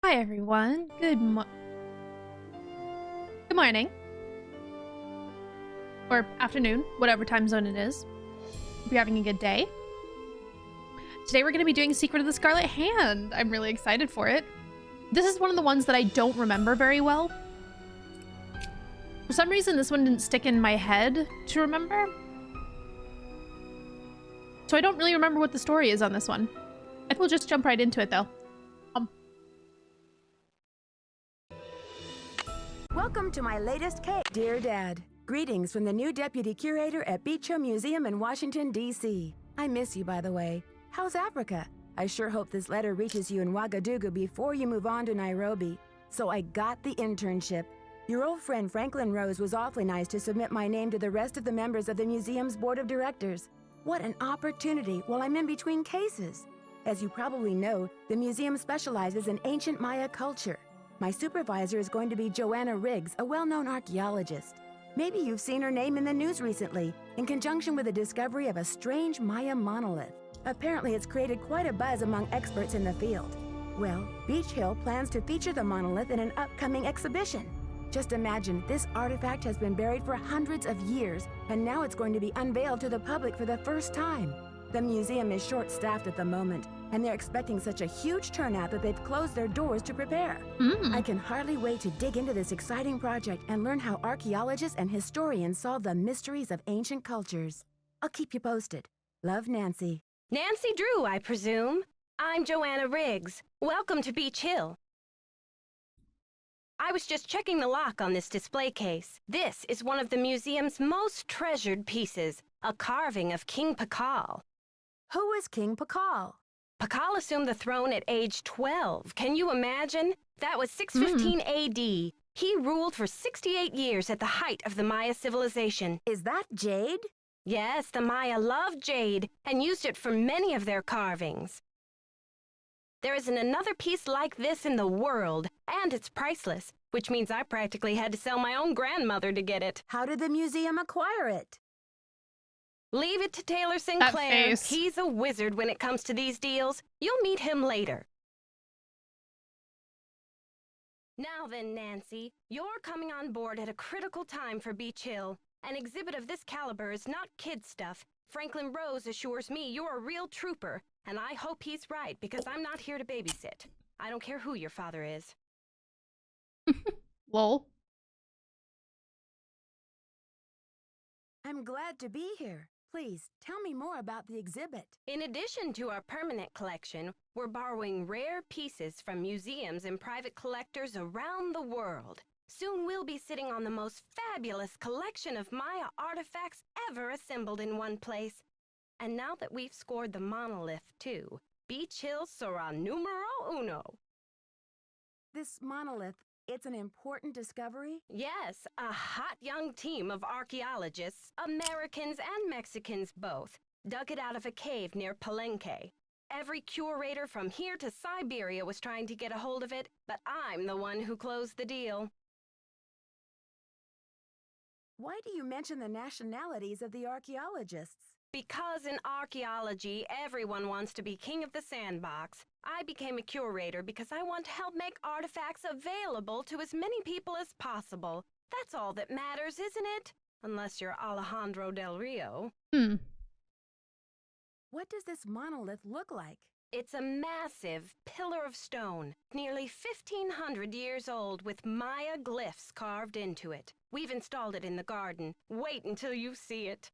Hi everyone. Good morning or afternoon, whatever time zone it is. Hope you're having a good day. Today we're going to be doing Secret of the Scarlet Hand. I'm really excited for it. This is one of the ones that I don't remember very well. For some reason, this one didn't stick in my head to remember. So I don't really remember what the story is on this one. I think we'll just jump right into it though. Welcome to my latest cake. Dear Dad, greetings from the new deputy curator at Beach Hill Museum in Washington, D.C. I miss you, by the way. How's Africa? I sure hope this letter reaches you in Ouagadougou before you move on to Nairobi. So I got the internship. Your old friend Franklin Rose was awfully nice to submit my name to the rest of the members of the museum's board of directors. What an opportunity while I'm in between cases. As you probably know, the museum specializes in ancient Maya culture. My supervisor is going to be Joanna Riggs, a well-known archaeologist. Maybe you've seen her name in the news recently, in conjunction with the discovery of a strange Maya monolith. Apparently, it's created quite a buzz among experts in the field. Well, Beach Hill plans to feature the monolith in an upcoming exhibition. Just imagine, this artifact has been buried for hundreds of years, and now it's going to be unveiled to the public for the first time. The museum is short-staffed at the moment, and they're expecting such a huge turnout that they've closed their doors to prepare. I can hardly wait to dig into this exciting project and learn how archaeologists and historians solve the mysteries of ancient cultures. I'll keep you posted. Love, Nancy. Nancy Drew, I presume. I'm Joanna Riggs. Welcome to Beach Hill. I was just checking the lock on this display case. This is one of the museum's most treasured pieces, a carving of King Pakal. Who is King Pakal? Pakal assumed the throne at age 12. Can you imagine? That was 615 AD. He ruled for 68 years at the height of the Maya civilization. Is that jade? Yes, the Maya loved jade and used it for many of their carvings. There isn't another piece like this in the world, and it's priceless, which means I practically had to sell my own grandmother to get it. How did the museum acquire it? Leave it to Taylor Sinclair. He's a wizard when it comes to these deals. You'll meet him later. Now then, Nancy, you're coming on board at a critical time for Beach Hill. An exhibit of this caliber is not kid stuff. Franklin Rose assures me you're a real trooper, and I hope he's right because I'm not here to babysit. I don't care who your father is. Lol. I'm glad to be here. Please, tell me more about the exhibit. In addition to our permanent collection, we're borrowing rare pieces from museums and private collectors around the world. Soon we'll be sitting on the most fabulous collection of Maya artifacts ever assembled in one place. And now that we've scored the monolith, too, Beach Hill sera numero uno. This monolith, it's an important discovery? Yes, a hot young team of archaeologists, Americans and Mexicans both, dug it out of a cave near Palenque. Every curator from here to Siberia was trying to get a hold of it, but I'm the one who closed the deal. Why do you mention the nationalities of the archaeologists? Because in archaeology, everyone wants to be king of the sandbox. I became a curator because I want to help make artifacts available to as many people as possible. That's all that matters, isn't it? Unless you're Alejandro Del Rio. What does this monolith look like? It's a massive pillar of stone, nearly 1,500 years old, with Maya glyphs carved into it. We've installed it in the garden. Wait until you see it.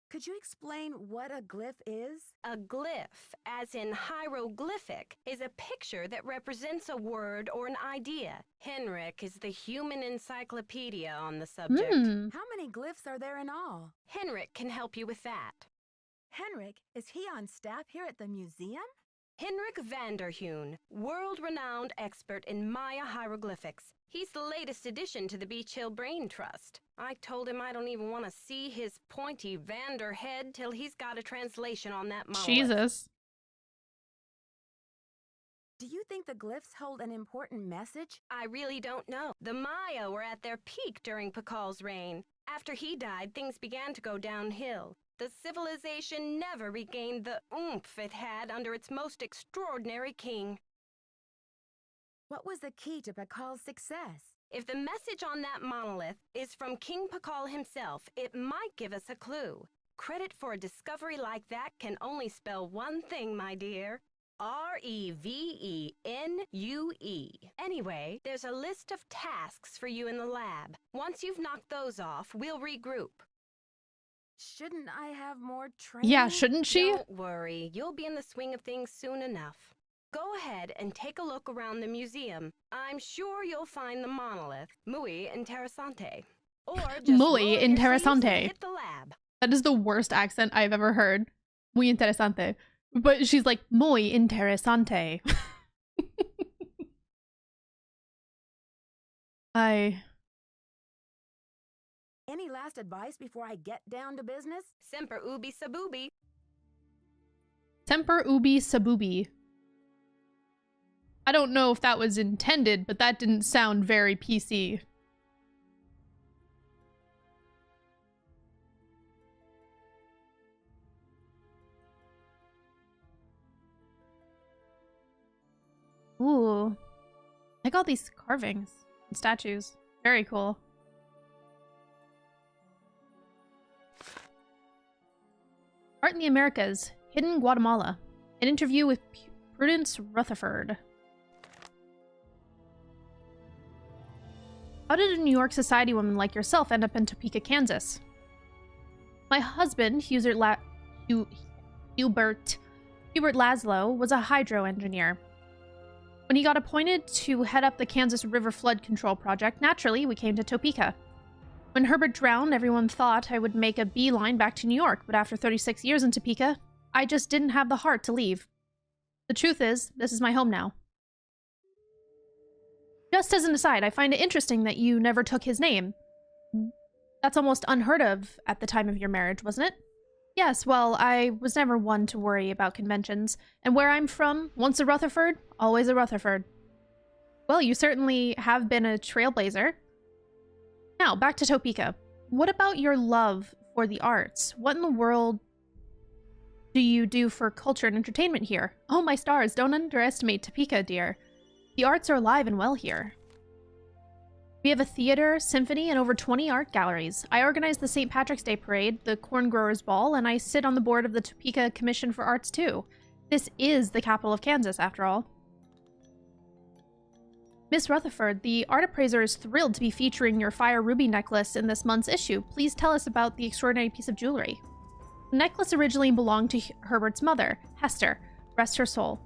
Could you explain what a glyph is? A glyph, as in hieroglyphic, is a picture that represents a word or an idea. Henrik is the human encyclopedia on the subject. How many glyphs are there in all? Henrik can help you with that. Henrik, is he on staff here at the museum? Henrik Vanderheun, world-renowned expert in Maya hieroglyphics. He's the latest addition to the Beach Hill Brain Trust. I told him I don't even want to see his pointy Vander head till he's got a translation on that monolith. Jesus. Do you think the glyphs hold an important message? I really don't know. The Maya were at their peak during Pakal's reign. After he died, things began to go downhill. The civilization never regained the oomph it had under its most extraordinary king. What was the key to Pakal's success? If the message on that monolith is from King Pakal himself, it might give us a clue. Credit for a discovery like that can only spell one thing, my dear. R-E-V-E-N-U-E. Anyway, there's a list of tasks for you in the lab. Once you've knocked those off, we'll regroup. Shouldn't I have more training? Yeah, shouldn't she? Don't worry, you'll be in the swing of things soon enough. Go ahead and take a look around the museum. I'm sure you'll find the monolith, muy interesante. Or just Muy interesante. hit the lab. That is the worst accent I've ever heard. Muy interesante. But she's like, muy interesante. Any last advice before I get down to business? Semper ubi sabubi. Semper ubi sabubi. I don't know if that was intended, but that didn't sound very PC. Ooh. I like all these carvings and statues. Very cool. Art in the Americas. Hidden Guatemala. An interview with Prudence Rutherford. How did a New York society woman like yourself end up in Topeka, Kansas? My husband, Hubert Laszlo, was a hydro engineer. When he got appointed to head up the Kansas River Flood Control Project, naturally, we came to Topeka. When Herbert drowned, everyone thought I would make a beeline back to New York, but after 36 years in Topeka, I just didn't have the heart to leave. The truth is, this is my home now. Just as an aside, I find it interesting that you never took his name. That's almost unheard of at the time of your marriage, wasn't it? Yes, well, I was never one to worry about conventions, and where I'm from, once a Rutherford, always a Rutherford. Well, you certainly have been a trailblazer. Now, back to Topeka. What about your love for the arts? What in the world do you do for culture and entertainment here? Oh, my stars, don't underestimate Topeka, dear. The arts are alive and well here. We have a theater, symphony, and over 20 art galleries. I organize the St. Patrick's Day Parade, the Corn Growers Ball, and I sit on the board of the Topeka Commission for Arts, too. This is the capital of Kansas, after all. Miss Rutherford, the art appraiser is thrilled to be featuring your fire ruby necklace in this month's issue. Please tell us about the extraordinary piece of jewelry. The necklace originally belonged to Herbert's mother, Hester. Rest her soul.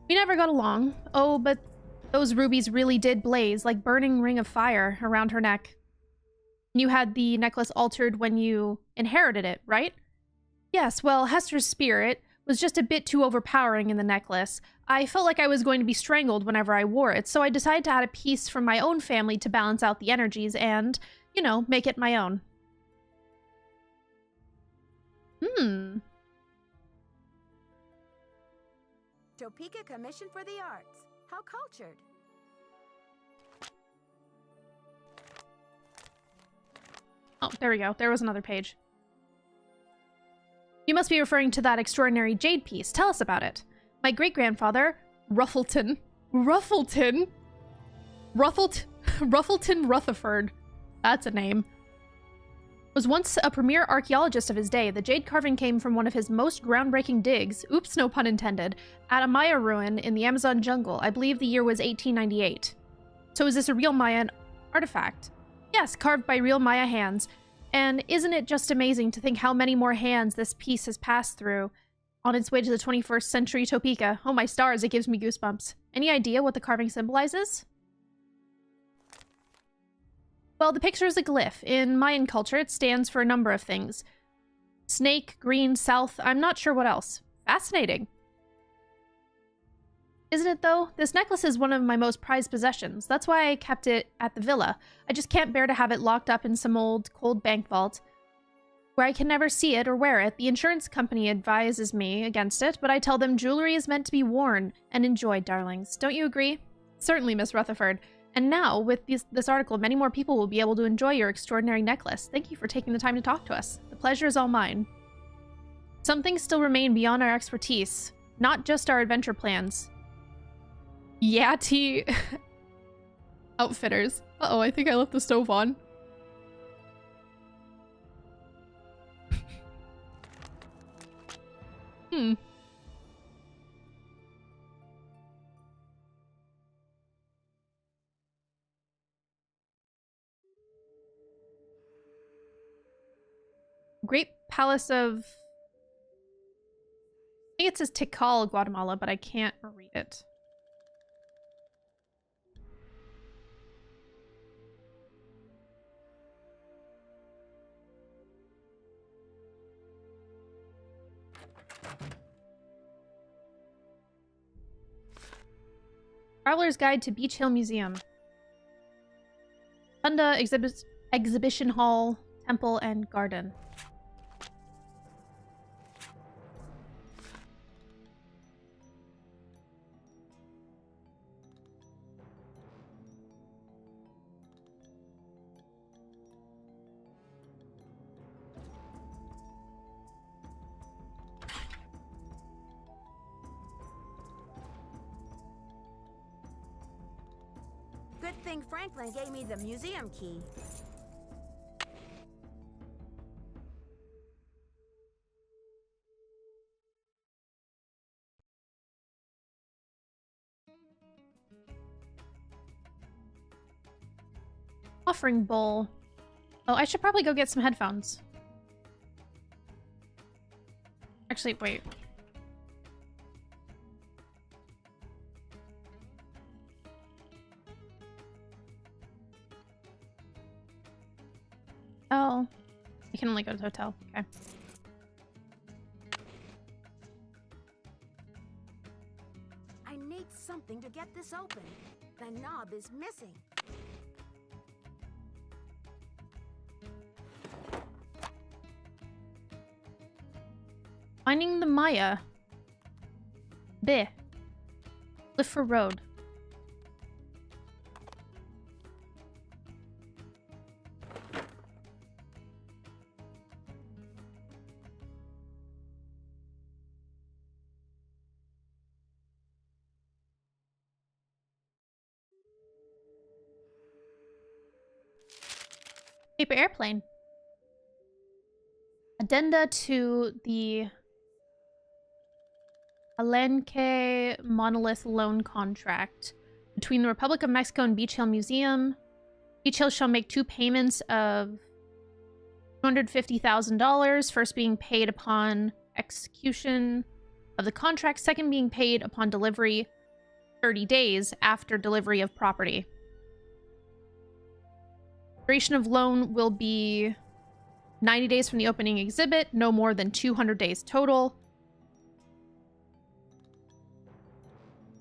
We never got along. Oh, but those rubies really did blaze like burning ring of fire around her neck. You had the necklace altered when you inherited it, right? Yes, well, Hester's spirit was just a bit too overpowering in the necklace. I felt like I was going to be strangled whenever I wore it, so I decided to add a piece from my own family to balance out the energies and, you know, make it my own. Topeka Commission for the Arts. How cultured. Oh, there we go. There was another page. You must be referring to that extraordinary jade piece. Tell us about it. My great-grandfather, Ruffleton Rutherford, that's a name, was once a premier archaeologist of his day. The jade carving came from one of his most groundbreaking digs, oops, no pun intended, at a Maya ruin in the Amazon jungle. I believe the year was 1898. So is this a real Mayan artifact? Yes, carved by real Maya hands. And isn't it just amazing to think how many more hands this piece has passed through on its way to the 21st century Topeka? Oh my stars, it gives me goosebumps. Any idea what the carving symbolizes? Well, the picture is a glyph. In Mayan culture, it stands for a number of things. Snake, green, south, I'm not sure what else. Fascinating. Isn't it, though? This necklace is one of my most prized possessions. That's why I kept it at the villa. I just can't bear to have it locked up in some old, cold bank vault where I can never see it or wear it. The insurance company advises me against it, but I tell them jewelry is meant to be worn and enjoyed, darlings. Don't you agree? Certainly, Miss Rutherford. And now, with this article, many more people will be able to enjoy your extraordinary necklace. Thank you for taking the time to talk to us. The pleasure is all mine. Some things still remain beyond our expertise, not just our adventure plans. Yati Outfitters. Uh-oh, I think I left the stove on. Hmm. Great Palace of... I think it says Tikal, Guatemala, but I can't read it. Traveler's Guide to Beach Hill Museum. Funda Exhibition Hall, Temple, and Garden. Good thing Franklin gave me the museum key. Offering bowl. Oh, I should probably go get some headphones. Actually, wait. Oh, I can only go to the hotel. Okay. I need something to get this open. The knob is missing. Finding the Maya. B. Clifford Road. Paper airplane. Addenda to the Alenque Monolith Loan Contract between the Republic of Mexico and Beach Hill Museum. Beach Hill shall make 2 payments of $250,000, first being paid upon execution of the contract, second being paid upon delivery 30 days after delivery of property. Duration of loan will be 90 days from the opening exhibit, no more than 200 days total.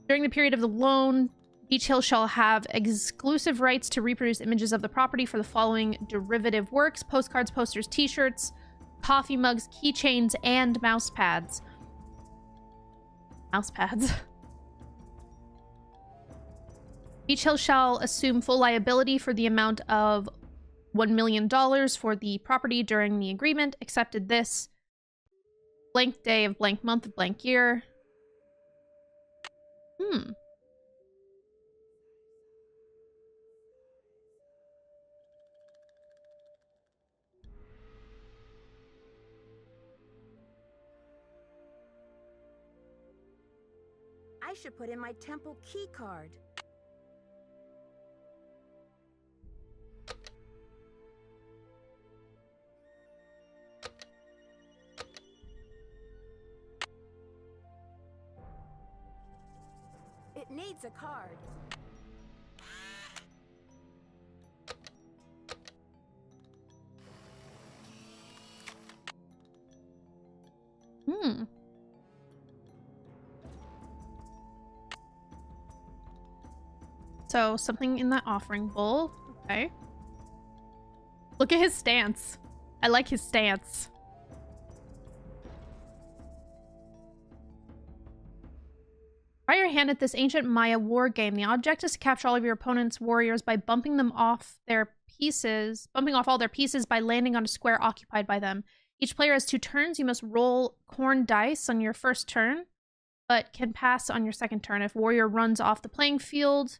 During the period of the loan, Beach Hill shall have exclusive rights to reproduce images of the property for the following derivative works: postcards, posters, t-shirts, coffee mugs, keychains, and mouse pads. Mouse pads. Beach Hill shall assume full liability for the amount of $1 million for the property during the agreement. Accepted this. Blank day of blank month of blank year. I should put in my temple key card. It needs a card. So, something in that offering bowl. Okay. Look at his stance. I like his stance. Try your hand at this ancient Maya war game. The object is to capture all of your opponent's warriors by bumping off all their pieces by landing on a square occupied by them. Each player has 2 turns. You must roll corn dice on your first turn, but can pass on your second turn. If warrior runs off the playing field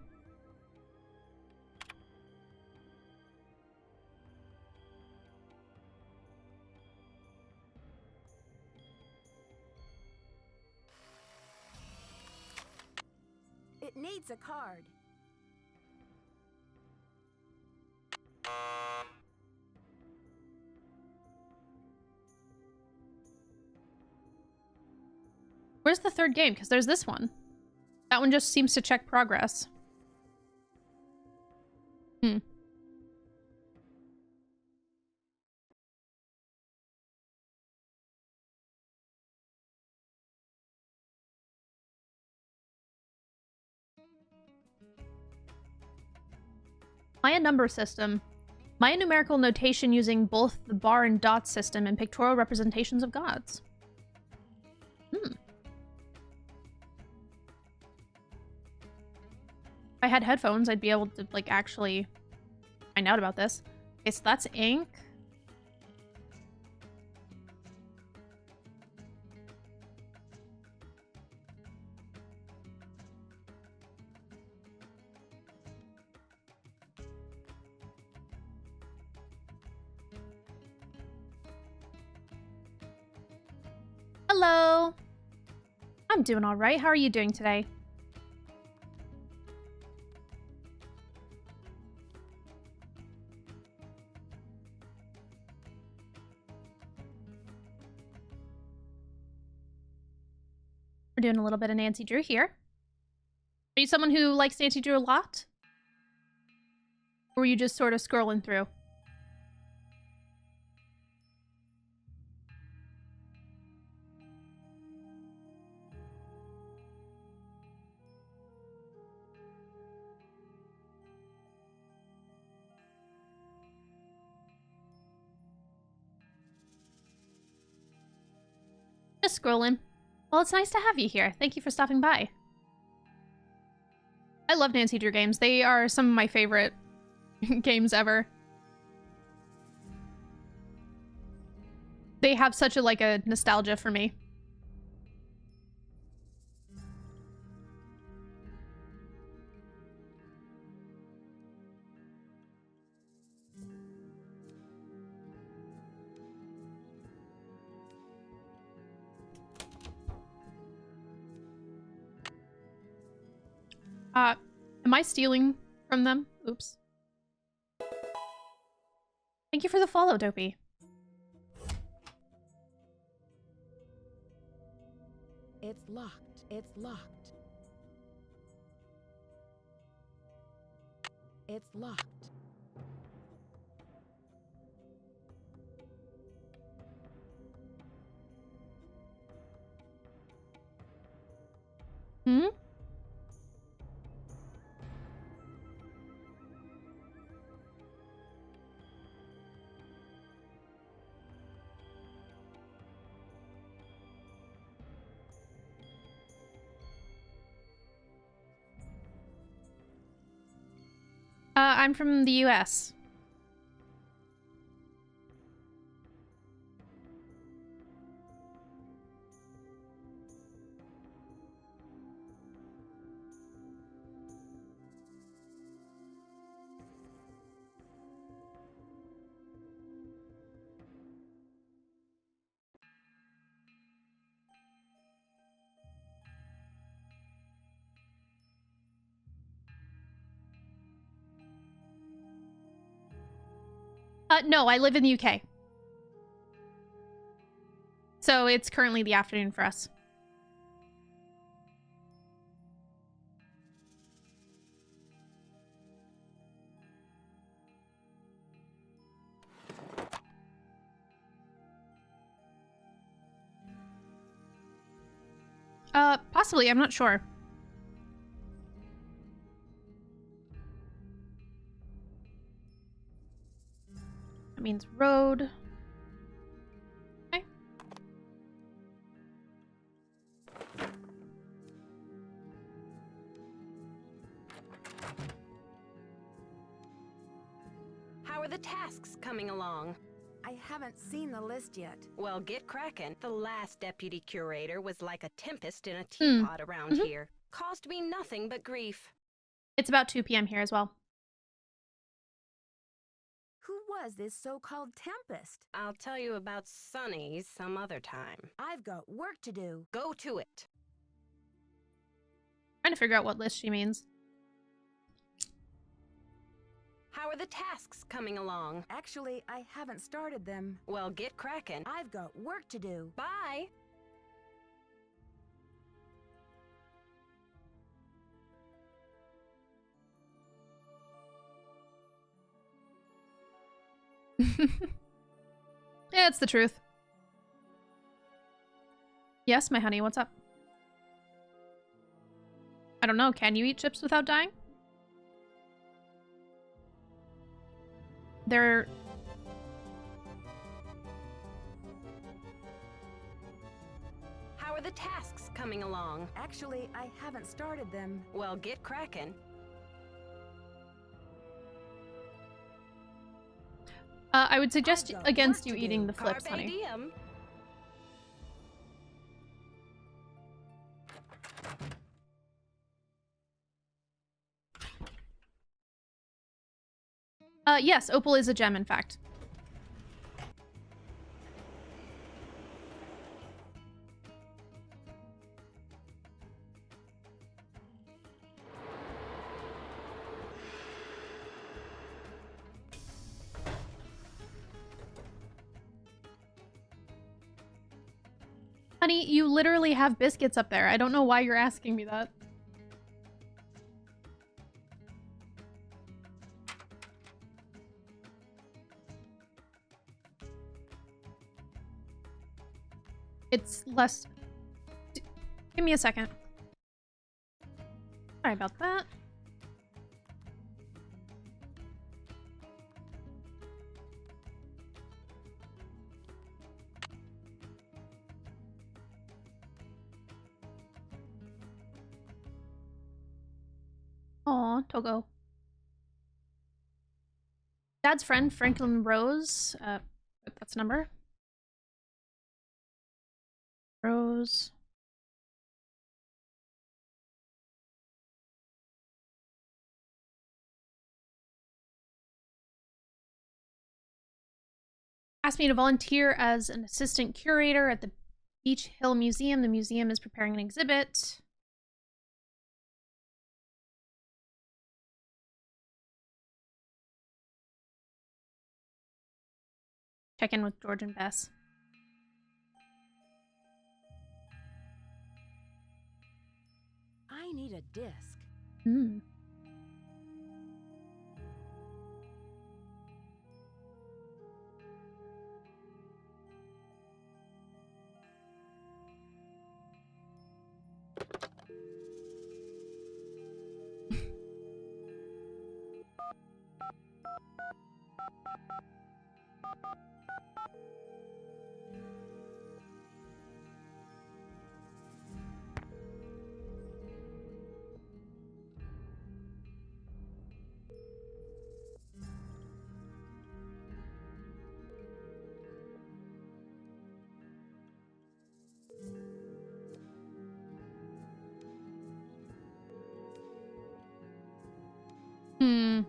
It needs a card. Where's the third game? Because there's this one. That one just seems to check progress. Hmm. Maya number system. Maya numerical notation using both the bar and dot system and pictorial representations of gods. Hmm. If I had headphones, I'd be able to, like, actually find out about this. Okay, so that's ink. Hello! I'm doing all right. How are you doing today? We're doing a little bit of Nancy Drew here. Are you someone who likes Nancy Drew a lot? Or were you just sort of scrolling through? Just scrolling. Well, it's nice to have you here. Thank you for stopping by. I love Nancy Drew games. They are some of my favorite games ever. They have such a nostalgia for me. Am I stealing from them? Oops. Thank you for the follow, Dopey. It's locked. It's locked. It's locked. Hmm? I'm from the US. No, I live in the UK. So it's currently the afternoon for us. Possibly, I'm not sure. That means road. Okay. How are the tasks coming along? I haven't seen the list yet. Well, get cracking. The last deputy curator was like a tempest in a teapot around here. Caused me nothing but grief. It's about 2 p.m. here as well. Who was this so-called Tempest? I'll tell you about Sonny some other time. I've got work to do. Go to it. Trying to figure out what list she means. How are the tasks coming along? Actually, I haven't started them. Well, get cracking. I've got work to do. Bye! Yeah, it's the truth. Yes, my honey, what's up? I don't know, can you eat chips without dying? They're... How are the tasks coming along? Actually, I haven't started them. Well, get cracking. I would suggest I've got against work you to eating do. the flips, Carpe honey. diem. Yes, opal is a gem, in fact. Honey, you literally have biscuits up there. I don't know why you're asking me that. It's less... Give me a second. Sorry about that. Aw, Togo. Dad's friend, Franklin Rose. That's number. Rose. Asked me to volunteer as an assistant curator at the Beach Hill Museum. The museum is preparing an exhibit. Check in with George and Bess. I need a disc. Hmm. Hmm.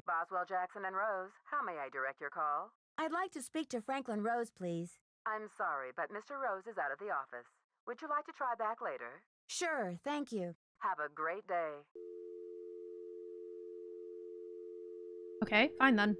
Boswell, Jackson, and Rose, how may I direct your call? I'd like to speak to Franklin Rose, please. I'm sorry, but Mr. Rose is out of the office. Would you like to try back later? Sure, thank you. Have a great day. Okay, fine then.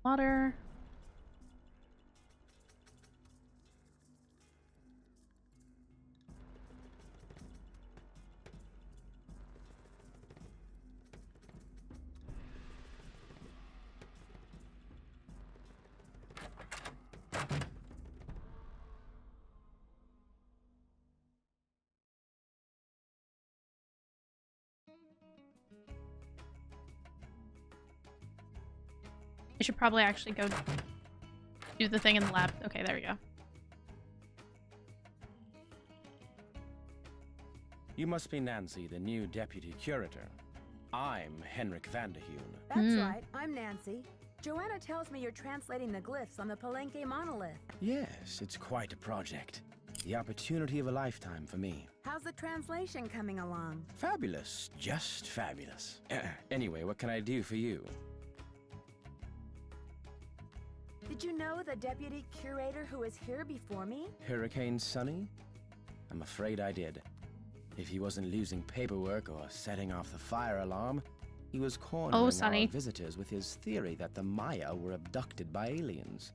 Water. I should probably actually go do the thing in the lab. Okay, there we go. You must be Nancy, the new deputy curator. I'm Henrik Vanderheun. That's right, I'm Nancy. Joanna tells me you're translating the glyphs on the Palenque monolith. Yes, it's quite a project. The opportunity of a lifetime for me. How's the translation coming along? Fabulous, just fabulous. Anyway, what can I do for you? Did you know the deputy curator who was here before me? Hurricane Sunny? I'm afraid I did. If he wasn't losing paperwork or setting off the fire alarm, he was cornering our visitors with his theory that the Maya were abducted by aliens.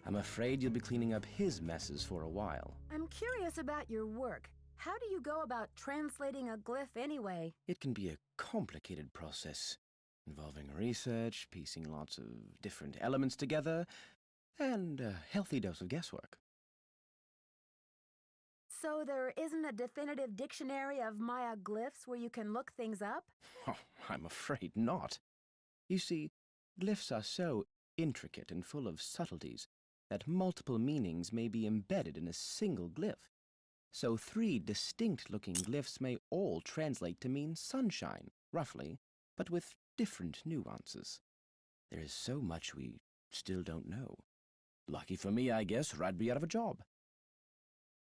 I'm afraid you'll be cleaning up his messes for a while. I'm curious about your work. How do you go about translating a glyph anyway? It can be a complicated process, involving research, piecing lots of different elements together, and a healthy dose of guesswork. So there isn't a definitive dictionary of Maya glyphs where you can look things up? Oh, I'm afraid not. You see, glyphs are so intricate and full of subtleties that multiple meanings may be embedded in a single glyph. So 3 distinct-looking glyphs may all translate to mean sunshine, roughly, but with different nuances. There is so much we still don't know. Lucky for me, I guess, or I'd be out of a job.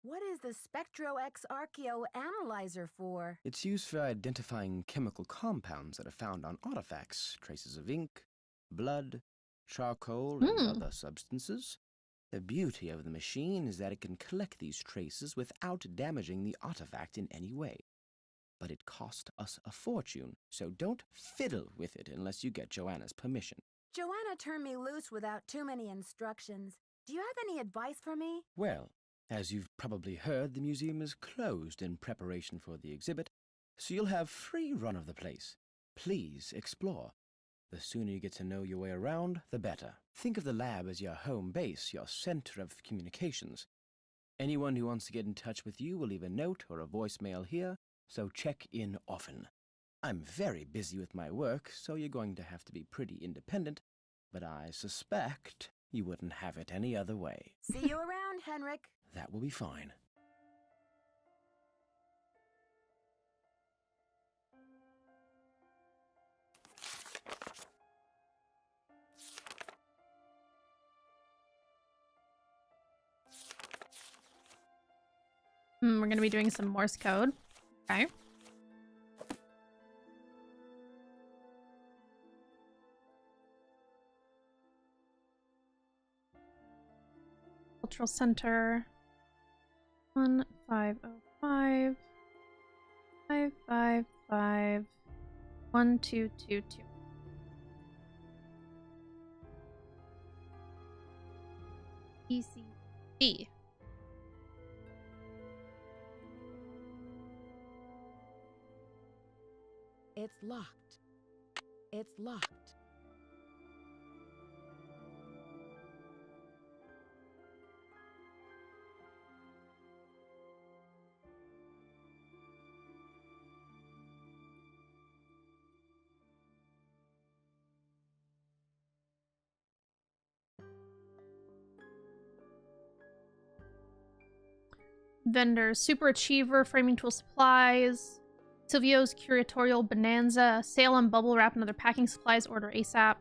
What is the Spectro-X Archeo Analyzer for? It's used for identifying chemical compounds that are found on artifacts, traces of ink, blood, charcoal, and other substances. The beauty of the machine is that it can collect these traces without damaging the artifact in any way. But it cost us a fortune, so don't fiddle with it unless you get Joanna's permission. Joanna turned me loose without too many instructions. Do you have any advice for me? Well, as you've probably heard, the museum is closed in preparation for the exhibit, so you'll have free run of the place. Please explore. The sooner you get to know your way around, the better. Think of the lab as your home base, your center of communications. Anyone who wants to get in touch with you will leave a note or a voicemail here, so check in often. I'm very busy with my work, so you're going to have to be pretty independent, but I suspect you wouldn't have it any other way. See you around, Henrik. That will be fine. We're going to be doing some Morse code. Okay. Cultural Center. 1505 555 1222. ECD. It's locked. It's locked. Vendors, Super Achiever, Framing Tool Supplies, Silvio's Curatorial Bonanza, sale on bubble wrap and other packing supplies, order ASAP.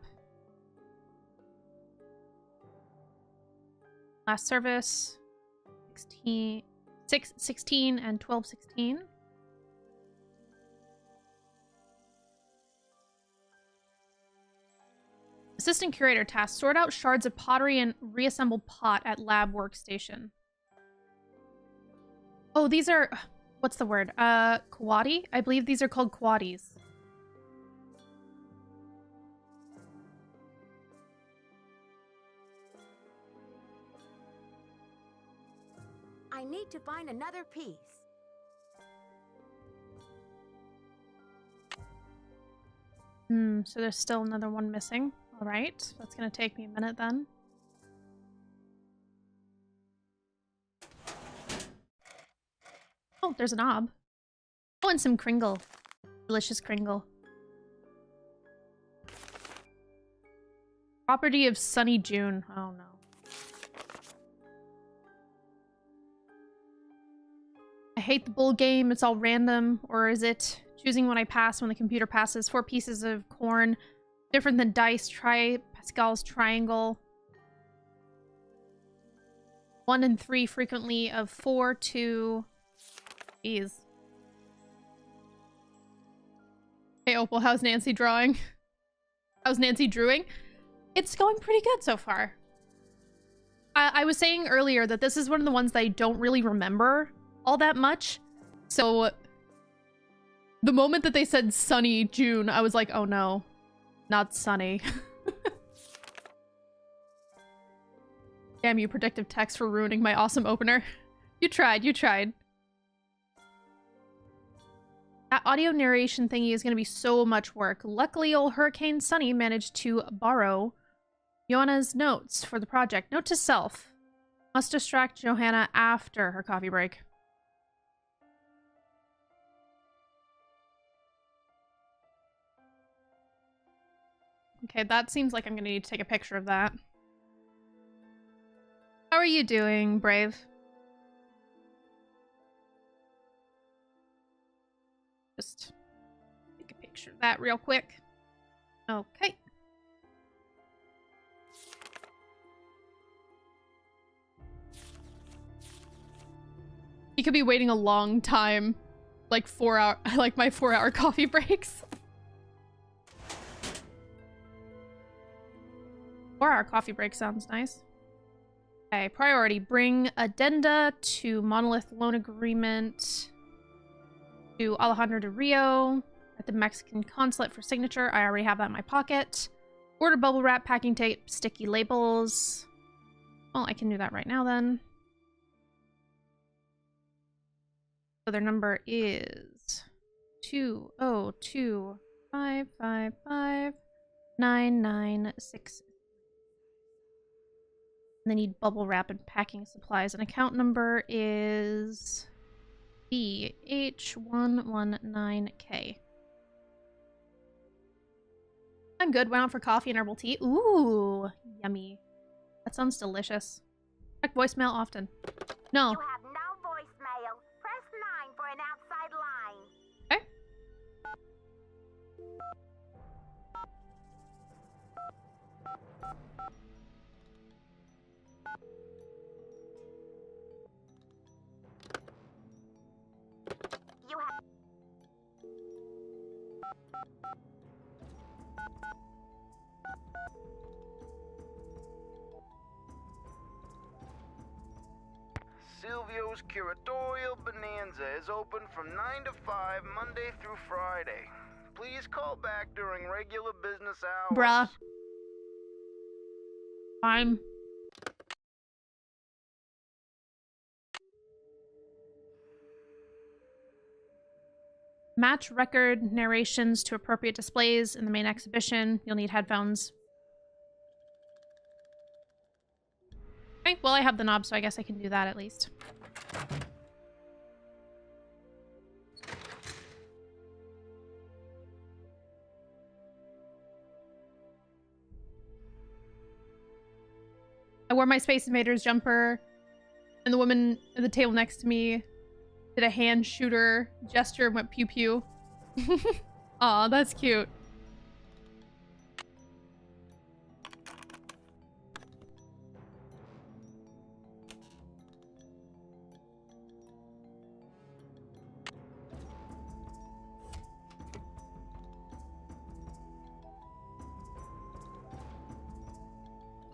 Last service, 6:16 and 12:16. Assistant Curator task, sort out shards of pottery and reassemble pot at lab workstation. Oh, these are, what's the word? Quadi? I believe these are called quadis. need to find another piece. So there's still another one missing. All right, that's gonna take me a minute then. Oh, there's a knob. Oh, and some Kringle. Delicious Kringle. Property of Sunny June. Oh no. I hate the bull game. It's all random. Or is it choosing when I pass when the computer passes? 4 pieces of corn. Different than dice. Try Pascal's triangle. 1 and 3 frequently of 4 to... Jeez. Hey Opal, how's Nancy drawing? How's Nancy drawing? It's going pretty good so far. I was saying earlier that this is one of the ones that I don't really remember all that much. So the moment that they said sunny June, I was like, oh no, not sunny. Damn you, predictive text, for ruining my awesome opener. You tried, you tried. That audio narration thingy is going to be so much work. Luckily, old Hurricane Sunny managed to borrow Johanna's notes for the project. Note to self. Must distract Johanna after her coffee break. Okay, that seems like I'm going to need to take a picture of that. How are you doing, Brave? Just take a picture of that real quick. Okay. He could be waiting a long time. Like 4 hour, like my 4-hour coffee breaks. 4-hour coffee break sounds nice. Okay, priority. Bring addenda to Monolith Loan Agreement to Alejandro de Rio at the Mexican consulate for signature. I already have that in my pocket. Order bubble wrap, packing tape, sticky labels. Well, I can do that right now then. So their number is 202-555-9963. They need bubble wrap and packing supplies. And account number is BH119K. I'm good. Went out for coffee and herbal tea. Ooh, yummy. That sounds delicious. Check voicemail often. No. You have no voicemail. Press 9 for an outside line. Okay. You have... Silvio's Curatorial Bonanza is open from 9 to 5 Monday through Friday. Please call back during regular business hours. Bruh. Fine. Match record narrations to appropriate displays in the main exhibition. You'll need headphones. Okay, well I have the knob, so I guess I can do that at least. I wore my Space Invaders jumper, and the woman at the table next to me did a hand shooter gesture and went pew pew. Aw, that's cute.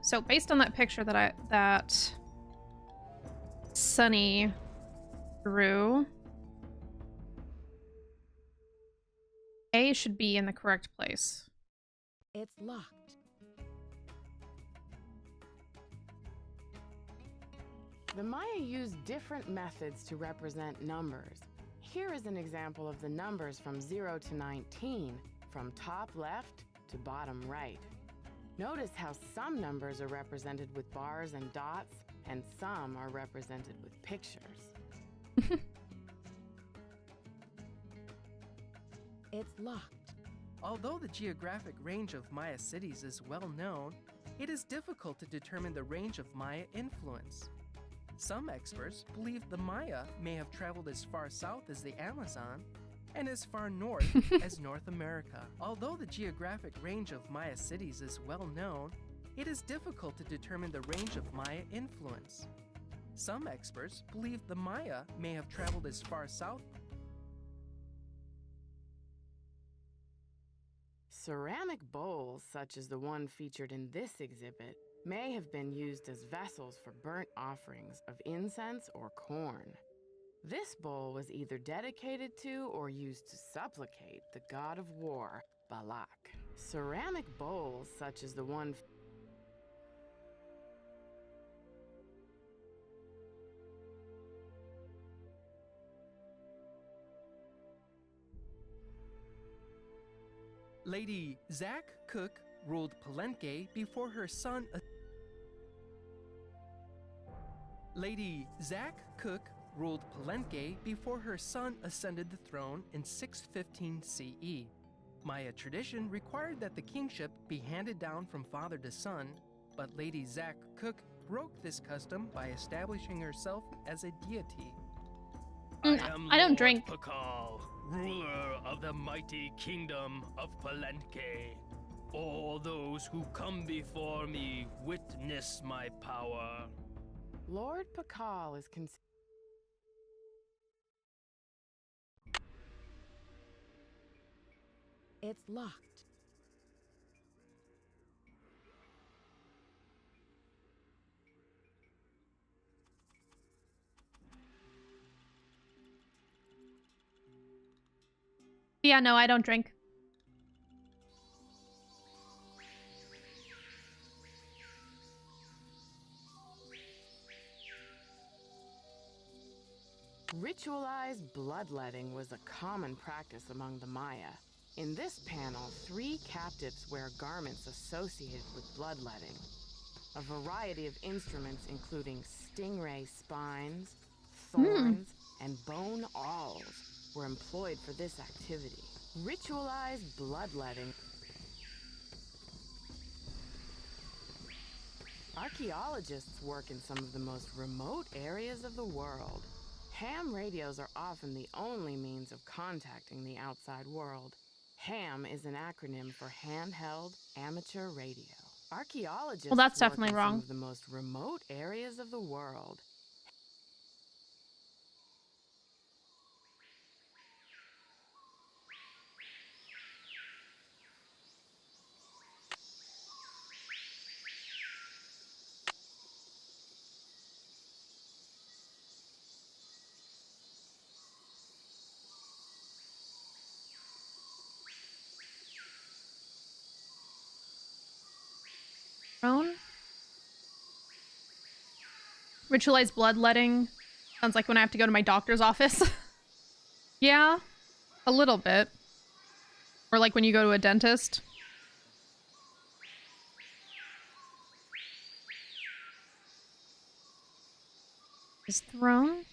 So based on that picture that Sunny drew, A should be in the correct place. It's locked. The Maya used different methods to represent numbers. Here is an example of the numbers from 0 to 19, from top left to bottom right. Notice how some numbers are represented with bars and dots, and some are represented with pictures. It's locked. Although the geographic range of Maya cities is well known, it is difficult to determine the range of Maya influence. Some experts believe the Maya may have traveled as far south as the Amazon and as far north as North America. Although the geographic range of Maya cities is well known, it is difficult to determine the range of Maya influence. Some experts believe the Maya may have traveled as far south. Ceramic bowls, such as the one featured in this exhibit, may have been used as vessels for burnt offerings of incense or corn. This bowl was either dedicated to or used to supplicate the god of war, Balak. Ceramic bowls, such as the one Lady Zach Cook ruled Palenque before her son. Lady Zach Cook ruled Palenque before her son ascended the throne in 615 CE. Maya tradition required that the kingship be handed down from father to son, but Lady Zach Cook broke this custom by establishing herself as a deity. I don't drink. Pakal, ruler of the mighty kingdom of Palenque. All those who come before me witness my power. Lord Pakal is considered. It's locked. Yeah, no, I don't drink. Ritualized bloodletting was a common practice among the Maya. In this panel, 3 captives wear garments associated with bloodletting. A variety of instruments including stingray spines, thorns, and bone awls were employed for this activity. Ritualized bloodletting. Archaeologists work in some of the most remote areas of the world. Ham radios are often the only means of contacting the outside world. HAM is an acronym for Handheld Amateur Radio. Archaeologists Well, that's work definitely in wrong. some of the most remote areas of the world. Throne? Ritualized bloodletting. Sounds like when I have to go to my doctor's office. Yeah, a little bit. Or like when you go to a dentist. His throne?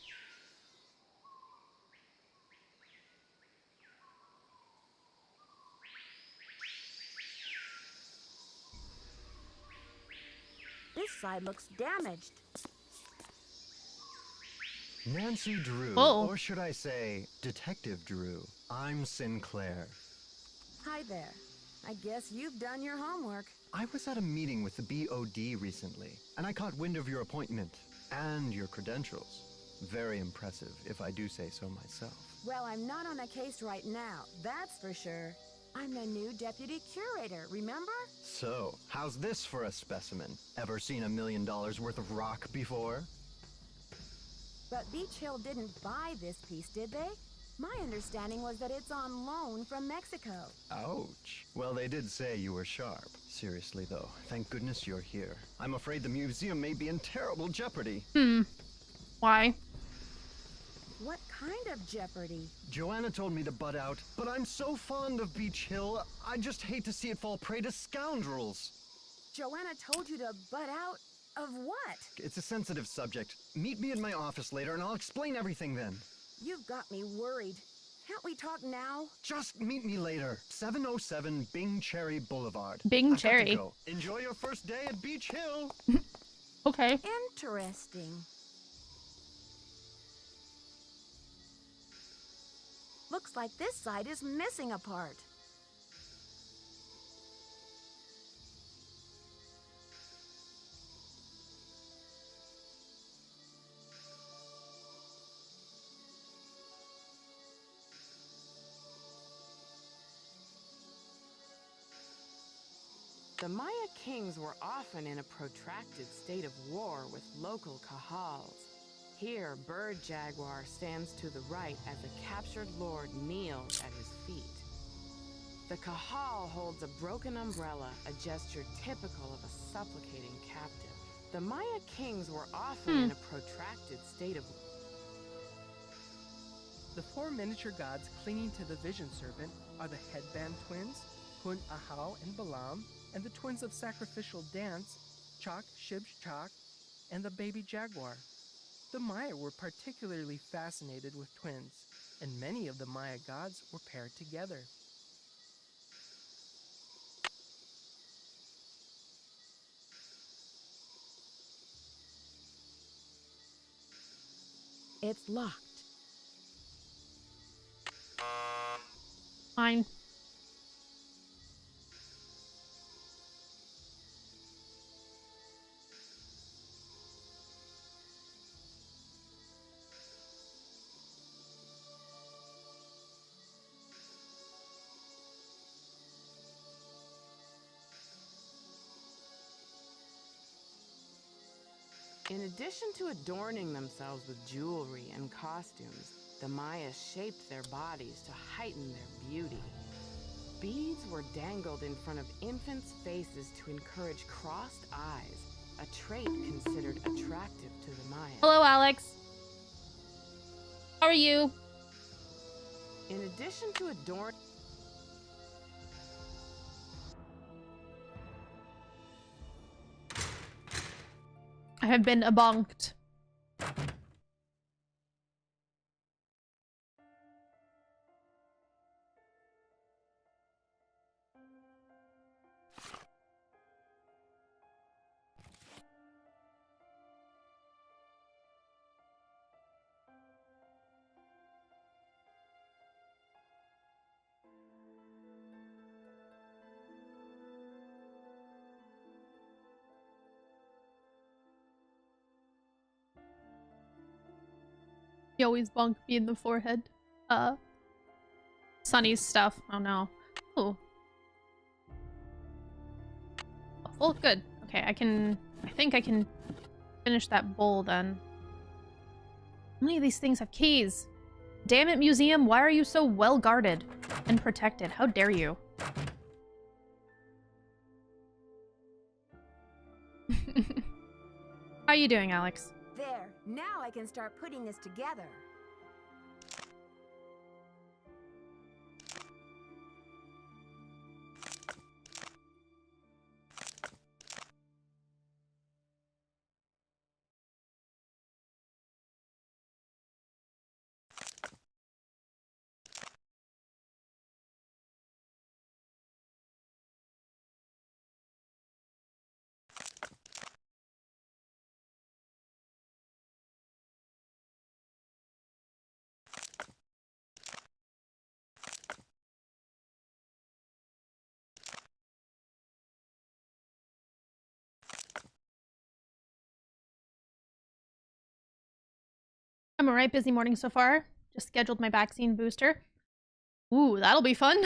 This side looks damaged. Nancy Drew, Whoa. or should I say, Detective Drew. I'm Sinclair. Hi there. I guess you've done your homework. I was at a meeting with the BOD recently, and I caught wind of your appointment and your credentials. Very impressive, if I do say so myself. Well, I'm not on a case right now, that's for sure. I'm the new deputy curator, remember? So, how's this for a specimen? Ever seen $1 million worth of rock before? But Beach Hill didn't buy this piece, did they? My understanding was that it's on loan from Mexico. Ouch. Well, they did say you were sharp. Seriously, though, thank goodness you're here. I'm afraid the museum may be in terrible jeopardy. Why? What kind of jeopardy? Joanna told me to butt out, but I'm so fond of Beach Hill, I just hate to see it fall prey to scoundrels. Joanna told you to butt out of what? It's a sensitive subject. Meet me in my office later and I'll explain everything then. You've got me worried. Can't we talk now? Just meet me later. 707 Bing Cherry Boulevard. Bing I've got to Cherry. go. Enjoy your first day at Beach Hill. Okay. Interesting. Looks like this side is missing a part. The Maya kings were often in a protracted state of war with local Kahals. Here, Bird Jaguar stands to the right as a captured lord kneels at his feet. The Kahal holds a broken umbrella, a gesture typical of a supplicating captive. The Maya kings were often in a protracted state of... The four miniature gods clinging to the vision serpent are the headband twins, Hun Ahau and Balaam, and the twins of sacrificial dance, Chak, Shib, Chak, and the baby jaguar. The Maya were particularly fascinated with twins, and many of the Maya gods were paired together. It's locked. Fine. In addition to adorning themselves with jewelry and costumes, the Maya shaped their bodies to heighten their beauty. Beads were dangled in front of infants' faces to encourage crossed eyes, a trait considered attractive to the Maya. Hello, Alex. How are you? In addition to adorn... I have been abonked. You always bonk me in the forehead. Sunny's stuff. Oh no. Oh. Oh, good. Okay, I think I can finish that bowl then. How many of these things have keys? Damn it, museum, why are you so well guarded and protected? How dare you? How are you doing, Alex? There. Now I can start putting this together. I'm alright, busy morning so far. Just scheduled my vaccine booster. Ooh, that'll be fun.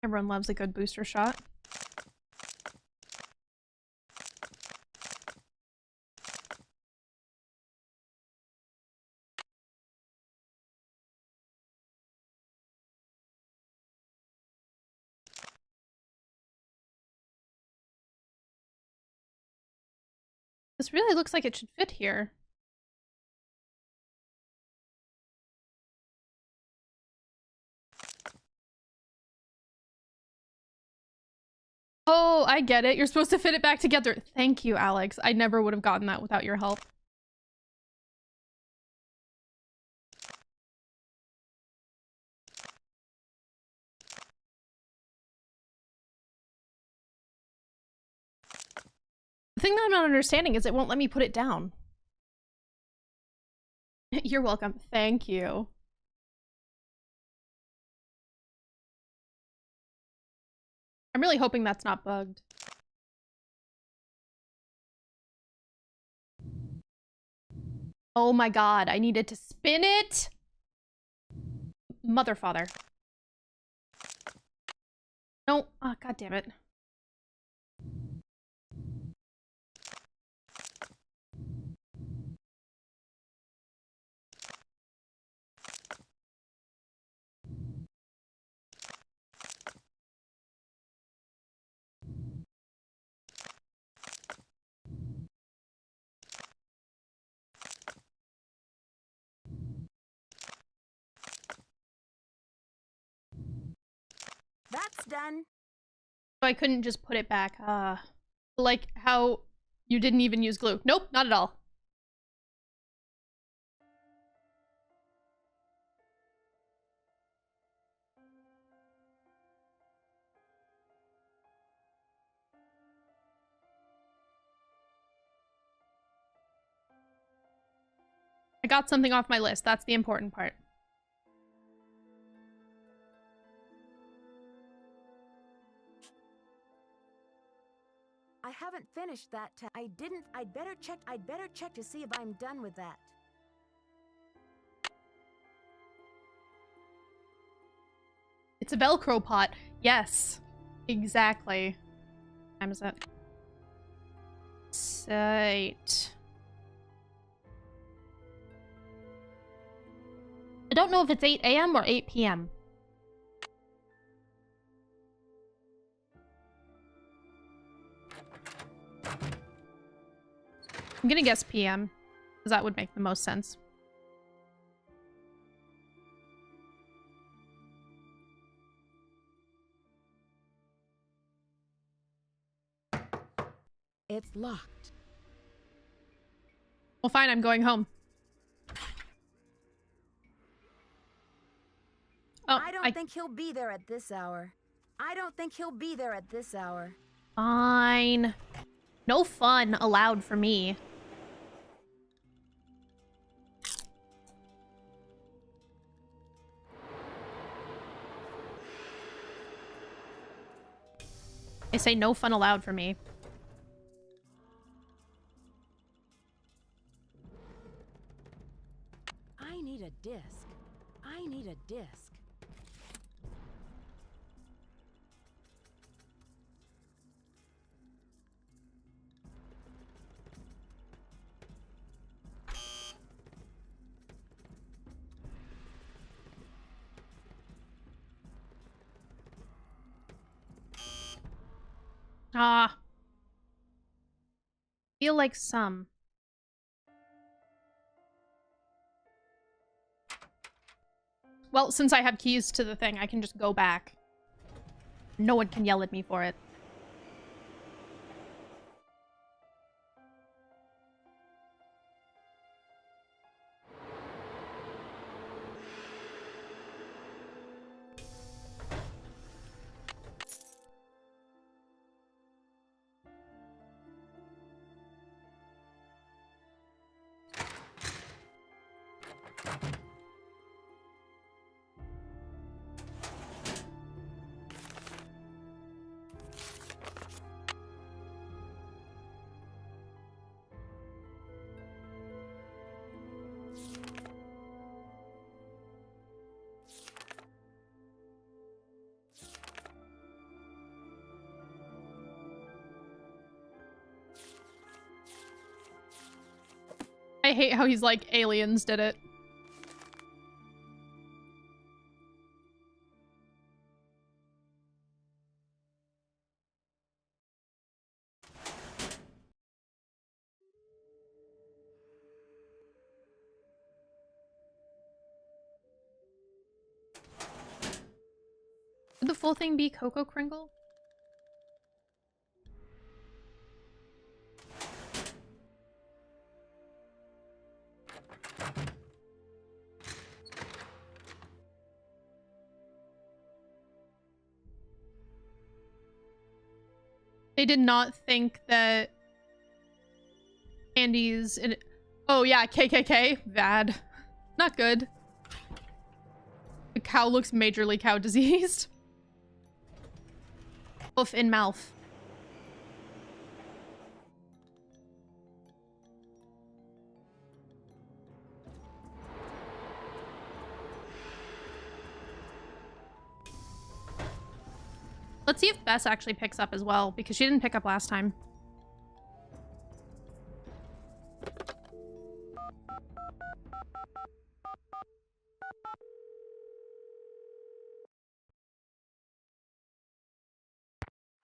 Everyone loves a good booster shot. This This really looks like it should fit here. Oh, I get it. You're supposed to fit it back together. Thank you, Alex. I never would have gotten that without your help. The thing that I'm not understanding is it won't let me put it down. You're welcome. Thank you. I'm really hoping that's not bugged. Oh my god, I needed to spin it! Mother father. No, oh, god damn it. That's done. So I couldn't just put it back. Like how you didn't even use glue. Nope, not at all. I got something off my list. That's the important part. I haven't finished that. I didn't. I'd better check to see if I'm done with that. It's a Velcro pot. Yes. Exactly. What time is it? Sight. I don't know if it's 8 a.m. or 8 p.m. I'm gonna guess PM, because that would make the most sense. It's locked. Well, fine, I'm going home. Oh, I don't think he'll be there at this hour. Fine. No fun allowed for me. I say no fun allowed for me. I need a disc. Ah. Feel like some. Well, since I have keys to the thing, I can just go back. No one can yell at me for it. I hate how he's like, aliens did it. full thing be Cocoa Kringle? They did not think that candies in... Oh yeah, KKK. Bad. Not good. The cow looks majorly cow diseased. Hoof in mouth. Let's see if Bess actually picks up as well, because she didn't pick up last time.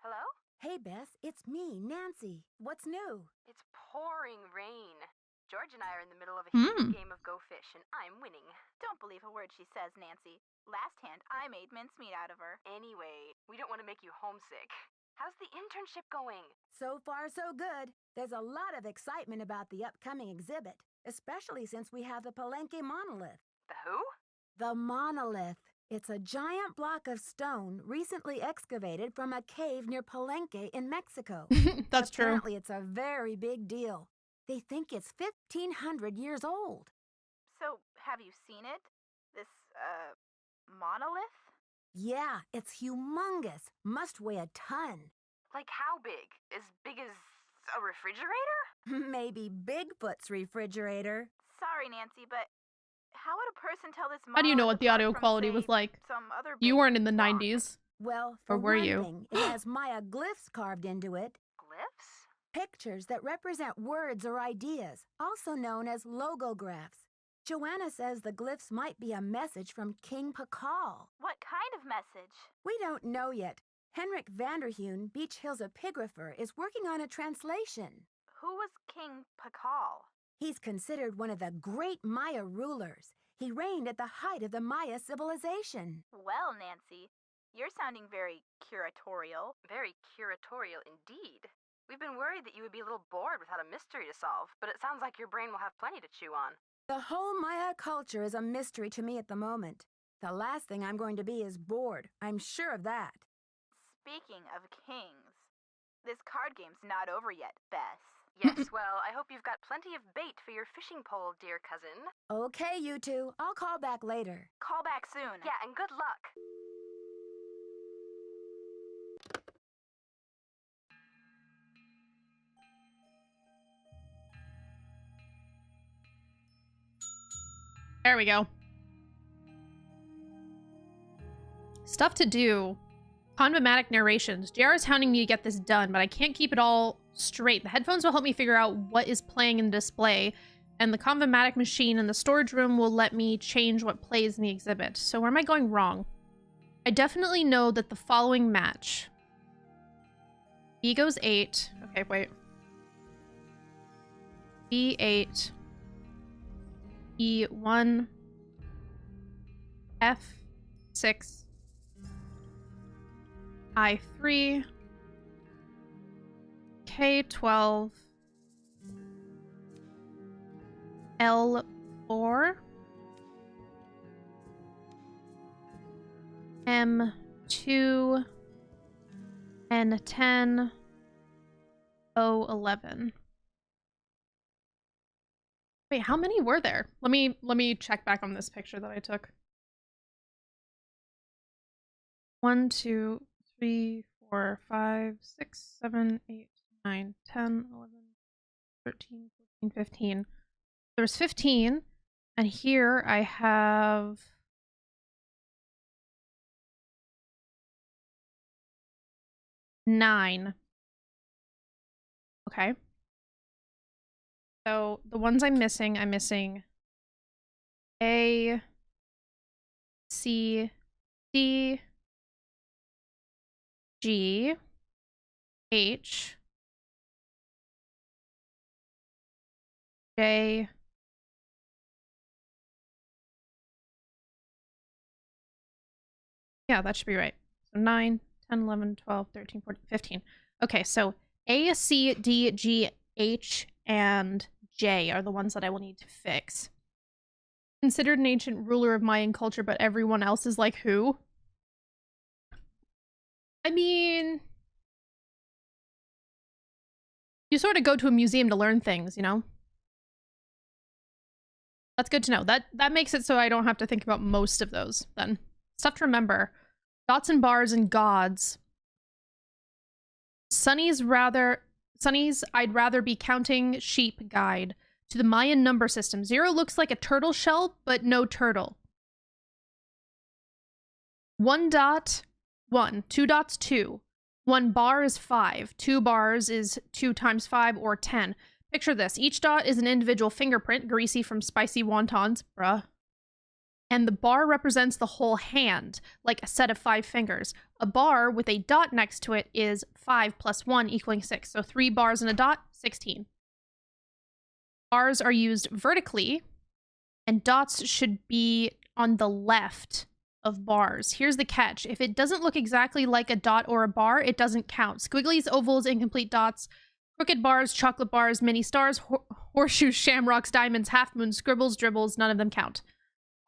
Hello? Hey, Bess, it's me, Nancy. What's new? It's pouring rain. George and I are in the middle of a heated game of Go Fish, and I'm winning. Don't believe a word she says, Nancy. Last hand, I made mincemeat out of her. Anyway, we don't want to make you homesick. How's the internship going? So far, so good. There's a lot of excitement about the upcoming exhibit, especially since we have the Palenque monolith. The who? The monolith. It's a giant block of stone recently excavated from a cave near Palenque in Mexico. That's true. Apparently, it's a very big deal. They think it's 1,500 years old. So, have you seen it? This, monolith? Yeah, it's humongous. Must weigh a ton. Like how big? As big as a refrigerator? Maybe Bigfoot's refrigerator. Sorry, Nancy, but how would a person tell this monolith How do you know what the audio apart from, quality say, was like? some other You big weren't in the rock? 90s. Well, Or for were one you? thing, it has Maya glyphs carved into it. Glyphs? Pictures that represent words or ideas, also known as logographs. Joanna says the glyphs might be a message from King Pakal. What kind of message? We don't know yet. Henrik Vanderheun, Beach Hill's epigrapher, is working on a translation. Who was King Pakal? He's considered one of the great Maya rulers. He reigned at the height of the Maya civilization. Well, Nancy, you're sounding very curatorial. Very curatorial indeed. We've been worried that you would be a little bored without a mystery to solve, but it sounds like your brain will have plenty to chew on. The whole Maya culture is a mystery to me at the moment. The last thing I'm going to be is bored. I'm sure of that. Speaking of kings, this card game's not over yet, Bess. Yes, well, I hope you've got plenty of bait for your fishing pole, dear cousin. Okay, you two. I'll call back later. Call back soon. Yeah, and good luck. There we go. Stuff to do. Convomatic narrations. JR is hounding me to get this done, but I can't keep it all straight. The headphones will help me figure out what is playing in the display, and the convomatic machine in the storage room will let me change what plays in the exhibit. So where am I going wrong? I definitely know that the following match. B goes 8. Okay, wait. B8. E1. F6. I3. K12. L4. M2. N10. O11. Wait, how many were there? Let me check back on this picture that I took. 1, 2, 3, 4, 5, 6, 7, 8, 9, 10, 11, 13, 14, 15. There was 15, and here I have 9. Okay. So the ones I'm missing A, C, D, G, H, J, yeah, that should be right. 9, 10, 11, 12, 13, 14, 15. Okay, so A, C, D, G, H, and J are the ones that I will need to fix. Considered an ancient ruler of Mayan culture, but everyone else is like who? I mean, you sort of go to a museum to learn things, you know? That's good to know. That makes it so I don't have to think about most of those then. Stuff to remember. Dots and bars and gods. Sonny's I'd rather be counting sheep guide. To the Mayan number system. 0 looks like a turtle shell, but no turtle. 1 dot, 1. 2 dots, 2. 1 bar is 5. 2 bars is 2 times 5 or 10. Picture this. Each dot is an individual fingerprint, greasy from spicy wontons, bruh. And the bar represents the whole hand, like a set of 5 fingers. A bar with a dot next to it is 5 plus 1 equaling 6. So 3 bars and a dot, 16. Bars are used vertically, and dots should be on the left of bars. Here's the catch. If it doesn't look exactly like a dot or a bar, it doesn't count. Squigglies, ovals, incomplete dots, crooked bars, chocolate bars, mini stars, horseshoes, shamrocks, diamonds, half moons, scribbles, dribbles, none of them count.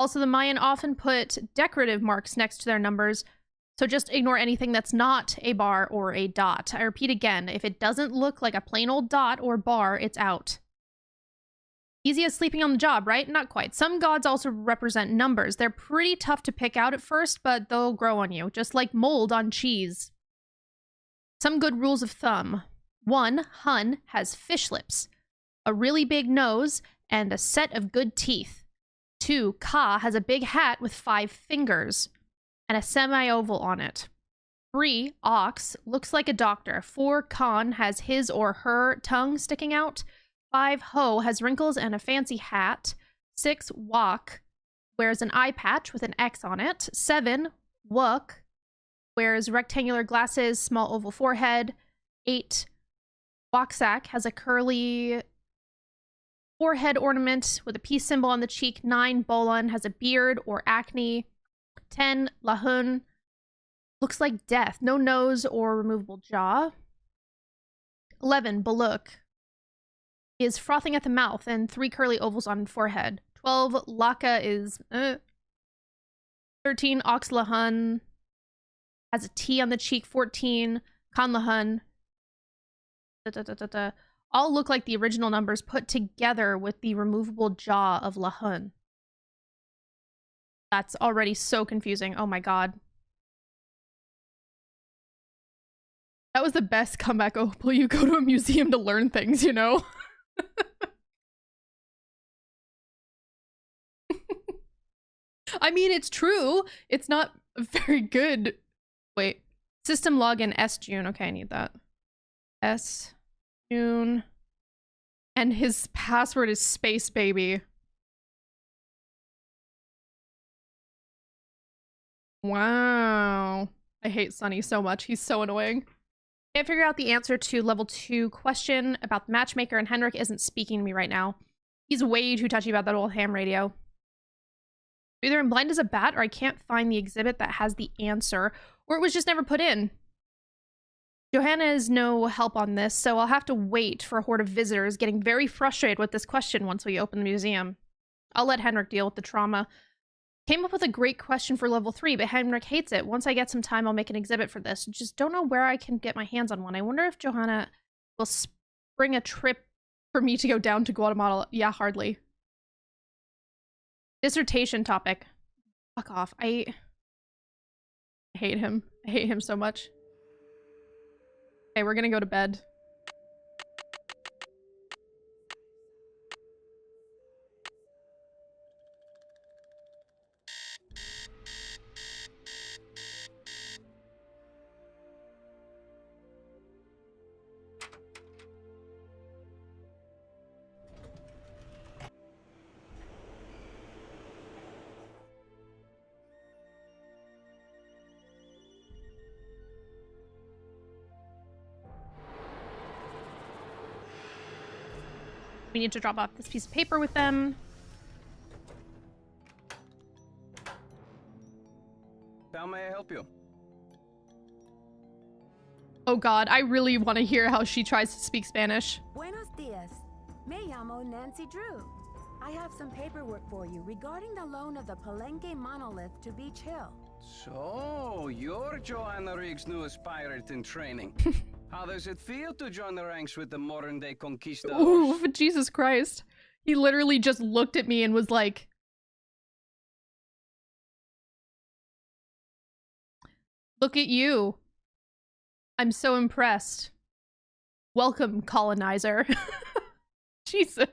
Also, the Mayan often put decorative marks next to their numbers, so just ignore anything that's not a bar or a dot. I repeat again, if it doesn't look like a plain old dot or bar, it's out. Easy as sleeping on the job, right? Not quite. Some gods also represent numbers. They're pretty tough to pick out at first, but they'll grow on you, just like mold on cheese. Some good rules of thumb. 1, Hun has fish lips, a really big nose, and a set of good teeth. 2, Ka has a big hat with 5 fingers, and a semi-oval on it. 3, Ox looks like a doctor. 4, Khan has his or her tongue sticking out. 5, Ho has wrinkles and a fancy hat. 6, Wok wears an eye patch with an X on it. 7, Wook wears rectangular glasses, small oval forehead. 8, Waksak has a curly forehead ornament with a peace symbol on the cheek. 9, Bolon has a beard or acne. 10, Lahun looks like death, no nose or removable jaw. 11, Baluk is frothing at the mouth and 3 curly ovals on forehead. 12, Laka is 13, Oxlahun has a T on the cheek. 14, Kanlahun all look like the original numbers put together with the removable jaw of Lahun. That's already so confusing. Oh my god. That was the best comeback, Opal. You go to a museum to learn things, you know? I mean, it's true. It's not very good. Wait. System login S June. Okay, I need that. S June. And his password is space baby. Wow. I hate Sunny so much. He's so annoying. Can't figure out the answer to level 2 question about the matchmaker, and Henrik isn't speaking to me right now. He's way too touchy about that old ham radio. Either I'm blind as a bat, or I can't find the exhibit that has the answer, or it was just never put in. Johanna is no help on this, so I'll have to wait for a horde of visitors getting very frustrated with this question once we open the museum. I'll let Henrik deal with the trauma. Came up with a great question for level 3, but Henrik hates it. Once I get some time, I'll make an exhibit for this. Just don't know where I can get my hands on one. I wonder if Johanna will spring a trip for me to go down to Guatemala. Yeah, hardly. Dissertation topic. Fuck off. I hate him. I hate him so much. Okay, we're gonna go to bed. We need to drop off this piece of paper with them. How may I help you? Oh god, I really want to hear how she tries to speak Spanish. Buenos dias. Me llamo Nancy Drew. I have some paperwork for you regarding the loan of the Palenque monolith to Beach Hill. So, you're Joanna Riggs' newest pirate in training. How does it feel to join the ranks with the modern-day conquistadors? Ooh, Jesus Christ. He literally just looked at me and was like... Look at you. I'm so impressed. Welcome, colonizer. Jesus.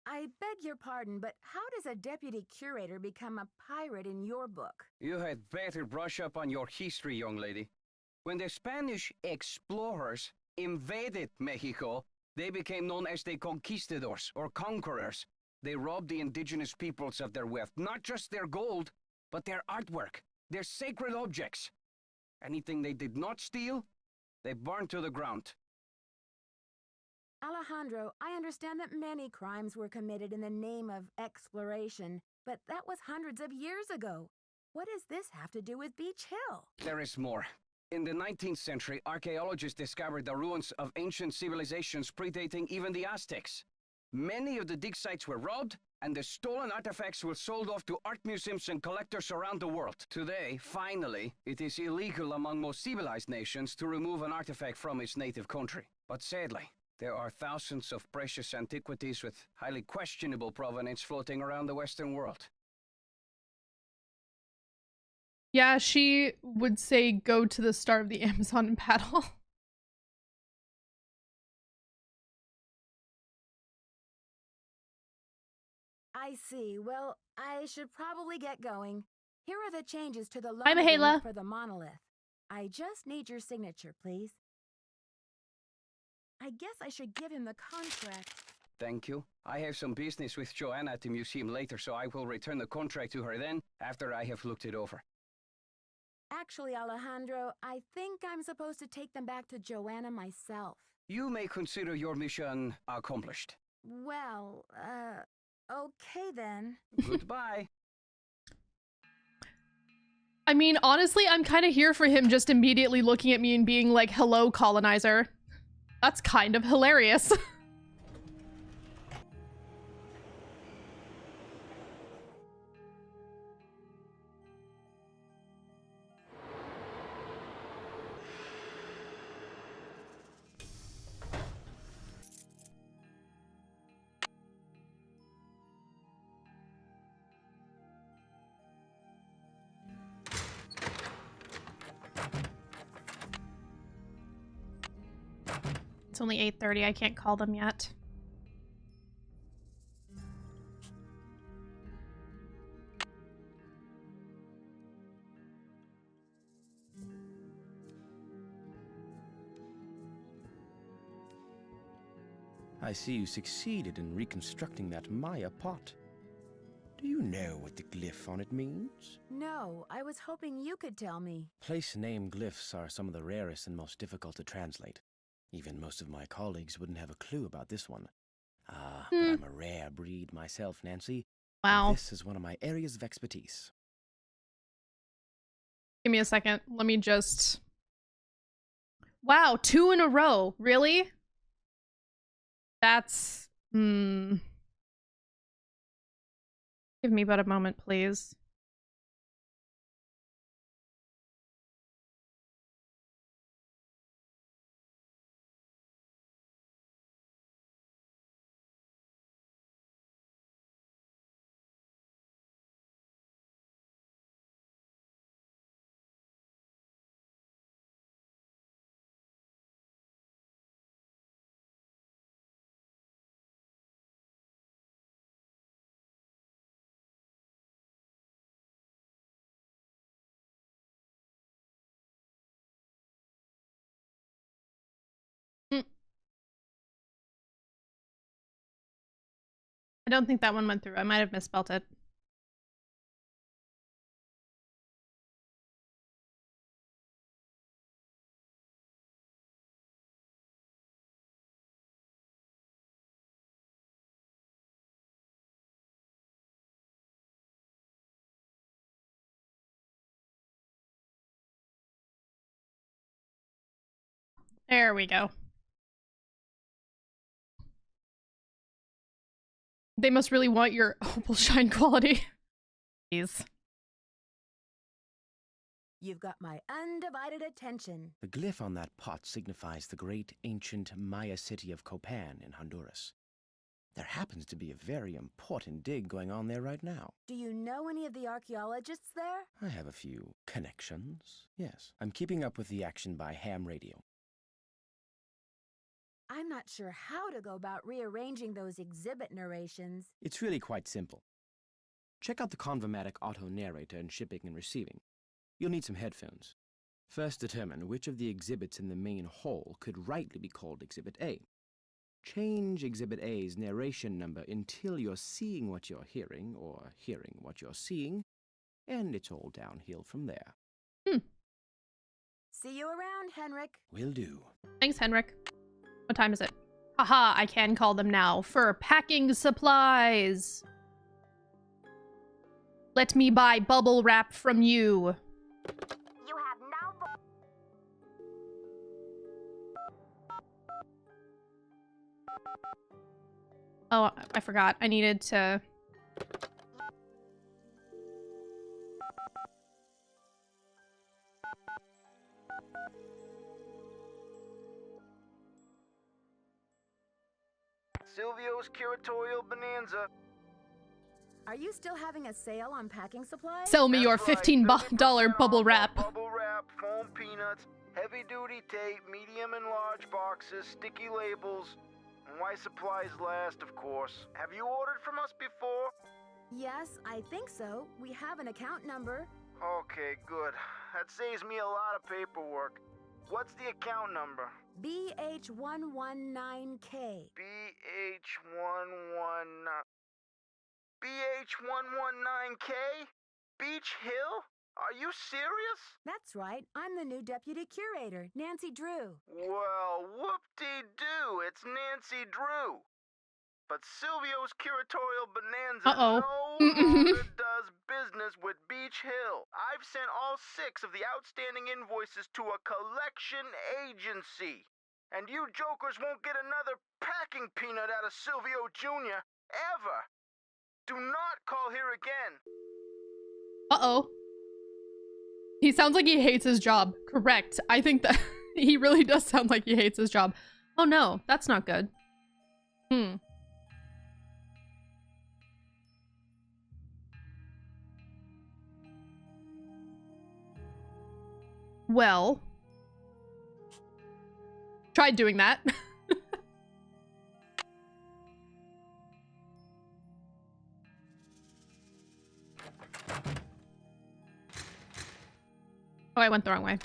I beg your pardon, but how does a deputy curator become a pirate in your book? You had better brush up on your history, young lady. When the Spanish explorers invaded Mexico, they became known as the conquistadors, or conquerors. They robbed the indigenous peoples of their wealth, not just their gold, but their artwork, their sacred objects. Anything they did not steal, they burned to the ground. Alejandro, I understand that many crimes were committed in the name of exploration, but that was hundreds of years ago. What does this have to do with Beach Hill? There is more. In the 19th century, archaeologists discovered the ruins of ancient civilizations predating even the Aztecs. Many of the dig sites were robbed, and the stolen artifacts were sold off to art museums and collectors around the world. Today, finally, it is illegal among most civilized nations to remove an artifact from its native country. But sadly, there are thousands of precious antiquities with highly questionable provenance floating around the Western world. Yeah, she would say go to the start of the Amazon and paddle. I see. Well, I should probably get going. Here are the changes to the loan Hi, Mihaela. agreement for the monolith. I just need your signature, please. I guess I should give him the contract. Thank you. I have some business with Joanna at the museum later, so I will return the contract to her then, after I have looked it over. Actually, Alejandro, I think I'm supposed to take them back to Joanna myself. You may consider your mission accomplished. Well, okay then. Goodbye. I mean, honestly, I'm kind of here for him just immediately looking at me and being like, hello, colonizer. That's kind of hilarious. It's only 8:30. I can't call them yet. I see you succeeded in reconstructing that Maya pot. Do you know what the glyph on it means? No, I was hoping you could tell me. Place name glyphs are some of the rarest and most difficult to translate. Even most of my colleagues wouldn't have a clue about this one. But I'm a rare breed myself, Nancy. Wow. And this is one of my areas of expertise. Give me a second. Let me just... Wow, 2 in a row. Really? That's... Give me but a moment, please. I don't think that one went through. I might have misspelled it. There we go. They must really want your opal shine quality. Please. You've got my undivided attention. The glyph on that pot signifies the great ancient Maya city of Copan in Honduras. There happens to be a very important dig going on there right now. Do you know any of the archaeologists there? I have a few connections. Yes, I'm keeping up with the action by ham radio. I'm not sure how to go about rearranging those exhibit narrations. It's really quite simple. Check out the Convomatic auto narrator in shipping and receiving. You'll need some headphones. First determine which of the exhibits in the main hall could rightly be called Exhibit A. Change Exhibit A's narration number until you're seeing what you're hearing, or hearing what you're seeing, and it's all downhill from there. See you around, Henrik. Will do. Thanks, Henrik. What time is it? Haha, I can call them now. For packing supplies. Let me buy bubble wrap from you. You have now. Oh, I forgot. I needed to... Silvio's Curatorial Bonanza. Are you still having a sale on packing supplies? Sell me your $15 bubble wrap. Bubble wrap, foam peanuts, heavy-duty tape, medium and large boxes, sticky labels, and why supplies last, of course. Have you ordered from us before? Yes, I think so. We have an account number. Okay, good. That saves me a lot of paperwork. What's the account number? BH119K. BH119K? Beach Hill? Are you serious? That's right. I'm the new deputy curator, Nancy Drew. Well, whoop-de-doo, it's Nancy Drew. But Silvio's Curatorial Bonanza no longer does business with Beach Hill. I've sent all 6 of the outstanding invoices to a collection agency. And you jokers won't get another packing peanut out of Silvio Jr. ever. Do not call here again. Uh-oh. He sounds like he hates his job. Correct. I think that he really does sound like he hates his job. Oh no, that's not good. Well. Tried doing that. Oh, I went the wrong way.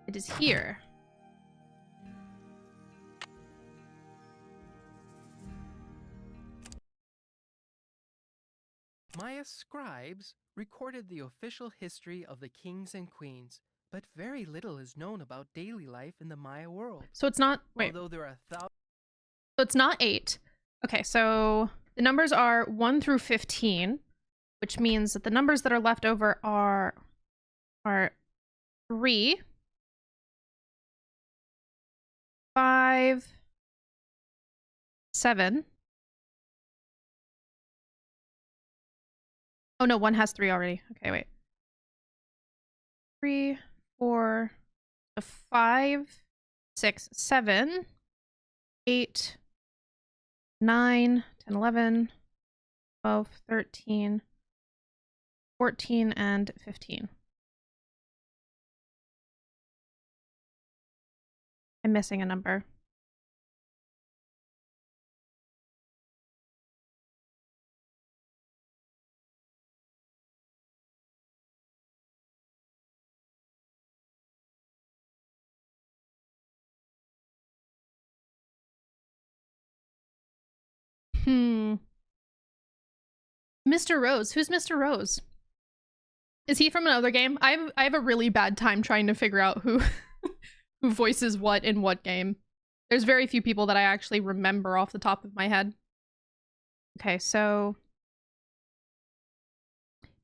It is here. Maya scribes recorded the official history of the kings and queens, but very little is known about daily life in the Maya world. So it's not... Wait. Although there are So it's not 8. Okay, so the numbers are 1 through 15, which means that the numbers that are left over are 3, 5, 7. Oh no, 1 has 3 already. Okay, wait. 3, 4, 5, 6, 7, 8, 9, 10, 11, 12, 13, 14, and 15. I'm missing a number. Mr. Rose. Who's Mr. Rose? Is he from another game? I have a really bad time trying to figure out who who voices what in what game. There's very few people that I actually remember off the top of my head. Okay, so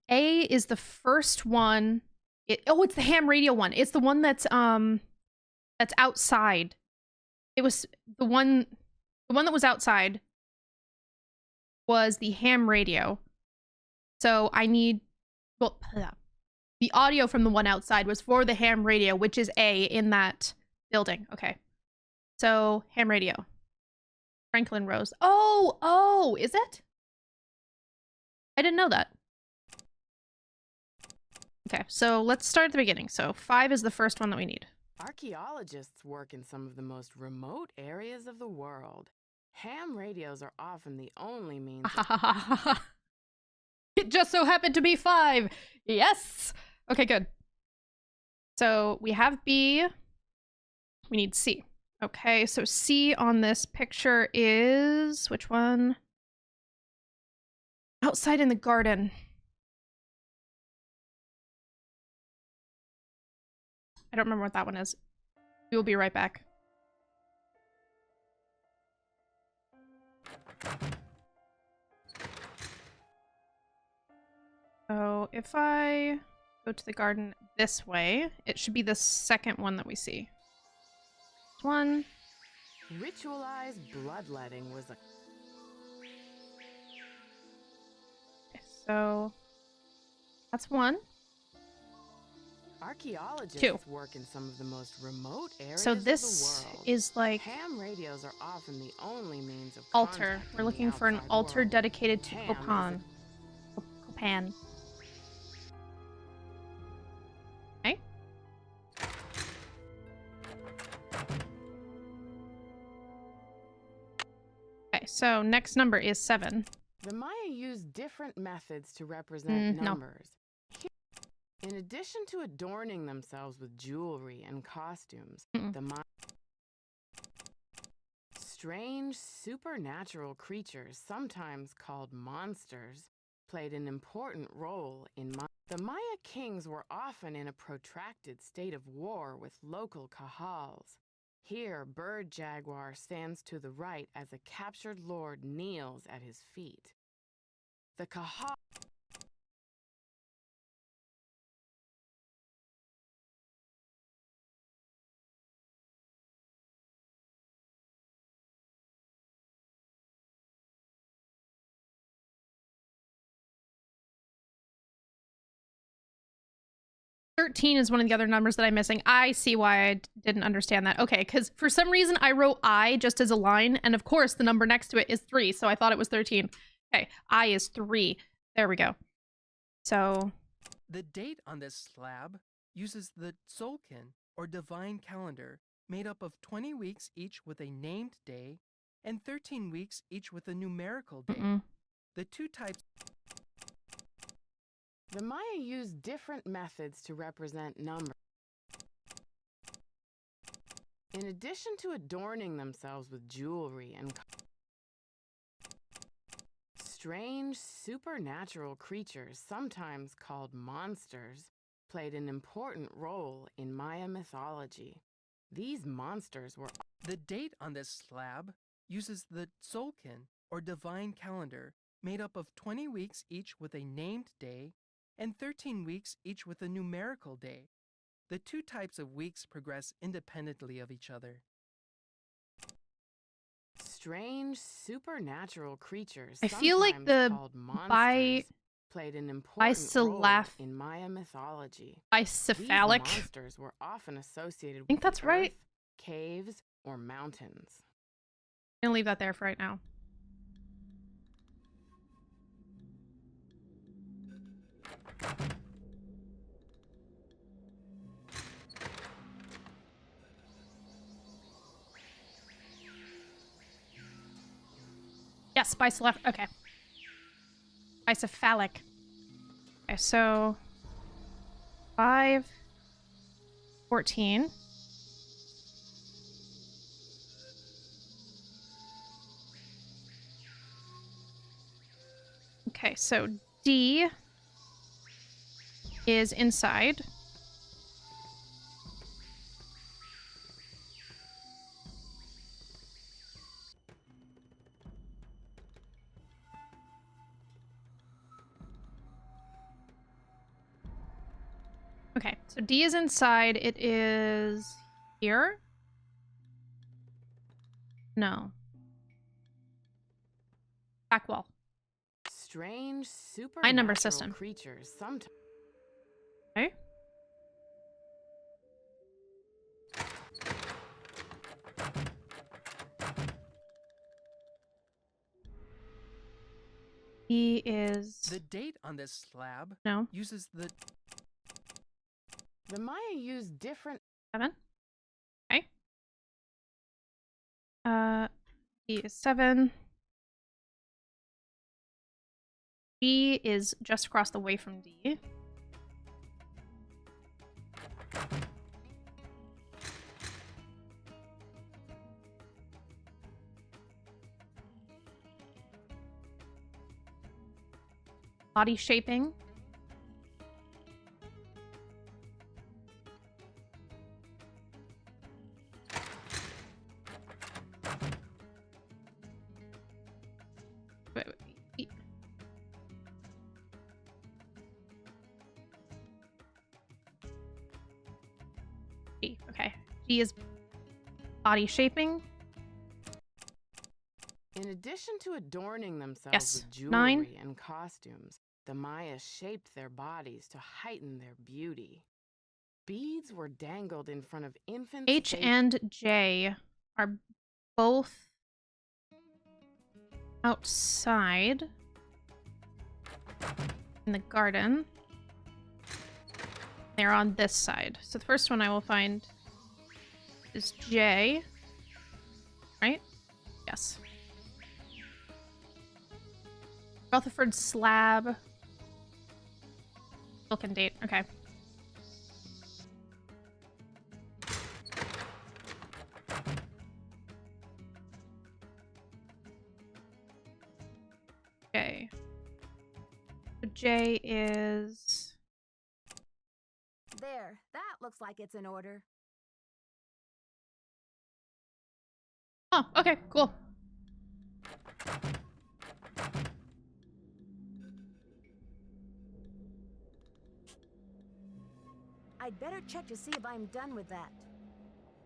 A is the first one. It's the ham radio one. It's the one that's that's outside. It was the one that was outside was the ham radio. So I need, well, the audio from the one outside was for the ham radio, which is A in that building. Okay. So ham radio. Franklin Rose. Oh, is it? I didn't know that. Okay, so let's start at the beginning. So 5 is the first one that we need. Archaeologists work in some of the most remote areas of the world. Ham radios are often the only means. It just so happened to be 5. Yes. Okay, good. So we have B. We need C. Okay, so C on this picture is which one? Outside in the garden. I don't remember what that one is. We will be right back. So if I go to the garden this way, it should be the second one that we see. This one. Ritualized bloodletting was a... Okay, so that's 1. Archaeologists 2. work in some of the most remote areas So of this the world. is like ham radios are often the only means of altar. contact We're in looking the for an outside altar world. dedicated to Ham Copan. is Copan. Okay. Okay, so next number is 7. The Maya used different methods to represent No. numbers. In addition to adorning themselves with jewelry and costumes, the Maya... Strange supernatural creatures, sometimes called monsters, played an important role in The Maya kings were often in a protracted state of war with local kahals. Here, Bird Jaguar stands to the right as a captured lord kneels at his feet. The kahal... "13 is one of the other numbers that I'm missing. I see why I didn't understand that. Okay, because for some reason I wrote I just as a line, and of course the number next to it is 3, so I thought it was 13. Okay, I is 3. There we go. So... The date on this slab uses the Tzolk'in, or divine calendar, made up of 20 weeks each with a named day, and 13 weeks each with a numerical day. The two types... The Maya used different methods to represent numbers. In addition to adorning themselves with jewelry and strange supernatural creatures, sometimes called monsters, played an important role in Maya mythology. These monsters were... The date on this slab uses the Tzolk'in, or divine calendar, made up of 20 weeks each with a named day, and 13 weeks each with a numerical day. The two types of weeks progress independently of each other. Strange supernatural creatures, I feel like the called monsters, played an important role in Maya mythology. Bicephalic. These monsters were often associated I think with that's the right. earth, caves, or mountains. I'm gonna leave that there for right now. Yes, bicephalic. Okay. Bicephalic. Okay, so 5, 14. Okay, so D is inside. Okay, so D is inside. It is here. No. Back wall. Strange, My number supernatural system. creatures sometimes. Okay. He is... The date on this slab uses the... The Maya used different... 7. Okay. He is 7. D is just across the way from D. Body shaping. Wait. G. Okay. G is body shaping. In addition to adorning themselves Yes. with jewelry 9. and costumes, the Maya shaped their bodies to heighten their beauty. Beads were dangled in front of infants. H and J are both outside in the garden. They're on this side. So the first one I will find is J. Right? Yes. Rutherford slab. Silken date. Okay. Okay. So J is... There, that looks like it's in order. Oh, okay, cool. I'd better check to see if I'm done with that.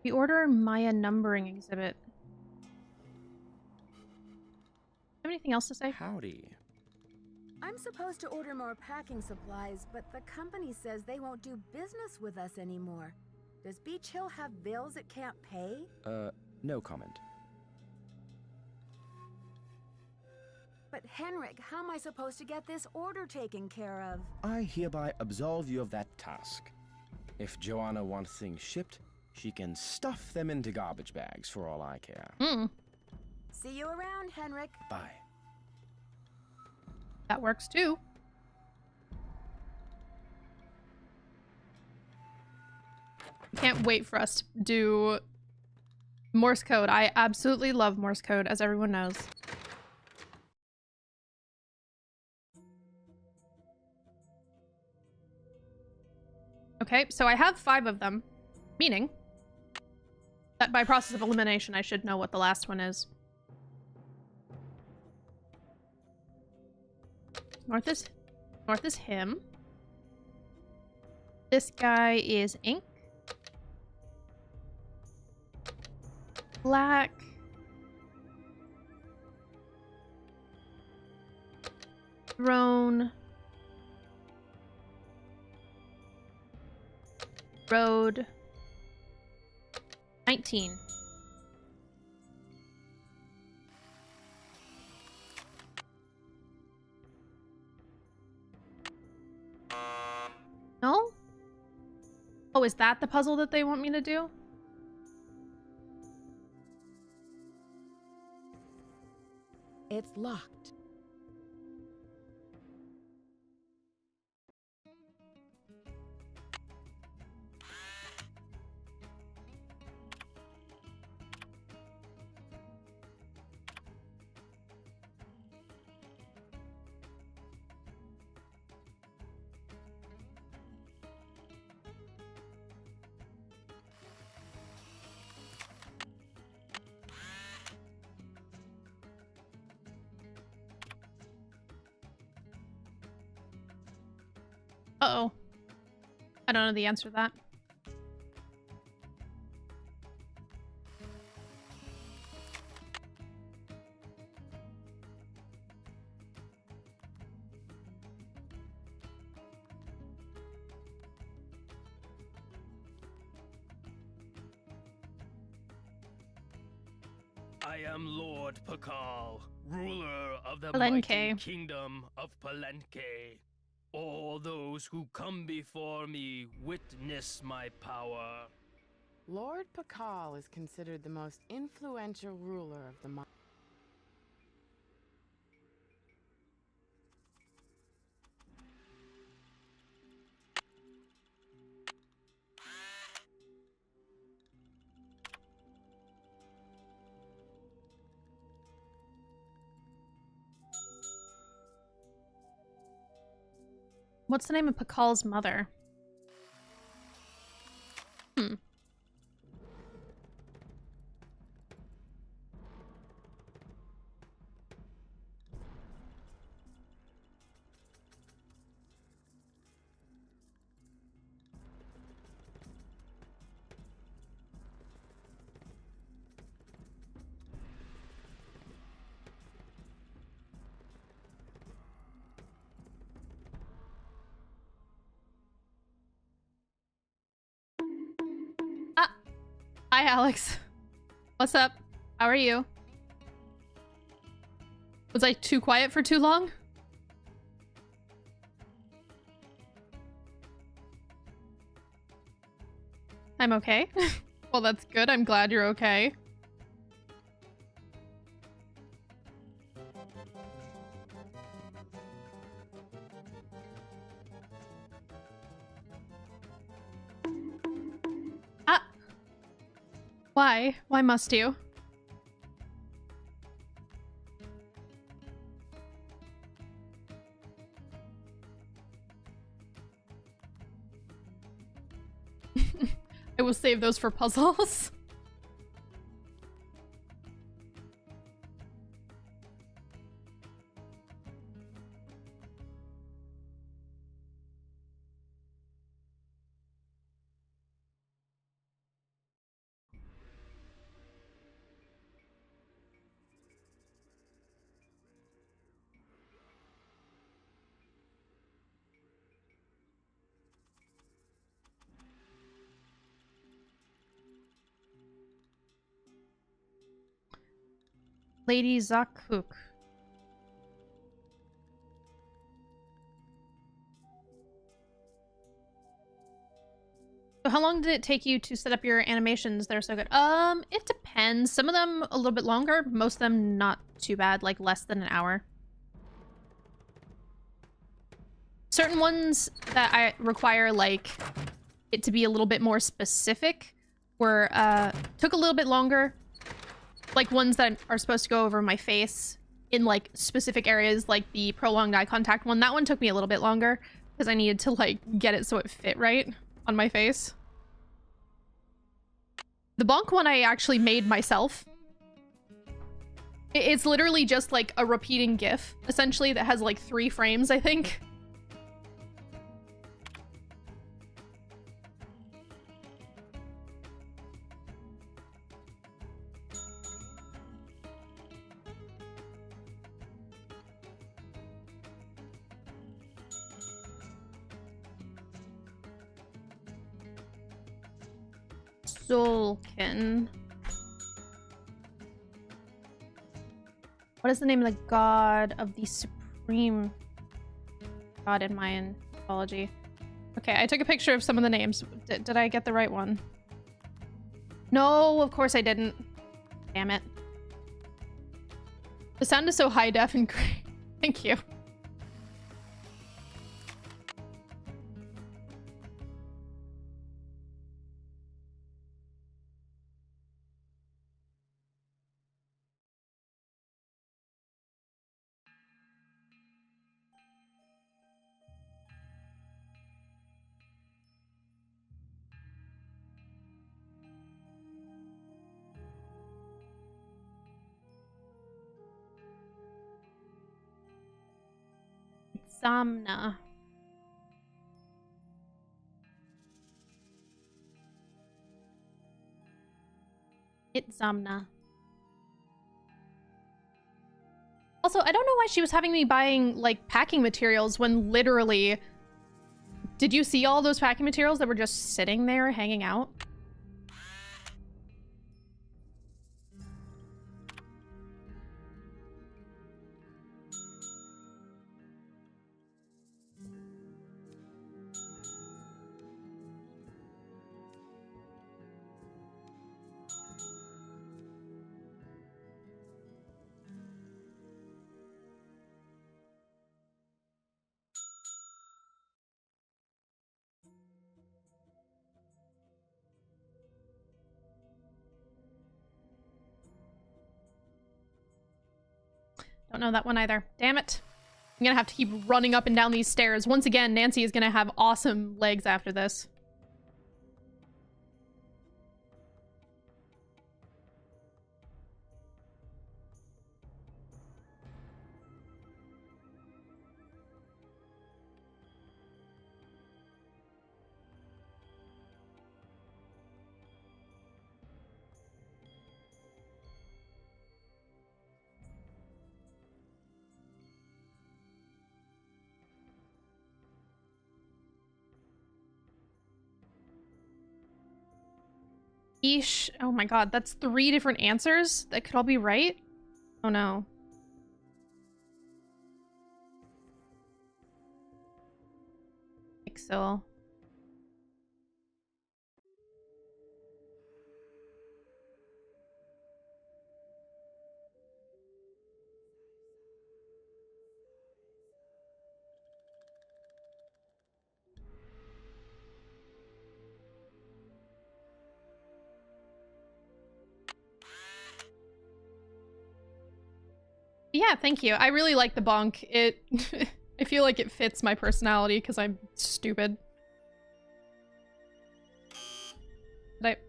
The order Maya numbering exhibit. Have anything else to say? Howdy. I'm supposed to order more packing supplies, but the company says they won't do business with us anymore. Does Beach Hill have bills it can't pay? No comment. But Henrik, how am I supposed to get this order taken care of? I hereby absolve you of that task. If Joanna wants things shipped, she can stuff them into garbage bags for all I care. See you around, Henrik. Bye. That works too. Can't wait for us to do Morse code. I absolutely love Morse code, as everyone knows. Okay, so I have 5 of them, meaning that by process of elimination, I should know what the last one is. North is him. This guy is ink. Black. Throne. Road. 19. No? Oh, is that the puzzle that they want me to do? It's locked. Uh-oh. I don't know the answer to that. I am Lord Pakal, ruler of the Palenque. mighty kingdom of Palenque. All those who come before me witness my power. Lord Pakal is considered the most influential ruler of the Maya. What's the name of Pakal's mother? Hi, Alex. What's up? How are you? Was I too quiet for too long? I'm okay. Well, that's good. I'm glad you're okay. Why? Why must you? I will save those for puzzles. Lady Zakuk. So how long did it take you to set up your animations? They're so good. It depends. Some of them a little bit longer, most of them not too bad, like less than an hour. Certain ones that I require like it to be a little bit more specific were took a little bit longer. Like ones that are supposed to go over my face in like specific areas, like the prolonged eye contact one. That one took me a little bit longer because I needed to like get it so it fit right on my face. The bonk one I actually made myself. It's literally just like a repeating GIF, essentially, that has like 3 frames, I think. Zolkin. What is the name of the god of the supreme god in Mayan mythology? Okay, I took a picture of some of the names. Did I get the right one? No, of course I didn't. Damn it. The sound is so high def and great. Thank you. Samna. It's Zamna. Also, I don't know why she was having me buying, like, packing materials when literally... Did you see all those packing materials that were just sitting there hanging out? Don't know that one either. Damn it. I'm gonna have to keep running up and down these stairs. Once again, Nancy is gonna have awesome legs after this. Eesh. Oh my god, that's 3 different answers that could all be right? Oh no. Pixel. Yeah, thank you. I really like the bonk. It I feel like it fits my personality because I'm stupid. But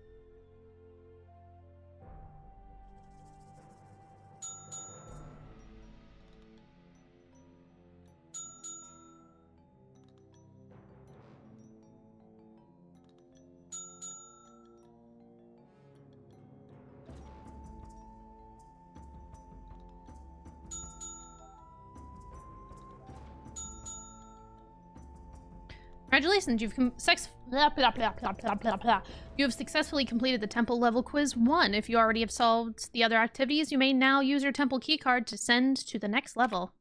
congratulations, you have successfully completed the temple level quiz 1. If you already have solved the other activities, you may now use your temple keycard to send to the next level.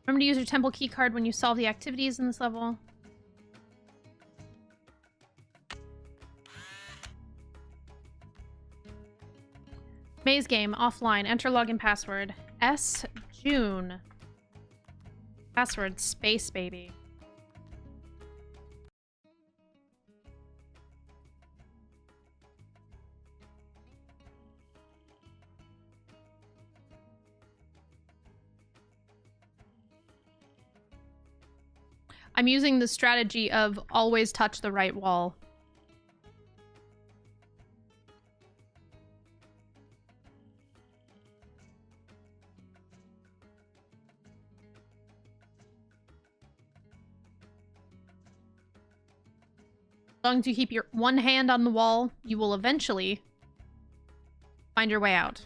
Remember to use your temple keycard when you solve the activities in this level. Maze game, offline. Enter login password. S. June. Password, space baby. I'm using the strategy of always touch the right wall. As long as you keep your one hand on the wall, you will eventually find your way out.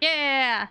Yeah!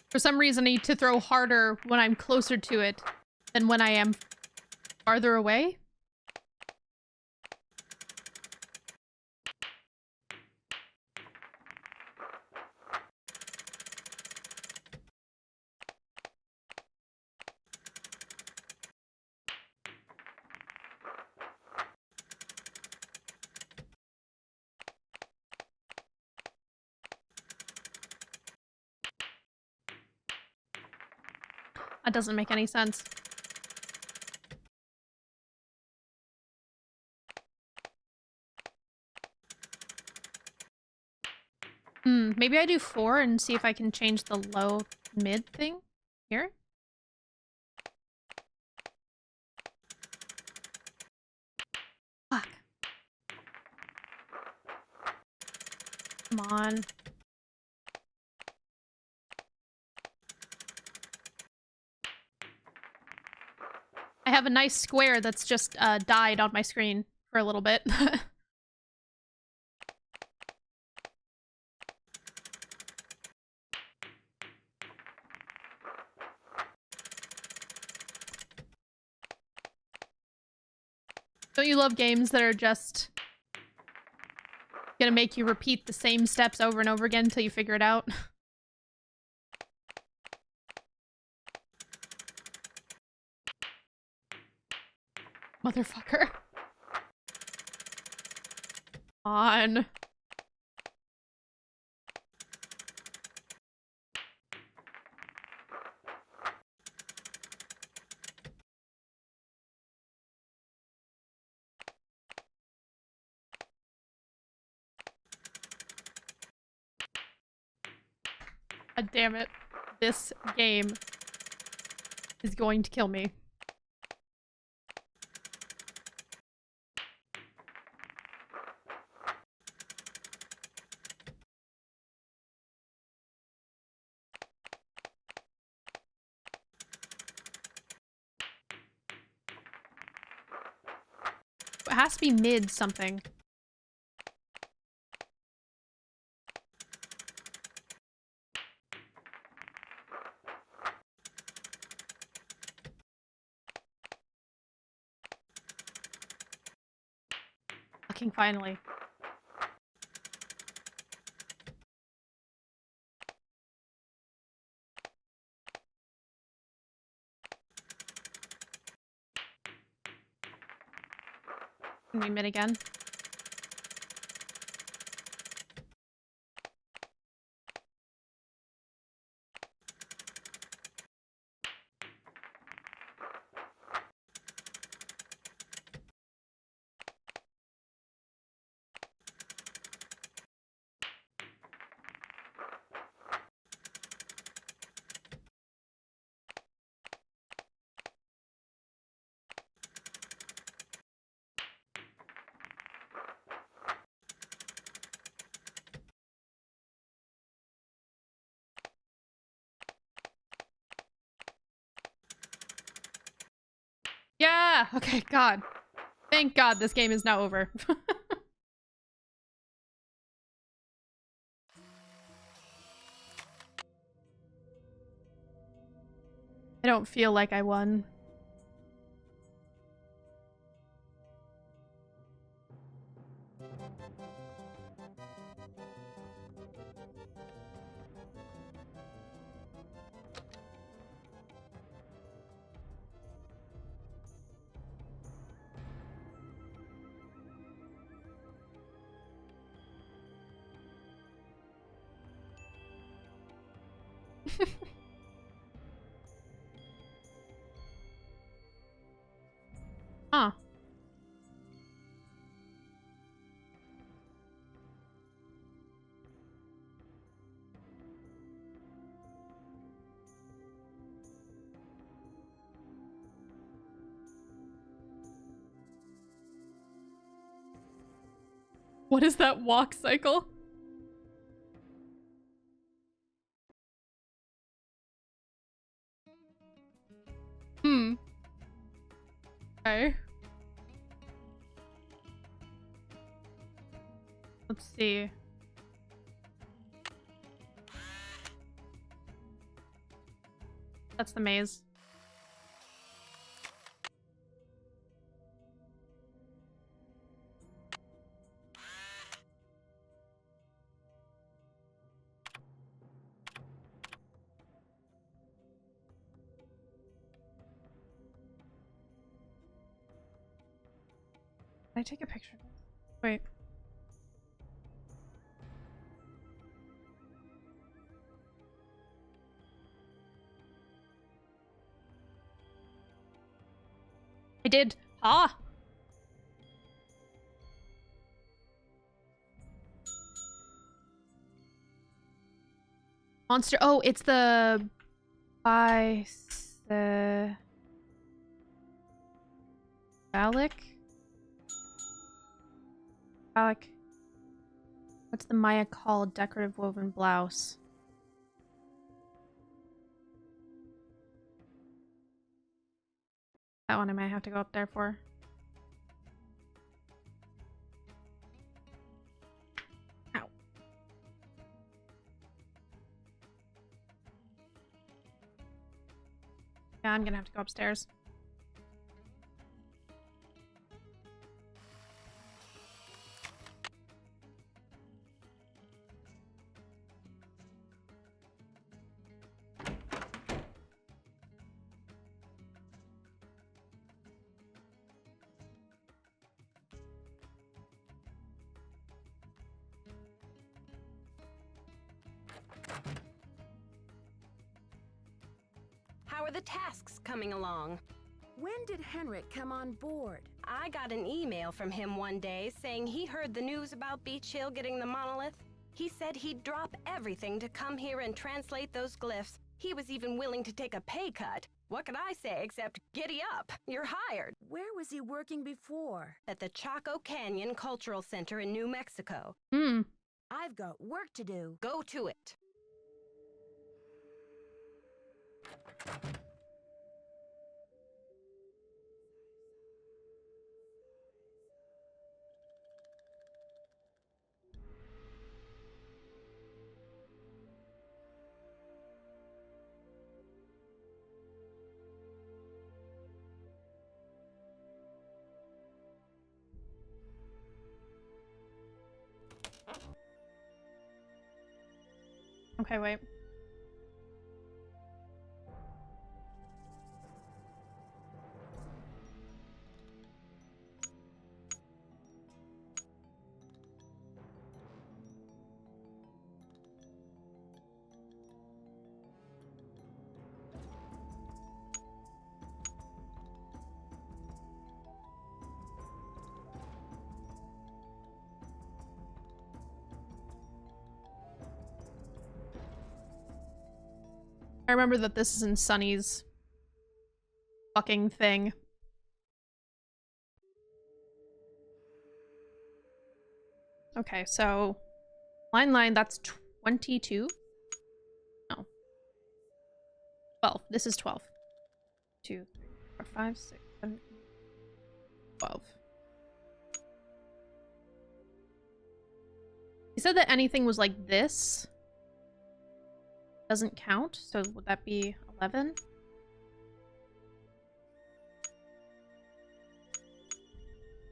For some reason, I need to throw harder when I'm closer to it than when I am farther away. That doesn't make any sense. Maybe I do 4 and see if I can change the low mid thing here. Fuck. Come on. I have a nice square that's just died on my screen for a little bit. Don't you love games that are just gonna make you repeat the same steps over and over again until you figure it out? Motherfucker. On. God damn it. This game is going to kill me. It has to be mid something. Fucking finally. Can we mid again? Yeah! Okay, God. Thank God this game is now over. I don't feel like I won. Huh. What is that walk cycle? Okay. Let's see. That's the maze. I take a picture of this? Wait. I did. Ah! Monster. Oh, it's the... Phallic? What's the Maya called? Decorative woven blouse. That one I might have to go up there for. Ow. Yeah, I'm gonna have to go upstairs. How are the tasks coming along? When did Henrik come on board? I got an email from him one day saying he heard the news about Beach Hill getting the monolith. He said he'd drop everything to come here and translate those glyphs. He was even willing to take a pay cut. What could I say except giddy up? You're hired. Where was he working before? At the Chaco Canyon Cultural Center in New Mexico. I've got work to do. Go to it. Okay, wait. I remember that this is in Sunny's fucking thing. Okay, so line, that's 22. No. 12. This is 12. 2, 3, 4, 5, 6, 7, 8, 12. He said that anything was like this doesn't count, so would that be 11?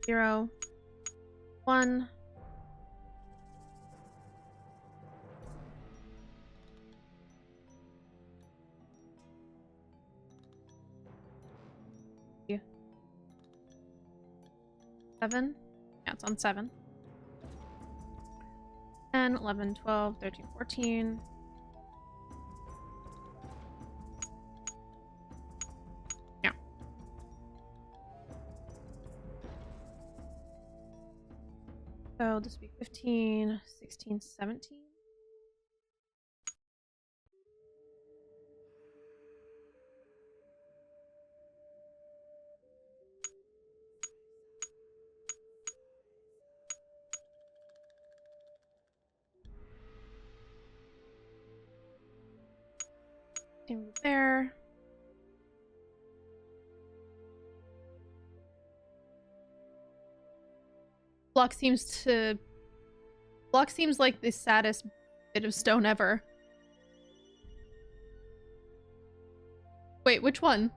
Zero, 1. Yeah. 7. Yeah, it's on 7. 10, 11, 12, 13, 14. So this would be 15, 16, 17. Move there. Block seems like the saddest bit of stone ever. Wait, which one?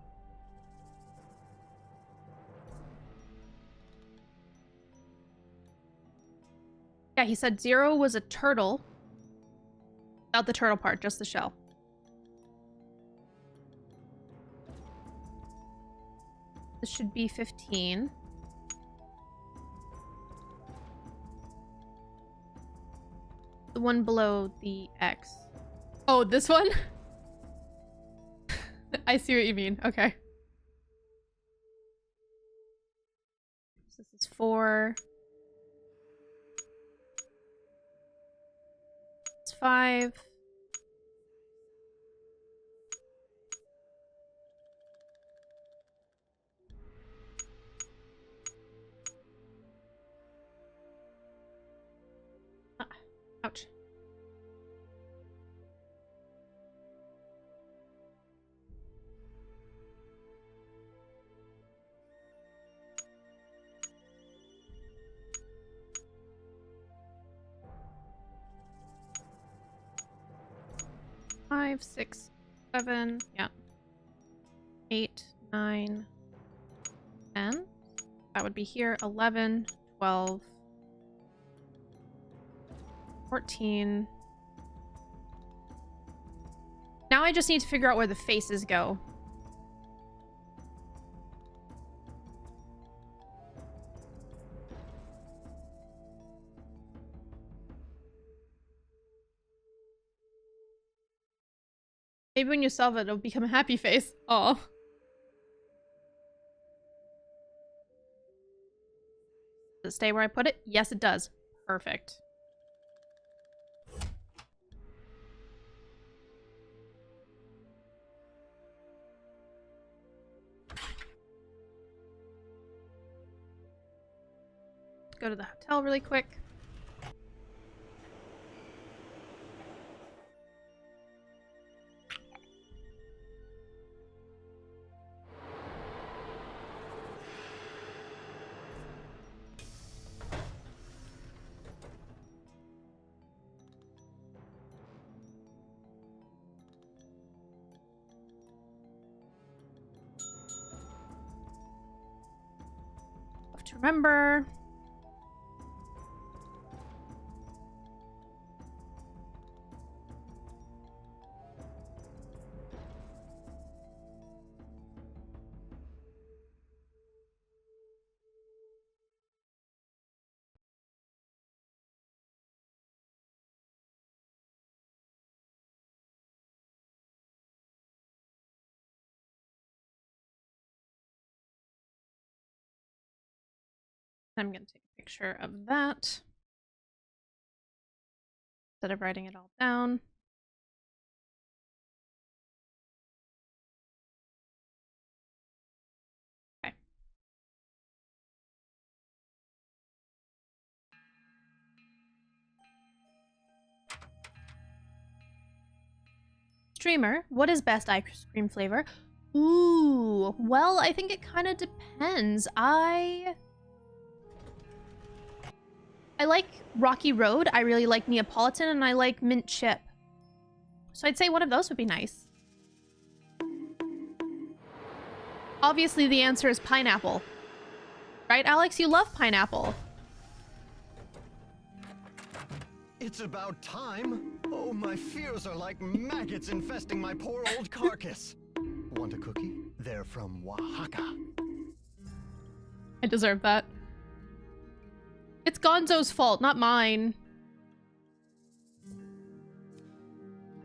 Yeah, he said 0 was a turtle. Not the turtle part, just the shell. This should be 15. The one below the X. Oh, this one? I see what you mean. Okay. So this is 4. It's 5. Ah, ouch. Five, 6, 7, yeah. 8, 9, 10. That would be here. 11, 12, 14. Now I just need to figure out where the faces go. Maybe when you solve it, it'll become a happy face. Oh. Does it stay where I put it? Yes, it does. Perfect. Go to the hotel really quick. Have to remember. I'm going to take a picture of that instead of writing it all down. Okay. Streamer, what is best ice cream flavor? Ooh, well, I think it kind of depends. I like Rocky Road, I really like Neapolitan, and I like mint chip. So I'd say one of those would be nice. Obviously the answer is pineapple. Right, Alex? You love pineapple. It's about time. Oh, my fears are like maggots infesting my poor old carcass. Want a cookie? They're from Oaxaca. I deserve that. It's Gonzo's fault, not mine.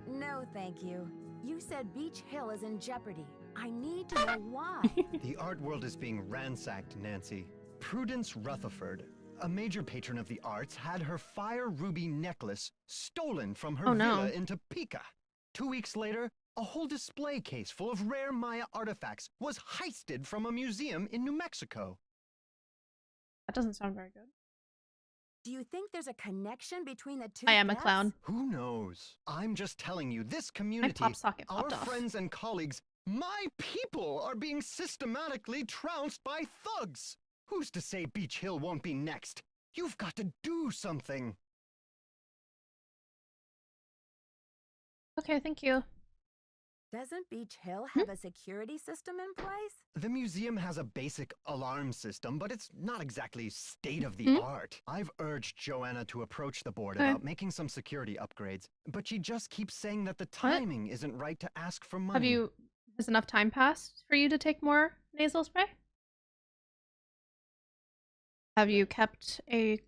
No, thank you. You said Beach Hill is in jeopardy. I need to know why. The art world is being ransacked, Nancy. Prudence Rutherford, a major patron of the arts, had her fire ruby necklace stolen from her villa in Topeka. 2 weeks later, a whole display case full of rare Maya artifacts was heisted from a museum in New Mexico. That doesn't sound very good. Do you think there's a connection between the two? I am a clown. Who knows? I'm just telling you, this community, My pop socket popped our off. friends and colleagues, my people are being systematically trounced by thugs. Who's to say Beach Hill won't be next? You've got to do something. Okay, thank you. Doesn't Beach Hill have a security system in place? The museum has a basic alarm system, but it's not exactly state-of-the-art. I've urged Joanna to approach the board about making some security upgrades, but she just keeps saying that the timing isn't right to ask for money. Has enough time passed for you to take more nasal spray? Have you kept a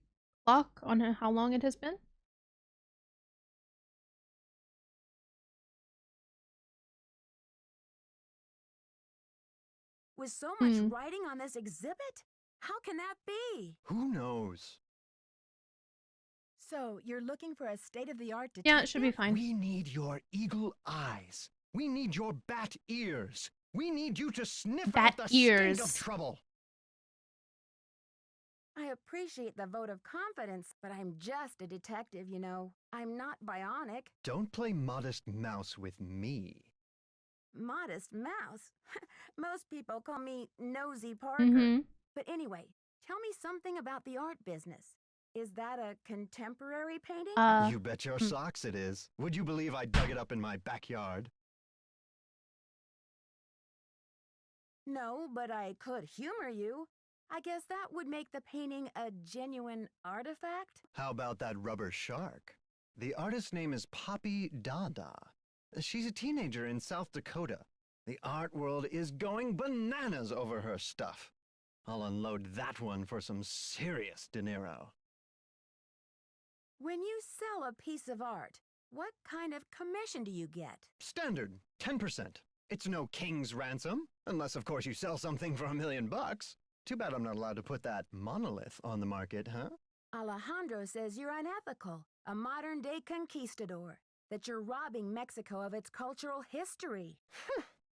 clock on how long it has been? With so much writing on this exhibit? How can that be? Who knows? So, you're looking for a state-of-the-art detective? Yeah, it should be fine. We need your eagle eyes. We need your bat ears. We need you to sniff out the stink of trouble. I appreciate the vote of confidence, but I'm just a detective, you know. I'm not bionic. Don't play modest mouse with me. Modest mouse? Most people call me Nosy Parker. But anyway, tell me something about the art business. Is that a contemporary painting? You bet your socks it is. Would you believe I dug it up in my backyard? No, but I could humor you. I guess that would make the painting a genuine artifact? How about that rubber shark? The artist's name is Poppy Dada. She's a teenager in South Dakota. The art world is going bananas over her stuff. I'll unload that one for some serious dinero. When you sell a piece of art, what kind of commission do you get? Standard, 10%. It's no king's ransom, unless of course you sell something for $1 million. Too bad I'm not allowed to put that monolith on the market, huh? Alejandro says you're unethical, a modern-day conquistador, that you're robbing Mexico of its cultural history.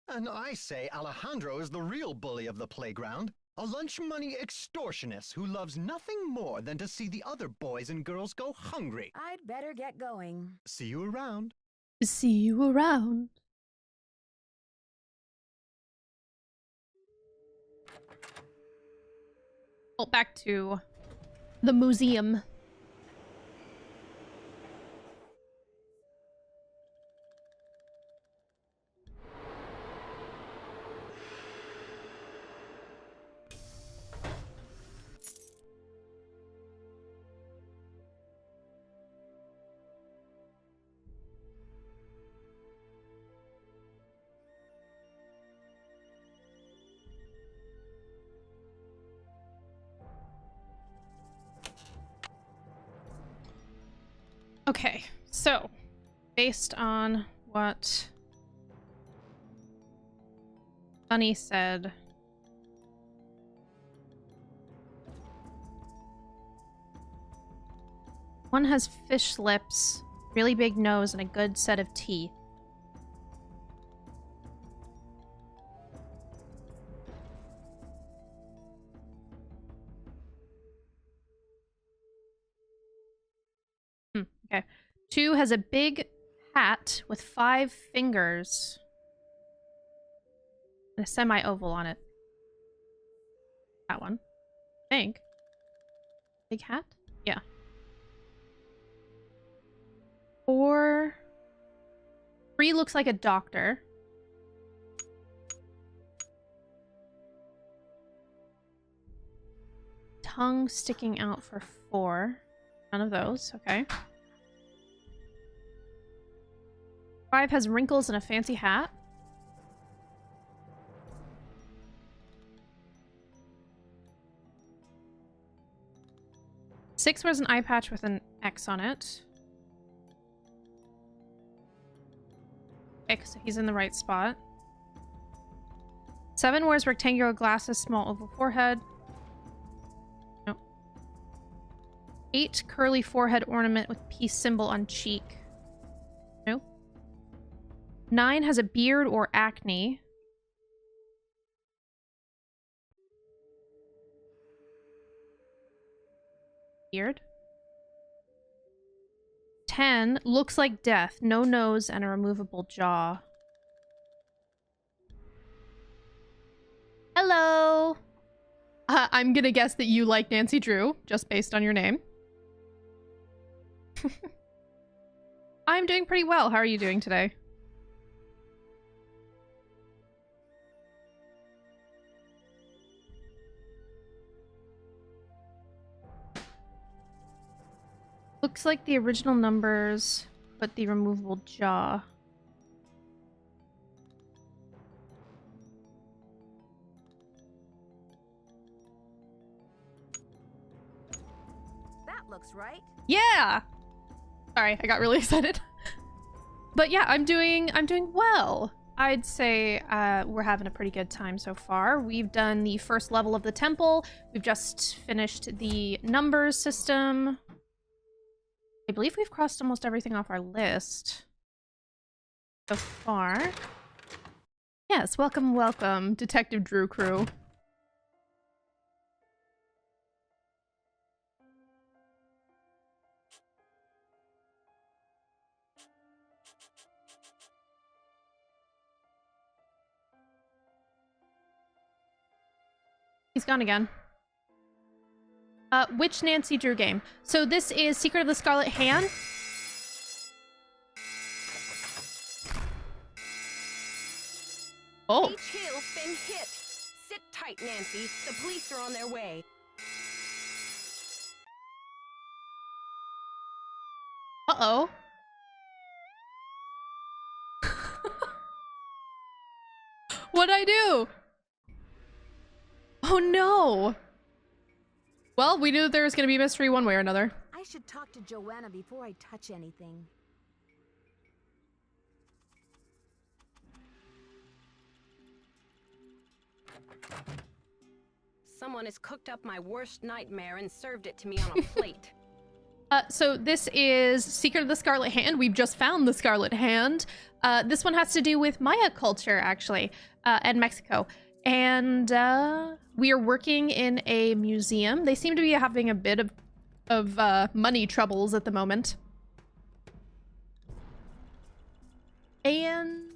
And I say Alejandro is the real bully of the playground, a lunch money extortionist who loves nothing more than to see the other boys and girls go hungry. I'd better get going. See you around. See you around. Well, back to the museum. Okay, so based on what Sunny said, one has fish lips, really big nose, and a good set of teeth. Okay. 2 has a big hat with 5 fingers and a semi-oval on it. That one. I think. Big hat? Yeah. 4... 3 looks like a doctor. Tongue sticking out for 4. None of those. Okay. 5 has wrinkles and a fancy hat. 6 wears an eye patch with an X on it. Okay, so he's in the right spot. 7 wears rectangular glasses, small oval forehead. Nope. 8, curly forehead ornament with peace symbol on cheek. Nope. 9 has a beard or acne. Beard. 10 looks like death, no nose and a removable jaw. Hello! I'm gonna guess that you like Nancy Drew, just based on your name. I'm doing pretty well. How are you doing today? Looks like the original numbers, but the removable jaw. That looks right. Yeah! Sorry, I got really excited. But yeah, I'm doing well. I'd say we're having a pretty good time so far. We've done the first level of the temple. We've just finished the numbers system. I believe we've crossed almost everything off our list so far. Yes, welcome, welcome, Detective Drew Crew. He's gone again. Which Nancy Drew game? So this is Secret of the Scarlet Hand. Oh. Beach Hill's been hit. Sit tight, Nancy. The police are on their way. Uh-oh. What'd I do? Oh no! Well, we knew there was gonna be a mystery one way or another. I should talk to Joanna before I touch anything. Someone has cooked up my worst nightmare and served it to me on a plate. So this is Secret of the Scarlet Hand. We've just found the Scarlet Hand. This one has to do with Maya culture, actually, and Mexico. And we are working in a museum. They seem to be having a bit of money troubles at the moment. And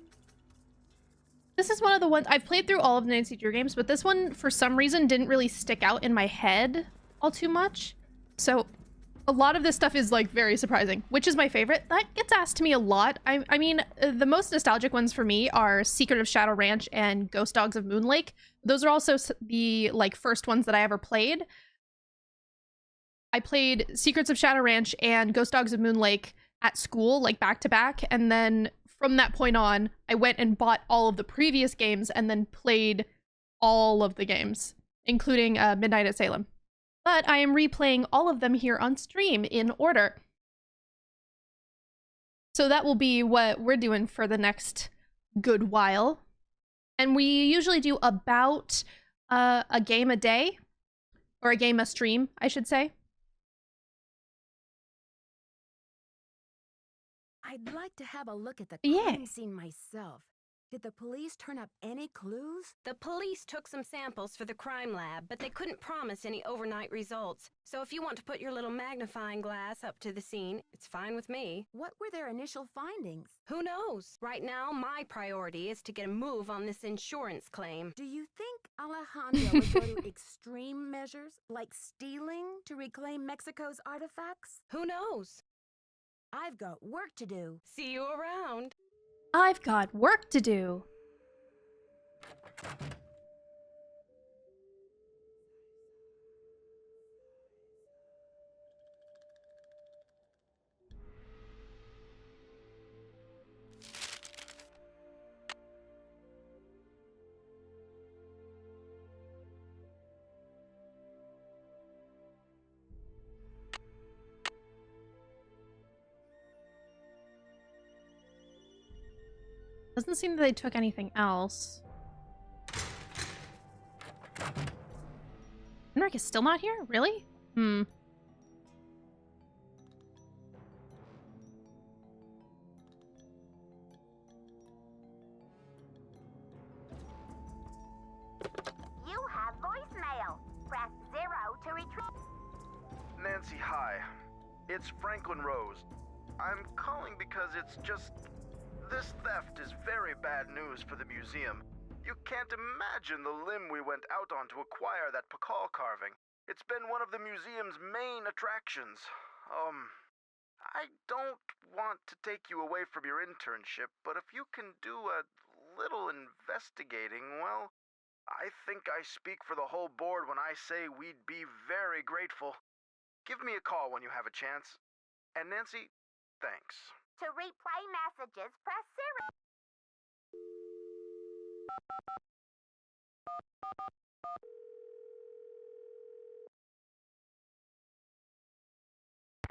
this is one of the ones I've played through all of the Nancy Drew games, but this one for some reason didn't really stick out in my head all too much. So a lot of this stuff is like very surprising. Which is my favorite? That gets asked to me a lot. I mean, the most nostalgic ones for me are Secret of Shadow Ranch and Ghost Dogs of Moon Lake. Those are also the like first ones that I ever played. I played Secrets of Shadow Ranch and Ghost Dogs of Moon Lake at school, like back to back, and then from that point on, I went and bought all of the previous games and then played all of the games, including Midnight at Salem. But I am replaying all of them here on stream in order. So that will be what we're doing for the next good while. And we usually do about a game a day, or a game a stream, I should say. I'd like to have a look at the crime scene myself. Did the police turn up any clues? The police took some samples for the crime lab, but they couldn't promise any overnight results. So if you want to put your little magnifying glass up to the scene, it's fine with me. What were their initial findings? Who knows? Right now, my priority is to get a move on this insurance claim. Do you think Alejandro would go to extreme measures, like stealing, to reclaim Mexico's artifacts? Who knows? I've got work to do. See you around. I've got work to do. Doesn't seem that they took anything else. Henrik is still not here? Really? Hmm. You have voicemail. Press 0 to retrieve. Nancy, hi. It's Franklin Rose. I'm calling because it's just... This theft is very bad news for the museum. You can't imagine the limb we went out on to acquire that Pakal carving. It's been one of the museum's main attractions. I don't want to take you away from your internship, but if you can do a little investigating, well, I think I speak for the whole board when I say we'd be very grateful. Give me a call when you have a chance. And Nancy, thanks. To replay messages, press 0.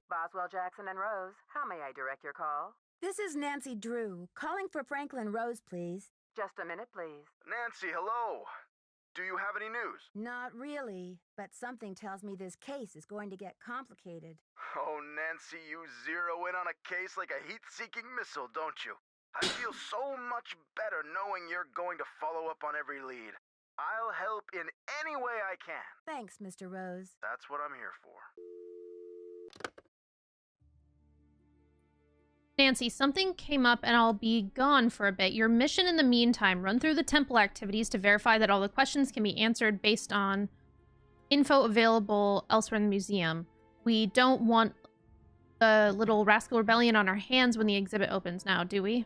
Boswell, Jackson, and Rose, how may I direct your call? This is Nancy Drew, calling for Franklin Rose, please. Just a minute, please. Nancy, hello. Do you have any news? Not really, but something tells me this case is going to get complicated. Oh, Nancy, you zero in on a case like a heat-seeking missile, don't you? I feel so much better knowing you're going to follow up on every lead. I'll help in any way I can. Thanks, Mr. Rose. That's what I'm here for. Nancy, something came up and I'll be gone for a bit. Your mission in the meantime, run through the temple activities to verify that all the questions can be answered based on info available elsewhere in the museum. We don't want the little rascal rebellion on our hands when the exhibit opens now, do we?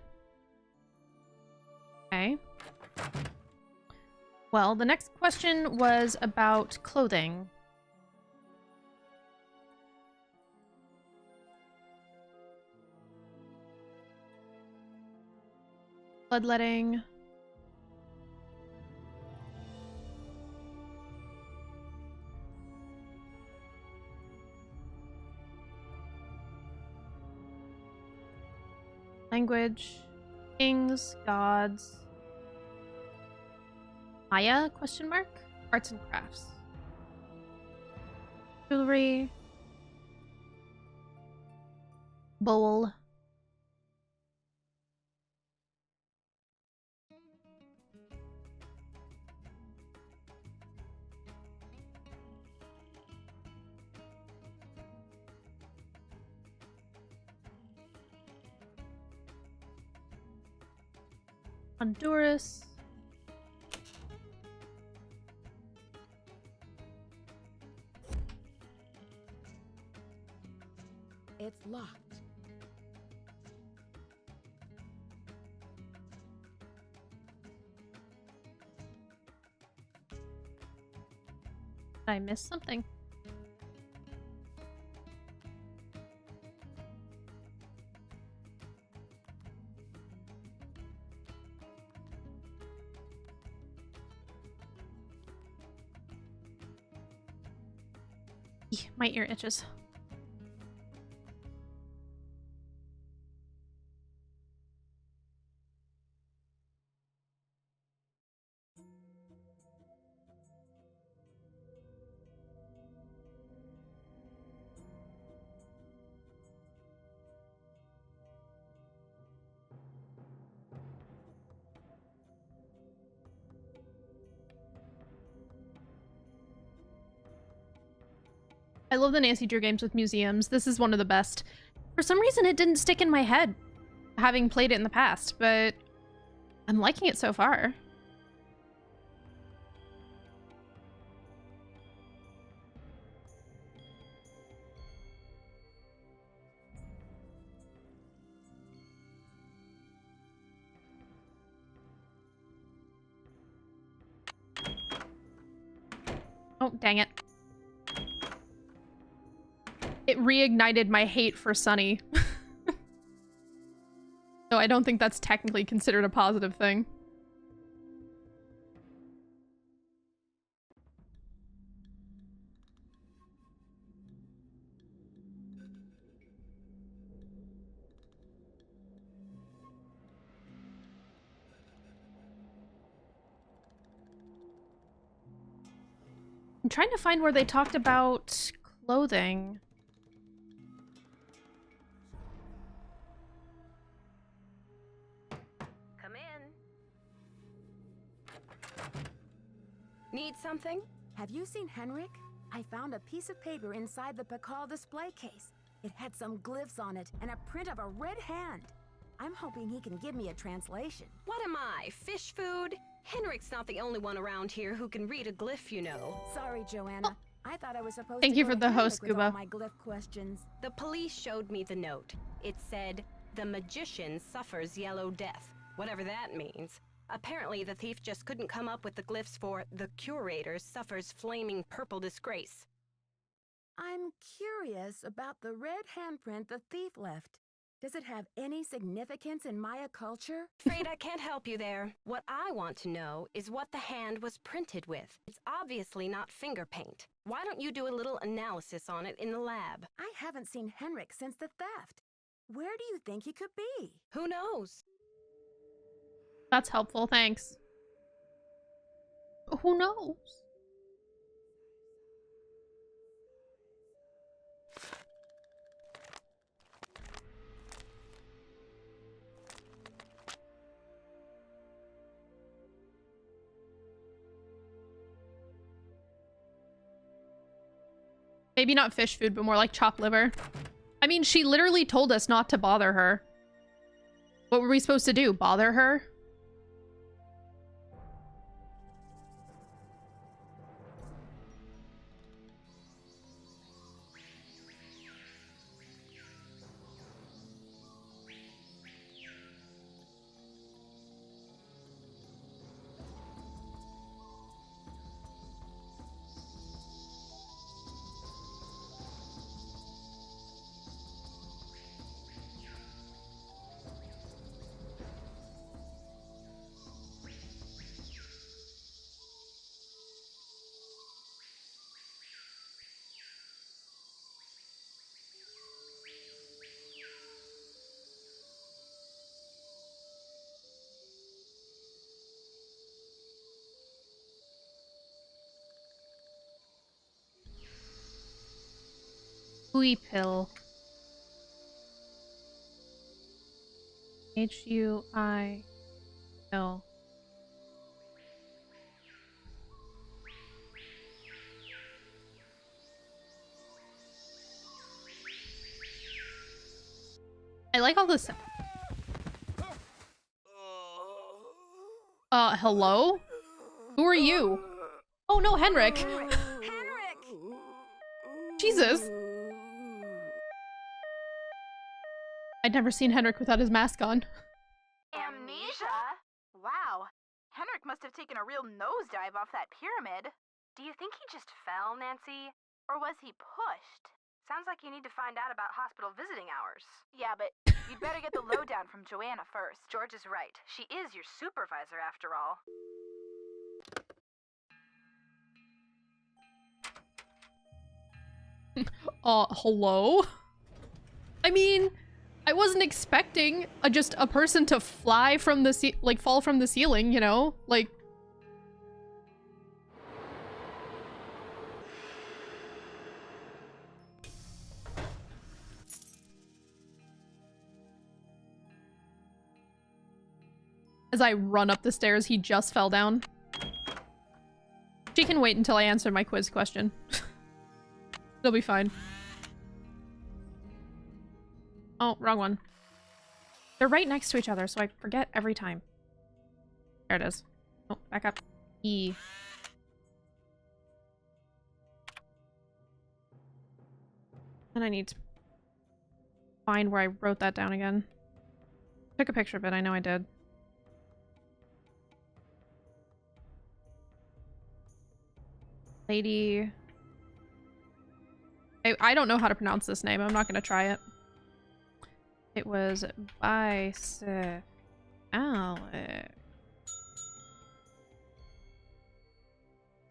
Okay. Well, the next question was about clothing. Bloodletting. Language. Kings, gods. Maya, question mark? Arts and crafts. Jewelry. Bowl. Honduras. It's locked. I missed something. My ear itches. I love the Nancy Drew games with museums. This is one of the best. For some reason, it didn't stick in my head, having played it in the past, but I'm liking it so far. Oh, dang it. It reignited my hate for Sunny. No, I don't think that's technically considered a positive thing. I'm trying to find where they talked about clothing. Come in. Need something? Have you seen Henrik? I found a piece of paper inside the Pakal display case. It had some glyphs on it and a print of a red hand. I'm hoping he can give me a translation. What am I, fish food? Henrik's not the only one around here who can read a glyph, you know. Sorry, Joanna. I thought I was supposed Thank to you go for to the Henrik host, with all Gooba. my glyph questions. The police showed me the note. It said, "The magician suffers yellow death," whatever that means. Apparently, the thief just couldn't come up with the glyphs for "the curator suffers flaming purple disgrace." I'm curious about the red handprint the thief left. Does it have any significance in Maya culture? Afraid I can't help you there. What I want to know is what the hand was printed with. It's obviously not finger paint. Why don't you do a little analysis on it in the lab? I haven't seen Henrik since the theft. Where do you think he could be? Who knows? That's helpful, thanks. Who knows? Maybe not fish food, but more like chopped liver. I mean, she literally told us not to bother her. What were we supposed to do? Bother her? Huipil. H-U-I-L. I like all this. Hello? Who are you? Oh no, Henrik. Henrik! Jesus. I'd never seen Henrik without his mask on. Amnesia? Wow. Henrik must have taken a real nosedive off that pyramid. Do you think he just fell, Nancy? Or was he pushed? Sounds like you need to find out about hospital visiting hours. Yeah, but you'd better get the lowdown from Joanna first. George is right. She is your supervisor, after all. Hello? I mean, I wasn't expecting just a person to fly from the fall from the ceiling, you know? Like... As I run up the stairs, he just fell down. She can wait until I answer my quiz question. It'll be fine. Oh, wrong one. They're right next to each other, so I forget every time. There it is. Oh, back up. E. And I need to find where I wrote that down again. Took a picture of it, I know I did. Lady... I don't know how to pronounce this name. I'm not going to try it. It was Scarlet.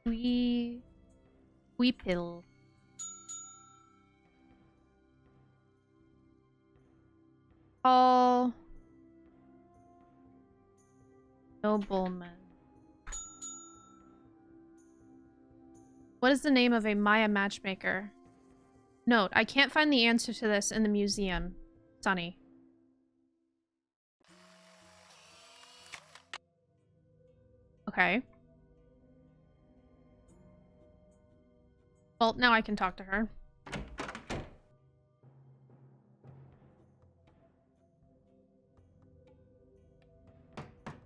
Huipil. All nobleman. What is the name of a Maya matchmaker? Note, I can't find the answer to this in the museum. Sunny. Okay. Well, now I can talk to her.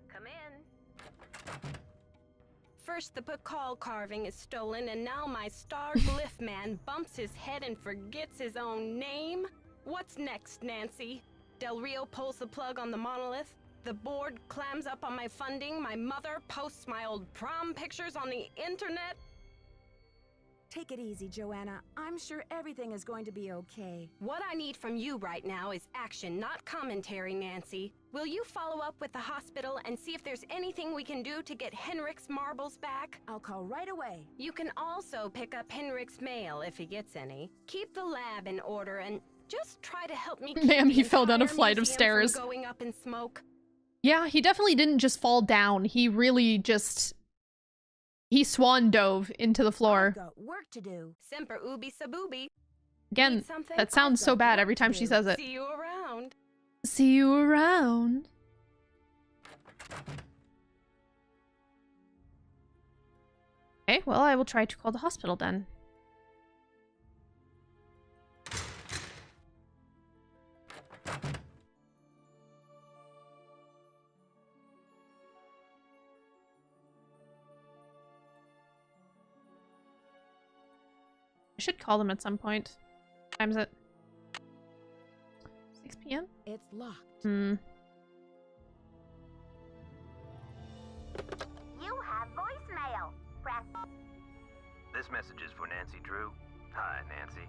Come in. First the Pakal carving is stolen, and now my star glyph man bumps his head and forgets his own name? What's next, Nancy? Del Rio pulls the plug on the monolith, the board clams up on my funding, my mother posts my old prom pictures on the internet. Take it easy, Joanna. I'm sure everything is going to be okay. What I need from you right now is action, not commentary, Nancy. Will you follow up with the hospital and see if there's anything we can do to get Henrik's marbles back? I'll call right away. You can also pick up Henrik's mail if he gets any. Keep the lab in order and Just try to help me. Ma'am, he fell down a flight of stairs. Going up in smoke. Yeah, he definitely didn't just fall down. He really just... He swan dove into the floor. I've got work to do. Semper ubi saboobi. Again, that sounds so bad every time she says it. See you around. See you around. Okay, well, I will try to call the hospital then. I should call them at some point. What time is it? 6 p.m.? It's locked. You have voicemail. Press. This message is for Nancy Drew. Hi, Nancy.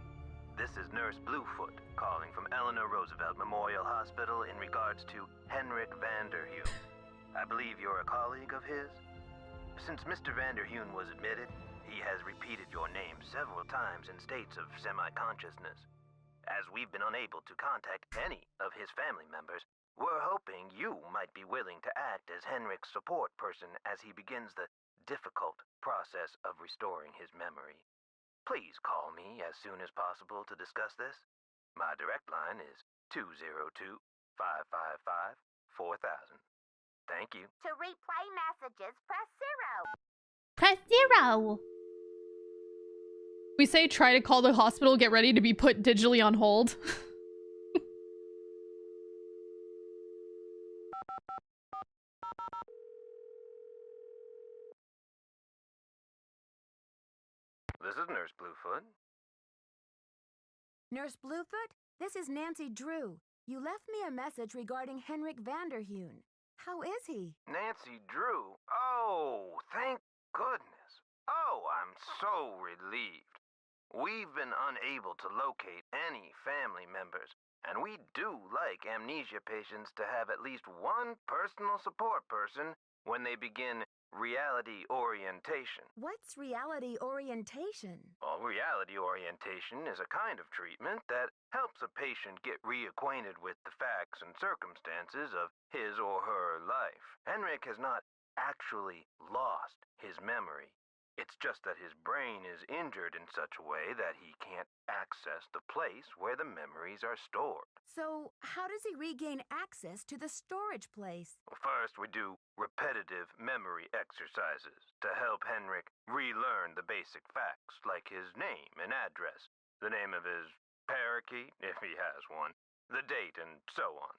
This is Nurse Bluefoot calling from Eleanor Roosevelt Memorial Hospital in regards to Henrik Vanderheun. I believe you're a colleague of his? Since Mr. Vanderheun was admitted, he has repeated your name several times in states of semi-consciousness. As we've been unable to contact any of his family members, we're hoping you might be willing to act as Henrik's support person as he begins the difficult process of restoring his memory. Please call me as soon as possible to discuss this. My direct line is 202-555-4000. Thank you. To replay messages, press 0. Press 0. We say try to call the hospital, get ready to be put digitally on hold. This is Nurse Bluefoot. Nurse Bluefoot, this is Nancy Drew. You left me a message regarding Henrik Vanderheun. How is he? Nancy Drew? Oh, thank goodness. Oh, I'm so relieved. We've been unable to locate any family members, and we do like amnesia patients to have at least one personal support person when they begin reality orientation. What's reality orientation? Well, reality orientation is a kind of treatment that helps a patient get reacquainted with the facts and circumstances of his or her life. Henrik has not actually lost his memory. It's just that his brain is injured in such a way that he can't access the place where the memories are stored. So, how does he regain access to the storage place? Well, first, we do repetitive memory exercises to help Henrik relearn the basic facts, like his name and address, the name of his parakeet, if he has one, the date, and so on.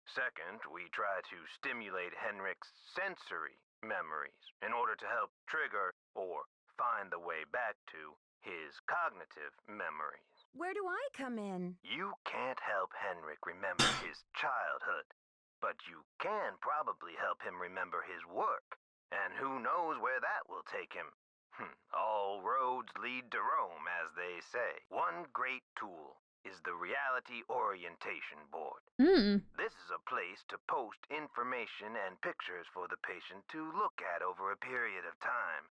Second, we try to stimulate Henrik's sensory memories in order to help trigger or find the way back to his cognitive memories. Where do I come in? You can't help Henrik remember his childhood, but you can probably help him remember his work, and who knows where that will take him. All roads lead to Rome, as they say. One great tool is the Reality Orientation Board. This is a place to post information and pictures for the patient to look at over a period of time.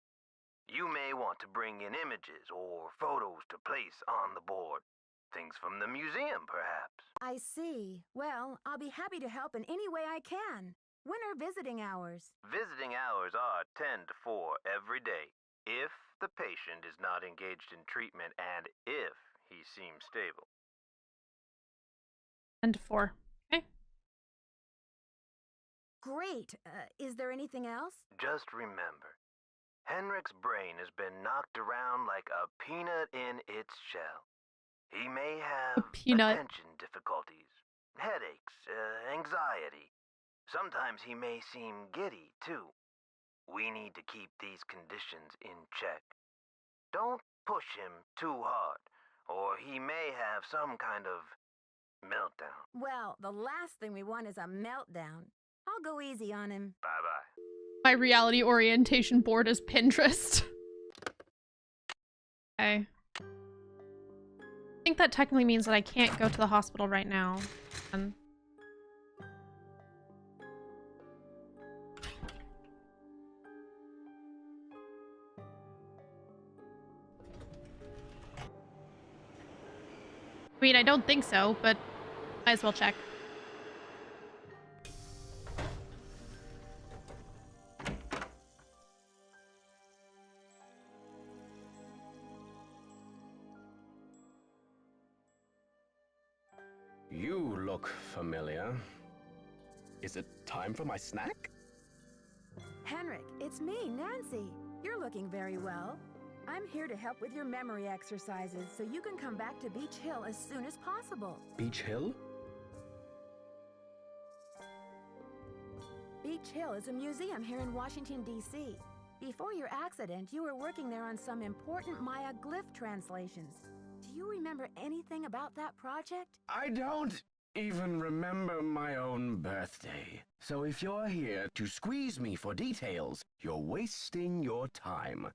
You may want to bring in images or photos to place on the board. Things from the museum, perhaps. I see. Well, I'll be happy to help in any way I can. When are visiting hours? Visiting hours are 10 to 4 every day, if the patient is not engaged in treatment and if he seems stable. 10 to 4. Okay. Great. Is there anything else? Just remember, Henrik's brain has been knocked around like a peanut in its shell. He may have attention difficulties, headaches, anxiety. Sometimes he may seem giddy, too. We need to keep these conditions in check. Don't push him too hard, or he may have some kind of meltdown. Well, the last thing we want is a meltdown. I'll go easy on him. Bye-bye. My reality orientation board is Pinterest. Okay. I think that technically means that I can't go to the hospital right now. I mean, I don't think so, but might as well check. You look familiar. Is it time for my snack? Henrik, it's me, Nancy. You're looking very well. I'm here to help with your memory exercises so you can come back to Beach Hill as soon as possible. Beach Hill? Beach Hill is a museum here in Washington, D.C. Before your accident, you were working there on some important Maya glyph translations. Do you remember anything about that project? I don't even remember my own birthday. So if you're here to squeeze me for details, you're wasting your time.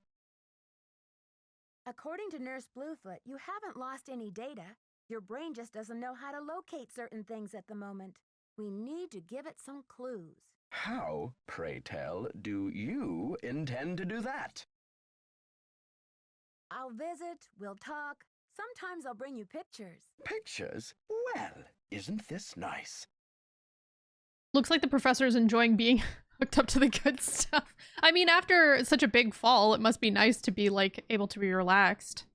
According to Nurse Bluefoot, you haven't lost any data. Your brain just doesn't know how to locate certain things at the moment. We need to give it some clues. How, pray tell, do you intend to do that? I'll visit, we'll talk. Sometimes I'll bring you pictures. Pictures? Well, isn't this nice? Looks like the professor is enjoying being hooked up to the good stuff. I mean, after such a big fall, it must be nice to be, like, able to be relaxed.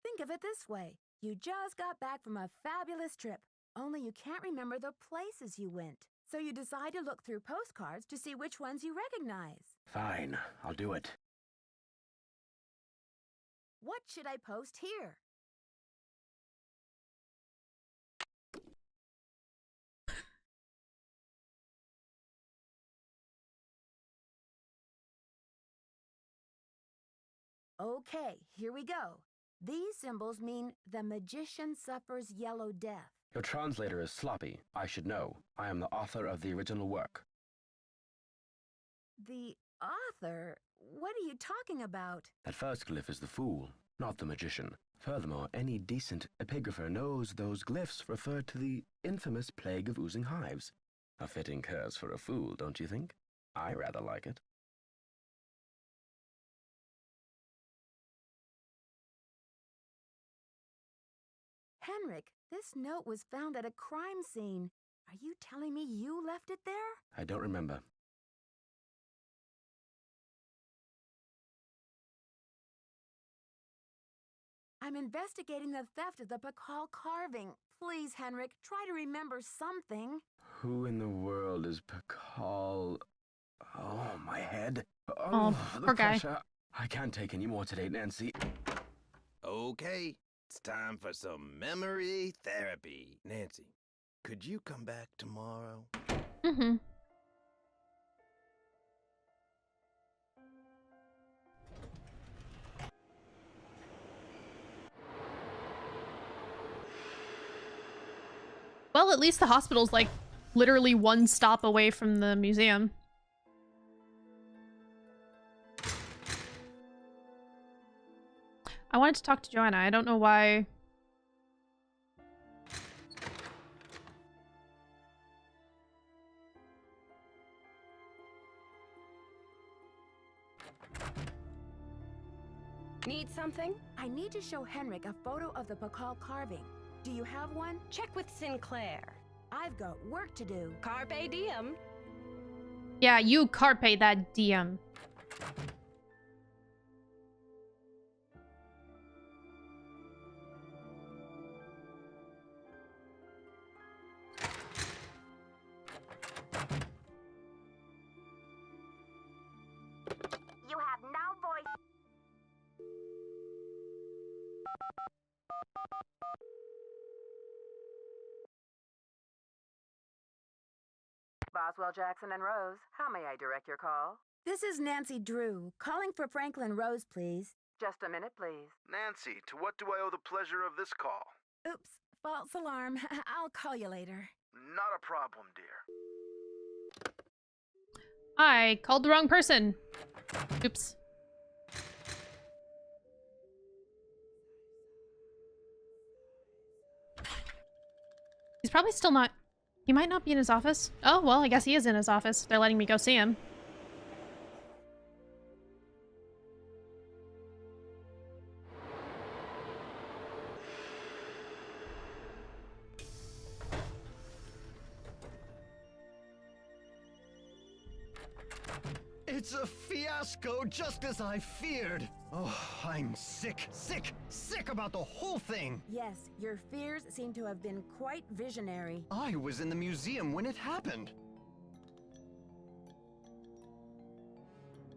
Think of it this way. You just got back from a fabulous trip, only you can't remember the places you went. So you decide to look through postcards to see which ones you recognize. Fine, I'll do it. What should I post here? Okay, here we go. These symbols mean the magician suffers yellow death. Your translator is sloppy. I should know. I am the author of the original work. The author? What are you talking about? That first glyph is the fool, not the magician. Furthermore, any decent epigrapher knows those glyphs refer to the infamous plague of oozing hives. A fitting curse for a fool, don't you think? I rather like it. Henrik, this note was found at a crime scene. Are you telling me you left it there? I don't remember. I'm investigating the theft of the Pakal carving. Please, Henrik, try to remember something. Who in the world is Pakal? Oh, my head. Oh, the poor guy. pressure. I can't take any more today, Nancy. Okay, it's time for some memory therapy. Nancy, could you come back tomorrow? Mm-hmm. Well, at least the hospital's like literally one stop away from the museum. I wanted to talk to Joanna. I don't know why. Need something? I need to show Henrik a photo of the Pakal carving. Do you have one? Check with Sinclair. I've got work to do. Carpe diem. Yeah, you carpe that diem. You have no voice. Boswell, Jackson, and Rose, how may I direct your call? This is Nancy Drew, calling for Franklin Rose, please. Just a minute, please. Nancy, to what do I owe the pleasure of this call? Oops, false alarm. I'll call you later. Not a problem, dear. I called the wrong person. Oops. He's probably still not... He might not be in his office. Oh, well, I guess he is in his office. They're letting me go see him. It's a fiasco, just as I feared. Oh, I'm sick about the whole thing. Yes, your fears seem to have been quite visionary. I was in the museum when it happened.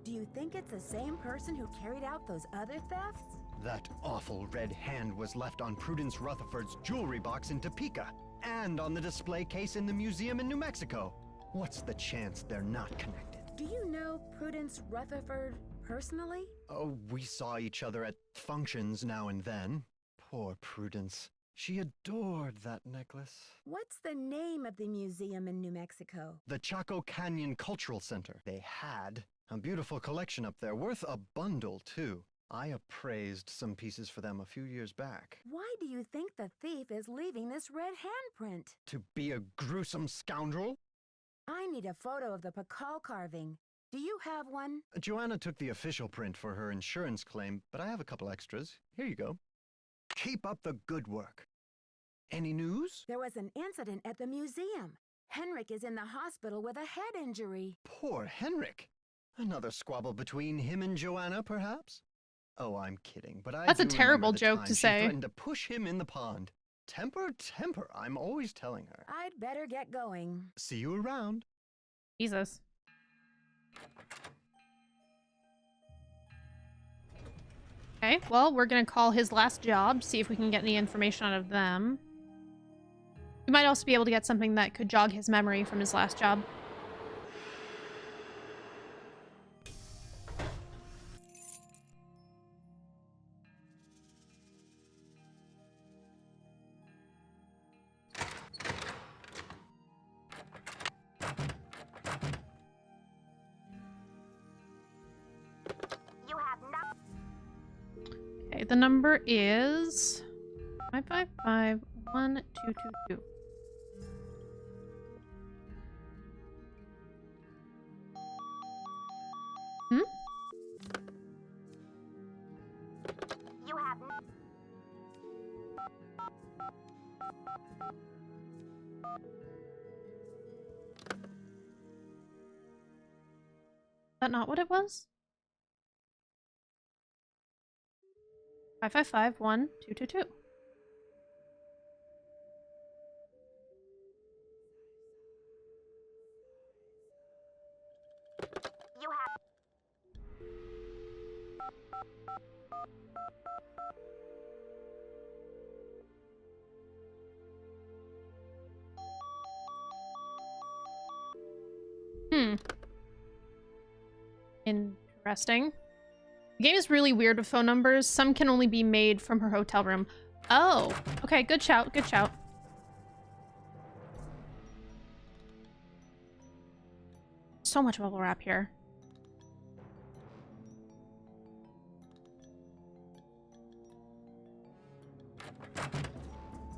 Do you think it's the same person who carried out those other thefts? That awful red hand was left on Prudence Rutherford's jewelry box in Topeka, and on the display case in the museum in New Mexico. What's the chance they're not connected? Do you know Prudence Rutherford personally? Oh, we saw each other at functions now and then. Poor Prudence. She adored that necklace. What's the name of the museum in New Mexico? The Chaco Canyon Cultural Center. They had a beautiful collection up there, worth a bundle, too. I appraised some pieces for them a few years back. Why do you think the thief is leaving this red handprint? To be a gruesome scoundrel? I need a photo of the Pakal carving. Do you have one? Joanna took the official print for her insurance claim, but I have a couple extras. Here you go. Keep up the good work. Any news? There was an incident at the museum. Henrik is in the hospital with a head injury. Poor Henrik. Another squabble between him and Joanna, perhaps? Oh, I'm kidding, but That's a terrible joke to say. She threatened to push him in the pond. Temper, temper, I'm always telling her. I'd better get going. See you around. Jesus. Okay, well, we're gonna call his last job, see if we can get any information out of them. We might also be able to get something that could jog his memory from his last job. Okay, the number is 555-1222. Hmm? You have Is that not what it was? 555-1222. You have Interesting. The game is really weird with phone numbers. Some can only be made from her hotel room. Oh, okay, good shout, good shout. So much bubble wrap here.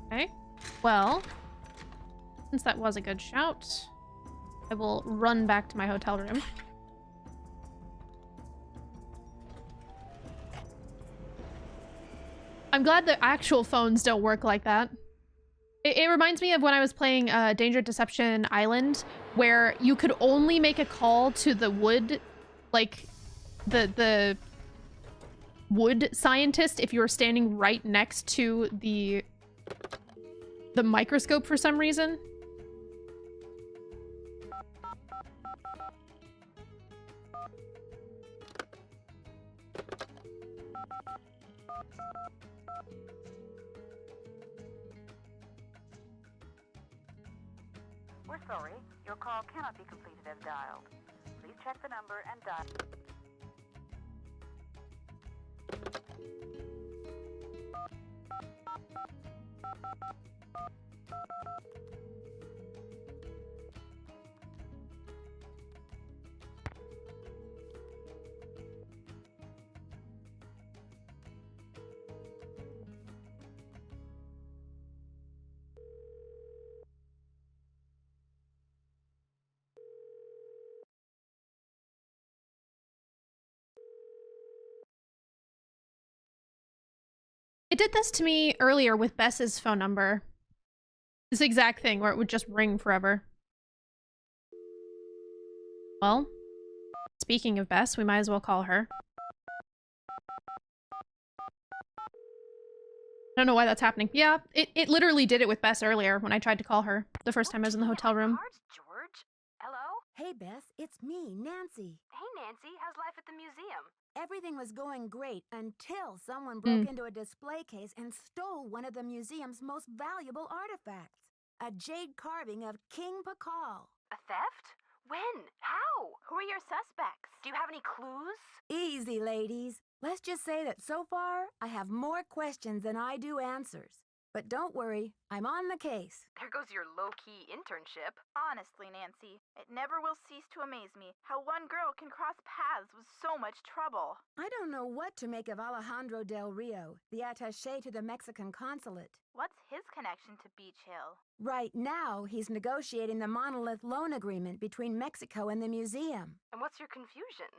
Okay, well, since that was a good shout, I will run back to my hotel room. I'm glad the actual phones don't work like that. It reminds me of when I was playing Danger Deception Island, where you could only make a call to the wood, like the wood scientist if you were standing right next to the microscope for some reason. We're sorry. Your call cannot be completed as dialed. Please check the number and dial. It did this to me earlier with Bess's phone number. This exact thing where it would just ring forever. Well, Speaking of Bess, we might as well call her. I don't know why that's happening. Yeah, it literally did it with Bess earlier when I tried to call her the first time I was in the hotel room. George? Hello? Hey, Bess, it's me, Nancy. Hey, Nancy. How's life at the museum? Everything was going great until someone broke into a display case and stole one of the museum's most valuable artifacts. A jade carving of King Pakal. A theft? When? How? Who are your suspects? Do you have any clues? Easy, ladies. Let's just say that so far, I have more questions than I do answers. But don't worry, I'm on the case. There goes your low-key internship. Honestly, Nancy, it never will cease to amaze me how one girl can cross paths with so much trouble. I don't know what to make of Alejandro Del Rio, the attaché to the Mexican consulate. What's his connection to Beach Hill? Right now, he's negotiating the monolith loan agreement between Mexico and the museum. And what's your confusion?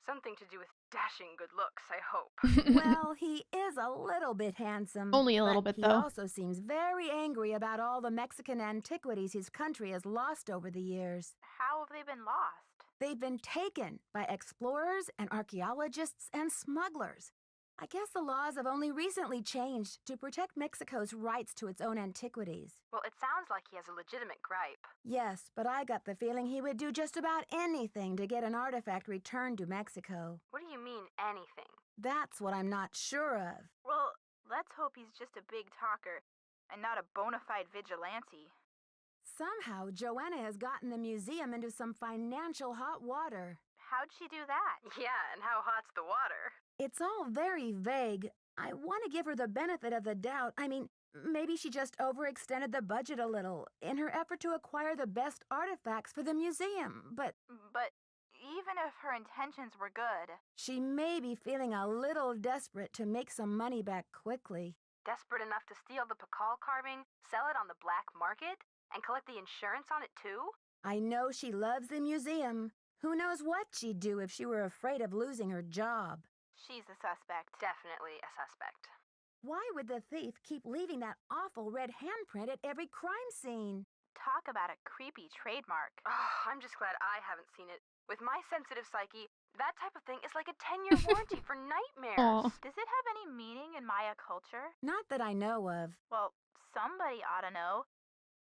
Something to do with dashing good looks, I hope. Well, he is a little bit handsome. Only a little bit, though. He also seems very angry about all the Mexican antiquities his country has lost over the years. How have they been lost? They've been taken by explorers and archaeologists and smugglers. I guess the laws have only recently changed to protect Mexico's rights to its own antiquities. Well, it sounds like he has a legitimate gripe. Yes, but I got the feeling he would do just about anything to get an artifact returned to Mexico. What do you mean, anything? That's what I'm not sure of. Well, let's hope he's just a big talker and not a bona fide vigilante. Somehow, Joanna has gotten the museum into some financial hot water. How'd she do that? Yeah, and how hot's the water? It's all very vague. I want to give her the benefit of the doubt. I mean, maybe she just overextended the budget a little in her effort to acquire the best artifacts for the museum, but even if her intentions were good, she may be feeling a little desperate to make some money back quickly. Desperate enough to steal the Pakal carving, sell it on the black market, and collect the insurance on it too? I know she loves the museum. Who knows what she'd do if she were afraid of losing her job? She's a suspect. Definitely a suspect. Why would the thief keep leaving that awful red handprint at every crime scene? Talk about a creepy trademark. Oh, I'm just glad I haven't seen it. With my sensitive psyche, that type of thing is like a 10-year warranty for nightmares. Aww. Does it have any meaning in Maya culture? Not that I know of. Well, somebody ought to know.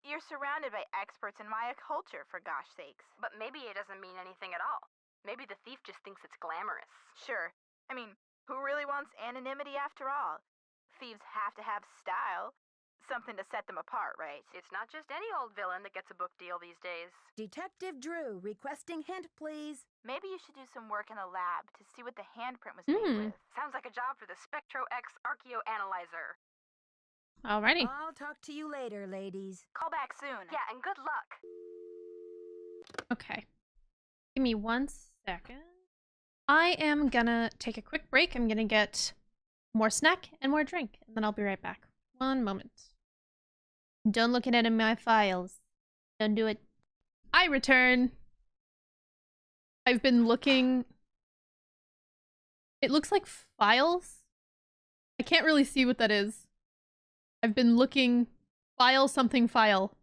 You're surrounded by experts in Maya culture, for gosh sakes. But maybe it doesn't mean anything at all. Maybe the thief just thinks it's glamorous. Sure. I mean, who really wants anonymity after all? Thieves have to have style. Something to set them apart, right? It's not just any old villain that gets a book deal these days. Detective Drew, requesting hint, please. Maybe you should do some work in the lab to see what the handprint was made with. Sounds like a job for the Spectro X Archaeoanalyzer. Alrighty. I'll talk to you later, ladies. Call back soon. Yeah, and good luck. Okay. Give me 1 second. I am gonna take a quick break. I'm gonna get more snack and more drink, and then I'll be right back. 1 moment. Don't look at any of my files. Don't do it. I return. I've been looking. It looks like files. I can't really see what that is. I've been looking. File something file.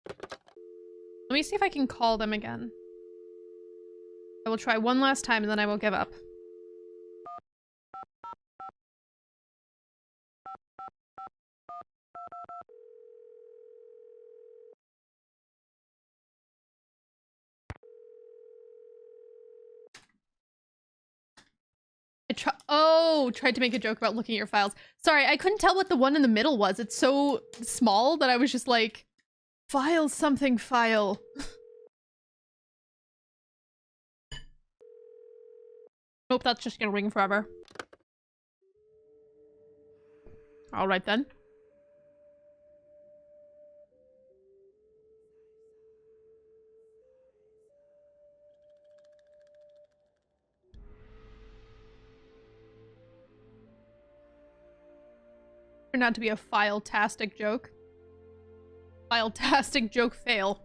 Let me see if I can call them again. I will try one last time and then I will give up. Tried to make a joke about looking at your files. Sorry, I couldn't tell what the one in the middle was. It's so small that I was just like, file something file. Nope, that's just gonna ring forever. Alright then. Turned out to be a file-tastic joke. File-tastic joke fail.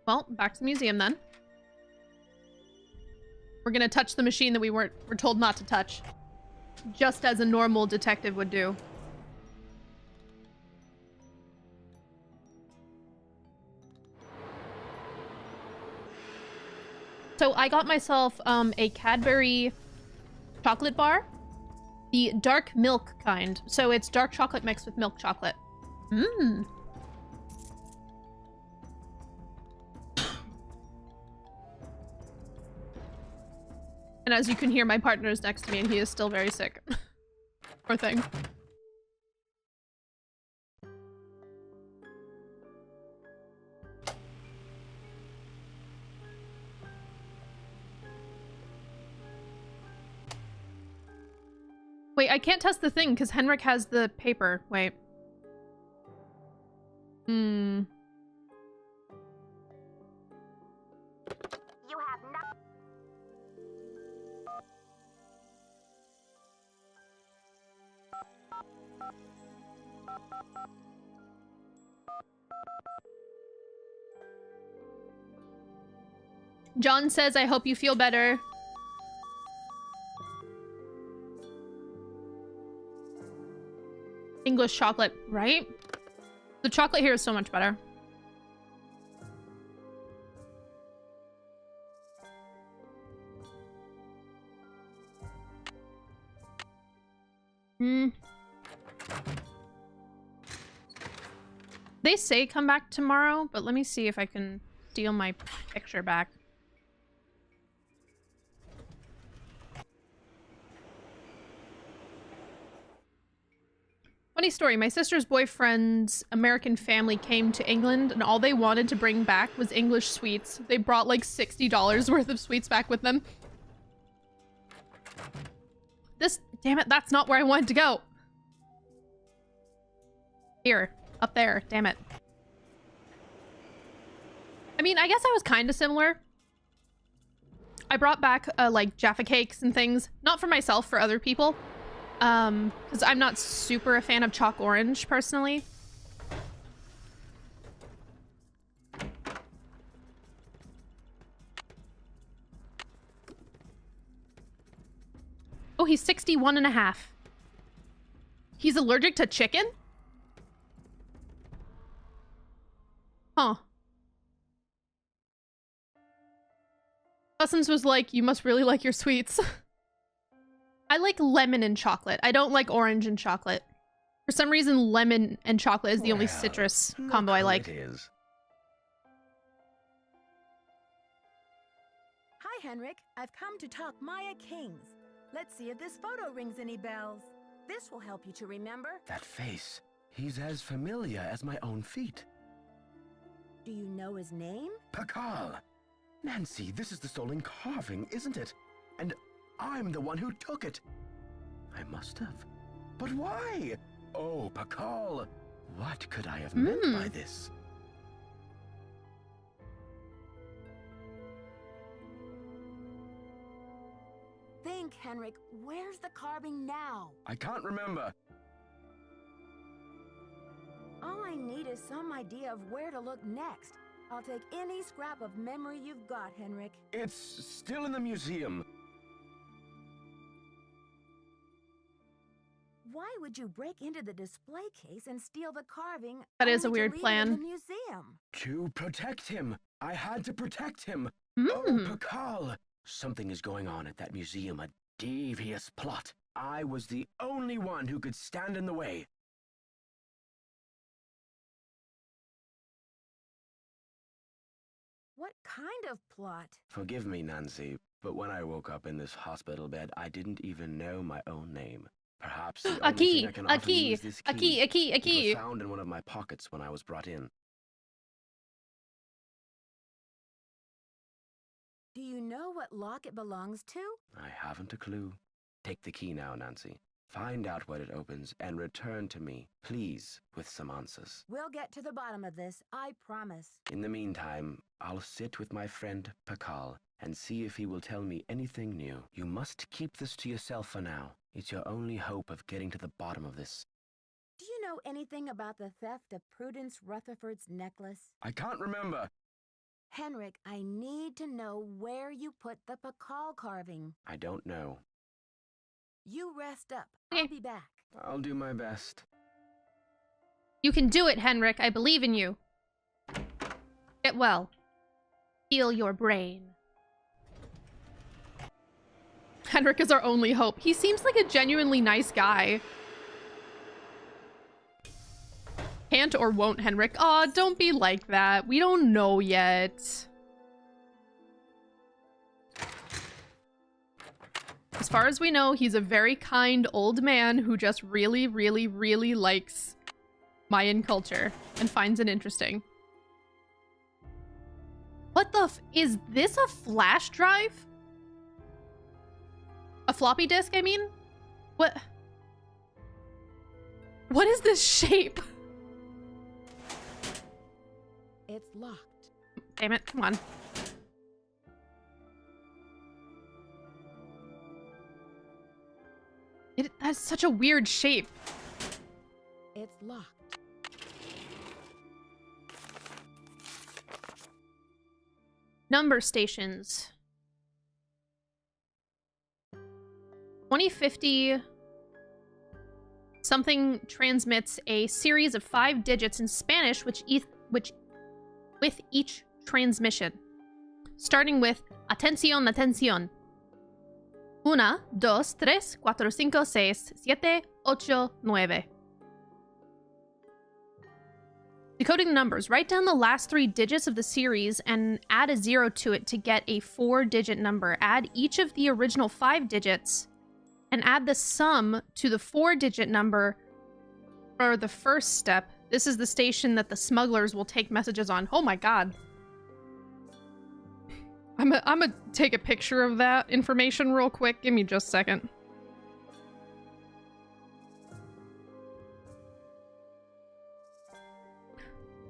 Well, back to the museum then. We're gonna touch the machine that we're told not to touch. Just as a normal detective would do. So I got myself a Cadbury chocolate bar. The dark milk kind. So it's dark chocolate mixed with milk chocolate. Mmm. And as you can hear, my partner is next to me and he is still very sick. Poor thing. Wait, I can't test the thing because Henrik has the paper. Wait. Hmm. You have no... John says, I hope you feel better. English chocolate, right? The chocolate here is so much better. Hmm. They say come back tomorrow, but let me see if I can steal my picture back. Funny story, my sister's boyfriend's American family came to England and all they wanted to bring back was English sweets. They brought like $60 worth of sweets back with them. Damn it, that's not where I wanted to go. Here, up there, damn it. I mean, I guess I was kind of similar. I brought back like Jaffa cakes and things, not for myself, for other people. Because I'm not super a fan of chalk orange, personally. Oh, he's 61 and a half. He's allergic to chicken? Huh. Customs was like, you must really like your sweets. I like lemon and chocolate. I don't like orange and chocolate. For some reason, lemon and chocolate is the only citrus combo I like. It is. Hi, Henrik. I've come to talk Maya Kings. Let's see if this photo rings any bells. This will help you to remember. That face. He's as familiar as my own feet. Do you know his name? Pakal! Nancy, this is the stolen carving, isn't it? And I'm the one who took it. I must have. But why? Oh, Pakal! What could I have meant by this? Think, Henrik. Where's the carving now? I can't remember. All I need is some idea of where to look next. I'll take any scrap of memory you've got, Henrik. It's still in the museum. Why would you break into the display case and steal the carving? That is a only to weird leave it plan. in the museum? To protect him. I had to protect him. Oh, Pakal. Something is going on at that museum, a devious plot. I was the only one who could stand in the way. What kind of plot? Forgive me, Nancy, but when I woke up in this hospital bed, I didn't even know my own name. Perhaps the only thing I can offer you is this key. A key. It was found in one of my pockets when I was brought in. Do you know what lock it belongs to? I haven't a clue. Take the key now, Nancy. Find out what it opens and return to me, please, with some answers. We'll get to the bottom of this, I promise. In the meantime, I'll sit with my friend Pakal and see if he will tell me anything new. You must keep this to yourself for now. It's your only hope of getting to the bottom of this. Do you know anything about the theft of Prudence Rutherford's necklace? I can't remember. Henrik, I need to know where you put the Pakal carving. I don't know. You rest up. I'll be back. I'll do my best. You can do it, Henrik. I believe in you. Get well. Heal your brain. Henrik is our only hope. He seems like a genuinely nice guy. Can't or won't, Henrik. Aw, don't be like that. We don't know yet. As far as we know, he's a very kind old man who just really, really, really likes Mayan culture and finds it interesting. What the is this a flash drive? A floppy disk, I mean? What is this shape? It's locked. Damn it, come on. That's such a weird shape. It's locked. Number stations. 2050 something transmits a series of 5 digits in Spanish with each transmission. Starting with atención, atención. 1, 2, 3, 4, 5, 6, 7, 8, 9. Decoding the numbers. Write down the last 3 digits of the series and add a 0 to it to get a 4-digit number. Add each of the original 5 digits and add the sum to the 4-digit number for the first step. This is the station that the smugglers will take messages on. Oh my god. I'm gonna take a picture of that information real quick. Give me just a second.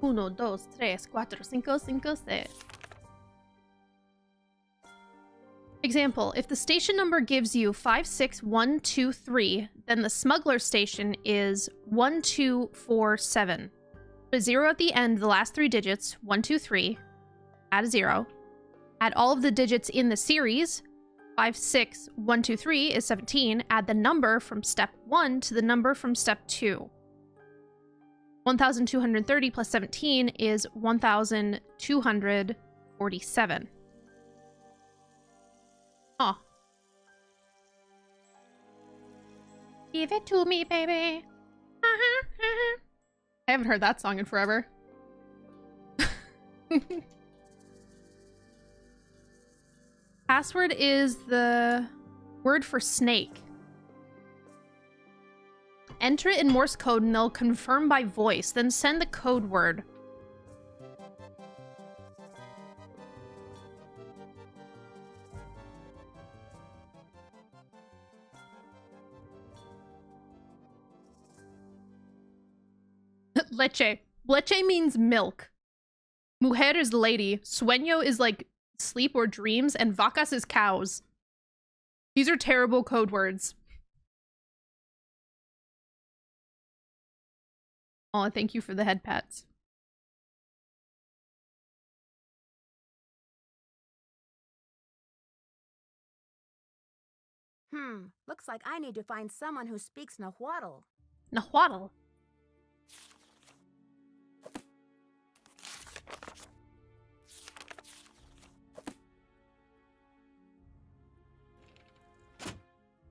Uno, dos, tres, cuatro, cinco, cinco, seis. Example, if the station number gives you 56123, then the smuggler station is 1247. Put a 0 at the end, the last 3 digits, 123, add a 0. Add all of the digits in the series, 56123 is 17, add the number from step 1 to the number from step 2. 1230 plus 17 is 1247. Oh. Give it to me, baby. I haven't heard that song in forever. Password is the word for snake. Enter it in Morse code and they'll confirm by voice, then send the code word. Leche. Leche means milk. Mujer is lady. Sueño is like sleep or dreams, and vacas is cows. These are terrible code words. Oh, thank you for the head pats. Looks like I need to find someone who speaks Nahuatl. Nahuatl?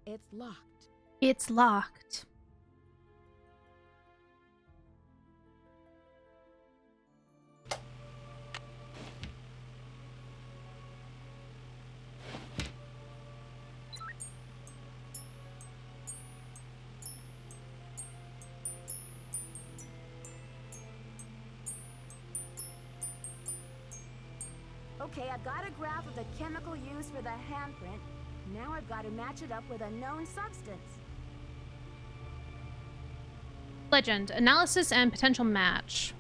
It's locked. It's locked. Okay, I've got a graph of the chemical used for the handprint. Now I've got to match it up with a known substance. Legend. Analysis and potential match.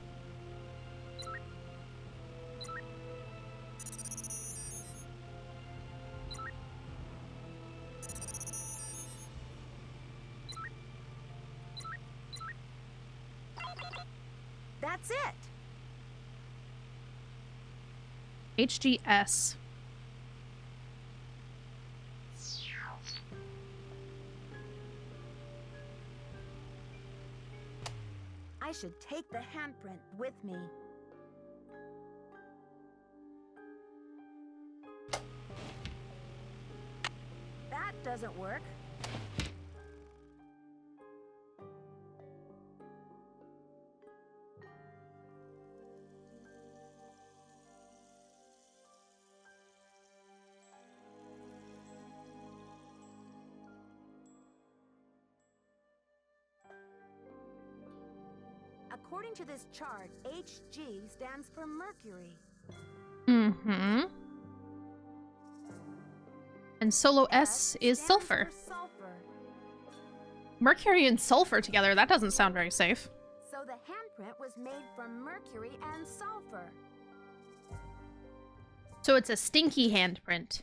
That's it. HGS. I should take the handprint with me. That doesn't work. According to this chart, HG stands for Mercury. Mm-hmm. And solo S is sulfur. Mercury and sulfur together, that doesn't sound very safe. So the handprint was made from mercury and sulfur. So it's a stinky handprint.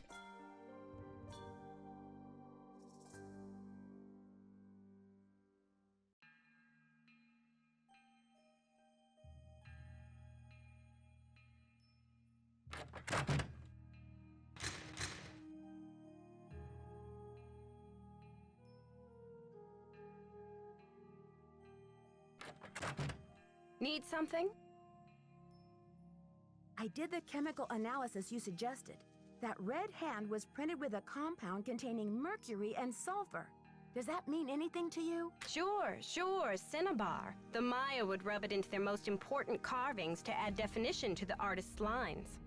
Need something? I did the chemical analysis you suggested. That red hand was printed with a compound containing mercury and sulfur. Does that mean anything to you? Sure, cinnabar. The Maya would rub it into their most important carvings to add definition to the artist's lines.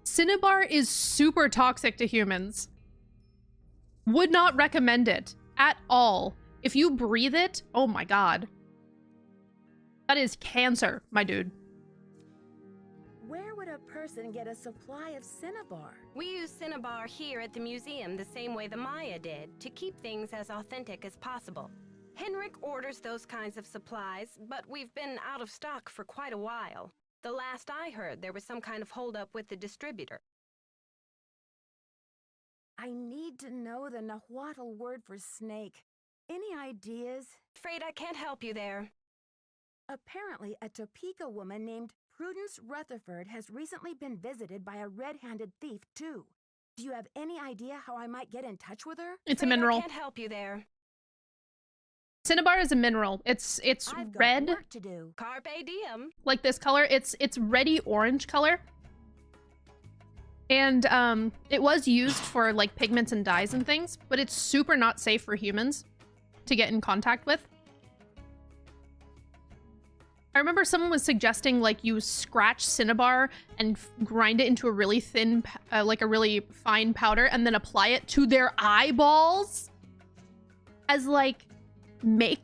Cinnabar is super toxic to humans. Would not recommend it at all. If you breathe it, oh my god. That is cancer, my dude. Where would a person get a supply of cinnabar? We use cinnabar here at the museum the same way the Maya did, to keep things as authentic as possible. Henrik orders those kinds of supplies, but we've been out of stock for quite a while. The last I heard, there was some kind of holdup with the distributor. I need to know the Nahuatl word for snake. Any ideas? Afraid I can't help you there. Apparently, a Topeka woman named Prudence Rutherford has recently been visited by a red-handed thief, too. Do you have any idea how I might get in touch with her? It's a mineral. I can't help you there. Cinnabar is a mineral. It's red. Work to do. Carpe diem. Like this color. It's reddy orange color. And it was used for like pigments and dyes and things, but it's super not safe for humans to get in contact with. I remember someone was suggesting like you scratch cinnabar and grind it into a really thin, like a really fine powder, and then apply it to their eyeballs as like makeup.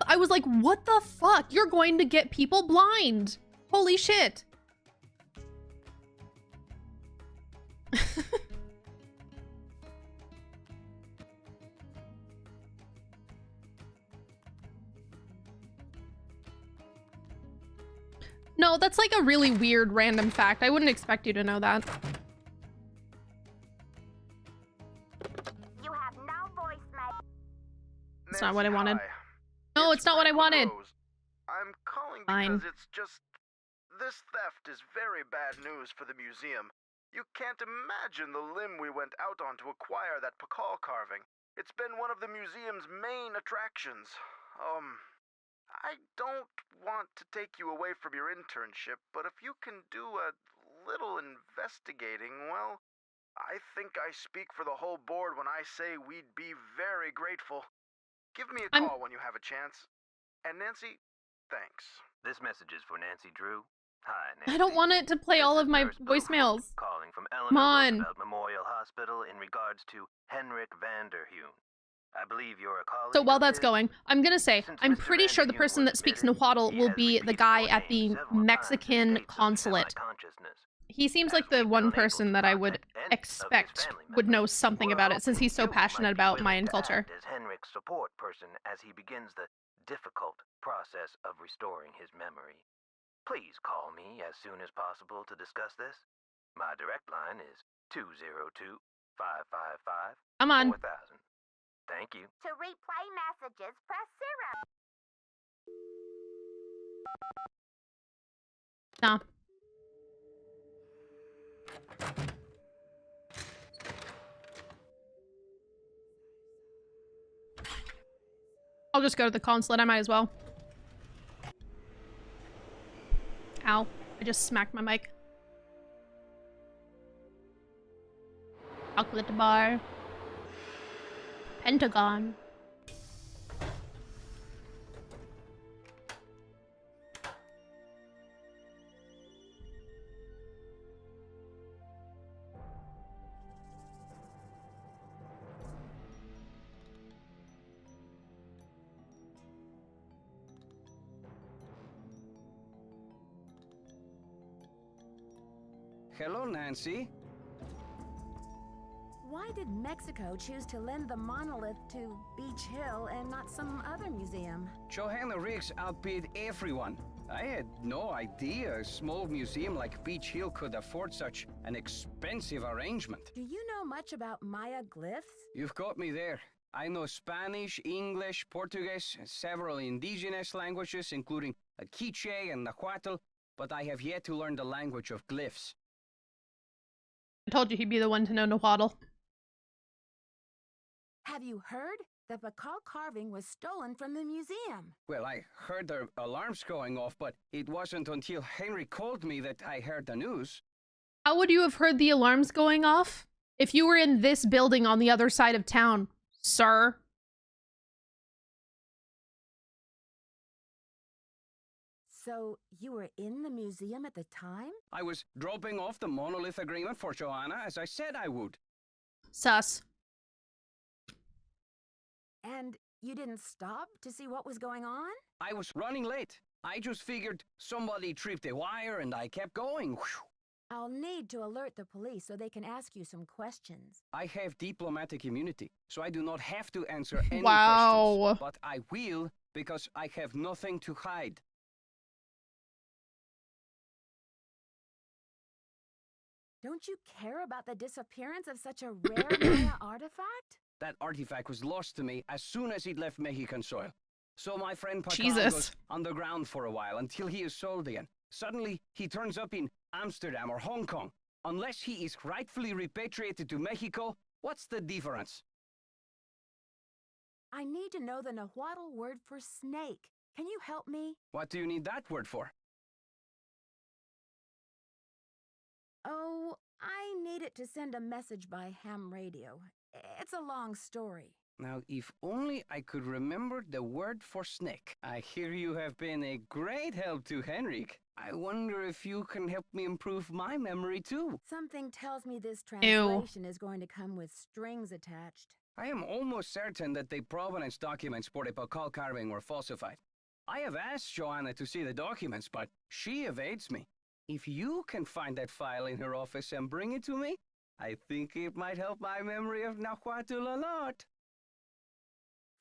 I was like, what the fuck? You're going to get people blind. Holy shit. No, that's like a really weird random fact. I wouldn't expect you to know that. You have no voicemail. It's not what I wanted. No, it's not what I wanted. I'm calling Fine. because it's just... This theft is very bad news for the museum. You can't imagine the limb we went out on to acquire that Pakal carving. It's been one of the museum's main attractions. I don't want to take you away from your internship, but if you can do a little investigating, well, I think I speak for the whole board when I say we'd be very grateful. Give me a call when you have a chance. And Nancy, thanks. This message is for Nancy Drew. Hi, Nancy. I don't want it to play all of my voicemails. Calling from Come on. Roosevelt Memorial Hospital in regards to Henrik Vanderheun. I believe you're a colleague. So while that's going, I'm gonna say, I'm pretty sure the person that speaks Nahuatl will be the guy at the Mexican consulate. He seems like the one person that I would expect would know something about it, since he's so passionate about Mayan culture. As Henrik's support person as he begins the difficult process of restoring his memory. Please call me as soon as possible to discuss this. My direct line is 202-555-4000. Come on. Thank you. To replay messages, press 0. Nah. I'll just go to the consulate. I might as well. Ow. I just smacked my mic. Chocolate bar. Pentagon. Hello, Nancy. Why did Mexico choose to lend the monolith to Beach Hill and not some other museum? Johanna Riggs outbid everyone. I had no idea a small museum like Beach Hill could afford such an expensive arrangement. Do you know much about Maya glyphs? You've got me there. I know Spanish, English, Portuguese, and several indigenous languages, including Quiche and Nahuatl, but I have yet to learn the language of glyphs. I told you he'd be the one to know Nahuatl. Have you heard? The Pakal carving was stolen from the museum. Well, I heard the alarms going off, but it wasn't until Henry called me that I heard the news. How would you have heard the alarms going off? If you were in this building on the other side of town, sir. So, you were in the museum at the time? I was dropping off the monolith agreement for Joanna, as I said I would. Sus. And you didn't stop to see what was going on? I was running late. I just figured somebody tripped a wire and I kept going. Whew. I'll need to alert the police so they can ask you some questions. I have diplomatic immunity, so I do not have to answer any Wow. questions. But I will, because I have nothing to hide. Don't you care about the disappearance of such a rare Maya artifact? That artifact was lost to me as soon as it left Mexican soil. So my friend Pakal Jesus. goes underground for a while until he is sold again. Suddenly, he turns up in Amsterdam or Hong Kong. Unless he is rightfully repatriated to Mexico, what's the difference? I need to know the Nahuatl word for snake. Can you help me? What do you need that word for? Oh, I need it to send a message by ham radio. It's a long story. Now, if only I could remember the word for snake. I hear you have been a great help to Henrik. I wonder if you can help me improve my memory too. Something tells me this translation is going to come with strings attached. I am almost certain that the provenance documents for the Pakal carving were falsified. I have asked Joanna to see the documents, but she evades me. If you can find that file in her office and bring it to me, I think it might help my memory of Nahuatl a lot.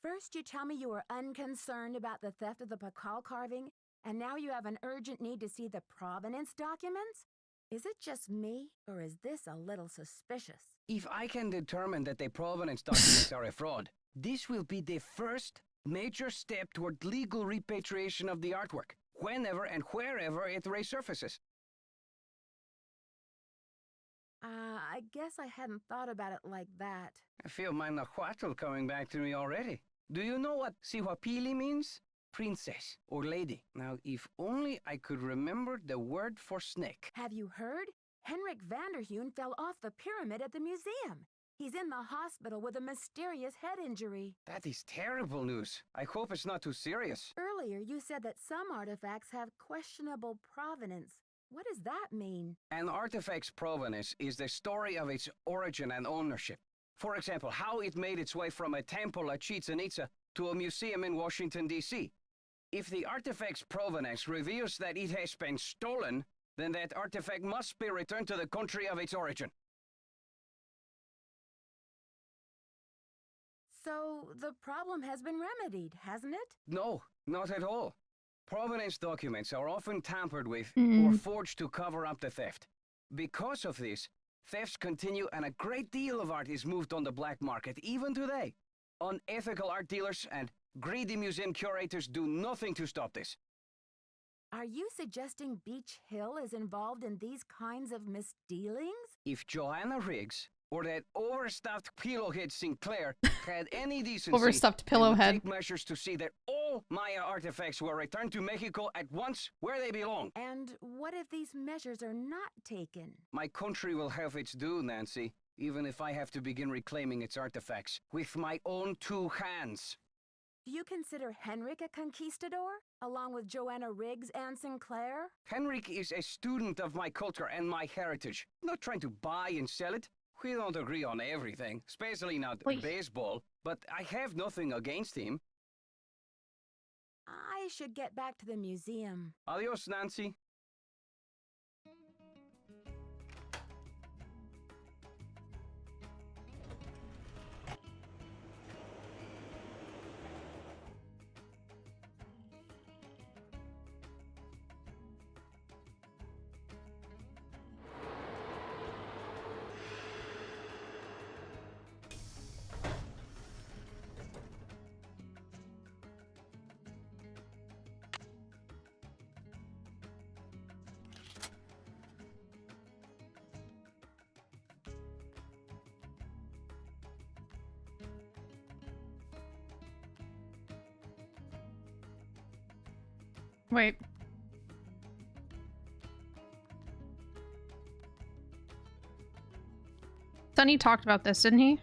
First, you tell me you were unconcerned about the theft of the Pakal carving, and now you have an urgent need to see the provenance documents? Is it just me, or is this a little suspicious? If I can determine that the provenance documents are a fraud, this will be the first major step toward legal repatriation of the artwork, whenever and wherever it resurfaces. I guess I hadn't thought about it like that. I feel my Nahuatl coming back to me already. Do you know what Sihuapili means? Princess or lady. Now, if only I could remember the word for snake. Have you heard? Henrik Vanderheun fell off the pyramid at the museum. He's in the hospital with a mysterious head injury. That is terrible news. I hope it's not too serious. Earlier, you said that some artifacts have questionable provenance. What does that mean? An artifact's provenance is the story of its origin and ownership. For example, how it made its way from a temple at Chichen Itza to a museum in Washington, D.C. If the artifact's provenance reveals that it has been stolen, then that artifact must be returned to the country of its origin. So, the problem has been remedied, hasn't it? No, not at all. Provenance documents are often tampered with or forged to cover up the theft. Because of this, thefts continue and a great deal of art is moved on the black market, even today. Unethical art dealers and greedy museum curators do nothing to stop this. Are you suggesting Beach Hill is involved in these kinds of misdealings? If Joanna Riggs or that overstuffed pillowhead Sinclair had any decency, overstuffed they would pillowhead. take measures to see that all Maya artifacts were returned to Mexico at once where they belong. And what if these measures are not taken? My country will have its due, Nancy. even if I have to begin reclaiming its artifacts with my own 2 hands. Do you consider Henrik a conquistador, along with Joanna Riggs and Sinclair? Henrik is a student of my culture and my heritage, not trying to buy and sell it. We don't agree on everything, especially not baseball, but I have nothing against him. I should get back to the museum. Adios, Nancy. Wait. Sonny talked about this, didn't he?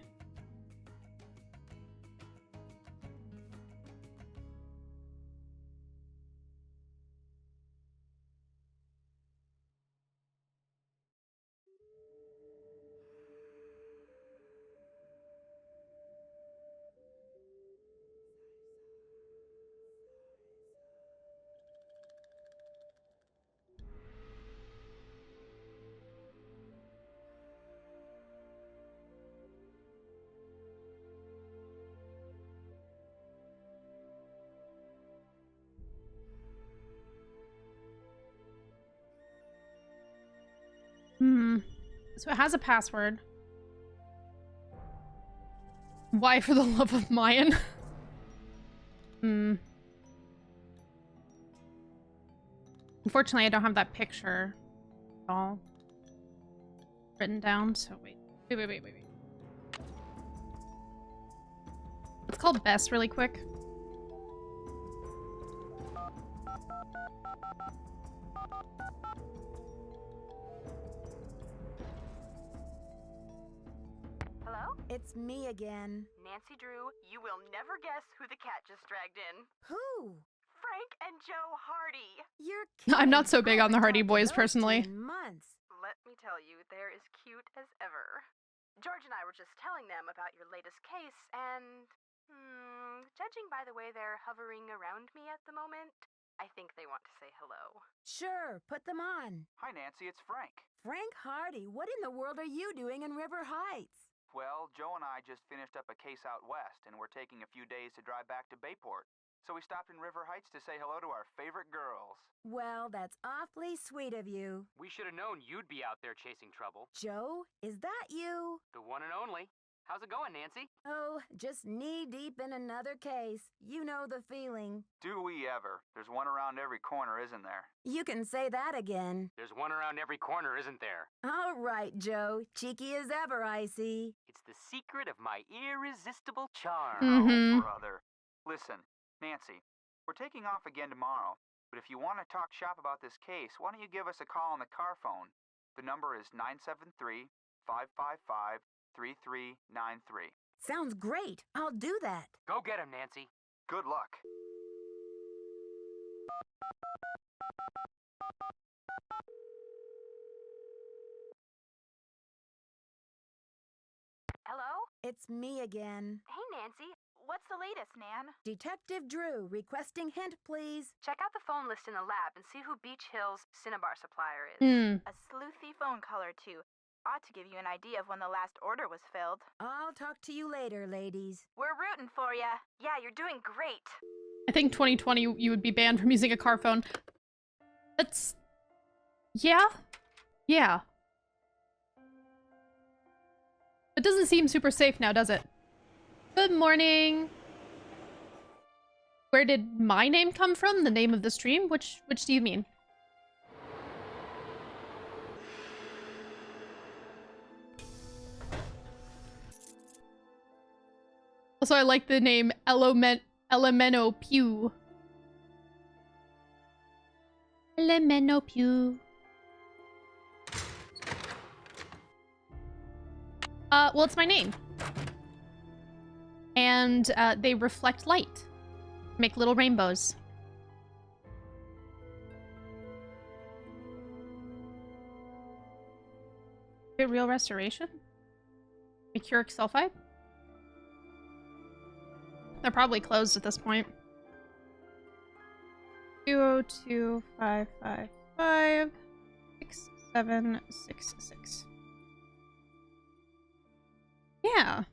So it has a password. Why for the love of Mayan? Unfortunately, I don't have that picture all written down, so wait. Wait. Let's call Bess really quick. It's me again. Nancy Drew, you will never guess who the cat just dragged in. Who? Frank and Joe Hardy. You're I'm not so big on the Hardy Boys personally. Let me tell you, they're as cute as ever. George and I were just telling them about your latest case, and judging by the way they're hovering around me at the moment, I think they want to say hello. Sure, put them on. Hi, Nancy, it's Frank. Frank Hardy, what in the world are you doing in River Heights? Well, Joe and I just finished up a case out west, and we're taking a few days to drive back to Bayport. So we stopped in River Heights to say hello to our favorite girls. Well, that's awfully sweet of you. We should have known you'd be out there chasing trouble. Joe, is that you? The one and only. How's it going, Nancy? Oh, just knee-deep in another case. You know the feeling. Do we ever? There's one around every corner, isn't there? You can say that again. There's one around every corner, isn't there? All right, Joe. Cheeky as ever, I see. It's the secret of my irresistible charm. Oh, brother. Listen, Nancy, we're taking off again tomorrow, but if you want to talk shop about this case, why don't you give us a call on the car phone? The number is 973-555-3393. Sounds great. I'll do that. Go get him, Nancy. Good luck. Hello? It's me again. Hey, Nancy. What's the latest, Nan? Detective Drew, requesting hint, please. Check out the phone list in the lab and see who Beach Hill's Cinnabar supplier is. A sleuthy phone color, too. Ought to give you an idea of when the last order was filled. I'll talk to you later, ladies. We're rooting for ya. Yeah, you're doing great. I think 2020 you would be banned from using a car phone. That's... Yeah? Yeah. It doesn't seem super safe now, does it? Good morning. Where did my name come from? The name of the stream? Which do you mean? Also, I like the name Elemento Pew. Elemento Pew. Well, it's my name. And they reflect light. Make little rainbows. Real restoration? Mercuric sulfide? They're probably closed at this point. 202-555-6766. Yeah.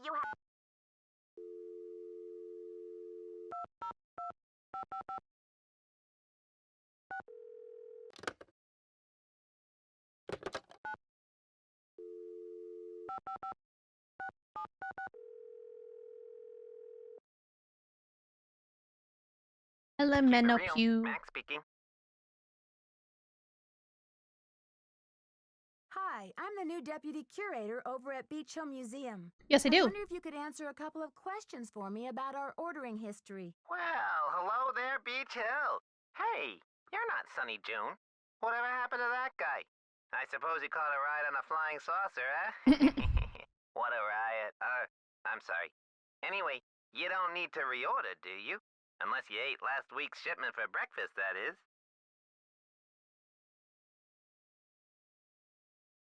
You have... Elemental Max speaking. Hi, I'm the new deputy curator over at Beach Hill Museum. Yes, I do. I wonder if you could answer a couple of questions for me about our ordering history. Well, hello there, Beach Hill. Hey, you're not Sunny June. Whatever happened to that guy? I suppose he caught a ride on a flying saucer, huh? What a riot. I'm sorry. Anyway, you don't need to reorder, do you? Unless you ate last week's shipment for breakfast, that is.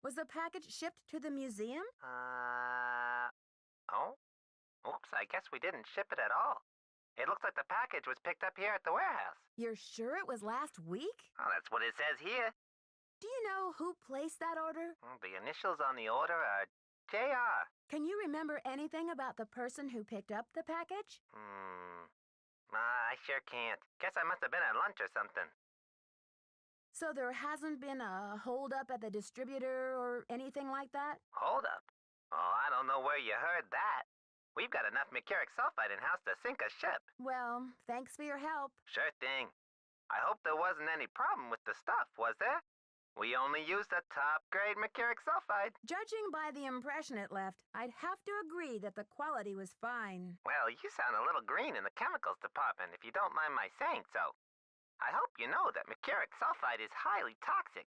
Was the package shipped to the museum? Oh? Oops, I guess we didn't ship it at all. It looks like the package was picked up here at the warehouse. You're sure it was last week? Well, that's what it says here. Do you know who placed that order? The initials on the order are JR. Can you remember anything about the person who picked up the package? I sure can't. Guess I must have been at lunch or something. So there hasn't been a hold-up at the distributor or anything like that? Hold up. Oh, I don't know where you heard that. We've got enough mercuric sulfide in-house to sink a ship. Well, thanks for your help. Sure thing. I hope there wasn't any problem with the stuff, was there? We only used the top-grade mercuric sulfide. Judging by the impression it left, I'd have to agree that the quality was fine. Well, you sound a little green in the chemicals department, if you don't mind my saying so. I hope you know that mercuric sulfide is highly toxic.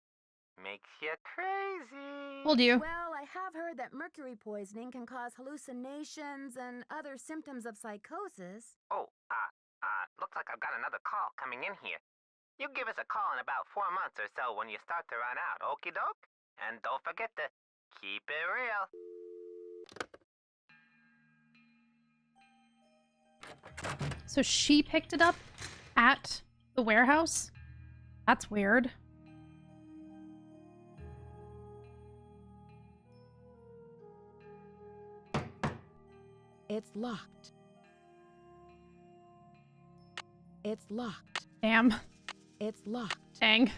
Makes you crazy. Will do. Well, I have heard that mercury poisoning can cause hallucinations and other symptoms of psychosis. Oh, looks like I've got another call coming in here. You give us a call in about 4 months or so when you start to run out, okie doke? And don't forget to keep it real. So she picked it up at the warehouse? That's weird. It's locked. It's locked. Damn. It's locked. Dang.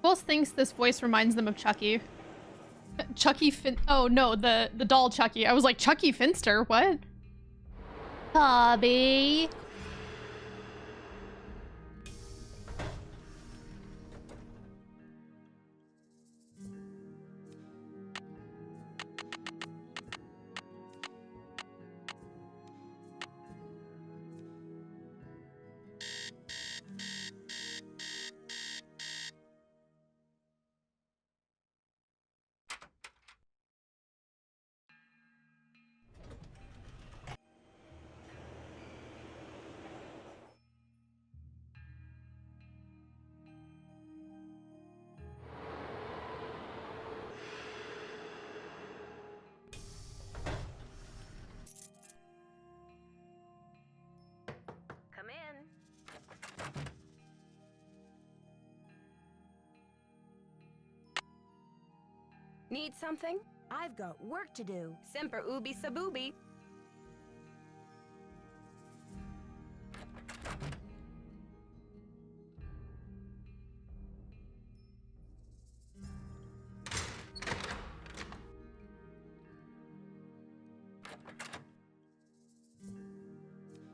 Both thinks this voice reminds them of Chucky. Oh no, the doll Chucky. I was like, Chucky Finster, what? Hobby. Come in. Need something? I've got work to do. Semper ubi sabubi.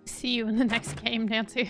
See you in the next game, Nancy.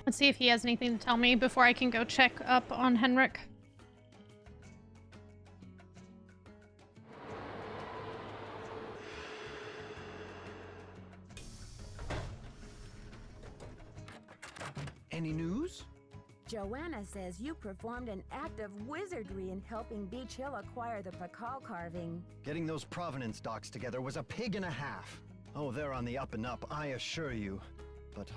Let's see if he has anything to tell me before I can go check up on Henrik. Any news? Joanna says you performed an act of wizardry in helping Beach Hill acquire the Pakal carving. Getting those provenance docs together was a pig and a half. Oh, they're on the up and up, I assure you. But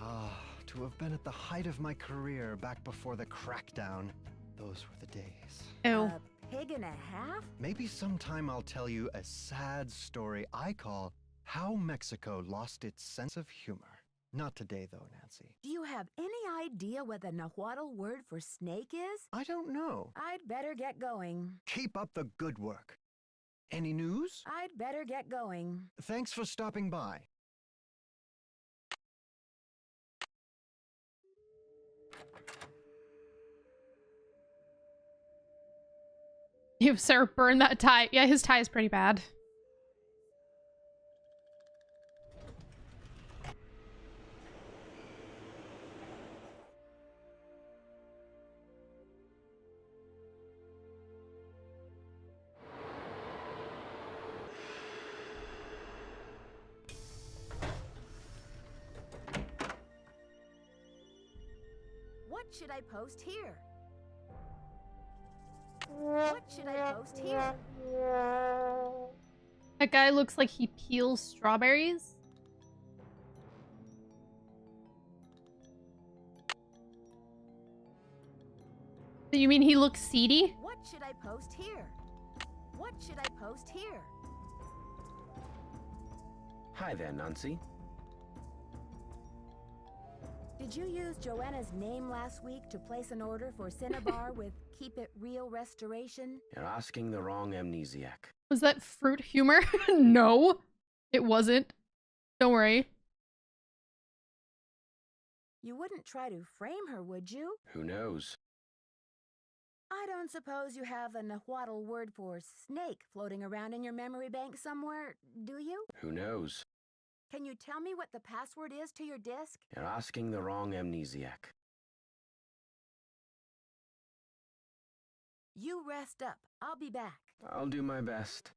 to have been at the height of my career back before the crackdown, those were the days. Ew. A pig and a half? Maybe sometime I'll tell you a sad story I call How Mexico Lost Its Sense of Humor. Not today, though, Nancy. Do you have any idea what the Nahuatl word for snake is? I don't know. I'd better get going. Keep up the good work. Any news? I'd better get going. Thanks for stopping by. You, sir, burn that tie. Yeah, his tie is pretty bad. What should I post here? What should I post here? That guy looks like he peels strawberries. You mean he looks seedy? What should I post here? What should I post here? Hi there, Nancy. Did you use Joanna's name last week to place an order for Cinnabar with Keep It Real Restoration? You're asking the wrong amnesiac. Was that fruit humor? No, it wasn't. Don't worry. You wouldn't try to frame her, would you? Who knows? I don't suppose you have a Nahuatl word for snake floating around in your memory bank somewhere, do you? Who knows? Can you tell me what the password is to your disk? You're asking the wrong amnesiac. You rest up. I'll be back. I'll do my best.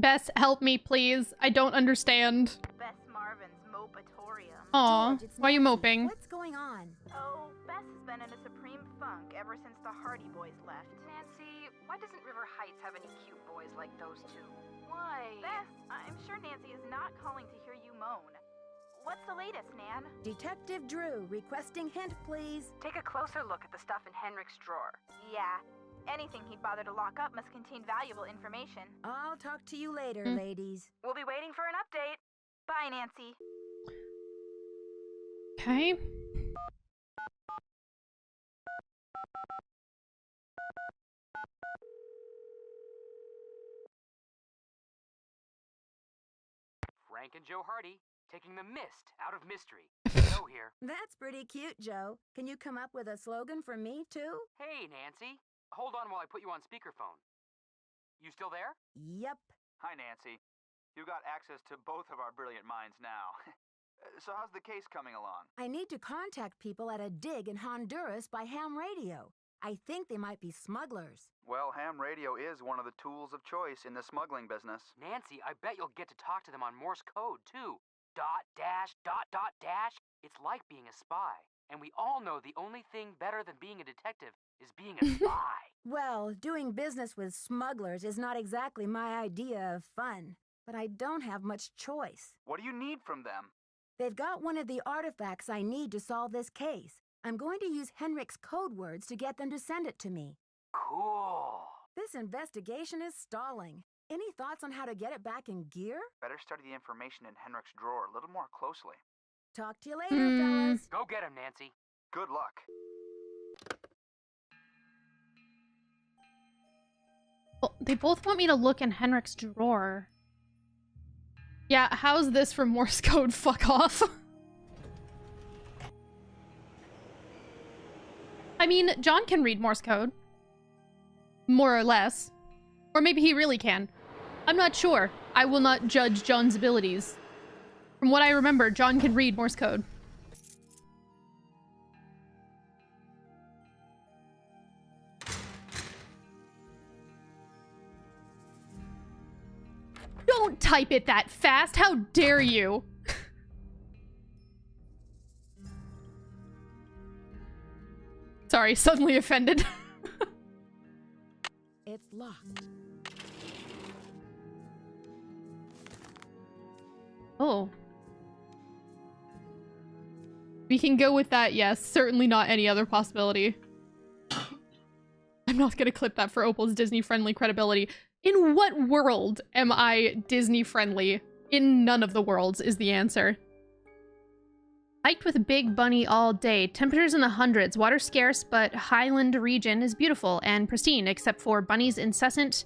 Bess, help me, please. I don't understand. Bess Marvin's Mopatorium. Aw, why are you moping? What's going on? Oh, Bess has been in a supreme funk ever since the Hardy Boys left. Nancy, why doesn't River Heights have any cute boys like those two? Why? Bess, I'm sure Nancy is not calling to hear you moan. What's the latest, Nan? Detective Drew, requesting hint, please. Take a closer look at the stuff in Henrik's drawer. Yeah. Anything he'd bother to lock up must contain valuable information. I'll talk to you later, ladies. We'll be waiting for an update. Bye, Nancy. Okay. Frank and Joe Hardy, taking the mist out of mystery. Joe here. That's pretty cute, Joe. Can you come up with a slogan for me, too? Hey, Nancy. Hold on while I put you on speakerphone. You still there? Yep. Hi, Nancy. You've got access to both of our brilliant minds now. So how's the case coming along? I need to contact people at a dig in Honduras by ham radio. I think they might be smugglers. Well, ham radio is one of the tools of choice in the smuggling business. Nancy, I bet you'll get to talk to them on Morse code, too. Dot, dash, dot, dot, dash. It's like being a spy. And we all know the only thing better than being a detective is being a spy. Well, doing business with smugglers is not exactly my idea of fun, but I don't have much choice. What do you need from them? They've got one of the artifacts I need to solve this case. I'm going to use Henrik's code words to get them to send it to me. Cool. This investigation is stalling. Any thoughts on how to get it back in gear? Better study the information in Henrik's drawer a little more closely. Talk to you later, fellas. Go get him, Nancy. Good luck. Well, they both want me to look in Henrik's drawer. Yeah, how's this for Morse code? Fuck off. I mean, John can read Morse code. More or less. Or maybe he really can. I'm not sure. I will not judge John's abilities. From what I remember, John can read Morse code. Don't type it that fast! How dare you! Sorry, suddenly offended. It's locked. Oh. We can go with that, yes. Certainly not any other possibility. I'm not gonna clip that for Opal's Disney-friendly credibility. In what world am I Disney-friendly? In none of the worlds is the answer. Hiked with Big Bunny all day. Temperatures in the hundreds. Water scarce, but highland region is beautiful and pristine, except for Bunny's incessant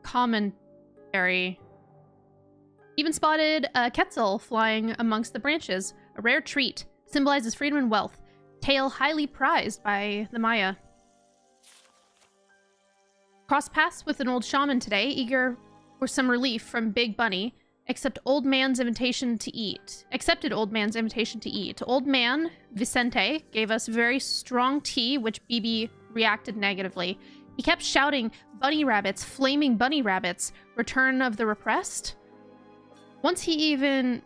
commentary. Even spotted a quetzal flying amongst the branches. A rare treat. Symbolizes freedom and wealth. Tale highly prized by the Maya. Cross paths with an old shaman today, eager for some relief from Big Bunny. Accepted old man's invitation to eat. Old man, Vicente, gave us very strong tea, which BB reacted negatively. He kept shouting, bunny rabbits, flaming bunny rabbits, return of the repressed. Once he even...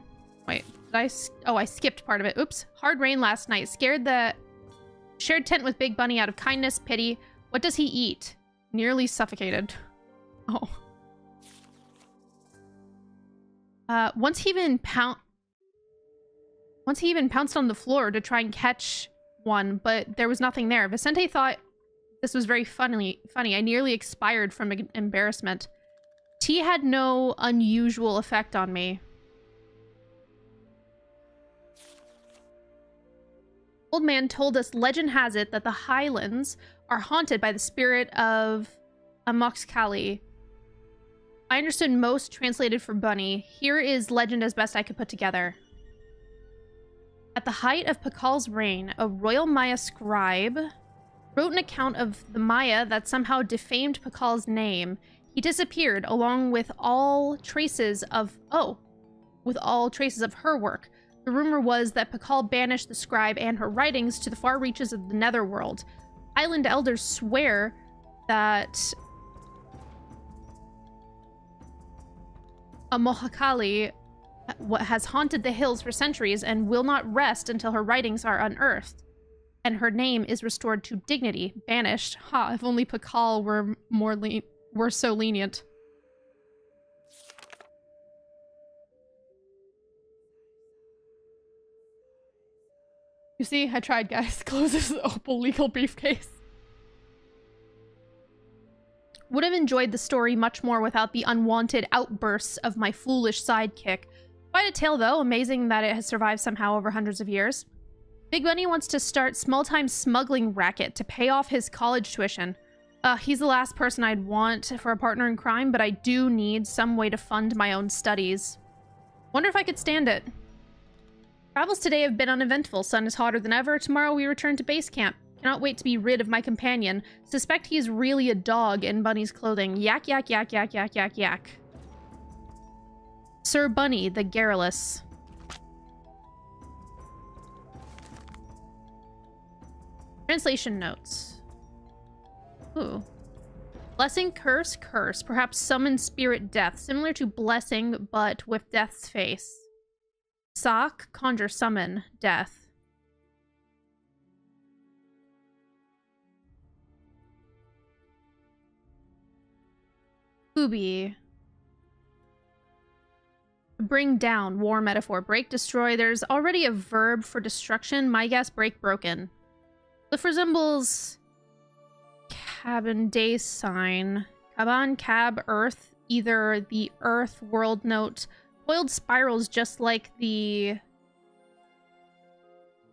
Wait, I skipped part of it. Oops. Hard rain last night. Scared the... Shared tent with Big Bunny out of kindness, pity. What does he eat? Nearly suffocated. Oh. Once he even pounced on the floor to try and catch one, but there was nothing there. Vicente thought this was very funny. I nearly expired from embarrassment. Tea had no unusual effect on me. Old man told us legend has it that the Highlands are haunted by the spirit of Amoxcali. I understood most translated for bunny. Here is legend as best I could put together. At the height of Pakal's reign, a royal Maya scribe wrote an account of the Maya that somehow defamed Pakal's name. He disappeared along with all traces of her work. The rumor was that Pakal banished the scribe and her writings to the far reaches of the netherworld. Island elders swear that Amoxcali has haunted the hills for centuries and will not rest until her writings are unearthed and her name is restored to dignity. Banished. Ha, if only Pakal were so lenient. You see, I tried, guys. Closes the Opal legal briefcase. Would have enjoyed the story much more without the unwanted outbursts of my foolish sidekick. Quite a tale, though. Amazing that it has survived somehow over hundreds of years. Big Bunny wants to start small-time smuggling racket to pay off his college tuition. He's the last person I'd want for a partner in crime, but I do need some way to fund my own studies. Wonder if I could stand it. Travels today have been uneventful. Sun is hotter than ever. Tomorrow we return to base camp. Cannot wait to be rid of my companion. Suspect he is really a dog in Bunny's clothing. Yak, yak, yak, yak, yak, yak, yak. Sir Bunny, the garrulous. Translation notes. Ooh. Blessing, curse, curse. Perhaps summon spirit death. Similar to blessing, but with death's face. Sock, conjure, summon, death. Ubi. Bring down, war metaphor. Break, destroy. There's already a verb for destruction. My guess, break, broken. This resembles cabin day sign. Caban, cab, earth. Either the earth world note. Coiled spirals just like the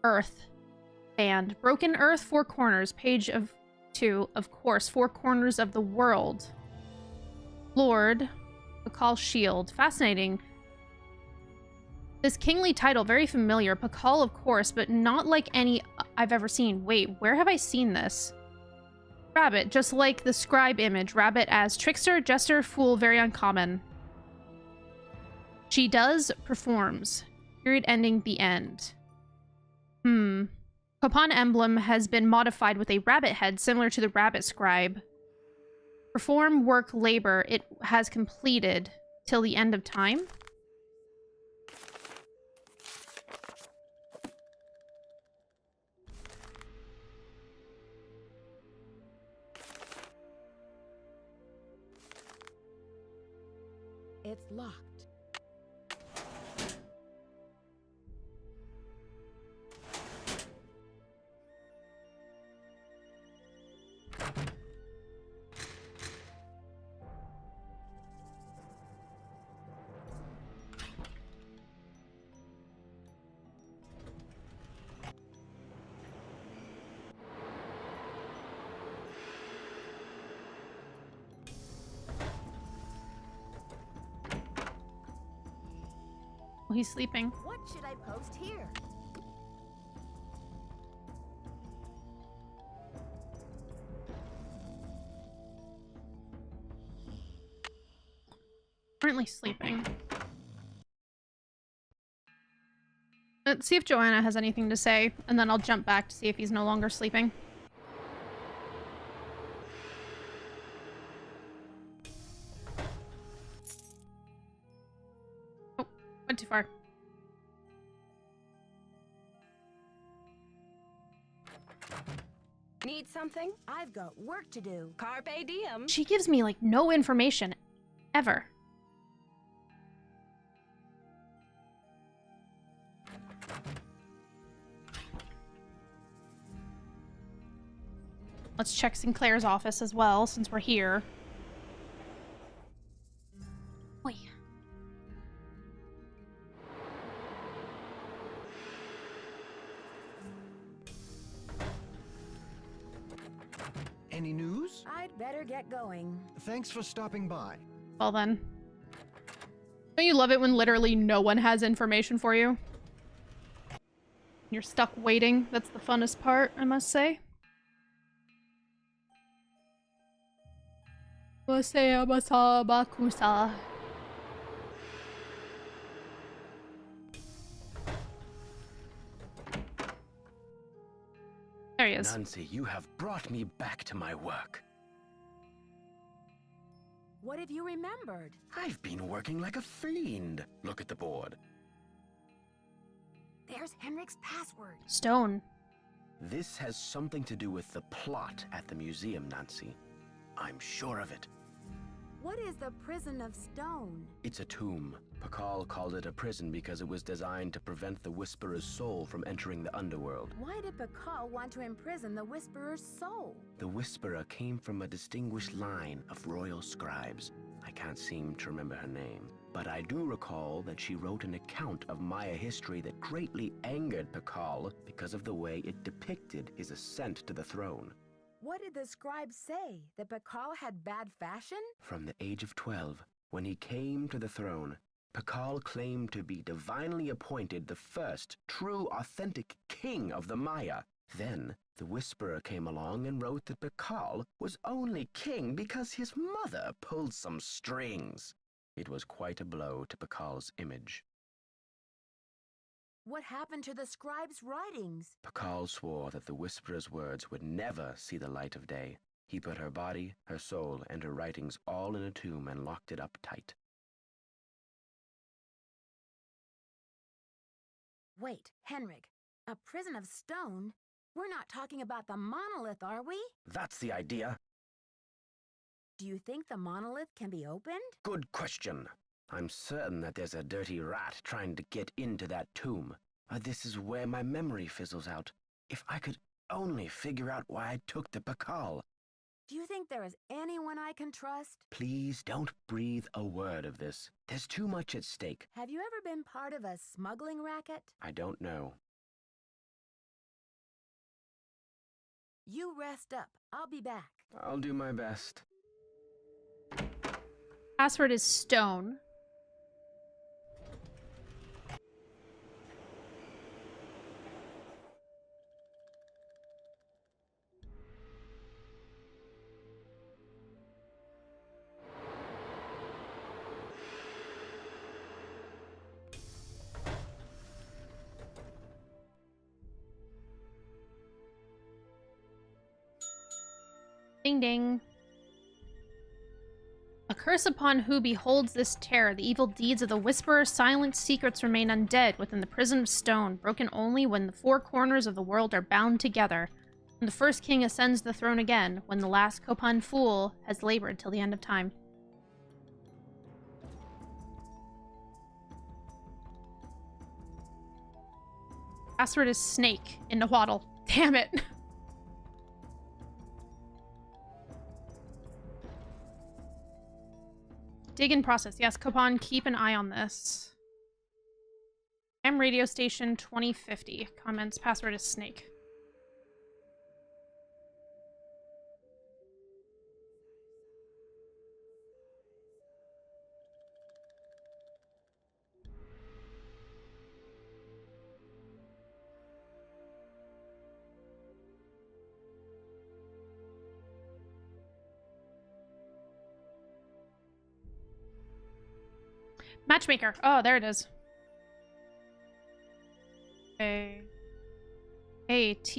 Earth. Band. Broken Earth, Four Corners. Page of 2. Of course, Four Corners of the World. Lord. Pakal Shield. Fascinating. This kingly title, very familiar. Pakal, of course, but not like any I've ever seen. Wait, where have I seen this? Rabbit, just like the scribe image. Rabbit as trickster, jester, fool, very uncommon. She does, performs. Period ending, the end. Copan emblem has been modified with a rabbit head, similar to the rabbit scribe. Perform, work, labor. It has completed till the end of time. It's locked. He's sleeping. What should I post here? Currently sleeping. Let's see if Joanna has anything to say, and then I'll jump back to see if he's no longer sleeping. Oh, went too far. Need something? I've got work to do. Carpe diem. She gives me, like, no information. Ever. Let's check Sinclair's office as well, since we're here. Oi. Any news? I'd better get going. Thanks for stopping by. Well then. Don't you love it when literally no one has information for you? You're stuck waiting. That's the funnest part, I must say. There he is. Nancy, you have brought me back to my work. What have you remembered? I've been working like a fiend. Look at the board. There's Henrik's password. Stone. This has something to do with the plot at the museum, Nancy. I'm sure of it. What is the Prison of Stone? It's a tomb. Pakal called it a prison because it was designed to prevent the Whisperer's soul from entering the underworld. Why did Pakal want to imprison the Whisperer's soul? The Whisperer came from a distinguished line of royal scribes. I can't seem to remember her name, but I do recall that she wrote an account of Maya history that greatly angered Pakal because of the way it depicted his ascent to the throne. What did the scribe say? That Pakal had bad fashion? From the age of 12, when he came to the throne, Pakal claimed to be divinely appointed the first true authentic king of the Maya. Then the Whisperer came along and wrote that Pakal was only king because his mother pulled some strings. It was quite a blow to Pakal's image. What happened to the scribe's writings? Pakal swore that the Whisperer's words would never see the light of day. He put her body, her soul, and her writings all in a tomb and locked it up tight. Wait, Henrik, a prison of stone? We're not talking about the monolith, are we? That's the idea. Do you think the monolith can be opened? Good question. I'm certain that there's a dirty rat trying to get into that tomb. This is where my memory fizzles out. If I could only figure out why I took the Pakal. Do you think there is anyone I can trust? Please don't breathe a word of this. There's too much at stake. Have you ever been part of a smuggling racket? I don't know. You rest up. I'll be back. I'll do my best. Password is stone. Ding ding. A curse upon who beholds this terror. The evil deeds of the Whisperer's silent secrets remain undead within the prison of stone, broken only when the four corners of the world are bound together. When the first king ascends the throne again, when the last Copan fool has labored till the end of time. Password is snake in Nahuatl. Damn it. Dig and process. Yes, Copan, keep an eye on this. M radio station 2050. Comments. Password is snake. Matchmaker. Oh, there it is. A-T-A-N-C-A-H-A-P.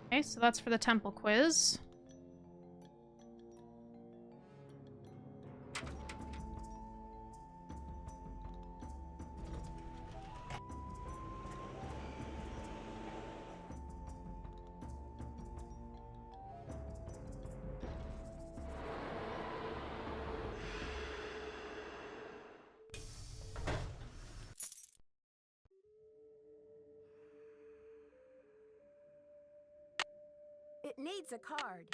Okay, so that's for the temple quiz. It needs a card.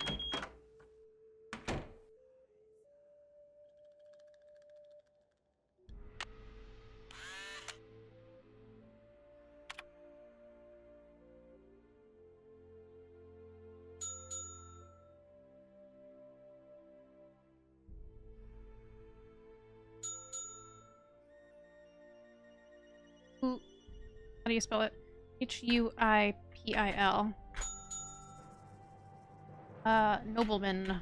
How do you spell it? H-U-I-P-I-L. Nobleman.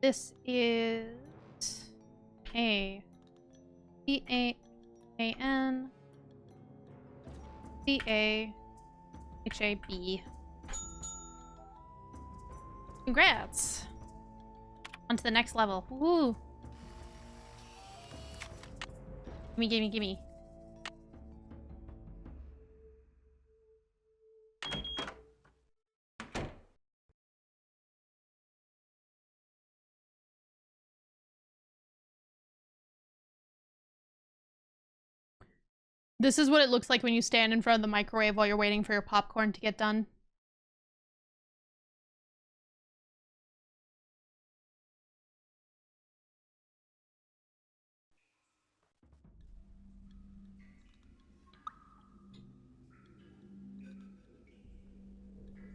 This is A-C-A-N-C-A-H-A-B. Congrats! On to the next level. Woo! Gimme, gimme, gimme. This is what it looks like when you stand in front of the microwave while you're waiting for your popcorn to get done.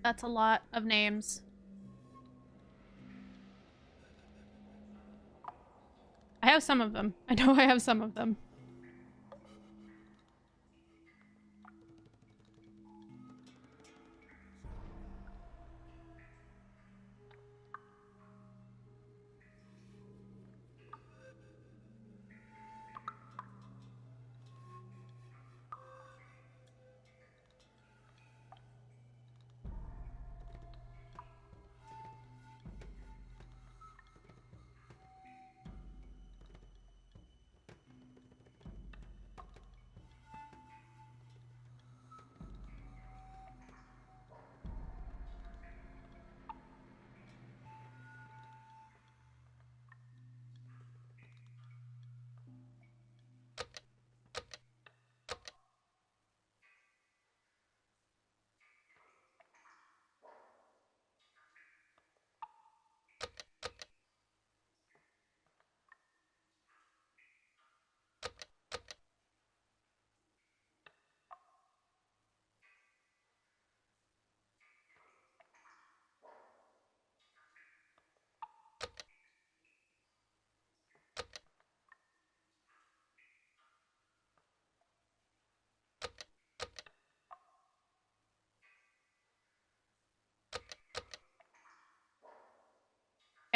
That's a lot of names. I have some of them. I know I have some of them.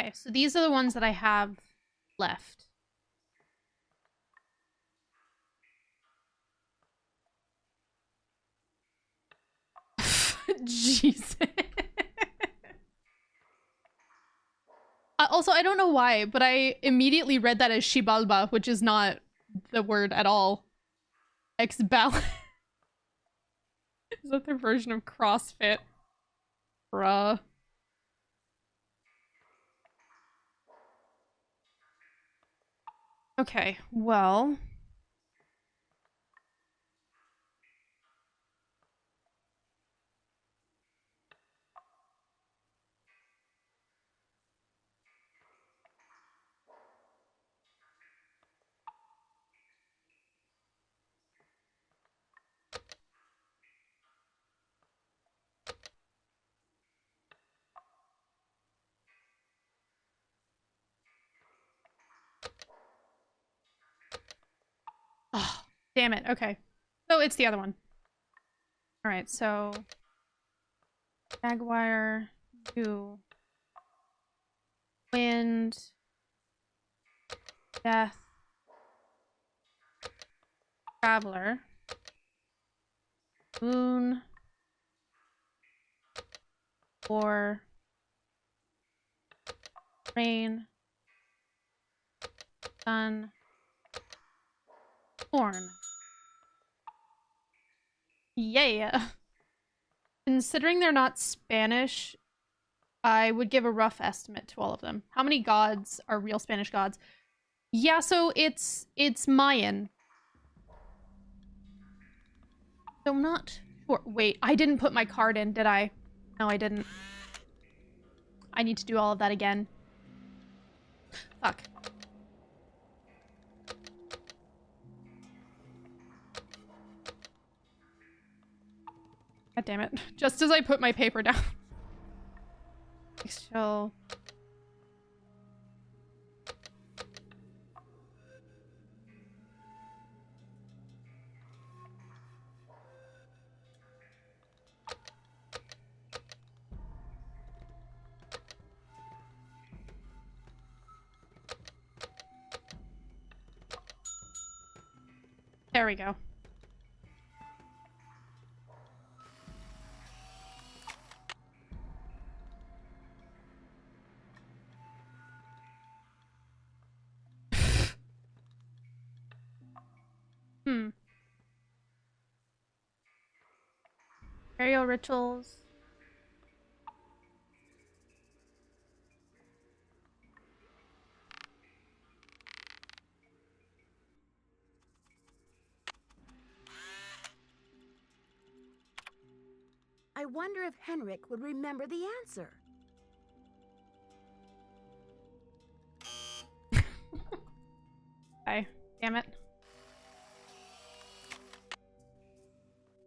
Okay, so these are the ones that I have left. Jesus. Also, I don't know why, but I immediately read that as Shibalba, which is not the word at all. Ex-balance. Is that their version of CrossFit? Bruh. Okay, well... Oh, damn it. Okay. So it's the other one. Alright, so... Jaguar, you... Wind... Death... Traveler... Moon... War... Rain... Sun... Horn. Yeah. Considering they're not Spanish, I would give a rough estimate to all of them. How many gods are real Spanish gods? Yeah, so it's Mayan. So I'm not sure. Wait, I didn't put my card in, did I? No, I didn't. I need to do all of that again. Fuck. God damn it. Just as I put my paper down. So... There we go. Burial rituals. I wonder if Henrik would remember the answer. Okay, damn it.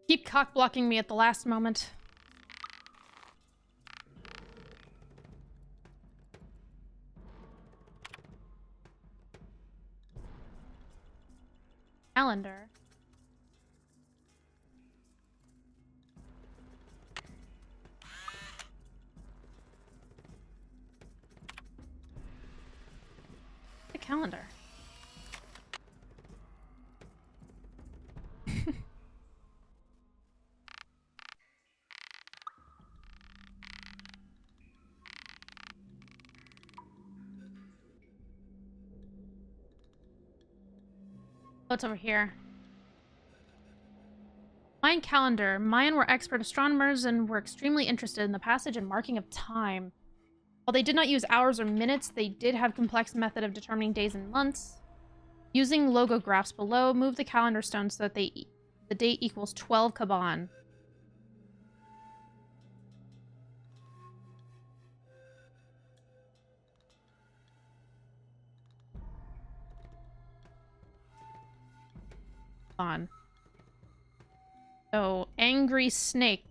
Keep cock blocking me at the last moment. Calendar. The calendar. What's over here? Mayan calendar. Mayan were expert astronomers and were extremely interested in the passage and marking of time. While they did not use hours or minutes, they did have complex method of determining days and months. Using logographs below, move the calendar stone so that the date equals 12 Kaban. On. So, angry snake.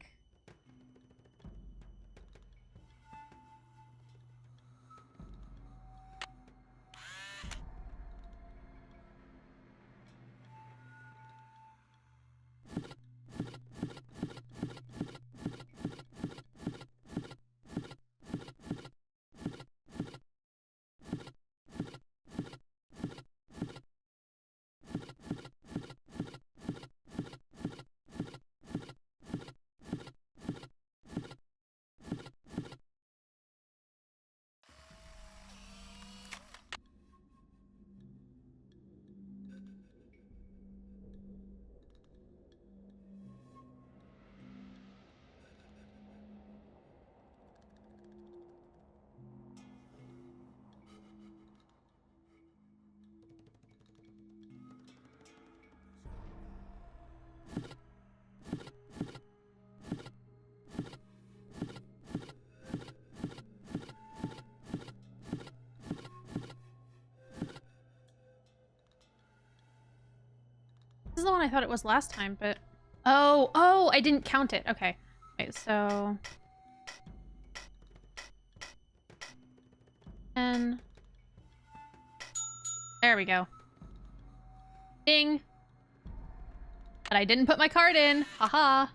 the one I thought it was last time, but... Oh, I didn't count it. Okay. Okay, so... 10. There we go. Ding. But I didn't put my card in. Haha.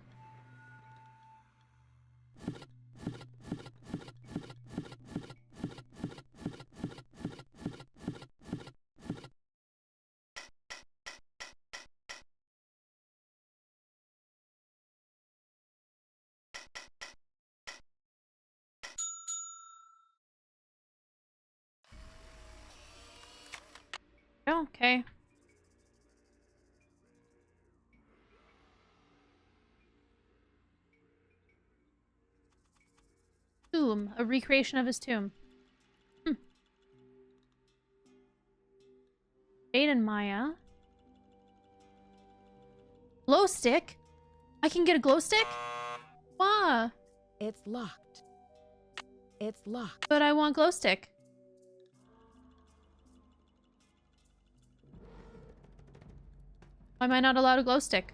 Okay. Tomb. A recreation of his tomb. Jade and Maya. Glow stick? I can get a glow stick? Wow. It's locked. It's locked. But I want glow stick. Why am I not allowed a glow stick?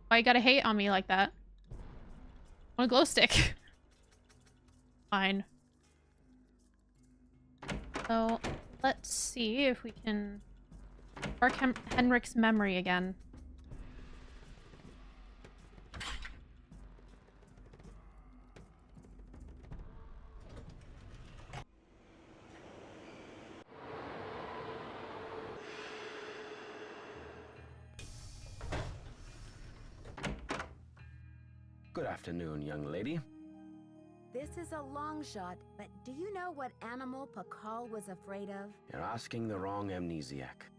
Why you gotta hate on me like that? I want a glow stick. Fine. So, let's see if we can spark Henrik's memory again. Good afternoon, young lady. This is a long shot, but do you know what animal Pakal was afraid of? You're asking the wrong amnesiac.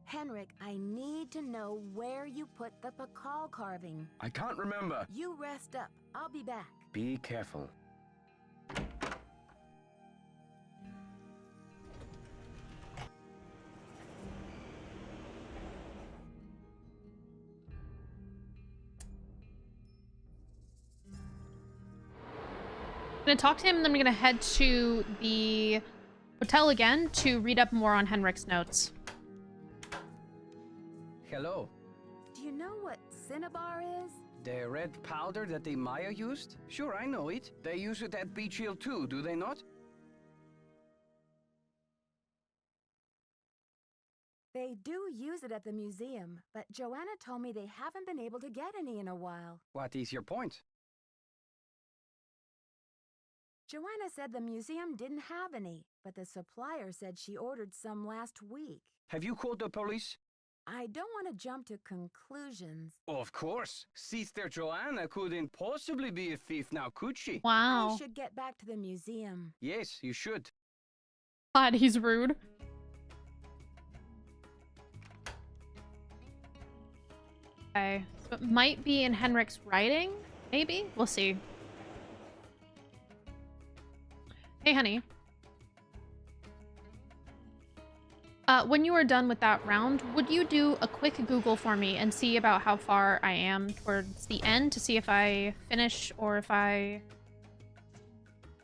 Henrik, I need to know where you put the Pakal carving. I can't remember. You rest up. I'll be back. Be careful. I'm gonna talk to him and then I'm gonna head to the hotel again to read up more on Henrik's notes. Hello. Do you know what cinnabar is? The red powder that the Maya used? Sure, I know it. They use it at Beach Hill too, do they not? They do use it at the museum, but Joanna told me they haven't been able to get any in a while. What is your point? Joanna said the museum didn't have any, but the supplier said she ordered some last week. Have you called the police? I don't want to jump to conclusions. Of course. Sister Joanna couldn't possibly be a thief now, could she? Wow. I should get back to the museum. Yes, you should. God, he's rude. Okay, so it might be in Henrik's writing, maybe? We'll see. Hey, honey. When you are done with that round, would you do a quick Google for me and see about how far I am towards the end to see if I finish or if I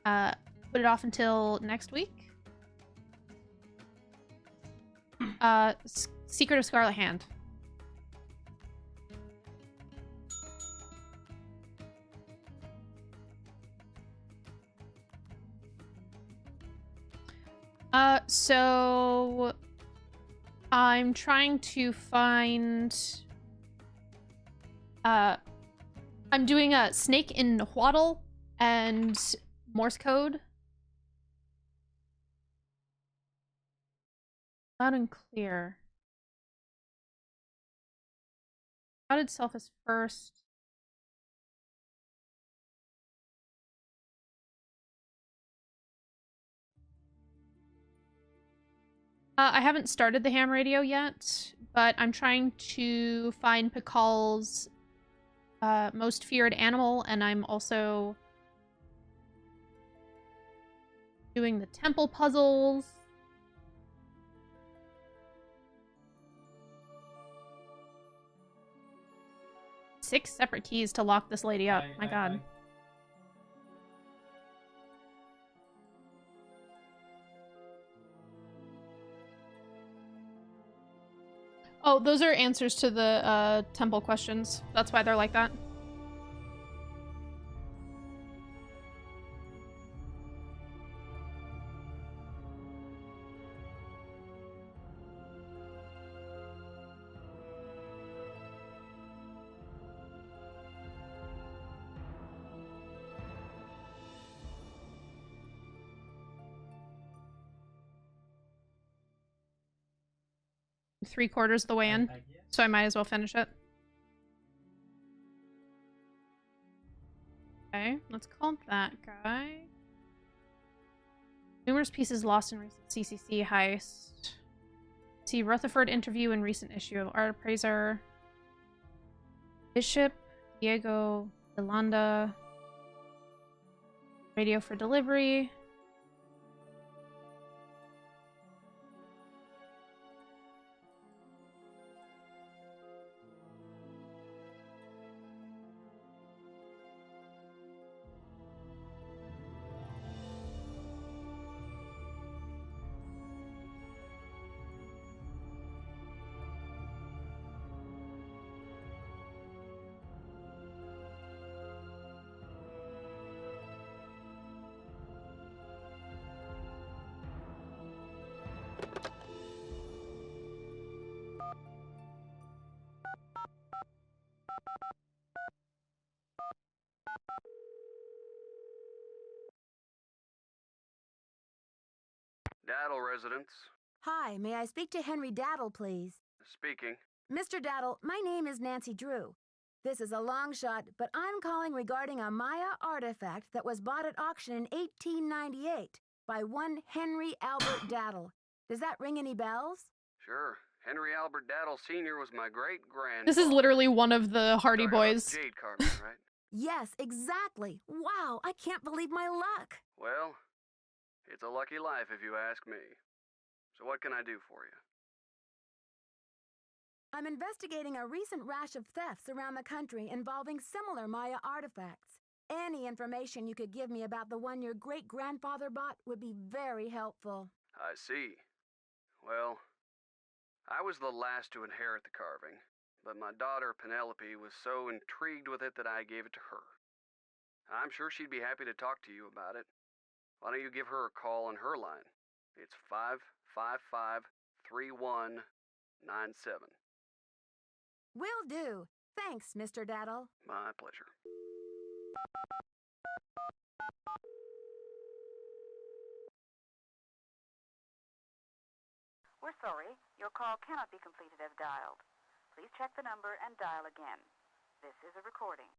put it off until next week? Secret of Scarlet Hand. So I'm trying to find I'm doing a snake in Huatl and Morse code. Loud and clear. Clouded self is first. I haven't started the ham radio yet, but I'm trying to find Pakal's most feared animal, and I'm also doing the temple puzzles. Six separate keys to lock this lady up. My God. Oh, those are answers to the temple questions. That's why they're like that. Three-quarters of the way in, so I might as well finish it. Okay, let's call that guy. Numerous pieces lost in recent CCC heist. See Rutherford interview in recent issue of Art Appraiser. Bishop, Diego, Yolanda. Radio for delivery. Daddle residence. Hi, may I speak to Henry Daddle, please? Speaking. Mr. Daddle, my name is Nancy Drew. This is a long shot, but I'm calling regarding a Maya artifact that was bought at auction in 1898 by one Henry Albert Daddle. Does that ring any bells? Sure. Henry Albert Daddle Sr. was my great-grandfather. This is literally one of the Hardy Boys. Jade carving, right? Yes, exactly. Wow, I can't believe my luck. Well, it's a lucky life if you ask me. So what can I do for you? I'm investigating a recent rash of thefts around the country involving similar Maya artifacts. Any information you could give me about the one your great-grandfather bought would be very helpful. I see. Well, I was the last to inherit the carving, but my daughter Penelope was so intrigued with it that I gave it to her. I'm sure she'd be happy to talk to you about it. Why don't you give her a call on her line? It's 555-3197. Will do. Thanks, Mr. Daddle. My pleasure. We're sorry. Your call cannot be completed as dialed. Please check the number and dial again. This is a recording.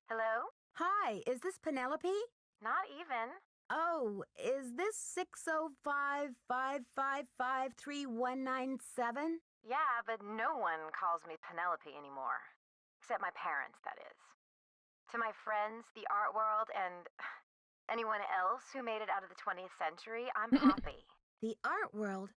Hello? Hi, is this Penelope? Not even. Oh, is this 605-555-3197? Yeah, but no one calls me Penelope anymore. Except my parents, that is. To my friends, the art world, and anyone else who made it out of the 20th century, I'm Poppy. The art world?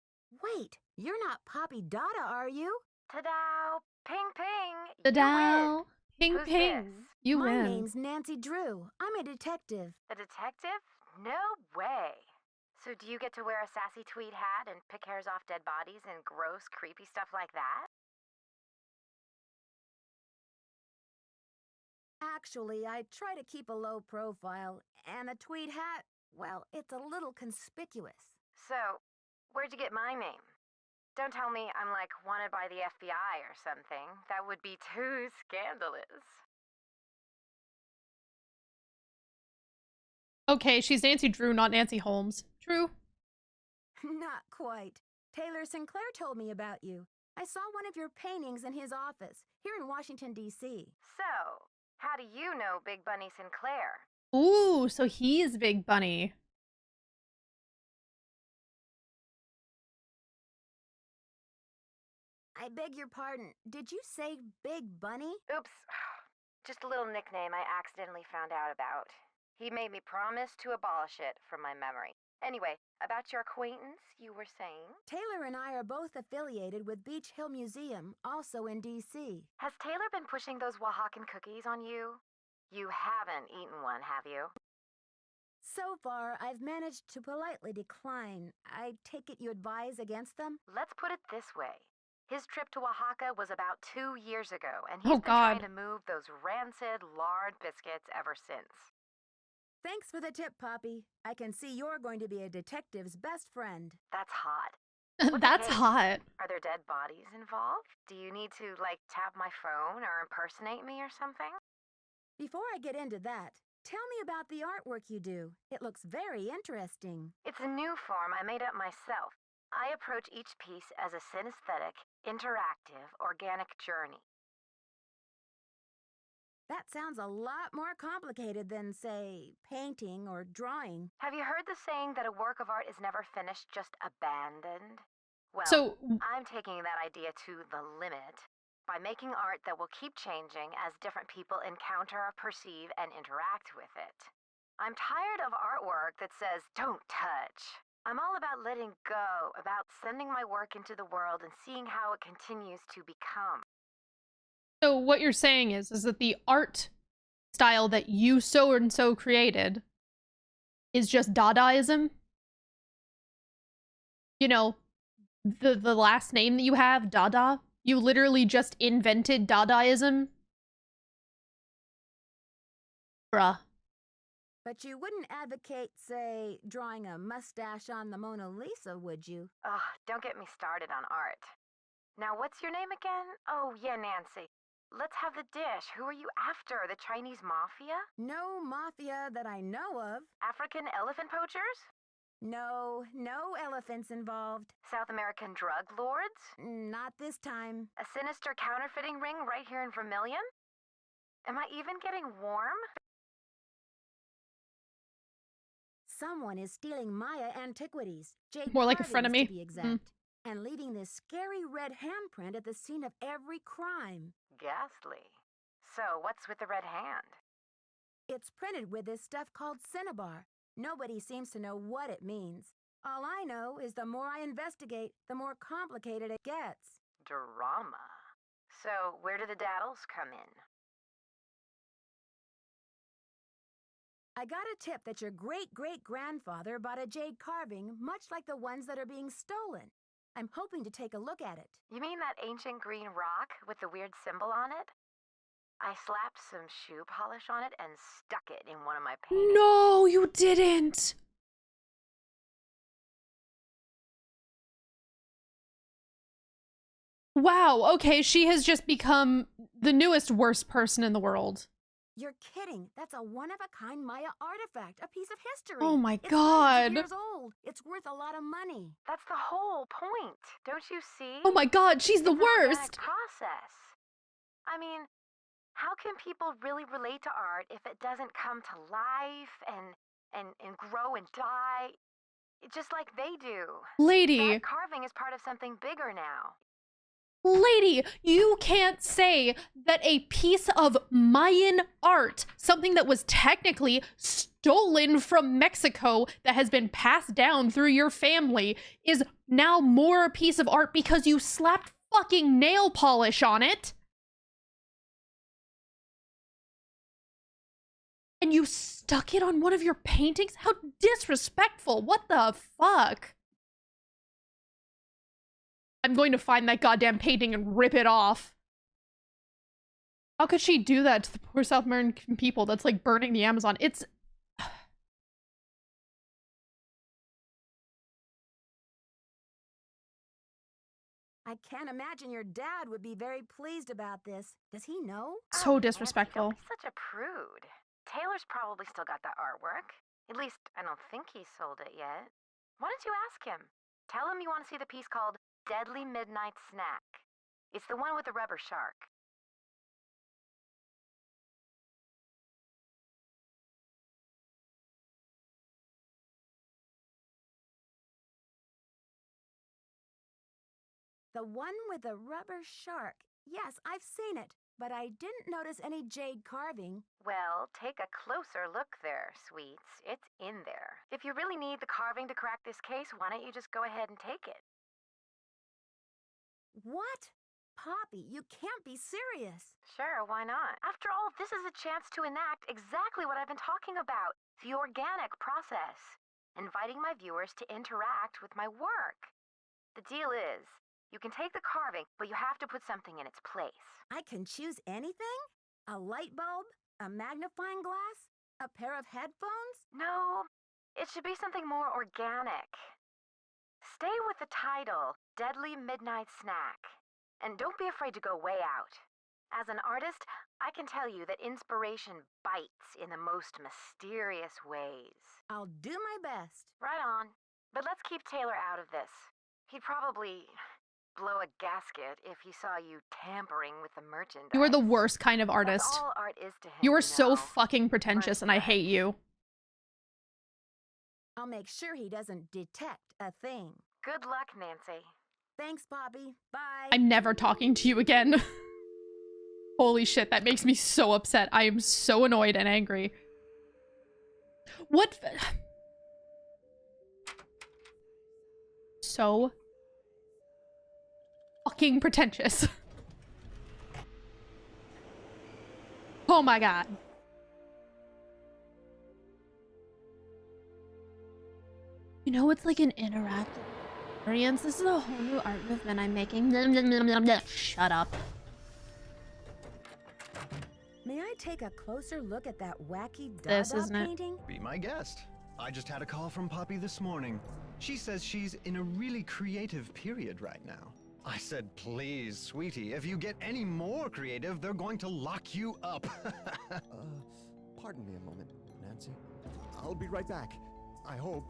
Wait, you're not Poppy Dada, are you? Ta-da! Ping ping! Ta-da! Ping Who's ping! this? You My win. name's Nancy Drew. I'm a detective. A detective? No way! So do you get to wear a sassy tweed hat and pick hairs off dead bodies and gross, creepy stuff like that? Actually, I try to keep a low profile, and a tweed hat, well, it's a little conspicuous. So, where'd you get my name? Don't tell me I'm like wanted by the FBI or something. That would be too scandalous. Okay, she's Nancy Drew, not Nancy Holmes. True. Not quite. Taylor Sinclair told me about you. I saw one of your paintings in his office, here in Washington, D.C. So, how do you know Big Bunny Sinclair? Ooh, so he's Big Bunny. I beg your pardon. Did you say Big Bunny? Oops. Just a little nickname I accidentally found out about. He made me promise to abolish it from my memory. Anyway, about your acquaintance, you were saying? Taylor and I are both affiliated with Beach Hill Museum, also in D.C. Has Taylor been pushing those Oaxacan cookies on you? You haven't eaten one, have you? So far, I've managed to politely decline. I take it you advise against them? Let's put it this way. His trip to Oaxaca was about 2 years ago, and he's been trying to move those rancid lard biscuits ever since. Thanks for the tip, Poppy. I can see you're going to be a detective's best friend. That's hot. That's hot. Are there dead bodies involved? Do you need to, like, tap my phone or impersonate me or something? Before I get into that, tell me about the artwork you do. It looks very interesting. It's a new form I made up myself. I approach each piece as a synesthetic, interactive, organic journey. That sounds a lot more complicated than, say, painting or drawing. Have you heard the saying that a work of art is never finished, just abandoned? Well, I'm taking that idea to the limit by making art that will keep changing as different people encounter, perceive, and interact with it. I'm tired of artwork that says, "Don't touch." I'm all about letting go, about sending my work into the world and seeing how it continues to become. So what you're saying is that the art style that you so-and-so created is just Dadaism? You know, the last name that you have, Dada? You literally just invented Dadaism? Bruh. But you wouldn't advocate, say, drawing a mustache on the Mona Lisa, would you? Ugh, don't get me started on art. Now, what's your name again? Oh, yeah, Nancy. Let's have the dish. Who are you after? The Chinese mafia? No mafia that I know of. African elephant poachers? No elephants involved. South American drug lords? Not this time. A sinister counterfeiting ring right here in Vermilion? Am I even getting warm? Someone is stealing Maya antiquities. Jade More like a frenemy. to be exact. And leaving this scary red handprint at the scene of every crime. Ghastly. So, what's with the red hand? It's printed with this stuff called cinnabar. Nobody seems to know what it means. All I know is the more I investigate, the more complicated it gets. Drama. So, where do the daddles come in? I got a tip that your great-great-grandfather bought a jade carving much like the ones that are being stolen. I'm hoping to take a look at it. You mean that ancient green rock with the weird symbol on it? I slapped some shoe polish on it and stuck it in one of my paintings. No, you didn't! Wow, okay, she has just become the newest worst person in the world. You're kidding. That's a one-of-a-kind Maya artifact, a piece of history. Oh my It's God. hundreds of years old. It's worth a lot of money. That's the whole point. Don't you see? Oh my God, she's the It's an organic worst. process. I mean, how can people really relate to art if it doesn't come to life and grow and die just like they do? Lady. That carving is part of something bigger now. Lady, you can't say that a piece of Mayan art, something that was technically stolen from Mexico that has been passed down through your family, is now more a piece of art because you slapped fucking nail polish on it. And you stuck it on one of your paintings? How disrespectful. What the fuck? I'm going to find that goddamn painting and rip it off. How could she do that to the poor South American people? That's like burning the Amazon. It's... I can't imagine your dad would be very pleased about this. Does he know? So disrespectful. Nancy, don't be such a prude. Taylor's probably still got that artwork. At least, I don't think he sold it yet. Why don't you ask him? Tell him you want to see the piece called Deadly Midnight Snack. It's the one with the rubber shark. The one with the rubber shark. Yes, I've seen it. but I didn't notice any jade carving. Well, take a closer look there, sweets. It's in there. If you really need the carving to crack this case, why don't you just go ahead and take it? What? Poppy, you can't be serious. Sure, why not? After all, this is a chance to enact exactly what I've been talking about. The organic process. Inviting my viewers to interact with my work. The deal is, you can take the carving, but you have to put something in its place. I can choose anything? A light bulb? A magnifying glass? A pair of headphones? No, it should be something more organic. Stay with the title, Deadly Midnight Snack. And don't be afraid to go way out. As an artist, I can tell you that inspiration bites in the most mysterious ways. I'll do my best. Right on. But let's keep Taylor out of this. He'd probably blow a gasket if he saw you tampering with the merchandise. You are the worst kind of artist. That's all art is to him, You are you so know. fucking pretentious and I hate you. I'll make sure he doesn't detect a thing. Good luck, Nancy. Thanks, Poppy. Bye. I'm never talking to you again. Holy shit, that makes me so upset. I am so annoyed and angry. What? So fucking pretentious. Oh my god. You know, it's like an interactive experience. This is a whole new art movement I'm making. Shut up. May I take a closer look at that wacky This Dada isn't it. painting? Be my guest. I just had a call from Poppy this morning. She says she's in a really creative period right now. I said, please, sweetie, if you get any more creative, they're going to lock you up. Pardon me a moment, Nancy. I'll be right back. I hope.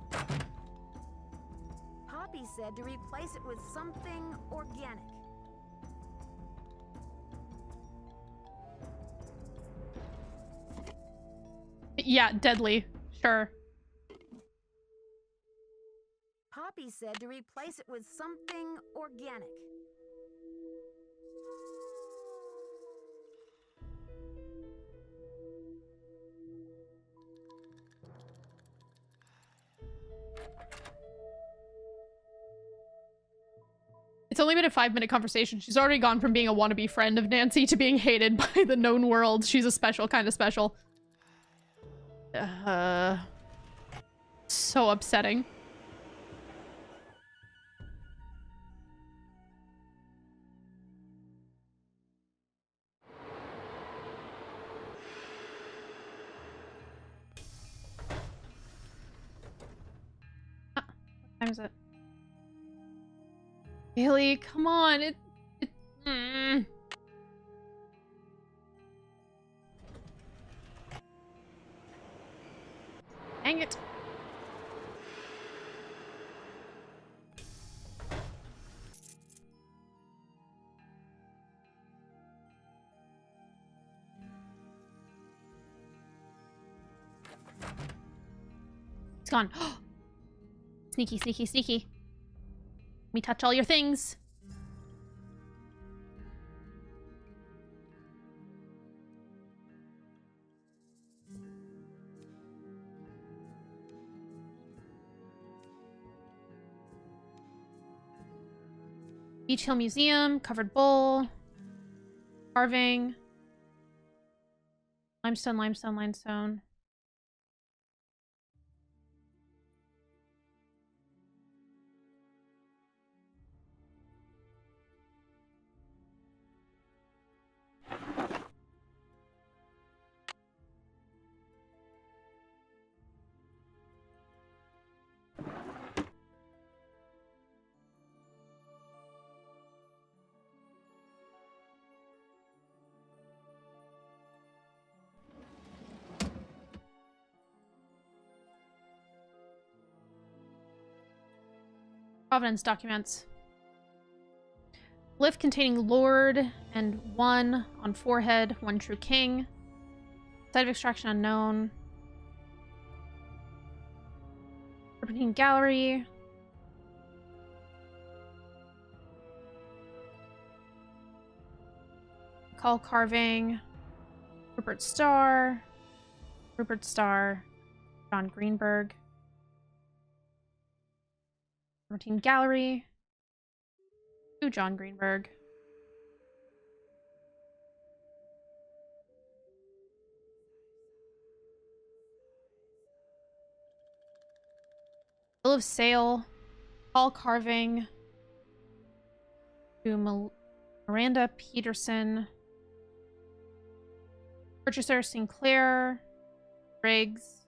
Poppy said to replace it with something organic. Yeah, deadly. Sure. Poppy said to replace it with something organic. It's only been a 5-minute conversation. She's already gone from being a wannabe friend of Nancy to being hated by the known world. She's a special kind of special. So upsetting. What time is it? Haley, come on. Dang it. It's gone. Sneaky, sneaky, sneaky. Let me touch all your things. Beach Hill Museum, covered bowl, carving, limestone, limestone, limestone. Provenance documents. Glyph containing Lord and 1 on forehead, 1 true king. Site of extraction unknown. Serpentine gallery. Call carving. Rupert Starr. Rupert Starr. John Greenberg. Routine gallery. To John Greenberg. Bill of sale. Call carving. To Miranda Peterson. Purchaser Sinclair. Briggs.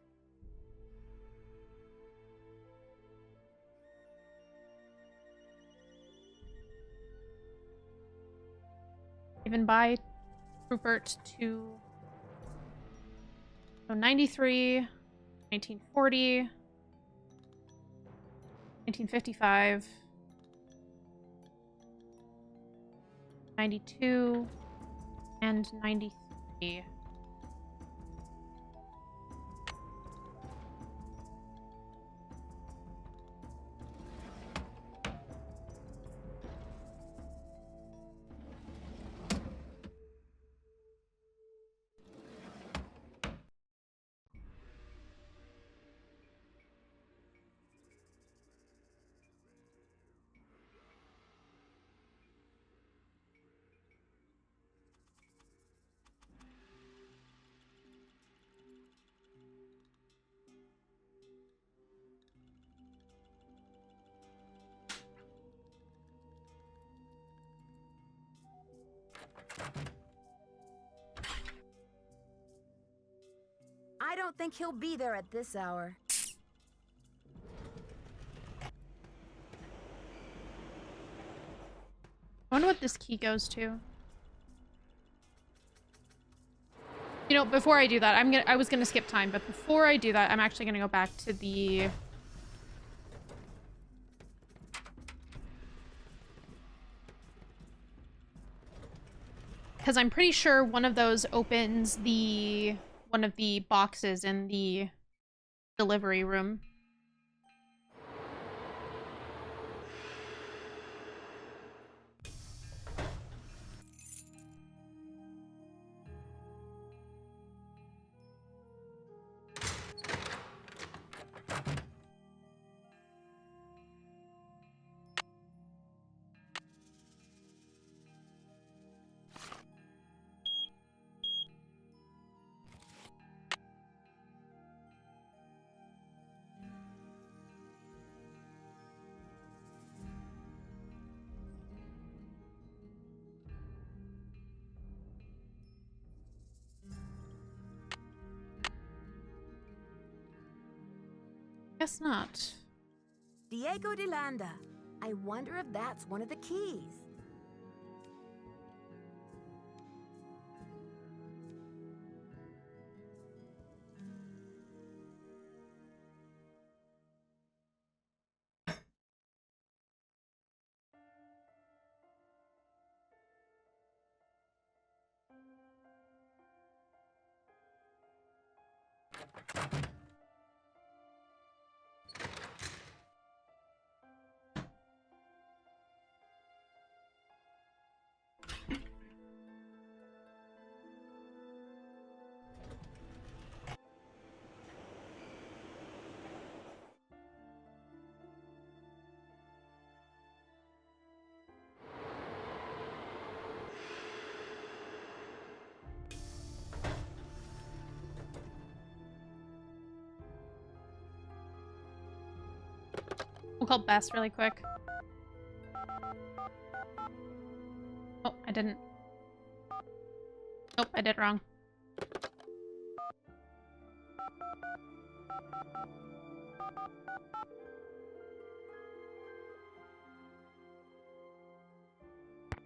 Given by Rupert to 93, 1940, 1955, 92, and 93. I don't think he'll be there at this hour. I wonder what this key goes to. You know, before I do that, I was gonna skip time, but before I do that, I'm actually gonna go back to the because I'm pretty sure one of those opens one of the boxes in the delivery room. Guess not. Diego de Landa. I wonder if that's one of the keys. We'll call Bess really quick. Oh, I didn't. Nope, I did it wrong.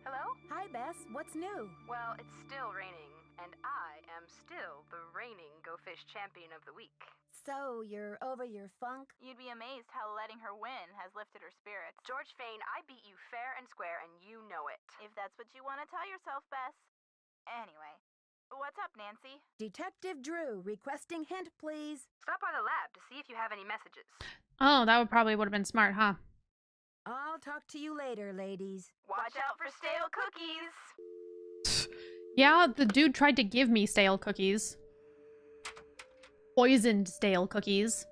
Hello? Hi, Bess. What's new? Well, it's still raining, and I am still the reigning Go Fish Champion of the Week. So, you're over your funk? You'd be amazed how letting her win has lifted her spirits. George Fane, I beat you fair and square, and you know it. If that's what you want to tell yourself, Bess. Anyway, what's up, Nancy? Detective Drew, requesting hint, please. Stop by the lab to see if you have any messages. Oh, that would have been smart, huh? I'll talk to you later, ladies. Watch out for stale cookies. Yeah, the dude tried to give me stale cookies. Poisoned stale cookies.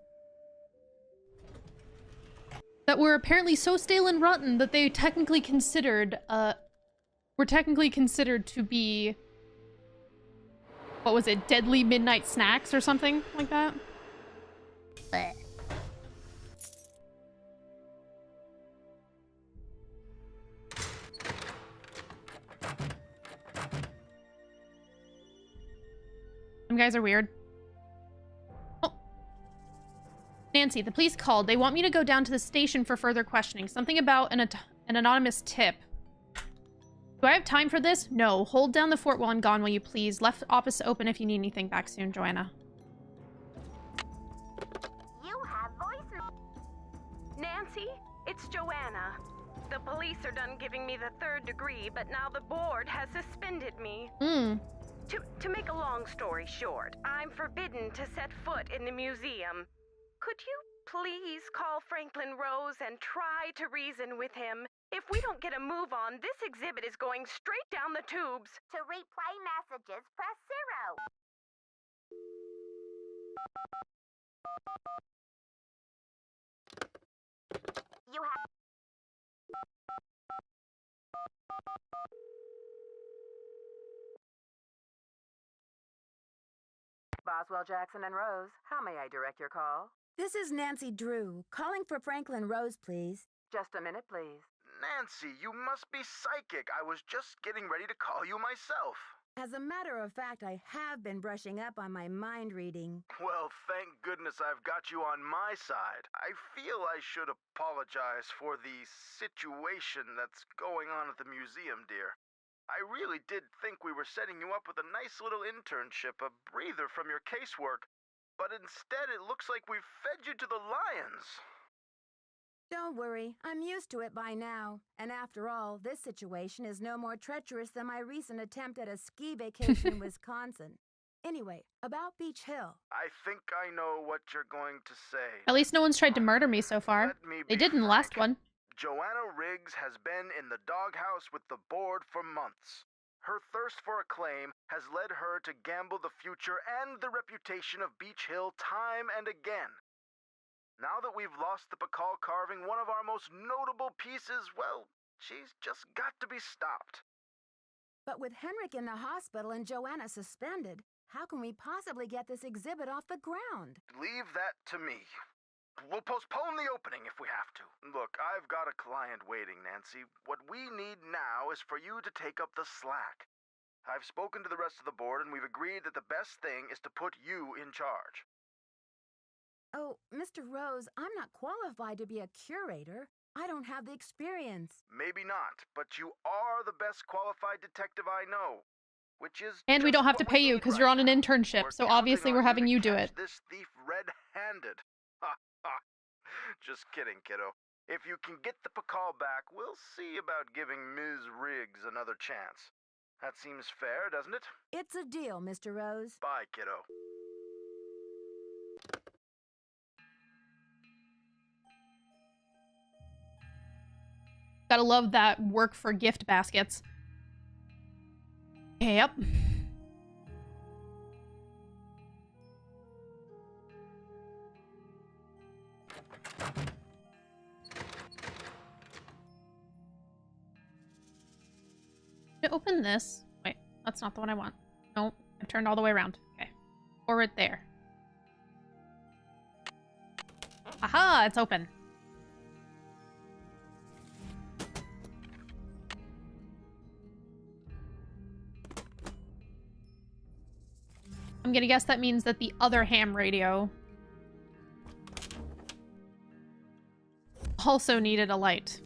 That were apparently so stale and rotten that they technically considered, were technically considered to be... What was it? Deadly midnight snacks or something like that? Blech. Some guys are weird. Oh. Nancy, the police called. They want me to go down to the station for further questioning. Something about an anonymous tip. Do I have time for this? No. Hold down the fort while I'm gone, will you please? Left office open if you need anything. Back soon, Joanna. You have voice. Nancy, it's Joanna. The police are done giving me the 3rd degree, but now the board has suspended me. To make a long story short, I'm forbidden to set foot in the museum. Could you please call Franklin Rose and try to reason with him? If we don't get a move on, this exhibit is going straight down the tubes. To replay messages, press 0. You have... Boswell, Jackson, and Rose, how may I direct your call? This is Nancy Drew, calling for Franklin Rose, please. Just a minute, please. Nancy, you must be psychic. I was just getting ready to call you myself. As a matter of fact, I have been brushing up on my mind reading. Well, thank goodness I've got you on my side. I feel I should apologize for the situation that's going on at the museum, dear. I really did think we were setting you up with a nice little internship, a breather from your casework, but instead it looks like we've fed you to the lions. Don't worry, I'm used to it by now. And after all, this situation is no more treacherous than my recent attempt at a ski vacation in Wisconsin. Anyway, about Beach Hill. I think I know what you're going to say. At least no one's tried to murder me so far. They did in the last one. Joanna Riggs has been in the doghouse with the board for months. Her thirst for acclaim has led her to gamble the future and the reputation of Beach Hill time and again. Now that we've lost the Pakal carving, one of our most notable pieces, well, she's just got to be stopped. But with Henrik in the hospital and Joanna suspended, how can we possibly get this exhibit off the ground? Leave that to me. We'll postpone the opening if we have to. Look, I've got a client waiting, Nancy. What we need now is for you to take up the slack. I've spoken to the rest of the board, and we've agreed that the best thing is to put you in charge. Oh, Mr. Rose, I'm not qualified to be a curator. I don't have the experience. Maybe not, but you are the best qualified detective I know. Which is and we don't have to pay you because you're on an internship, so obviously we're having you do it. This thief red-handed. Ha ha. Just kidding, kiddo. If you can get the Pakal back, we'll see about giving Ms. Riggs another chance. That seems fair, doesn't it? It's a deal, Mr. Rose. Bye, kiddo. Gotta love that work for gift baskets. Yep. To open this. Wait, that's not the one I want. Nope, I've turned all the way around. Okay. Forward there. Aha, it's open. I'm gonna guess that means that the other ham radio also needed a light.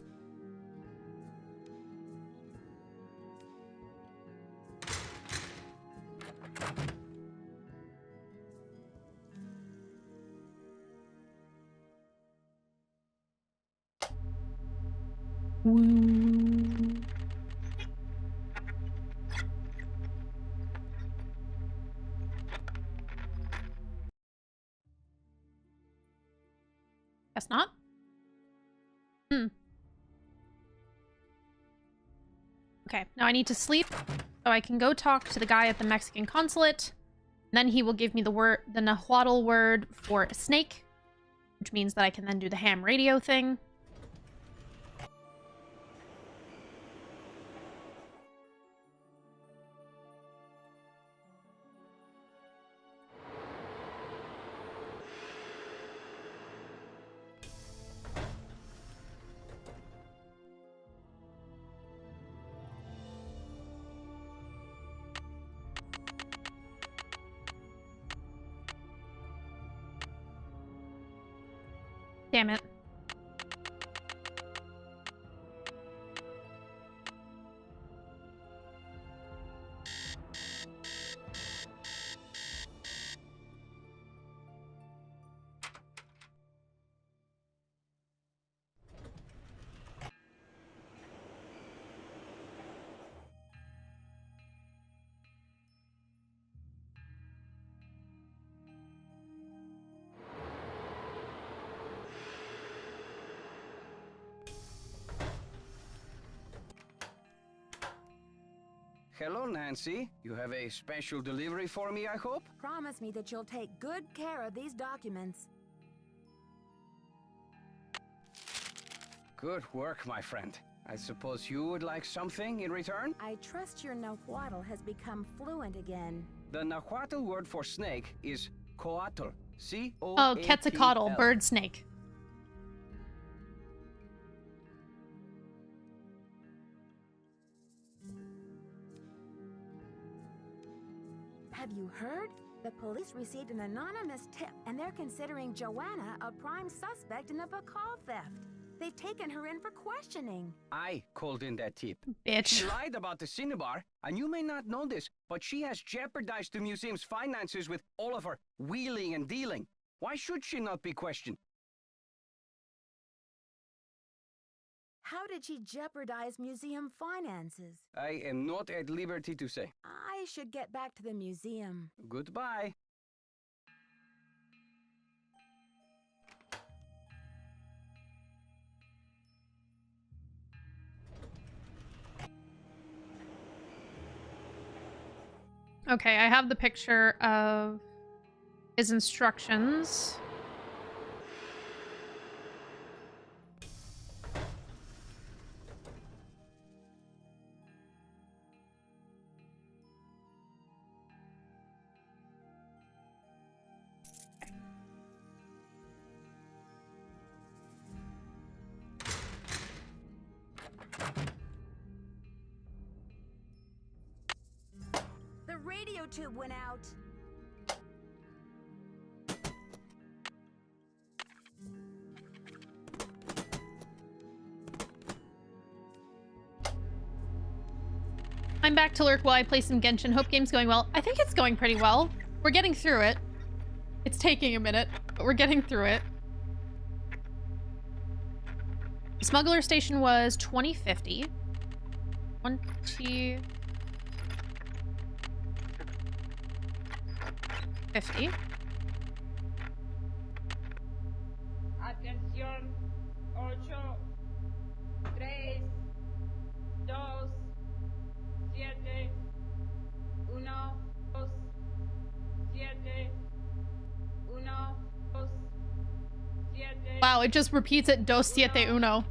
Guess not. Okay, now I need to sleep. So I can go talk to the guy at the Mexican consulate. And then he will give me the Nahuatl word for snake, which means that I can then do the ham radio thing. Damn it. Hello, Nancy. You have a special delivery for me, I hope? Promise me that you'll take good care of these documents. Good work, my friend. I suppose you would like something in return? I trust your Nahuatl has become fluent again. The Nahuatl word for snake is coatl. C-O-A-T-L. Oh, Quetzalcoatl, bird snake. Have you heard? The police received an anonymous tip, and they're considering Joanna a prime suspect in the Bacall theft. They've taken her in for questioning. I called in that tip. Bitch. She lied about the Cinnabar, and you may not know this, but she has jeopardized the museum's finances with all of her wheeling and dealing. Why should she not be questioned? How did she jeopardize museum finances? I am not at liberty to say. I should get back to the museum. Goodbye. Okay, I have the picture of his instructions. The radio tube went out. I'm back to lurk while I play some Genshin. Hope game's going well. I think it's going pretty well. We're getting through it. It's taking a minute, but we're getting through it. Smuggler station was 2050. 2050. Atención, 8, 3, 2, 7, 1, 2, 7, 1, 2, 7. Wow, it just repeats it, 271.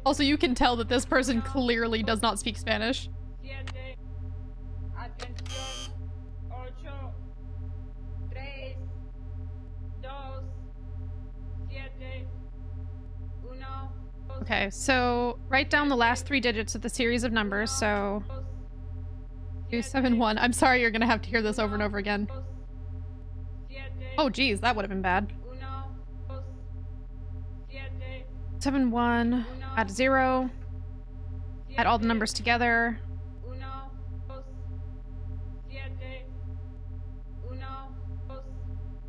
Also, you can tell that this person clearly does not speak Spanish. Atención, 8, 3, 2, 7, 1, 2. Okay, so write down the last 3 digits of the series of numbers, so 271. I'm sorry you're gonna have to hear this over and over again. Oh geez, that would have been bad. 71, add 0, add all the numbers together.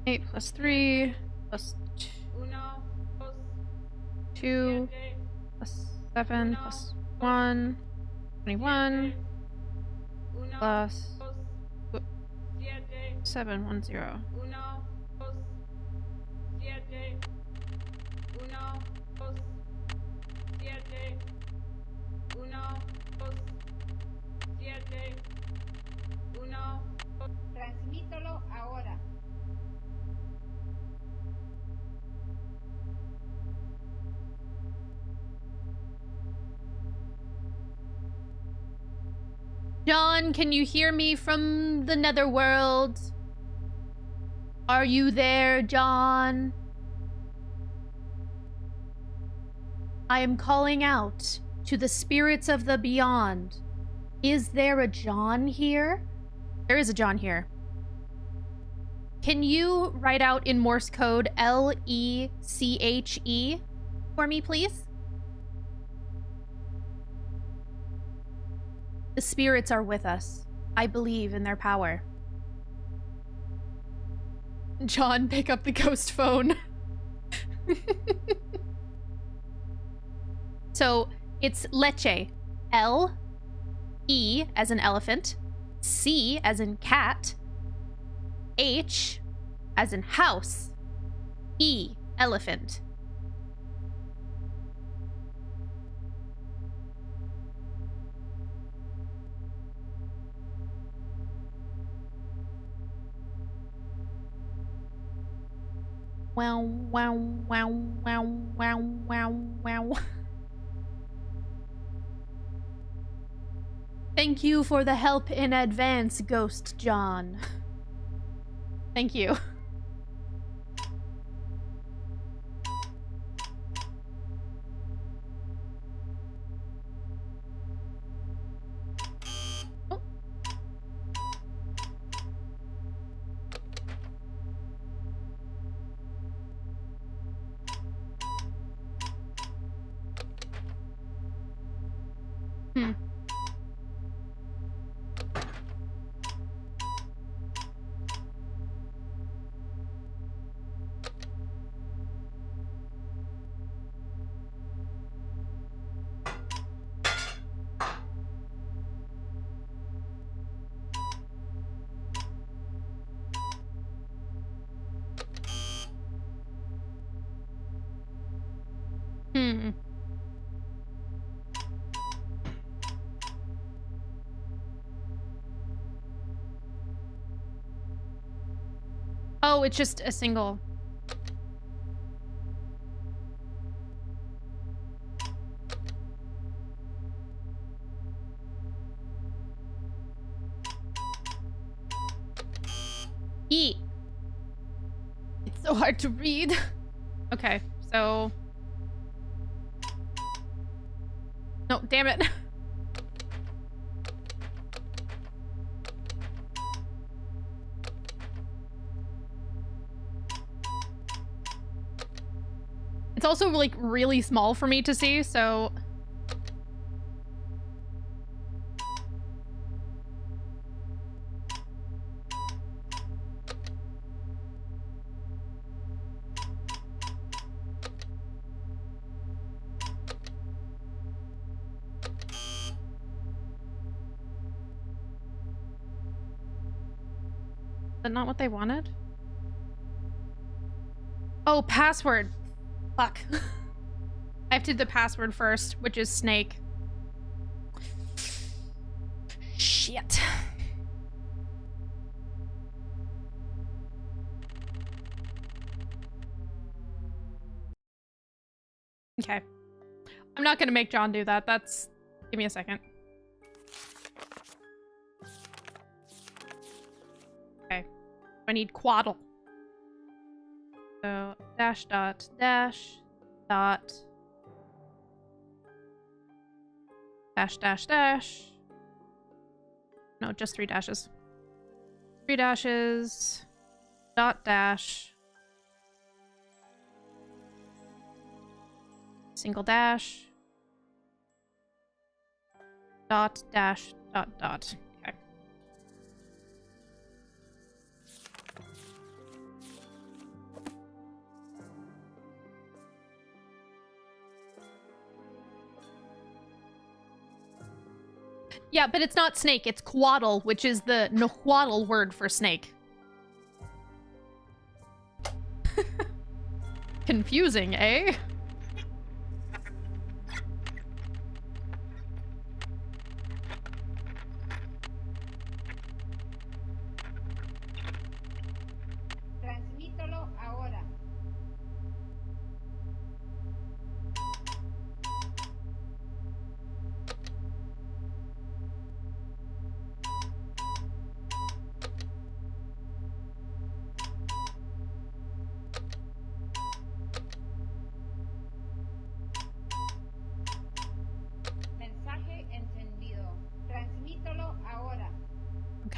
8 plus 3 plus 2 plus 7 plus 1, 21 plus 710. John, can you hear me from the netherworld? Are you there, John? I am calling out to the spirits of the beyond. Is there a John here? There is a John here. Can you write out in Morse code L-E-C-H-E for me, please? The spirits are with us. I believe in their power. John, pick up the ghost phone. So it's leche. L-E as in elephant. C as in cat. H as in house. E, elephant. Wow, wow, wow, wow, wow, wow, wow. Thank you for the help in advance, Ghost John. Thank you. Oh, it's just a single. E. It's so hard to read. Okay, so... No, damn it. It's also like really small for me to see, so... Is that not what they wanted? Oh, password. Fuck. I have to do the password first, which is snake. Shit. Okay. I'm not gonna make John do that. That's... Give me a second. Okay. I need quaddle. So, dash dot dash dot dash dash dash. No, just 3 dashes. 3 dashes dot dash single dash dot dash dot dot. Okay. Yeah, but it's not snake, it's quaddle, which is the Nahuatl word for snake. Confusing, eh? Transmítelo ahora.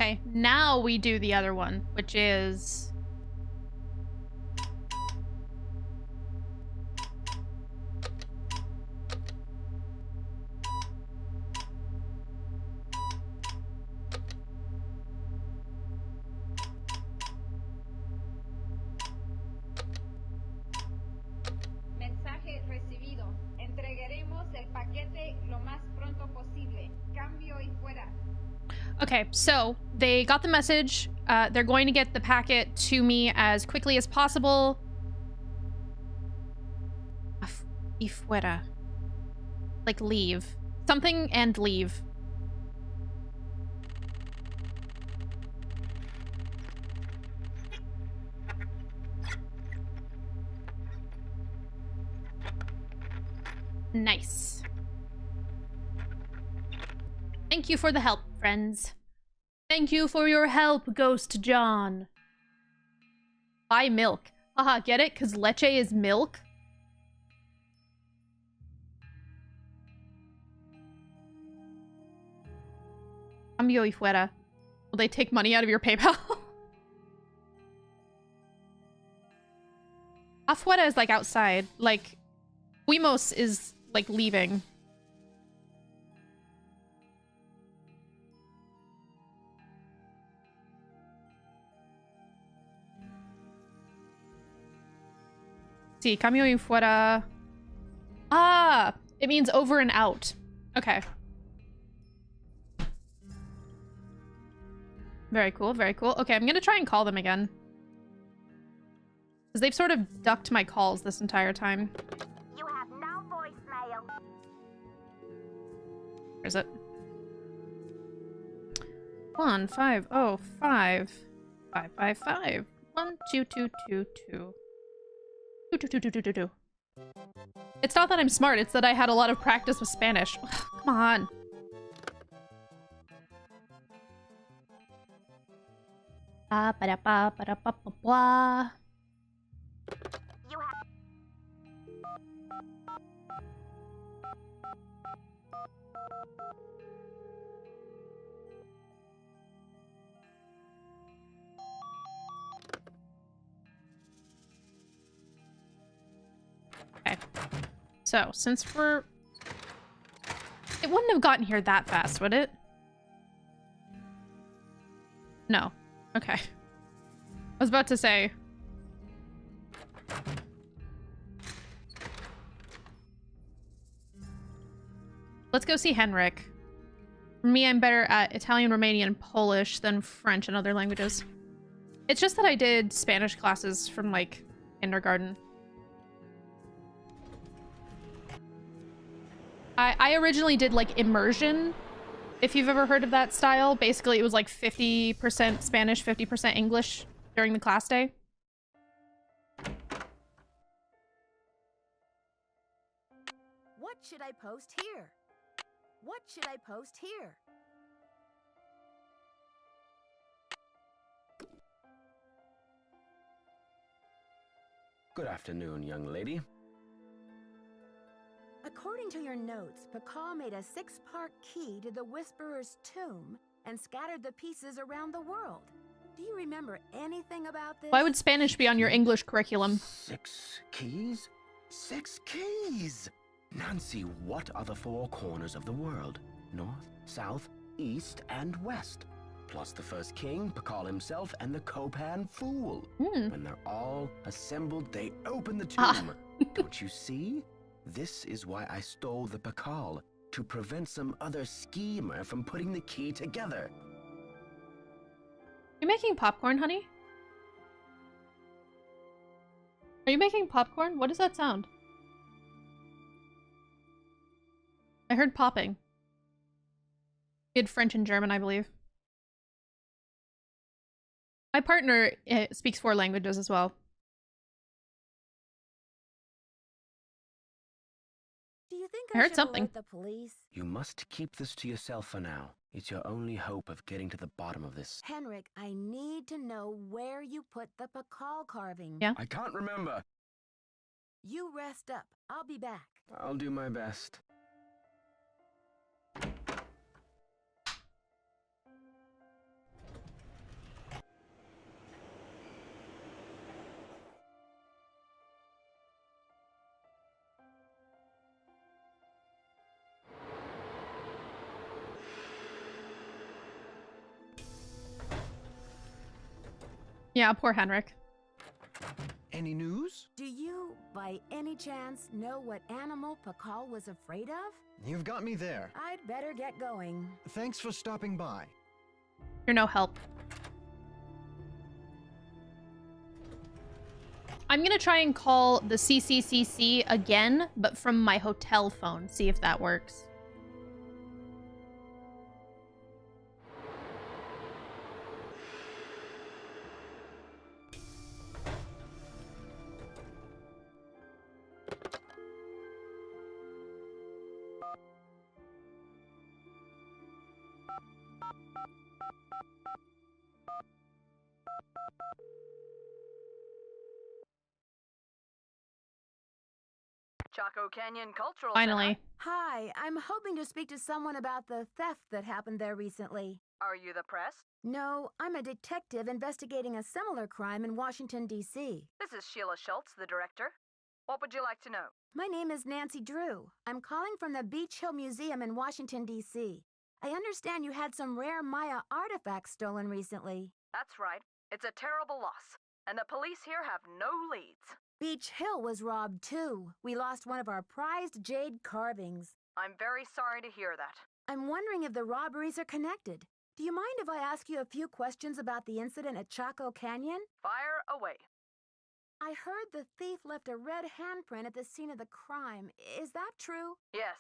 Okay, now we do the other one, which is... Mensaje recibido. Entregaremos el paquete lo más pronto posible. Cambio y fuera. Okay, so they got the message. They're going to get the packet to me as quickly as possible. Y fuera. Like leave. Something and leave. Nice. Thank you for the help, friends. Thank you for your help, Ghost John. Buy milk. Haha, get it? Because leche is milk? Cambio y fuera. Will they take money out of your PayPal? Afuera is like outside. Like, fuimos is like leaving. Sí, cambio y fuera. Ah, it means over and out. Okay. Very cool, very cool. Okay, I'm gonna try and call them again. Because they've sort of ducked my calls this entire time. You have no voicemail. Where is it? 1-505-555 12222 22222. It's not that I'm smart, it's that I had a lot of practice with Spanish. Ugh, come on. Ba ba da ba ba da ba ba ba. You have Okay. So, since we're... It wouldn't have gotten here that fast, would it? No. Okay. I was about to say... Let's go see Henrik. For me, I'm better at Italian, Romanian, Polish than French and other languages. It's just that I did Spanish classes from, like, kindergarten. I originally did, like, immersion, if you've ever heard of that style. Basically, it was, like, 50% Spanish, 50% English during the class day. What should I post here? What should I post here? Good afternoon, young lady. According to your notes, Pakal made a 6-part key to the Whisperer's tomb and scattered the pieces around the world. Do you remember anything about this? Why would Spanish be on your English curriculum? 6 keys? 6 keys! Nancy, what are the 4 corners of the world? North, south, east, and west. Plus the first king, Pakal himself, and the Copan fool. When they're all assembled, they open the tomb. Don't you see? This is why I stole the Pakal, to prevent some other schemer from putting the key together. You making popcorn, honey? Are you making popcorn? What does that sound? I heard popping. You had French and German, I believe. My partner speaks 4 languages as well. Do you think I heard should something. alert the police? You must keep this to yourself for now. It's your only hope of getting to the bottom of this. Henrik, I need to know where you put the Pakal carving. Yeah? I can't remember. You rest up. I'll be back. I'll do my best. Yeah, poor Henrik. Any news? Do you, by any chance, know what animal Pakal was afraid of? You've got me there. I'd better get going. Thanks for stopping by. You're no help. I'm gonna try and call the CCCC again, but from my hotel phone. See if that works. Chaco Canyon Cultural Finally. Center. Hi, I'm hoping to speak to someone about the theft that happened there recently. Are you the press? No, I'm a detective investigating a similar crime in Washington, D.C. This is Sheila Schultz, the director. What would you like to know? My name is Nancy Drew. I'm calling from the Beach Hill Museum in Washington, D.C. I understand you had some rare Maya artifacts stolen recently. That's right. It's a terrible loss, and the police here have no leads. Beach Hill was robbed, too. We lost one of our prized jade carvings. I'm very sorry to hear that. I'm wondering if the robberies are connected. Do you mind if I ask you a few questions about the incident at Chaco Canyon? Fire away. I heard the thief left a red handprint at the scene of the crime. Is that true? Yes.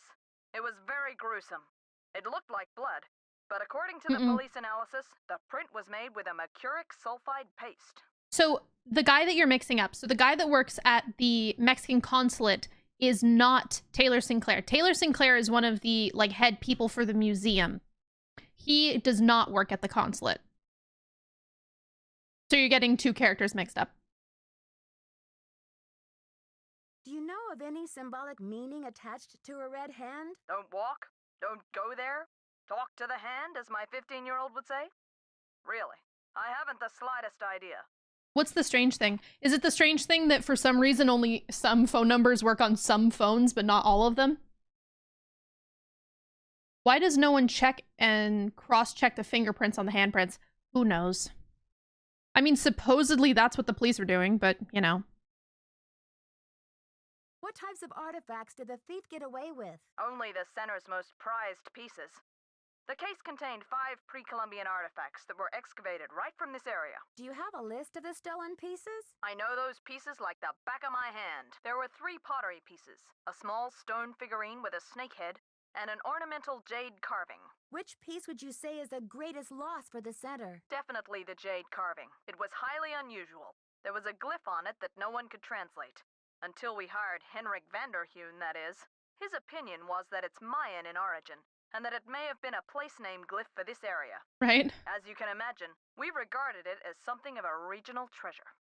It was very gruesome. It looked like blood, but according to the police analysis, the print was made with a mercuric sulfide paste. So the guy that you're mixing up, so the guy that works at the Mexican consulate is not Taylor Sinclair. Taylor Sinclair is one of the like head people for the museum. He does not work at the consulate. So you're getting two characters mixed up. Do you know of any symbolic meaning attached to a red hand? Don't walk, don't go there, talk to the hand, as my 15-year-old would say? Really, I haven't the slightest idea. What's the strange thing? Is it the strange thing that for some reason only some phone numbers work on some phones, but not all of them? Why does no one check and cross-check the fingerprints on the handprints? Who knows? I mean, supposedly that's what the police were doing, but, you know. What types of artifacts did the thief get away with? Only the center's most prized pieces. The case contained 5 pre-Columbian artifacts that were excavated right from this area. Do you have a list of the stolen pieces? I know those pieces like the back of my hand. There were 3 pottery pieces, a small stone figurine with a snake head, and an ornamental jade carving. Which piece would you say is the greatest loss for the center? Definitely the jade carving. It was highly unusual. There was a glyph on it that no one could translate. Until we hired Henrik Vanderheun, that is. His opinion was that it's Mayan in origin, and that it may have been a place-name glyph for this area. Right. As you can imagine, we regarded it as something of a regional treasure.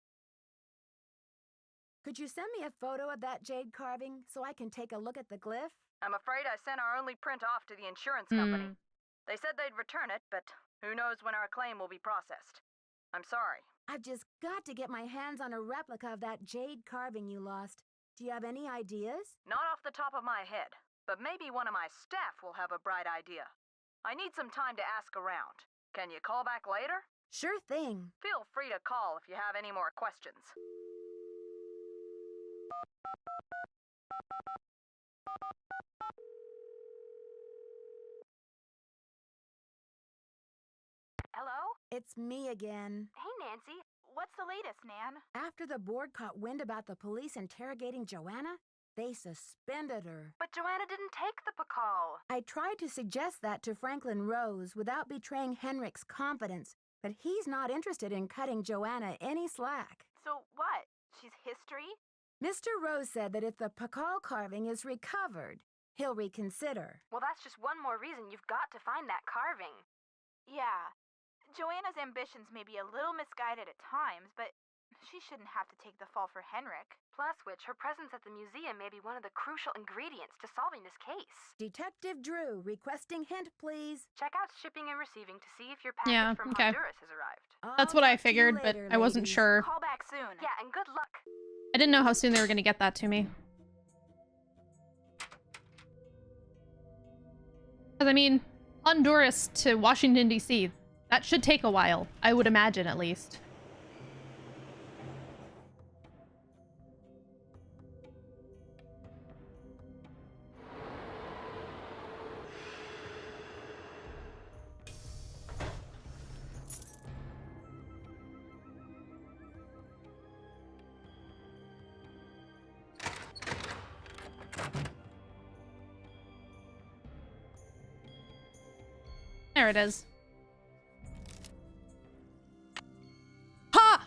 Could you send me a photo of that jade carving so I can take a look at the glyph? I'm afraid I sent our only print off to the insurance company. They said they'd return it, but who knows when our claim will be processed. I'm sorry. I've just got to get my hands on a replica of that jade carving you lost. Do you have any ideas? Not off the top of my head, but maybe one of my staff will have a bright idea. I need some time to ask around. Can you call back later? Sure thing. Feel free to call if you have any more questions. Hello? It's me again. Hey, Nancy. What's the latest, Nan? After the board caught wind about the police interrogating Joanna, they suspended her. But Joanna didn't take the Pakal. I tried to suggest that to Franklin Rose without betraying Henrik's confidence, but he's not interested in cutting Joanna any slack. So what? She's history? Mr. Rose said that if the Pakal carving is recovered, he'll reconsider. Well, that's just one more reason you've got to find that carving. Yeah. Joanna's ambitions may be a little misguided at times, but she shouldn't have to take the fall for Henrik. Plus which, her presence at the museum may be one of the crucial ingredients to solving this case. Detective Drew, requesting hint, please. Check out shipping and receiving to see if your package from Honduras has arrived. That's what I figured, but I wasn't sure. Call back soon. Yeah, and good luck. I didn't know how soon they were going to get that to me. Because, I mean, Honduras to Washington, D.C., that should take a while. I would imagine, at least. There it is. Ha!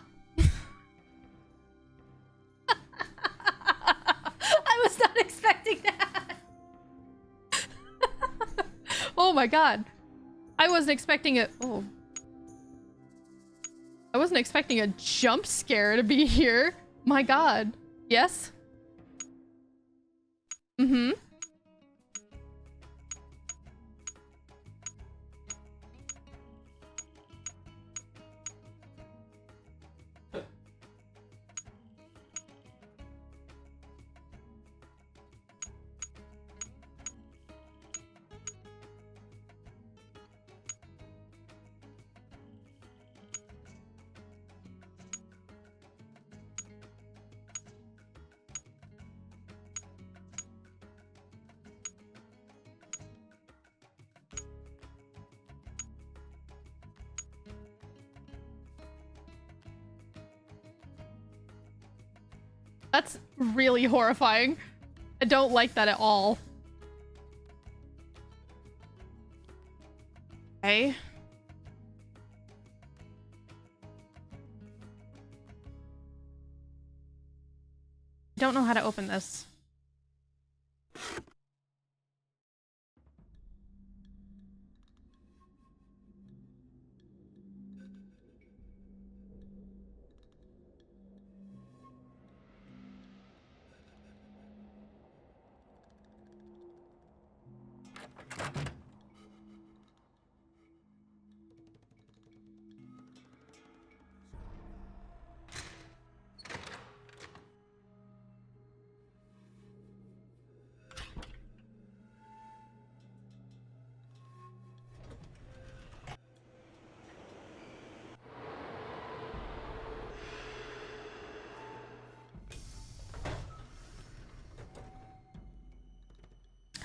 I was not expecting that. Oh my god. I wasn't expecting it. Oh. I wasn't expecting a jump scare to be here. My god. Yes? Mm-hmm. That's really horrifying. I don't like that at all. Okay. I don't know how to open this.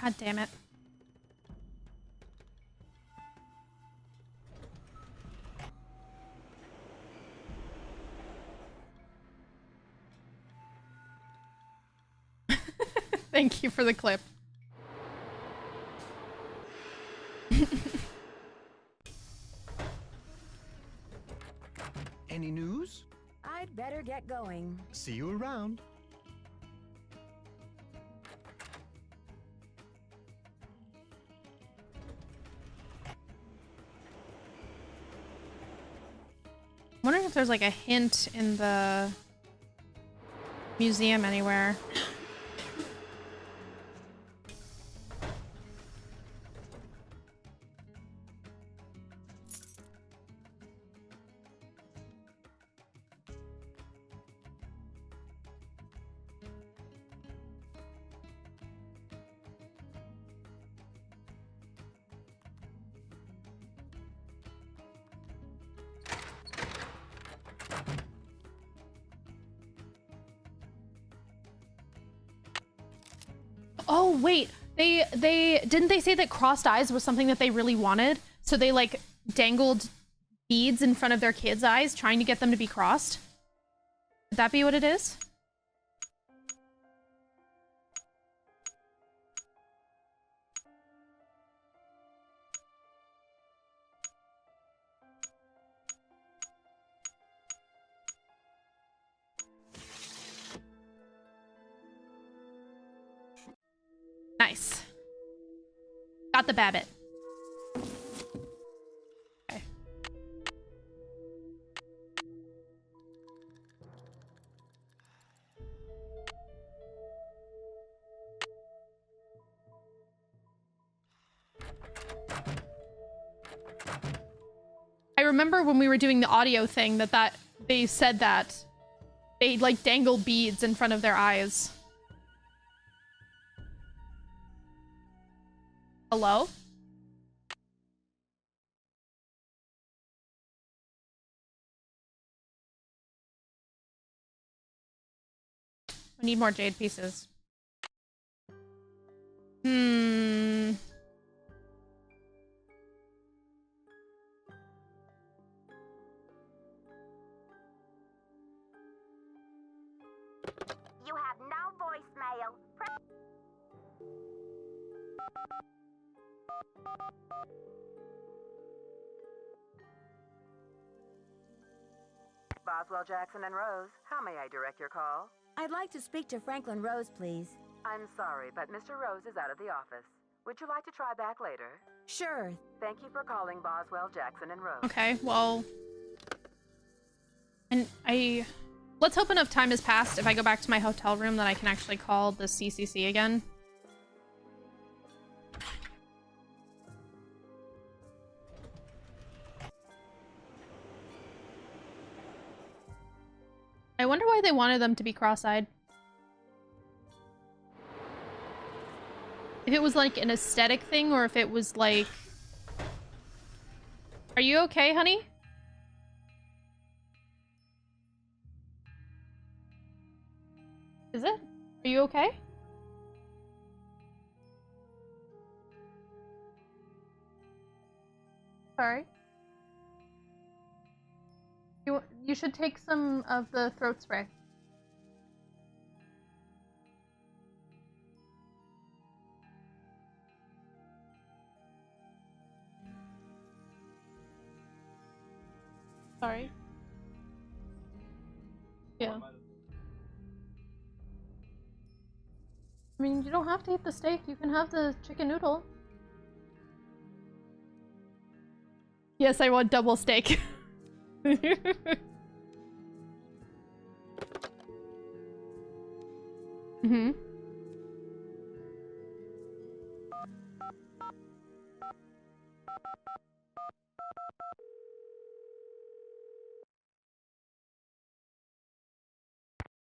God damn it. Thank you for the clip. Any news? I'd better get going. See you around. I'm wondering if there's like a hint in the museum anywhere. Oh, wait. They didn't they say that crossed eyes was something that they really wanted? So they like dangled beads in front of their kids' eyes trying to get them to be crossed? Would that be what it is? Nice. Got the Babbit. Okay. I remember when we were doing the audio thing that they said that they like dangle beads in front of their eyes. Hello? I need more jade pieces. Hmm. You have no voicemail. Boswell, Jackson, and Rose, how may I direct your call? I'd like to speak to Franklin Rose, please. I'm sorry, but Mr. Rose is out of the office. Would you like to try back later? Sure. Thank you for calling Boswell, Jackson, and Rose. Okay, well... And let's hope enough time has passed if I go back to my hotel room that I can actually call the CCC again. I wonder why they wanted them to be cross-eyed. If it was like an aesthetic thing or if it was like... Are you okay, honey? Is it? Are you okay? Sorry. You should take some of the throat spray. Sorry. Yeah. I mean, you don't have to eat the steak. You can have the chicken noodle. Yes, I want double steak. Mm-hmm.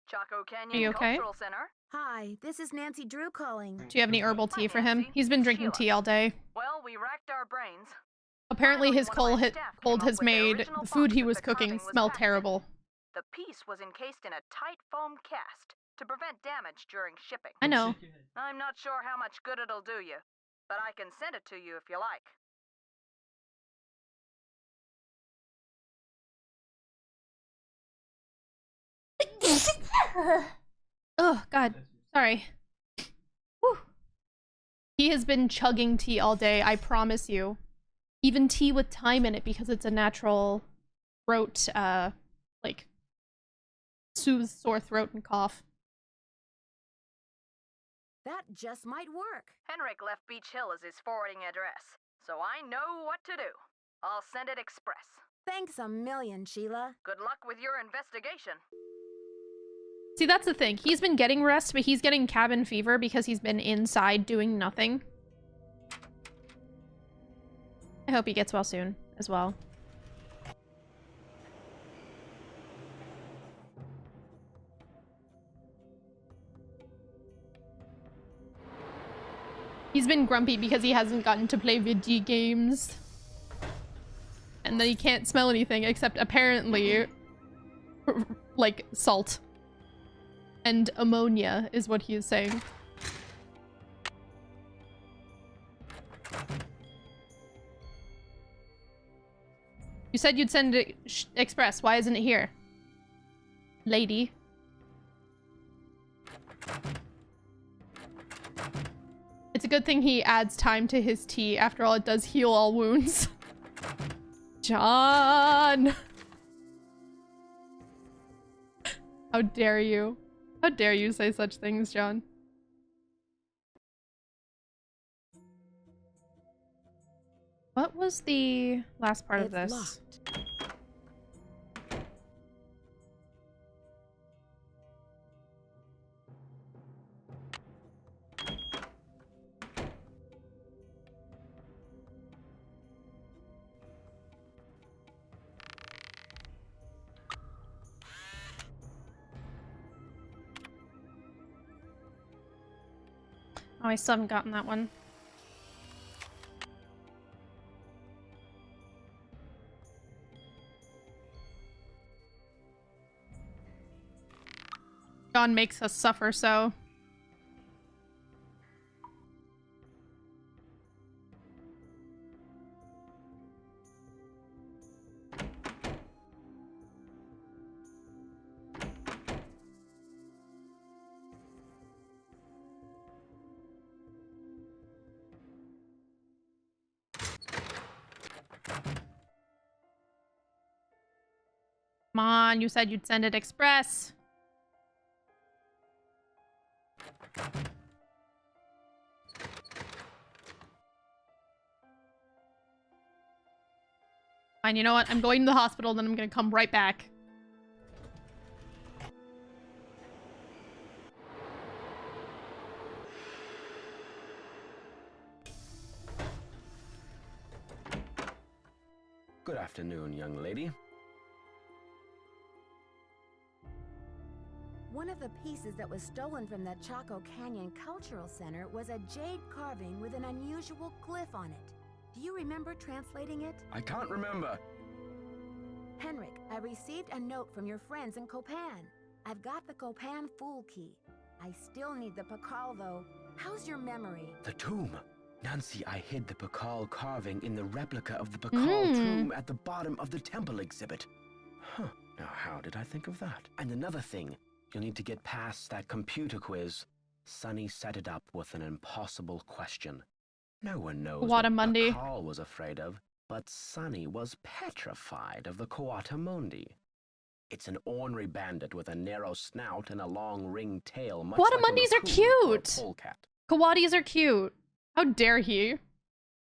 Chaco Canyon Are you okay? Cultural Center. Hi, this is Nancy Drew calling. Do you have any herbal tea for him? He's been drinking tea all day. Well, we racked our brains. Apparently his cold has made the food he was cooking smell terrible. The piece was encased in a tight foam cast to prevent damage during shipping. I know. I'm not sure how much good it'll do you, but I can send it to you if you like. Oh, God. Sorry. Whew. He has been chugging tea all day, I promise you. Even tea with thyme in it because it's a natural throat, like, soothes sore throat and cough. That just might work. Henrik left Beach Hill as his forwarding address, so I know what to do. I'll send it express. Thanks a million, Sheila. Good luck with your investigation. See, that's the thing. He's been getting rest, but he's getting cabin fever because he's been inside doing nothing. I hope he gets well soon, as well. He's been grumpy because he hasn't gotten to play video games. And then he can't smell anything except apparently, like, salt. And ammonia is what he is saying. You said you'd send it express. Why isn't it here? Lady. It's a good thing he adds time to his tea. After all, it does heal all wounds. John! How dare you? How dare you say such things, John? What was the last part of this? Locked. Oh, I still haven't gotten that one. John makes us suffer so. Come on, you said you'd send it express. Fine, you know what? I'm going to the hospital, then I'm gonna come right back. Good afternoon, young lady. One of the pieces that was stolen from the Chaco Canyon Cultural Center was a jade carving with an unusual glyph on it. Do you remember translating it? I can't remember. Henrik, I received a note from your friends in Copan. I've got the Copan Fool Key. I still need the Pakal, though. How's your memory? The tomb. Nancy, I hid the Pakal carving in the replica of the Pakal tomb at the bottom of the temple exhibit. Huh. Now, how did I think of that? And another thing, you'll need to get past that computer quiz. Sunny set it up with an impossible question. No one knows what Pakal was afraid of, but Sunny was petrified of the Coatamundi. It's an ornery bandit with a narrow snout and a long ringed tail. Coatamundis are cute. Coatis are cute. How dare he?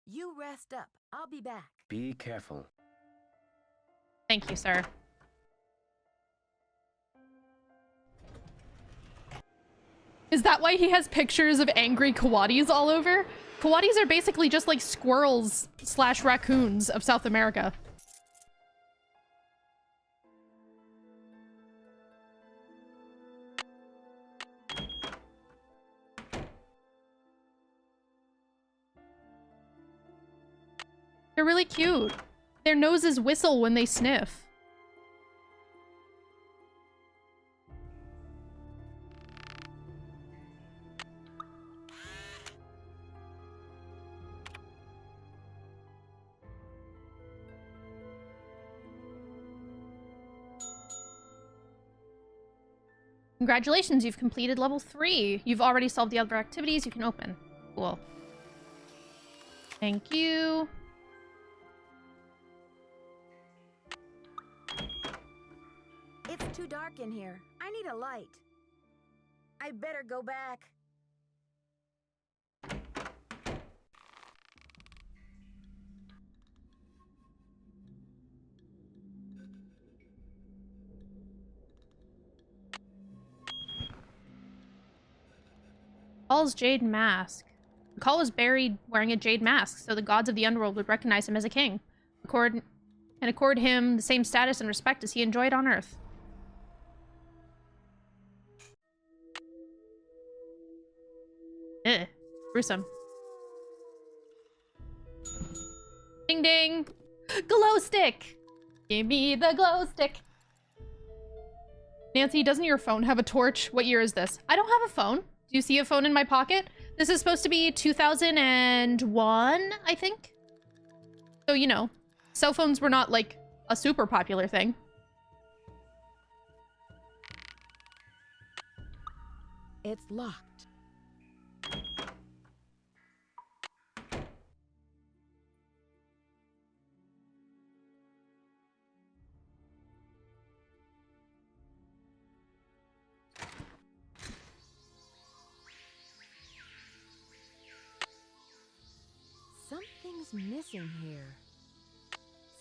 You rest up. I'll be back. Be careful. Thank you, sir. Is that why he has pictures of angry coatis all over? Coatis are basically just like squirrels / raccoons of South America. They're really cute. Their noses whistle when they sniff. Congratulations, you've completed level 3. You've already solved the other activities you can open. Cool. Thank you. It's too dark in here. I need a light. I better go back. Paul's jade mask. Call was buried wearing a jade mask, so the gods of the underworld would recognize him as a king, accord him the same status and respect as he enjoyed on Earth. Ugh, gruesome. Ding ding! Glow stick! Give me the glow stick! Nancy, doesn't your phone have a torch? What year is this? I don't have a phone. Do you see a phone in my pocket? This is supposed to be 2001, I think? So, you know, cell phones were not, like, a super popular thing. It's locked. Something's missing here.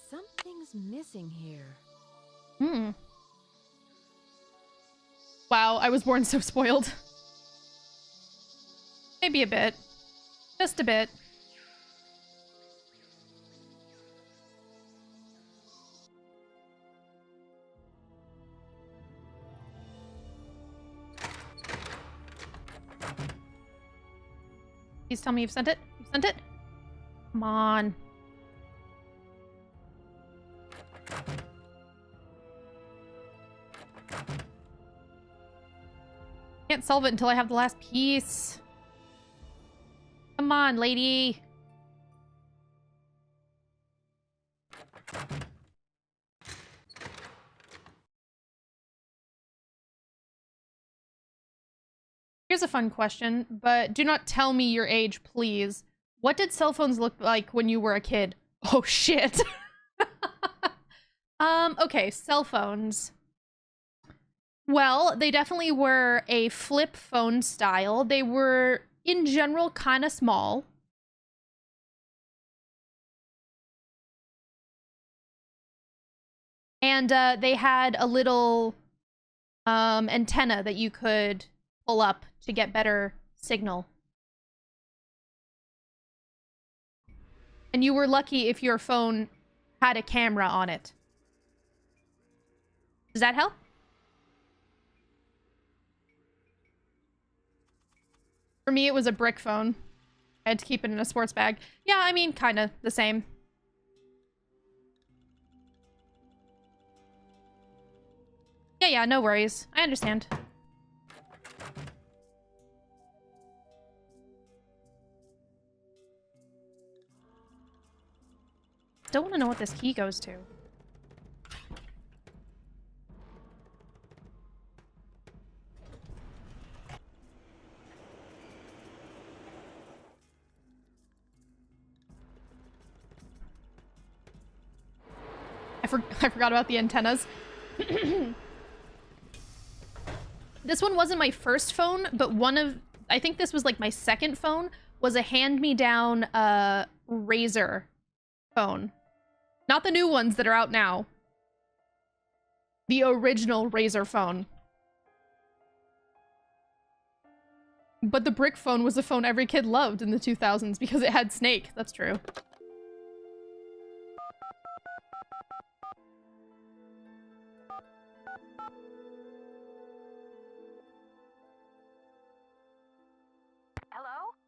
Something's missing here. Hmm. Wow, I was born so spoiled. Maybe a bit. Just a bit. Please tell me you've sent it. You've sent it? Come on. Can't solve it until I have the last piece. Come on, lady. Here's a fun question, but do not tell me your age, please. What did cell phones look like when you were a kid? Oh, shit. Okay, cell phones. Well, they definitely were a flip phone style. They were, in general, kind of small. And they had a little antenna that you could pull up to get better signal. And you were lucky if your phone had a camera on it. Does that help? For me, it was a brick phone. I had to keep it in a sports bag. Yeah, I mean, kind of the same. Yeah, no worries. I understand. Still want to know what this key goes to. I forgot about the antennas. This one wasn't my first phone, but I think this was like my second phone, was a hand-me-down Razr phone. Not the new ones that are out now. The original Razr phone. But the brick phone was a phone every kid loved in the 2000s because it had Snake. That's true.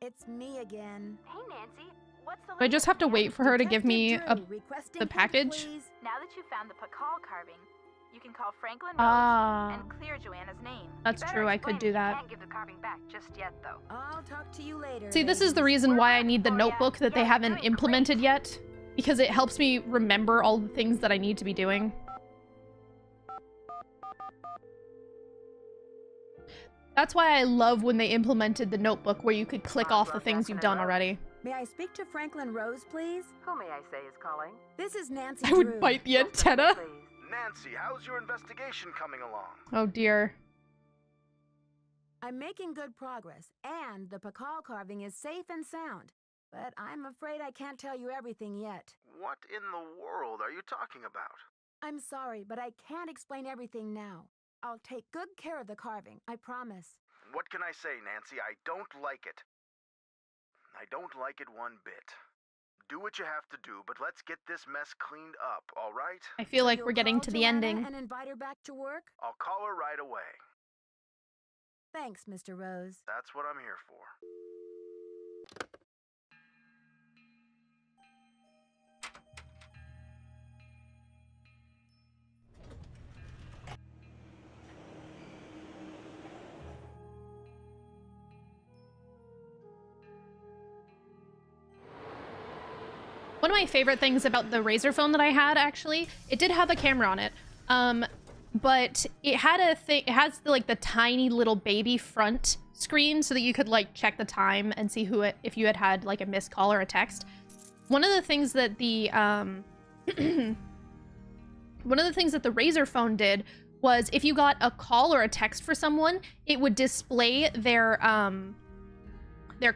It's me again. Hey, Nancy. What's the Do I just have to wait for her to give me the Requesting package? please. Now that you found the Pakal carving, you can call Franklin Rose Ah. and clear Joanna's name. That's You better true, I explain could do that. You can't give the carving back just yet, though. I'll talk to you later. See, this is the reason why I need the notebook that they haven't implemented yet. Because it helps me remember all the things that I need to be doing. That's why I love when they implemented the notebook where you could click off the things you've done already. May I speak to Franklin Rose, please? Who may I say is calling? This is Nancy I would Drew. bite the antenna. Nancy, how's your investigation coming along? Oh dear. I'm making good progress, and the Pakal carving is safe and sound. But I'm afraid I can't tell you everything yet. What in the world are you talking about? I'm sorry, but I can't explain everything now. I'll take good care of the carving, I promise. What can I say, Nancy? I don't like it. I don't like it one bit. Do what you have to do, but let's get this mess cleaned up, all right? I feel like we're getting to the ending. And invite her back to work? I'll call her right away. Thanks, Mr. Rose. That's what I'm here for. One of my favorite things about the Razr phone that I had, actually, it did have a camera on it. But it had it has like the tiny little baby front screen so that you could like check the time and see if you had like a missed call or a text. One of the things that the Razr phone did was if you got a call or a text for someone, it would display their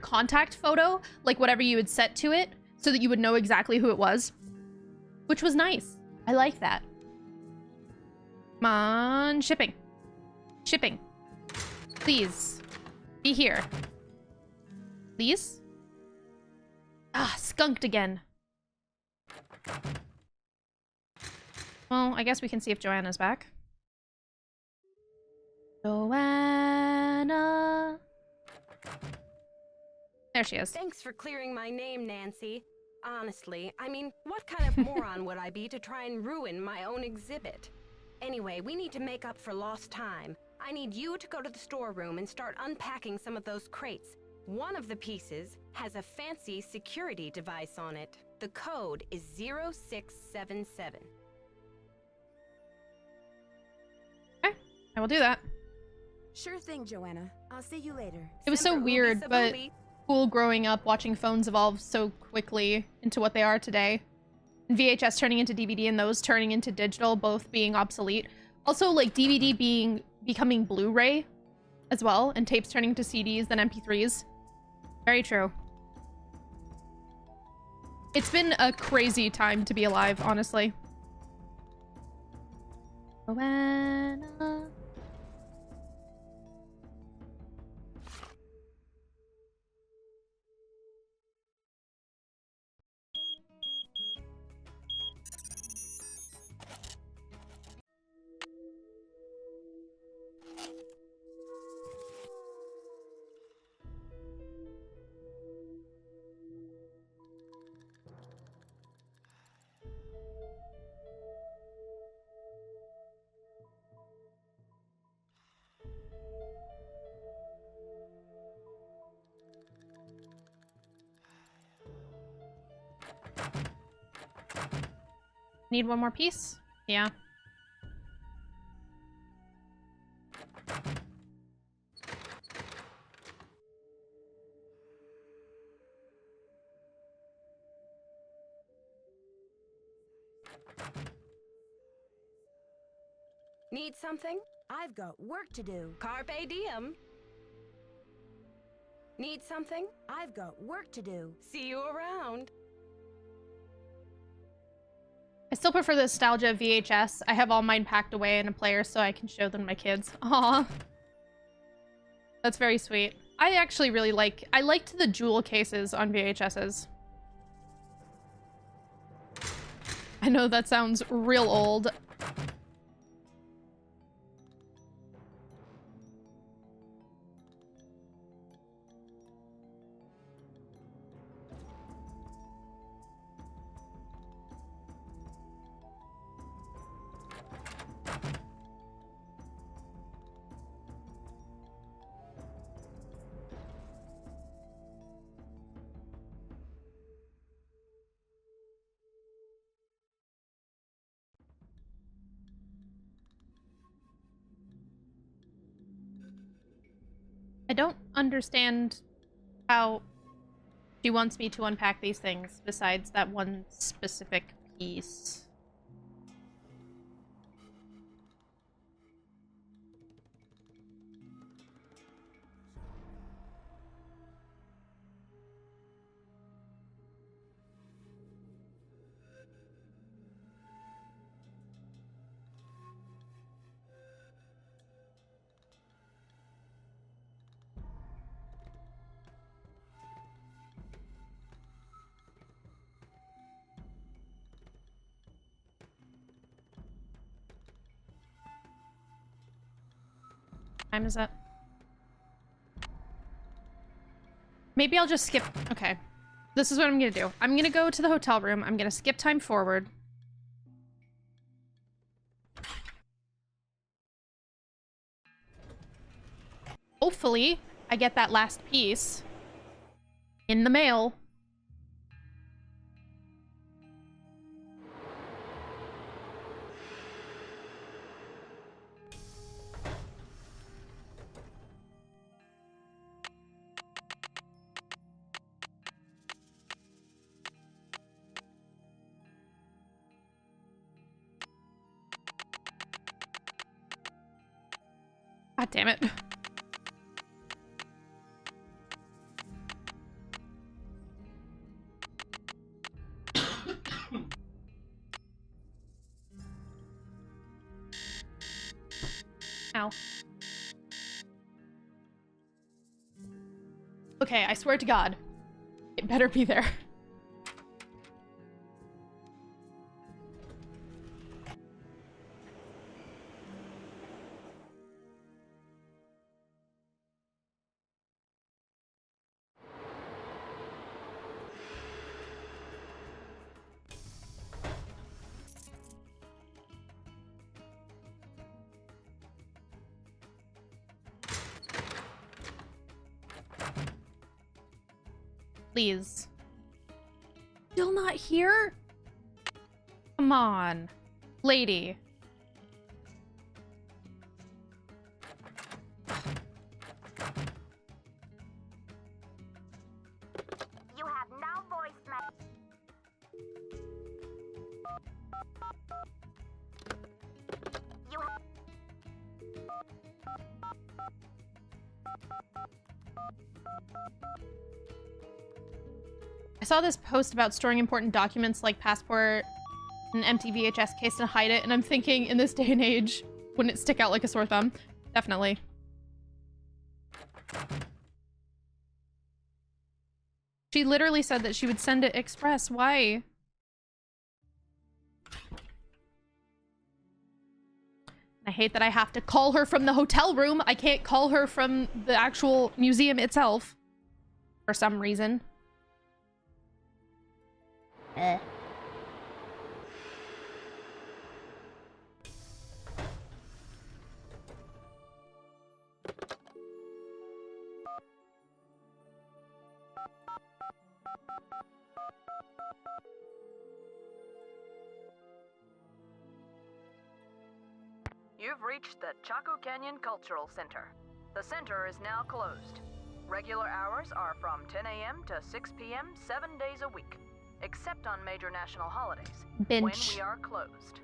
contact photo, like whatever you had set to it, so that you would know exactly who it was, which was nice. I like that. Come on, shipping. Shipping. Please. Be here. Please? Ah, skunked again. Well, I guess we can see if Joanna's back. Joanna. There she is. Thanks for clearing my name, Nancy. Honestly, I mean, what kind of moron would I be to try and ruin my own exhibit? Anyway, we need to make up for lost time. I need you to go to the storeroom and start unpacking some of those crates. One of the pieces has a fancy security device on it. The code is 0677. Okay, I will do that. Sure thing, Joanna. I'll see you later. It was so weird, but cool growing up watching phones evolve so quickly into what they are today. VHS turning into DVD and those turning into digital both being obsolete. Also, like, DVD becoming Blu-ray as well, and tapes turning into CDs, then MP3s. Very true. It's been a crazy time to be alive, honestly. Joanna. Need one more piece? Yeah. Need something? I've got work to do. Carpe diem. Need something? I've got work to do. See you around. I still prefer the nostalgia of VHS. I have all mine packed away in a player so I can show them to my kids. Aw. That's very sweet. I actually really I liked the jewel cases on VHSs. I know that sounds real old. I don't understand how she wants me to unpack these things besides that one specific piece. Time is up. Maybe I'll just skip. Okay. This is what I'm gonna do. I'm gonna go to the hotel room. I'm gonna skip time forward. Hopefully, I get that last piece in the mail. God damn it. Ow. Okay, I swear to God. It better be there. Please. Still not here? Come on. Lady. You have no voicemail. I saw this post about storing important documents like passport and empty VHS case to hide it, and I'm thinking in this day and age, wouldn't it stick out like a sore thumb? Definitely. She literally said that she would send it express. Why? I hate that I have to call her from the hotel room. I can't call her from the actual museum itself. For some reason. You've reached the Chaco Canyon Cultural Center. The center is now closed. Regular hours are from 10 a.m. to 6 p.m. 7 days a week, except on major national holidays, when we are closed.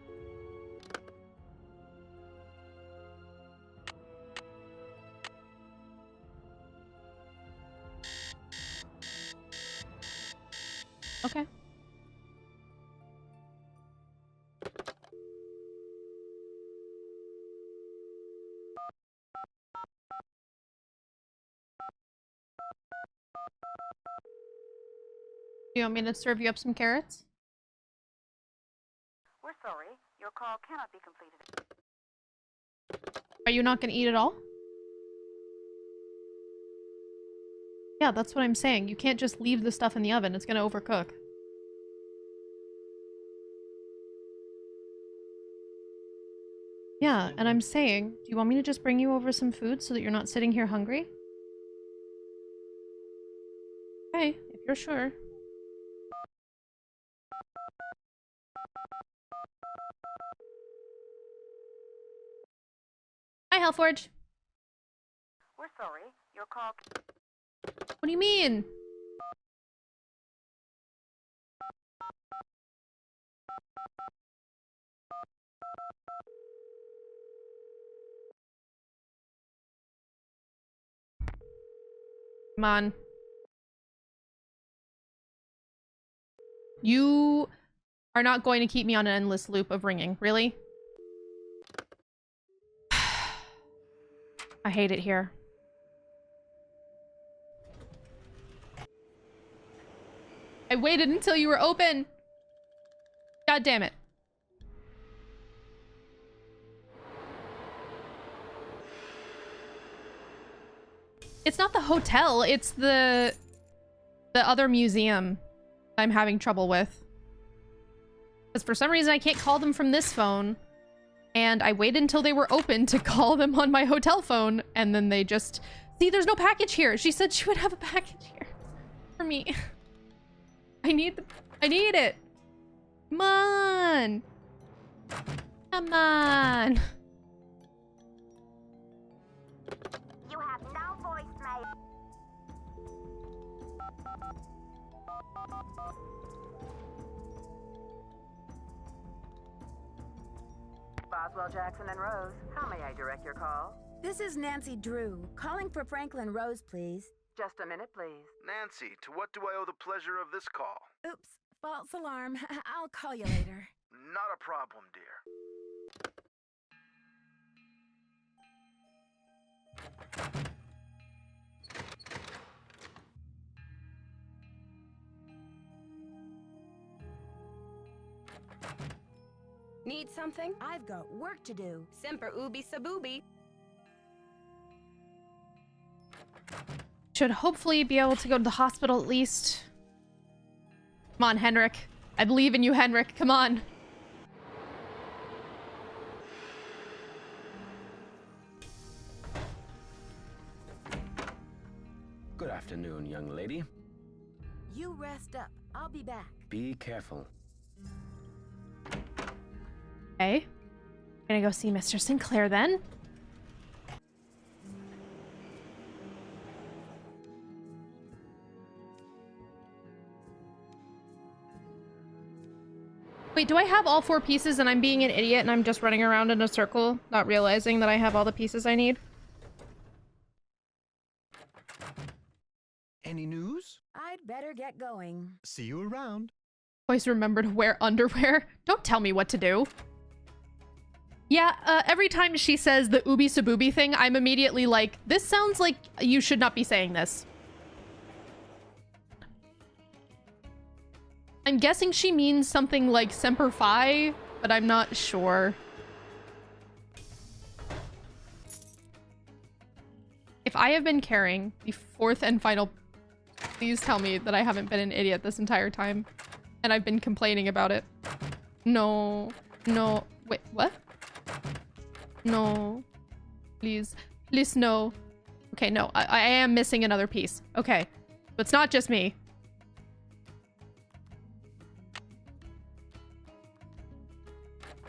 Okay. You want me to serve you up some carrots? We're sorry. Your call cannot be completed. Are you not gonna eat at all? Yeah, that's what I'm saying. You can't just leave the stuff in the oven. It's gonna overcook. Yeah, and I'm saying, do you want me to just bring you over some food so that you're not sitting here hungry? Okay, if you're sure. Hi, Hellforge. We're sorry. Your call... What do you mean? Come on. You are not going to keep me on an endless loop of ringing, really? I hate it here. I waited until you were open. God damn it. It's not the hotel, it's the other museum I'm having trouble with. Because for some reason I can't call them from this phone. And I waited until they were open to call them on my hotel phone. And then they just... See, there's no package here. She said she would have a package here for me. I need it. Come on. Come on. You have no voicemail. Boswell, Jackson, and Rose. How may I direct your call? This is Nancy Drew, calling for Franklin Rose, please. Just a minute, please. Nancy, to what do I owe the pleasure of this call? Oops, false alarm. I'll call you later. Not a problem, dear. Need something? I've got work to do. Semper ubi sabubi. Should hopefully be able to go to the hospital at least. Come on, Henrik. I believe in you, Henrik. Come on. Good afternoon, young lady. You rest up. I'll be back. Be careful. Okay. Gonna go see Mr. Sinclair then. Wait, do I have all 4 pieces and I'm being an idiot and I'm just running around in a circle, not realizing that I have all the pieces I need? Any news? I'd better get going. See you around. Always remember to wear underwear. Don't tell me what to do. Yeah, every time she says the ooby sabooby thing, I'm immediately like, this sounds like you should not be saying this. I'm guessing she means something like Semper Fi, but I'm not sure. If I have been carrying the 4th and final... Please tell me that I haven't been an idiot this entire time. And I've been complaining about it. No. No. Wait, what? No. Please. Please, no. Okay, no. I am missing another piece. Okay. But it's not just me.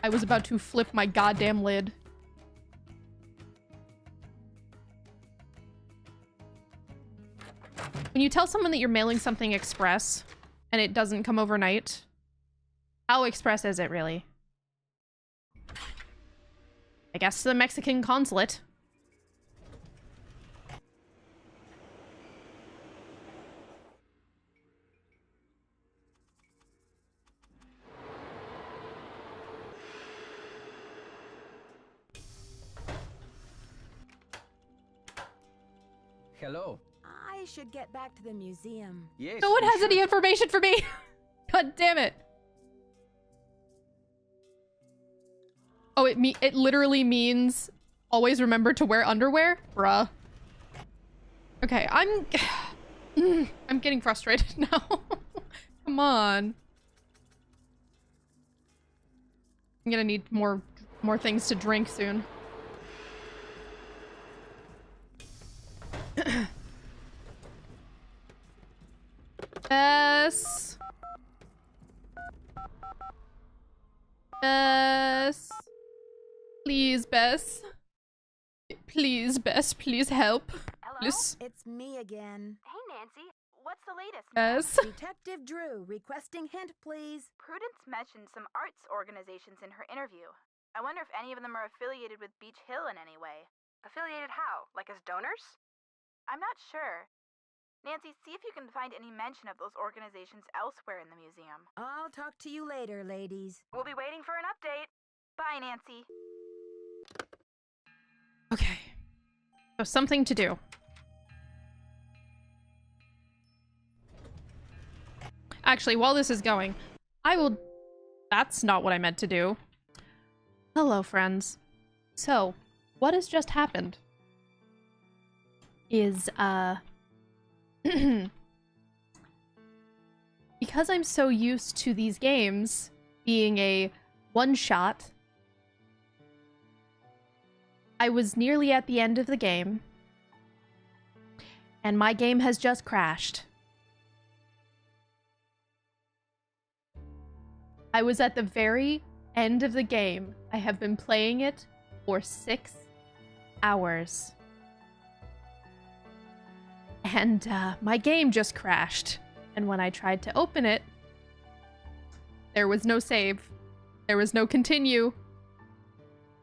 I was about to flip my goddamn lid. When you tell someone that you're mailing something express and it doesn't come overnight, how express is it really? I guess the Mexican consulate. Hello. I should get back to the museum. Yes. No one has any information for me. God damn it. Oh, it literally means always remember to wear underwear? Bruh. Okay, I'm getting frustrated now. Come on. I'm gonna need more things to drink soon. Bess. Bess. Please, Bess. Please, Bess, please help. Hello? Please. It's me again. Hey, Nancy. What's the latest? Bess. Detective Drew, requesting hint, please. Prudence mentioned some arts organizations in her interview. I wonder if any of them are affiliated with Beach Hill in any way. Affiliated how? Like as donors? I'm not sure. Nancy, see if you can find any mention of those organizations elsewhere in the museum. I'll talk to you later, ladies. We'll be waiting for an update. Bye, Nancy. Okay. So something to do. Actually, while this is going, I will... That's not what I meant to do. Hello, friends. So, what has just happened is, because I'm so used to these games being a one-shot, I was nearly at the end of the game, and my game has just crashed. I was at the very end of the game. I have been playing it for 6 hours. And my game just crashed. And when I tried to open it, there was no save. There was no continue.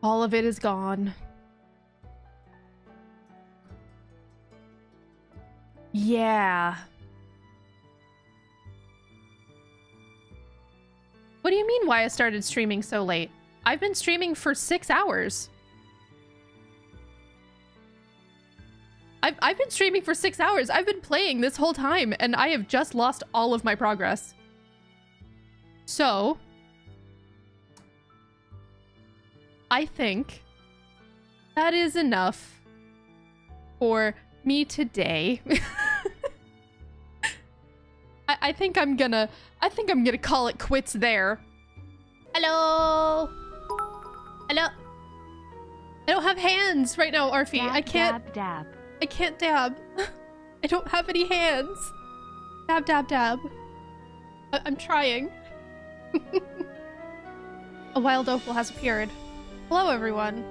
All of it is gone. Yeah. What do you mean why I started streaming so late? I've been streaming for 6 hours. I've been streaming for 6 hours. I've been playing this whole time, and I have just lost all of my progress. So, I think that is enough for me today. I think I'm gonna call it quits there. Hello? Hello? I don't have hands right now, Arfie. Dab, I can't dab, dab. I can't dab. I don't have any hands. Dab, dab, dab. I'm trying. A wild opal has appeared. Hello, everyone.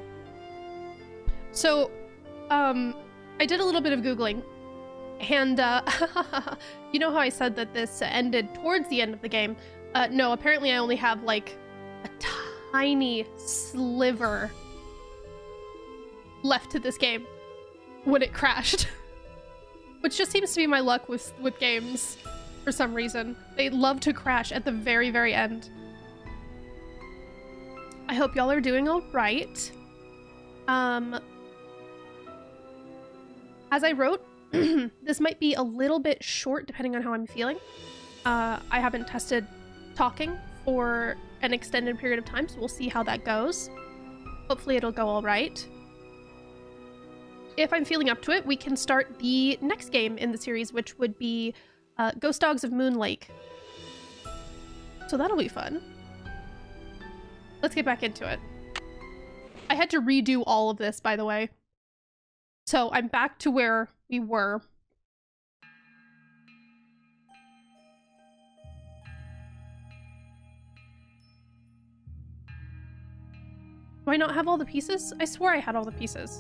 So, I did a little bit of Googling. And, you know how I said that this ended towards the end of the game? No, apparently I only have like a tiny sliver left to this game when it crashed. Which just seems to be my luck with games for some reason. They love to crash at the very, very end. I hope y'all are doing all right. As I wrote, this might be a little bit short depending on how I'm feeling. I haven't tested talking for an extended period of time, so we'll see how that goes. Hopefully it'll go all right. If I'm feeling up to it, we can start the next game in the series, which would be Ghost Dogs of Moon Lake. So that'll be fun. Let's get back into it. I had to redo all of this, by the way. So I'm back to where we were. Do I not have all the pieces? I swore I had all the pieces.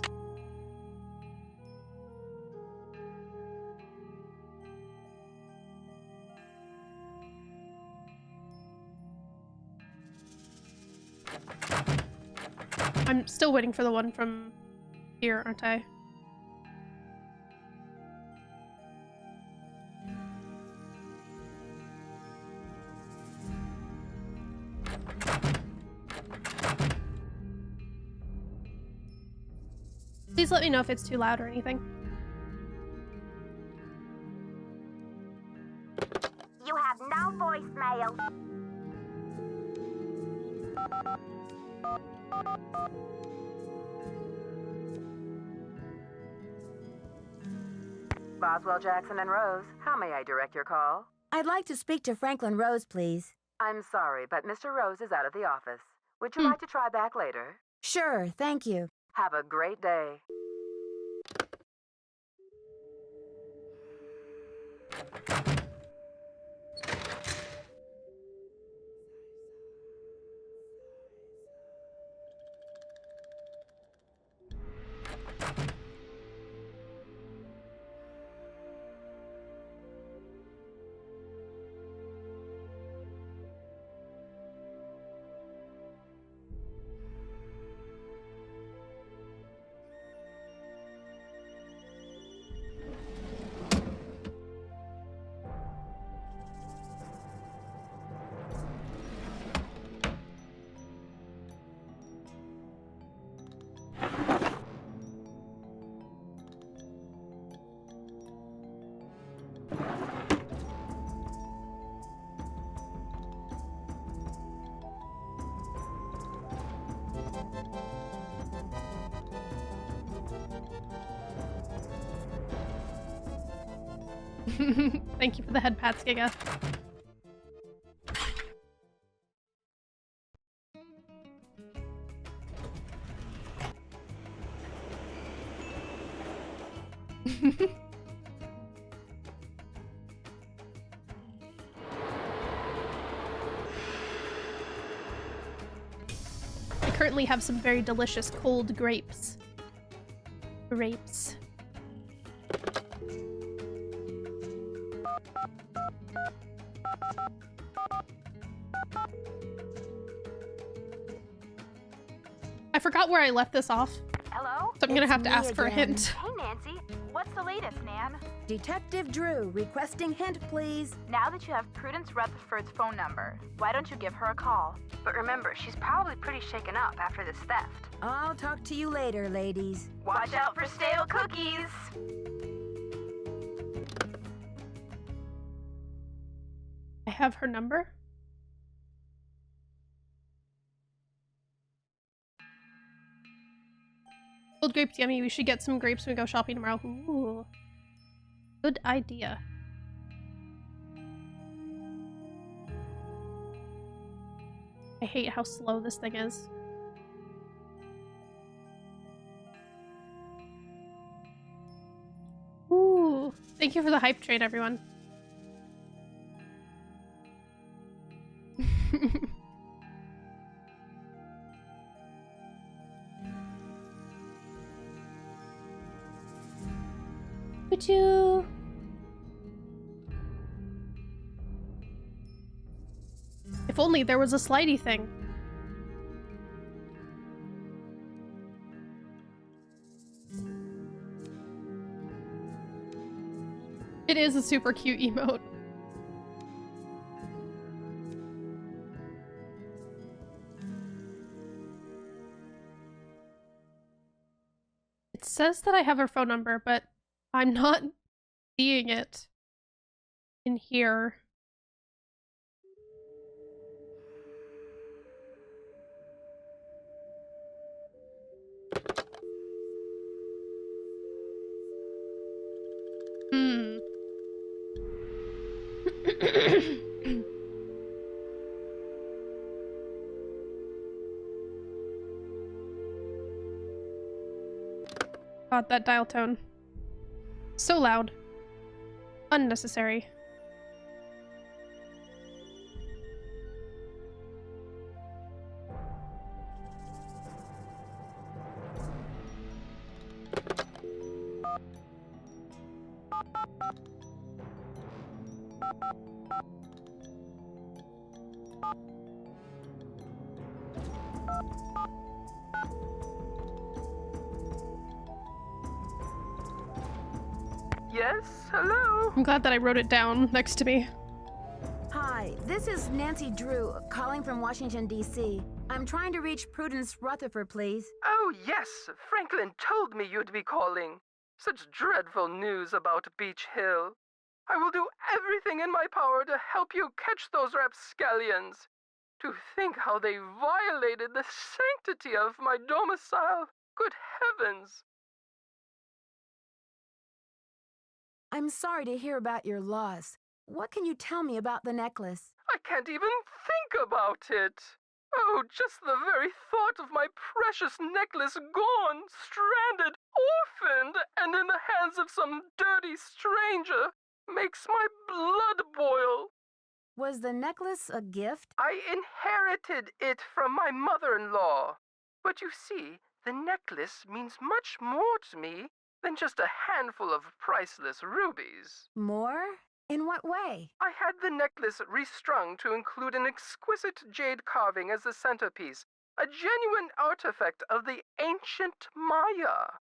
I'm still waiting for the one from here, aren't I? Please let me know if it's too loud or anything. You have no voicemail. Boswell, Jackson, and Rose, how may I direct your call? I'd like to speak to Franklin Rose, please. I'm sorry, but Mr. Rose is out of the office. Would you like to try back later? Sure, thank you. Have a great day. Thank you for the head pats, Giga. I currently have some very delicious cold grapes. Grapes. I forgot where I left this off. Hello? So I'm gonna have to ask for a hint. Hey, Nancy. What's the latest, Nan? Detective Drew, requesting hint, please. Now that you have Prudence Rutherford's phone number, why don't you give her a call? But remember, she's probably pretty shaken up after this theft. I'll talk to you later, ladies. Watch out for stale cookies! I have her number. Cold grapes yummy. We should get some grapes when we go shopping tomorrow. Ooh. Good idea. I hate how slow this thing is. Ooh. Thank you for the hype train, everyone. Would you? If only there was a slidey thing. It is a super cute emote. It says that I have her phone number, but I'm not seeing it in here. God, that dial tone. So loud. Unnecessary. Yes, hello? I'm glad that I wrote it down next to me. Hi, this is Nancy Drew, calling from Washington, D.C. I'm trying to reach Prudence Rutherford, please. Oh, yes. Franklin told me you'd be calling. Such dreadful news about Beach Hill. I will do everything in my power to help you catch those rapscallions. To think how they violated the sanctity of my domicile. Good heavens! I'm sorry to hear about your loss. What can you tell me about the necklace? I can't even think about it. Oh, just the very thought of my precious necklace gone, stranded, orphaned, and in the hands of some dirty stranger makes my blood boil. Was the necklace a gift? I inherited it from my mother-in-law. But you see, the necklace means much more to me than just a handful of priceless rubies. More? In what way? I had the necklace restrung to include an exquisite jade carving as the centerpiece, a genuine artifact of the ancient Maya.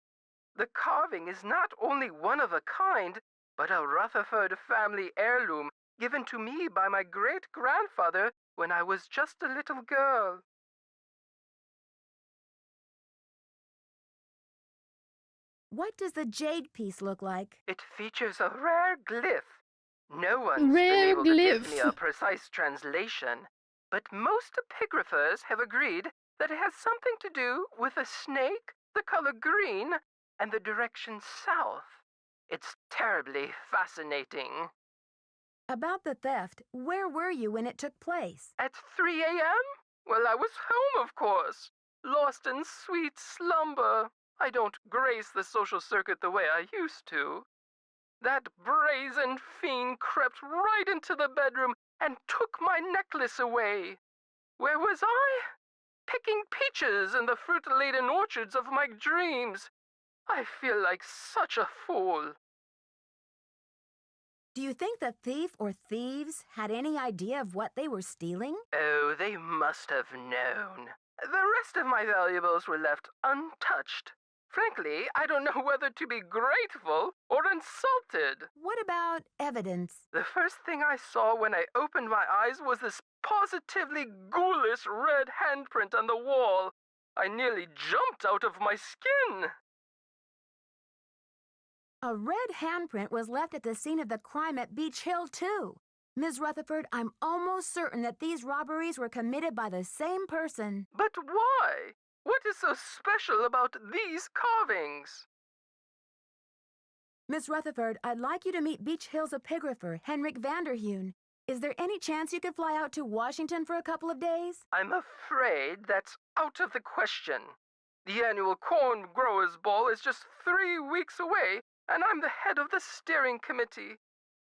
The carving is not only one of a kind, but a Rutherford family heirloom given to me by my great-grandfather when I was just a little girl. What does the jade piece look like? It features a rare glyph. No one's been able to give me a precise translation, but most epigraphers have agreed that it has something to do with a snake, the color green, and the direction south. It's terribly fascinating. About the theft, where were you when it took place? At 3 a.m.? Well, I was home, of course. Lost in sweet slumber. I don't grace the social circuit the way I used to. That brazen fiend crept right into the bedroom and took my necklace away. Where was I? Picking peaches in the fruit-laden orchards of my dreams. I feel like such a fool. Do you think the thief or thieves had any idea of what they were stealing? Oh, they must have known. The rest of my valuables were left untouched. Frankly, I don't know whether to be grateful or insulted. What about evidence? The first thing I saw when I opened my eyes was this positively ghoulish red handprint on the wall. I nearly jumped out of my skin. A red handprint was left at the scene of the crime at Beach Hill, too. Ms. Rutherford, I'm almost certain that these robberies were committed by the same person. But why? What is so special about these carvings? Miss Rutherford, I'd like you to meet Beach Hill's epigrapher, Henrik Vanderheun. Is there any chance you could fly out to Washington for a couple of days? I'm afraid that's out of the question. The annual Corn Growers' Ball is just 3 weeks away, and I'm the head of the steering committee.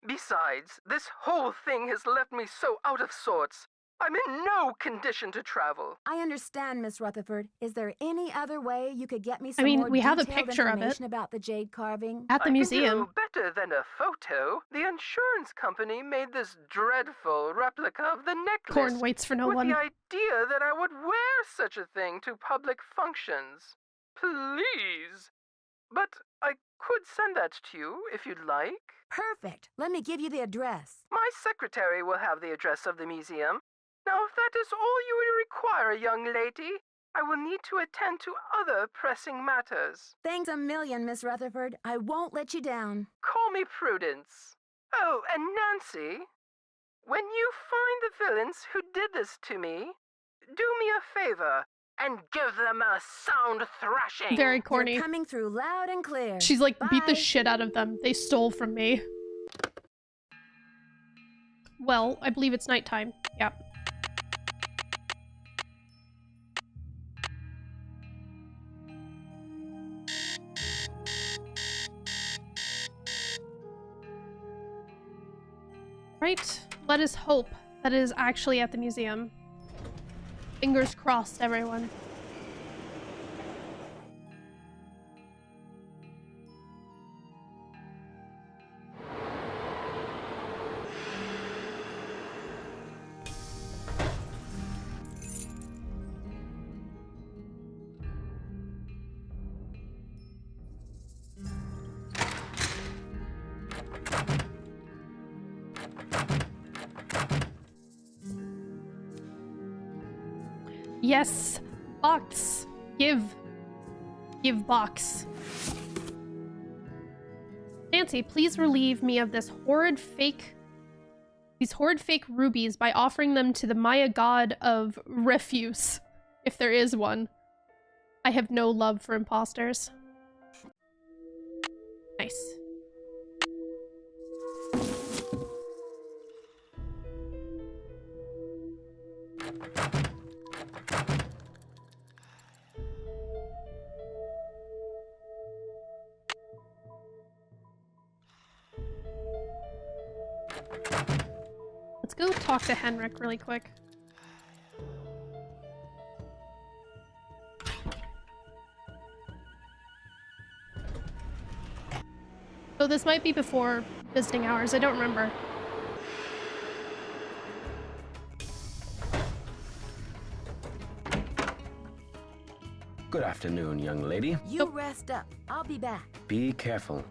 Besides, this whole thing has left me so out of sorts. I'm in no condition to travel. I understand, Miss Rutherford. Is there any other way you could get me some mean, more we have a detailed picture of it information about the jade carving? at the museum. I can do better than a photo. The insurance company made this dreadful replica of the necklace. Corn waits for no with one. the idea that I would wear such a thing to public functions. Please. But I could send that to you if you'd like. Perfect. Let me give you the address. My secretary will have the address of the museum. Now, if that is all you would require, young lady, I will need to attend to other pressing matters. Thanks a million, Miss Rutherford. I won't let you down. Call me Prudence. Oh, and Nancy, when you find the villains who did this to me, do me a favor and give them a sound thrashing. Very corny. You're coming through loud and clear. She's like, Bye. beat the shit out of them. They stole from me. Well, I believe it's nighttime. Yep. Right? Let us hope that it is actually at the museum. Fingers crossed, everyone. Yes, box. Give box. Nancy, please relieve me of these horrid fake rubies by offering them to the Maya god of refuse, if there is one. I have no love for imposters. Nice. Let's go talk to Henrik really quick. So this might be before visiting hours, I don't remember. Good afternoon, young lady. You rest up. I'll be back. Be careful.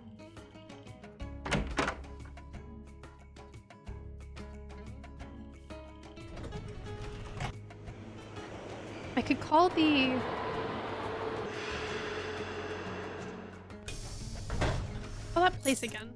I could call the... Call that place again.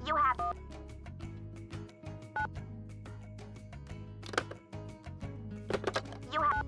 You have... You have...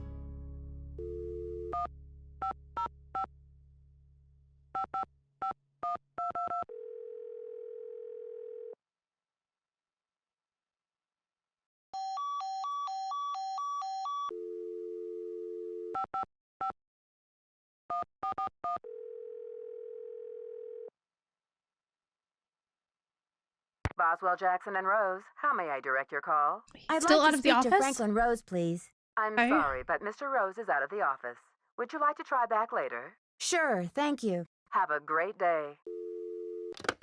Boswell, Jackson, and Rose, how may I direct your call? I'd Still like out to of the speak to office? Franklin Rose, please. I'm Okay. sorry, but Mr. Rose is out of the office. Would you like to try back later? Sure, thank you. Have a great day.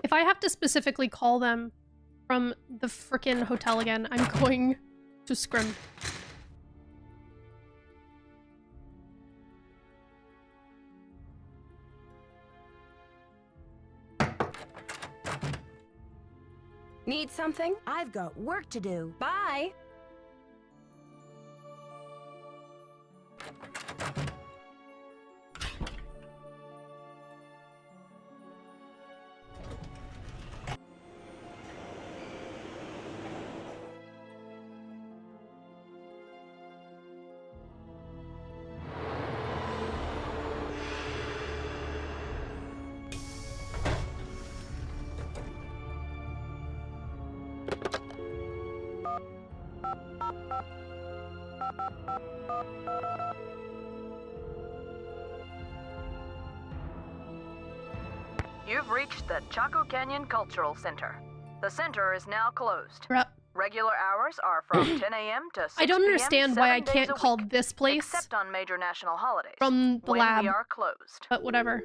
If I have to specifically call them from the frickin' hotel again, I'm going to scrim. Need something? I've got work to do. Bye. You've reached the Chaco Canyon Cultural Center. The center is now closed. Regular hours are from 10 a.m. to 6 p.m. I don't understand why I can't call this place except on major national holidays from the when lab. we are closed. But whatever.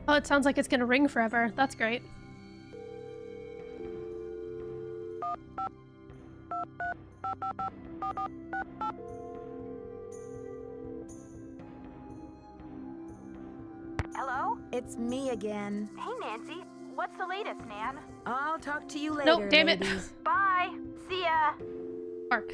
Oh, it sounds like it's gonna ring forever. That's great. Hello? It's me again. Hey, Nancy. What's the latest, Nan? I'll talk to you later, Nope, damn it. ladies. Bye. See ya. Mark.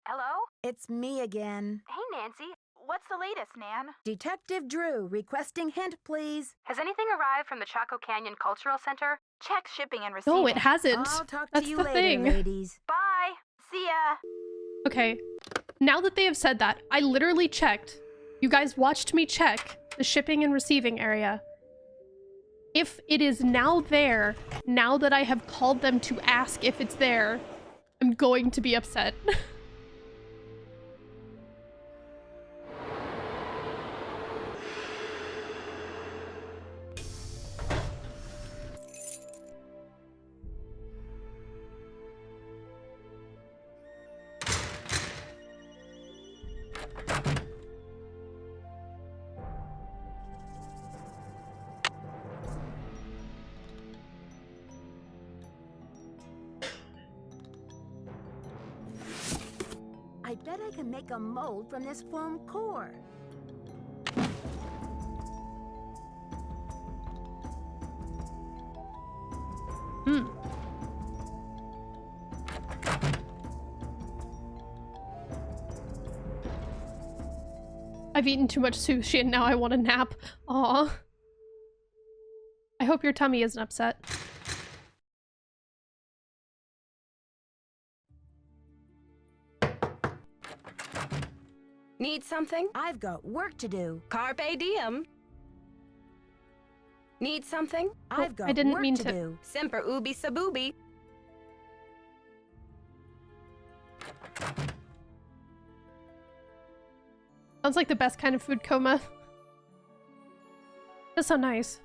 Hello? It's me again. Hey, Nancy. What's the latest, Nan? Detective Drew, requesting hint, please. Has anything arrived from the Chaco Canyon Cultural Center? Check shipping and receiving. No, it hasn't. I'll talk That's to you the later, thing. ladies. Bye. See ya. Okay. Now that they have said that, I literally checked. You guys watched me check the shipping and receiving area. If it is now there, now that I have called them to ask if it's there, I'm going to be upset. I bet I can make a mold from this foam core. I've eaten too much sushi and now I want a nap. Aw. I hope your tummy isn't upset. Need something? I've got work to do. Carpe diem. Need something? I've got I didn't work mean to to. do. Semper ubi sabubi. Sounds like the best kind of food coma. That's so nice.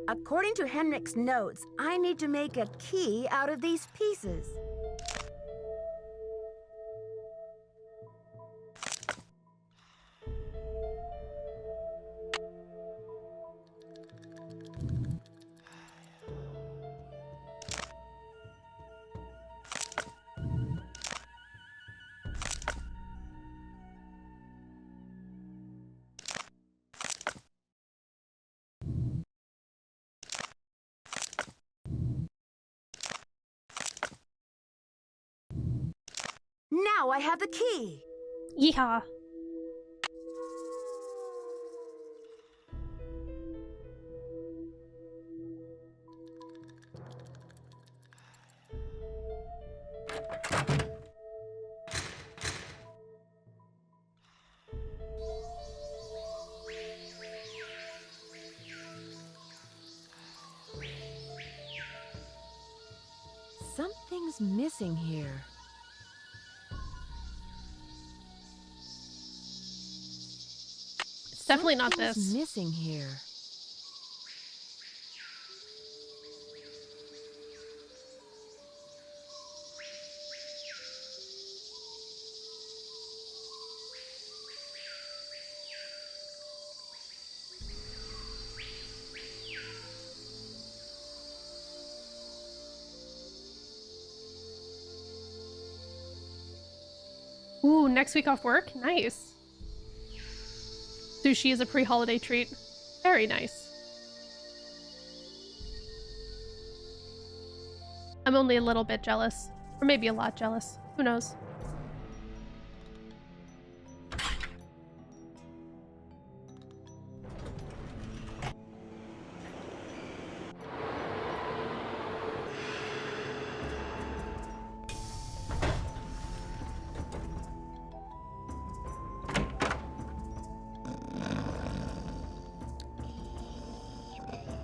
According to Henrik's notes, I need to make a key out of these pieces. Now I have the key! Yeehaw. Something's missing here. It's definitely not this. Something's missing here. Ooh, next week off work? Nice. Sushi is a pre-holiday treat. Very nice. I'm only a little bit jealous. Or maybe a lot jealous. Who knows?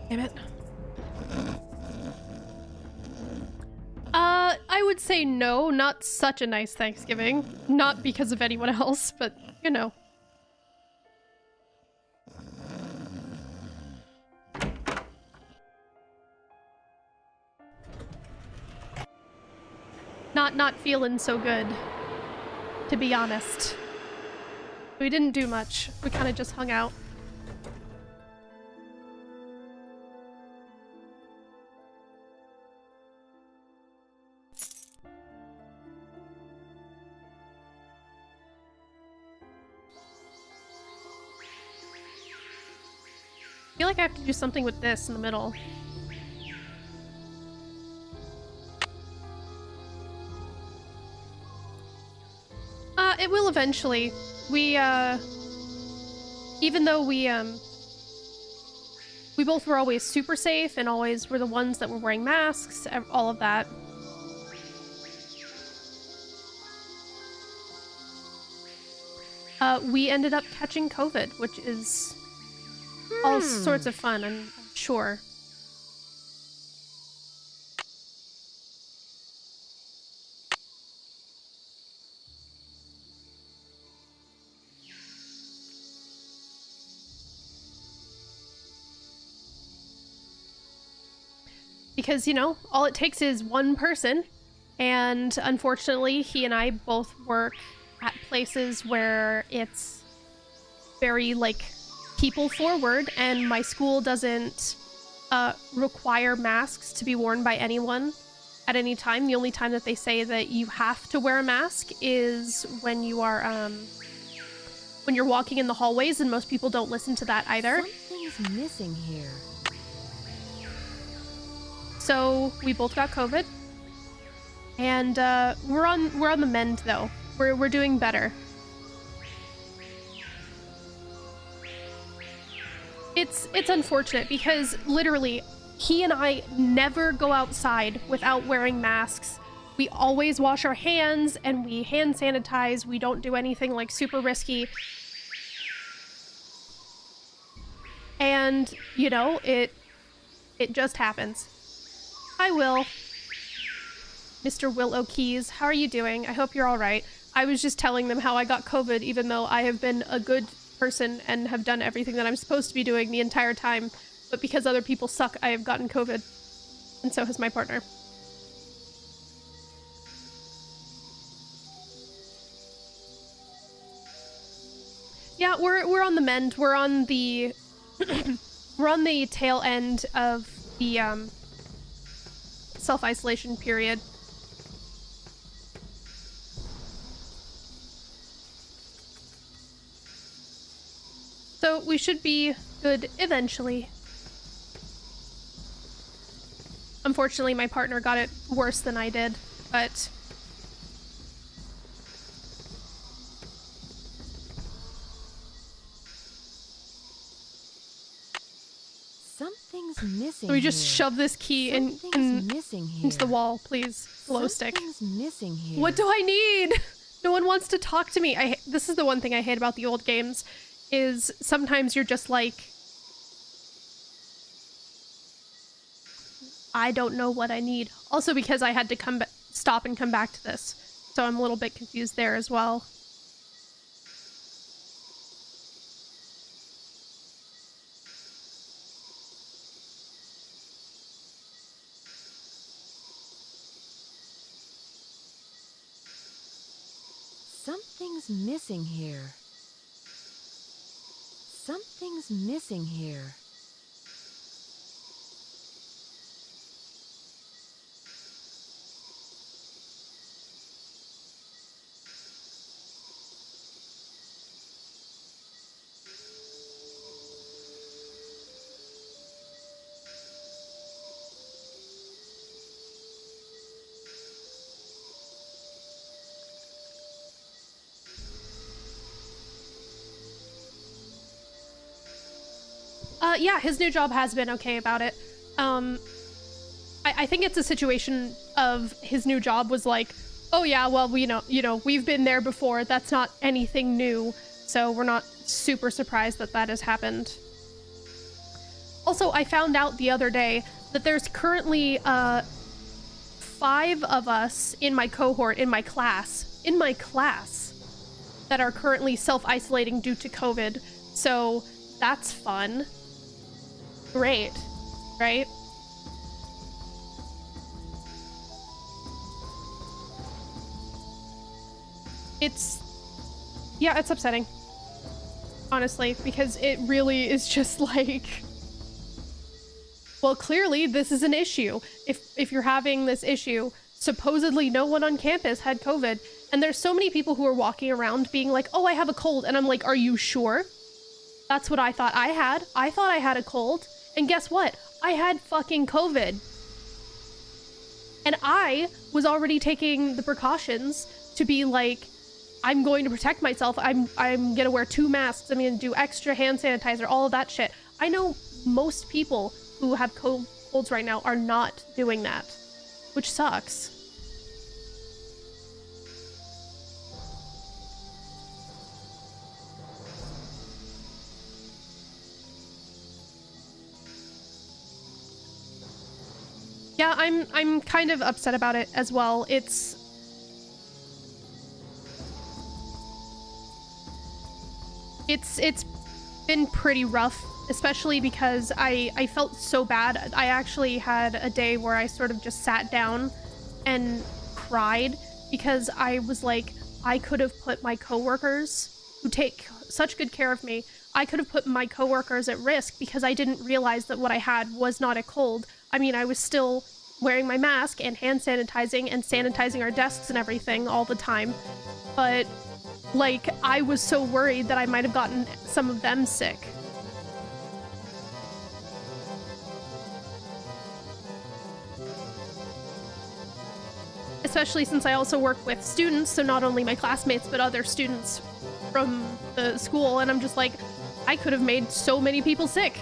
Damn it. I would say no, not such a nice Thanksgiving. Not because of anyone else, but, you know. Not feeling so good, to be honest. We didn't do much. We kind of just hung out. I feel like I have to do something with this in the middle. It will eventually. We, even though we both were always super safe and always were the ones that were wearing masks, all of that. We ended up catching COVID, which is all sorts of fun, I'm sure. Because, you know, all it takes is one person, and unfortunately, he and I both work at places where it's very, like, people forward, and my school doesn't require masks to be worn by anyone at any time. The only time that they say that you have to wear a mask is when you are when you're walking in the hallways, and most people don't listen to that either. Something's missing here. So we both got COVID, and we're on the mend though. We're doing better. It's unfortunate because literally he and I never go outside without wearing masks. We always wash our hands and we hand sanitize. We don't do anything like super risky. And, you know, it just happens. Hi, Will. Mr. Will O'Keys, how are you doing? I hope you're all right. I was just telling them how I got COVID, even though I have been a good person and have done everything that I'm supposed to be doing the entire time. But because other people suck, I have gotten COVID. And so has my partner. Yeah, we're on the mend. We're on the we're on the tail end of the self-isolation period. So we should be good eventually. Unfortunately, my partner got it worse than I did, but Something's missing. so we just shove this key into the wall, please. Glow stick. Something's missing here. What do I need? No one wants to talk to me. This is the one thing I hate about the old games, is sometimes you're just like, I don't know what I need. Also because I had to come back. stop and come back to this. So I'm a little bit confused there as well. Something's missing here. Something's missing here. Yeah, his new job has been okay about it. I think it's a situation of his new job was like, oh yeah, well, we've been there before. That's not anything new. So we're not super surprised that that has happened. Also, I found out the other day that there's currently 5 of us in my cohort, in my class, that are currently self-isolating due to COVID. So that's fun. Great, right? It's upsetting, honestly, because it really is just like, well, clearly this is an issue. If you're having this issue, supposedly no one on campus had COVID, and there's so many people who are walking around being like, oh, I have a cold, and I'm like, are you sure? That's what I thought I had. I thought I had a cold. And guess what? I had fucking COVID. And I was already taking the precautions to be like, I'm going to protect myself. I'm gonna wear 2 masks. I'm gonna do extra hand sanitizer, all of that shit. I know most people who have colds right now are not doing that, which sucks. Yeah, I'm kind of upset about it as well. It's been pretty rough, especially because I felt so bad. I actually had a day where I sort of just sat down and cried because I was like, I could have put my coworkers who take such good care of me, I could have put my coworkers at risk because I didn't realize that what I had was not a cold. I mean, I was still wearing my mask and hand sanitizing and sanitizing our desks and everything all the time, but like, I was so worried that I might have gotten some of them sick. Especially since I also work with students, so not only my classmates, but other students from the school, and I'm just like, I could have made so many people sick.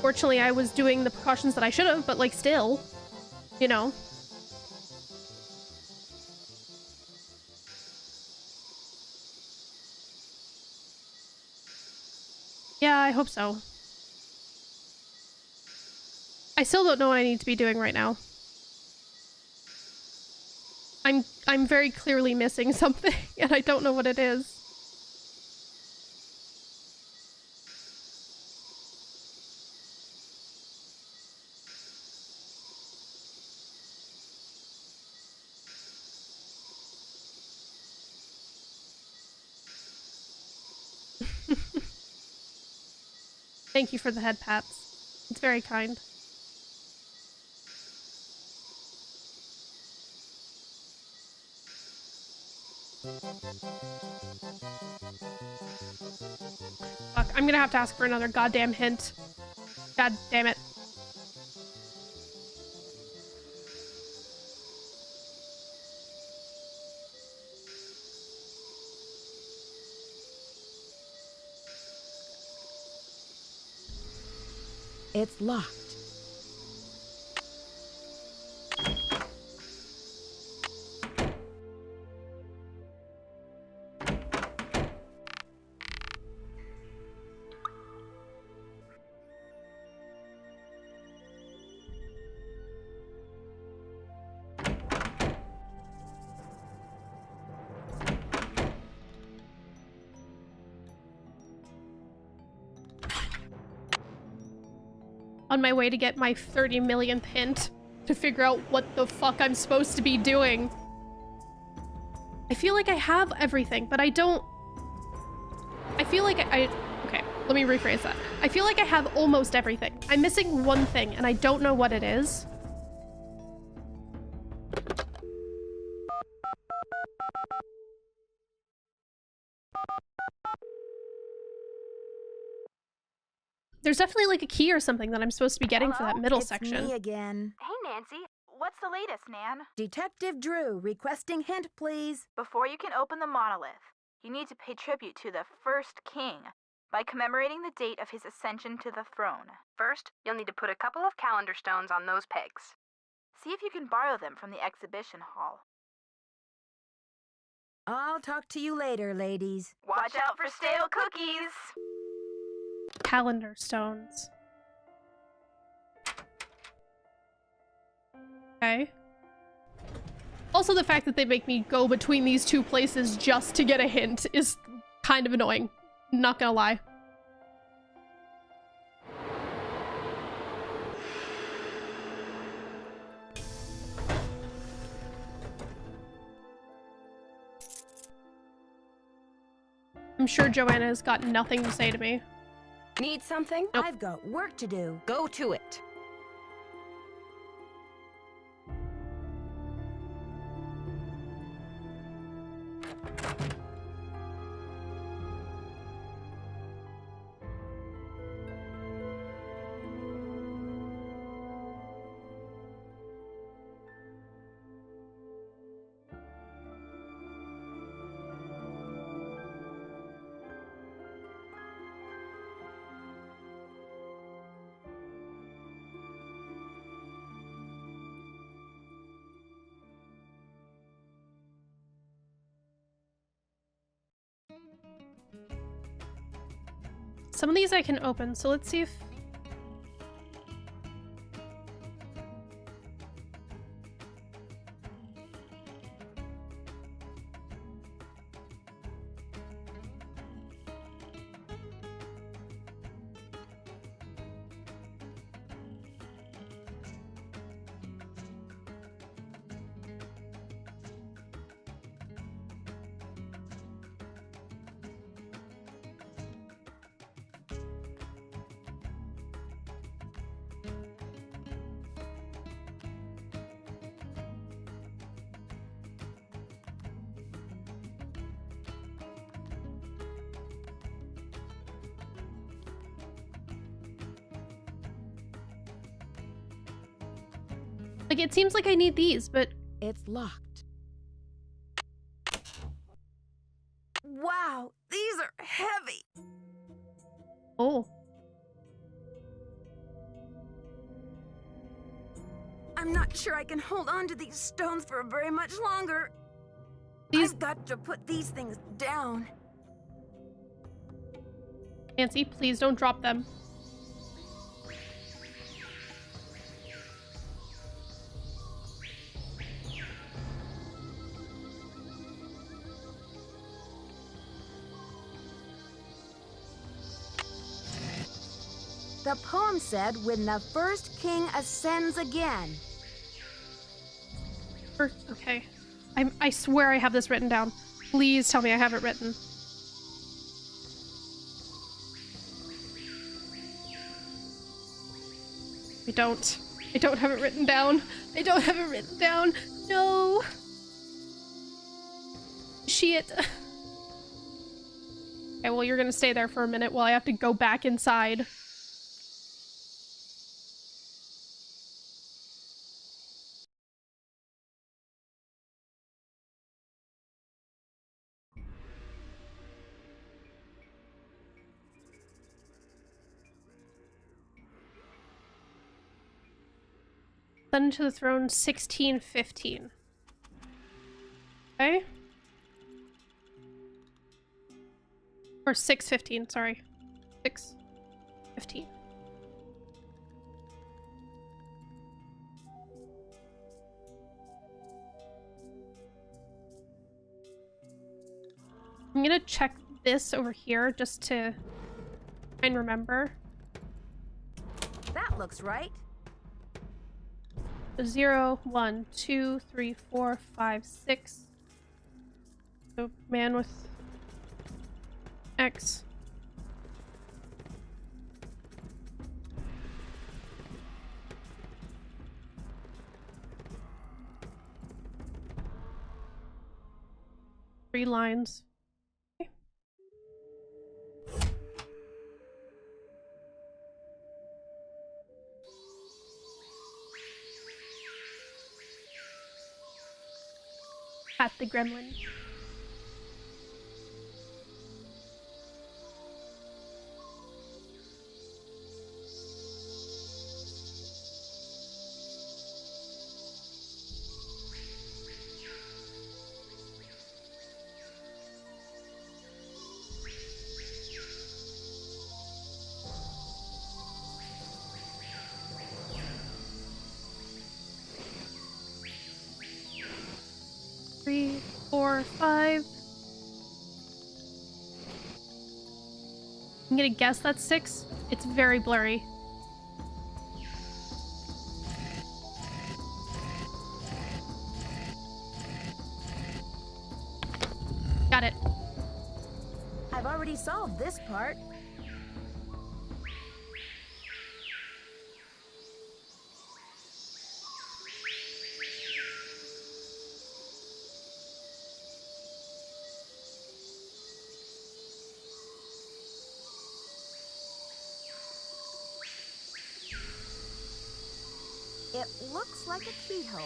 Fortunately, I was doing the precautions that I should have, but like, still, you know. Yeah, I hope so. I still don't know what I need to be doing right now. I'm very clearly missing something, and I don't know what it is. Thank you for the head pats. It's very kind. Fuck, I'm gonna have to ask for another goddamn hint. God damn it. It's locked. on my way to get my 30 millionth hint to figure out what the fuck I'm supposed to be doing. I feel like I have everything, but I don't... I feel like okay, let me rephrase that. I feel like I have almost everything. I'm missing one thing, and I don't know what it is. There's definitely like a key or something that I'm supposed to be getting for that middle section. It's me again. Hey, Nancy. What's the latest, Nan? Detective Drew, requesting hint, please. Before you can open the monolith, you need to pay tribute to the first king by commemorating the date of his ascension to the throne. First, you'll need to put a couple of calendar stones on those pegs. See if you can borrow them from the exhibition hall. I'll talk to you later, ladies. Watch out for stale cookies! Calendar stones. Okay. Also, the fact that they make me go between these two places just to get a hint is kind of annoying. Not gonna lie. I'm sure Joanna's got nothing to say to me. Need something? Nope. I've got work to do. Go to it. Some of these I can open, so let's see if... Like, it seems like I need these, but... It's locked. Wow, these are heavy. Oh. I'm not sure I can hold on to these stones for very much longer. I've got to put these things down. Nancy, please don't drop them. The poem said, when the first king ascends again. Okay. I swear I have this written down. Please tell me I have it written. I don't. I don't have it written down. I don't have it written down. No. Shit. Okay, well, you're gonna stay there for a minute while I have to go back inside. Ascended to the throne 1615. Okay. Or 615, sorry. 615. I'm gonna check this over here just to try and remember. that looks right. 0, 1, 2, 3, 4, 5, 6. So man with X. Three lines. Okay. At the gremlin. Three, 4, 5. I'm gonna guess that's 6. It's very blurry. Got it. I've already solved this part. It looks like a keyhole.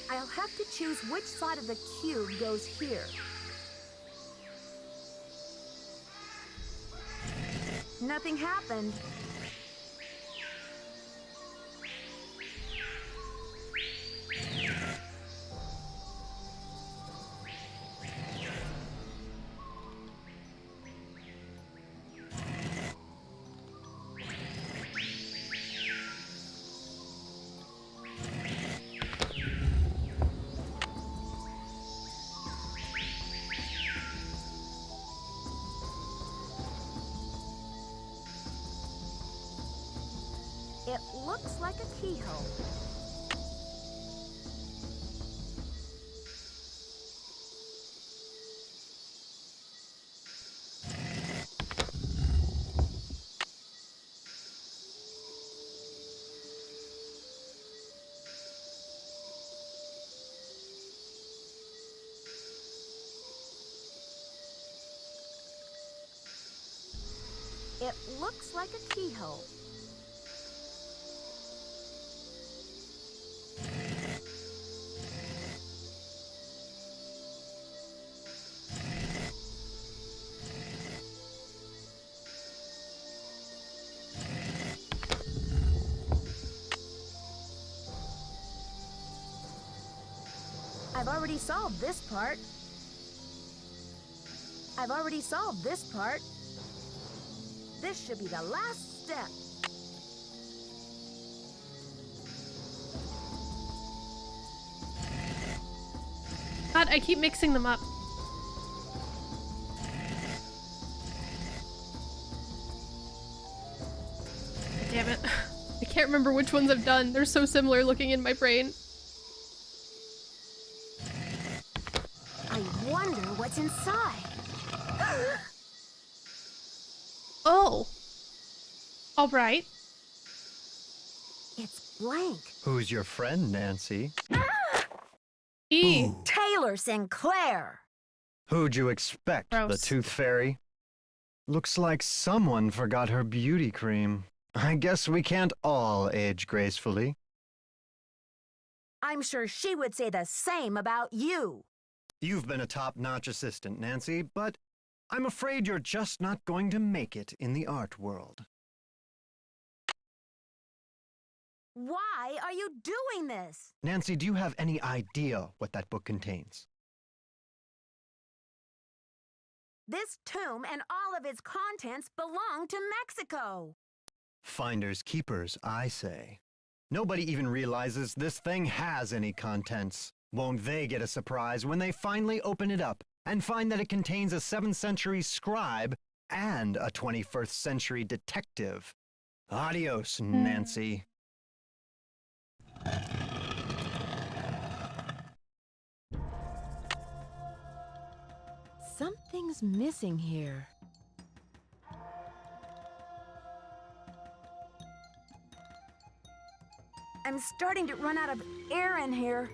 I'll have to choose which side of the cube goes here. Nothing happened. It looks like a keyhole. It looks like a keyhole. I've already solved this part. I've already solved this part. This should be the last step. God, I keep mixing them up. Damn it. I can't remember which ones I've done. They're so similar looking in my brain. I wonder what's inside. Oh. All right. It's blank. Who's your friend, Nancy? E. Taylor Sinclair. Who'd you expect? Gross. The Tooth Fairy? Looks like someone forgot her beauty cream. I guess we can't all age gracefully. I'm sure she would say the same about you. You've been a top-notch assistant, Nancy, but I'm afraid you're just not going to make it in the art world. Why are you doing this? Nancy, do you have any idea what that book contains? This tomb and all of its contents belong to Mexico. Finders keepers, I say. Nobody even realizes this thing has any contents. Won't they get a surprise when they finally open it up and find that it contains a 7th century scribe and a 21st century detective? Adios, Nancy. Something's missing here. I'm starting to run out of air in here.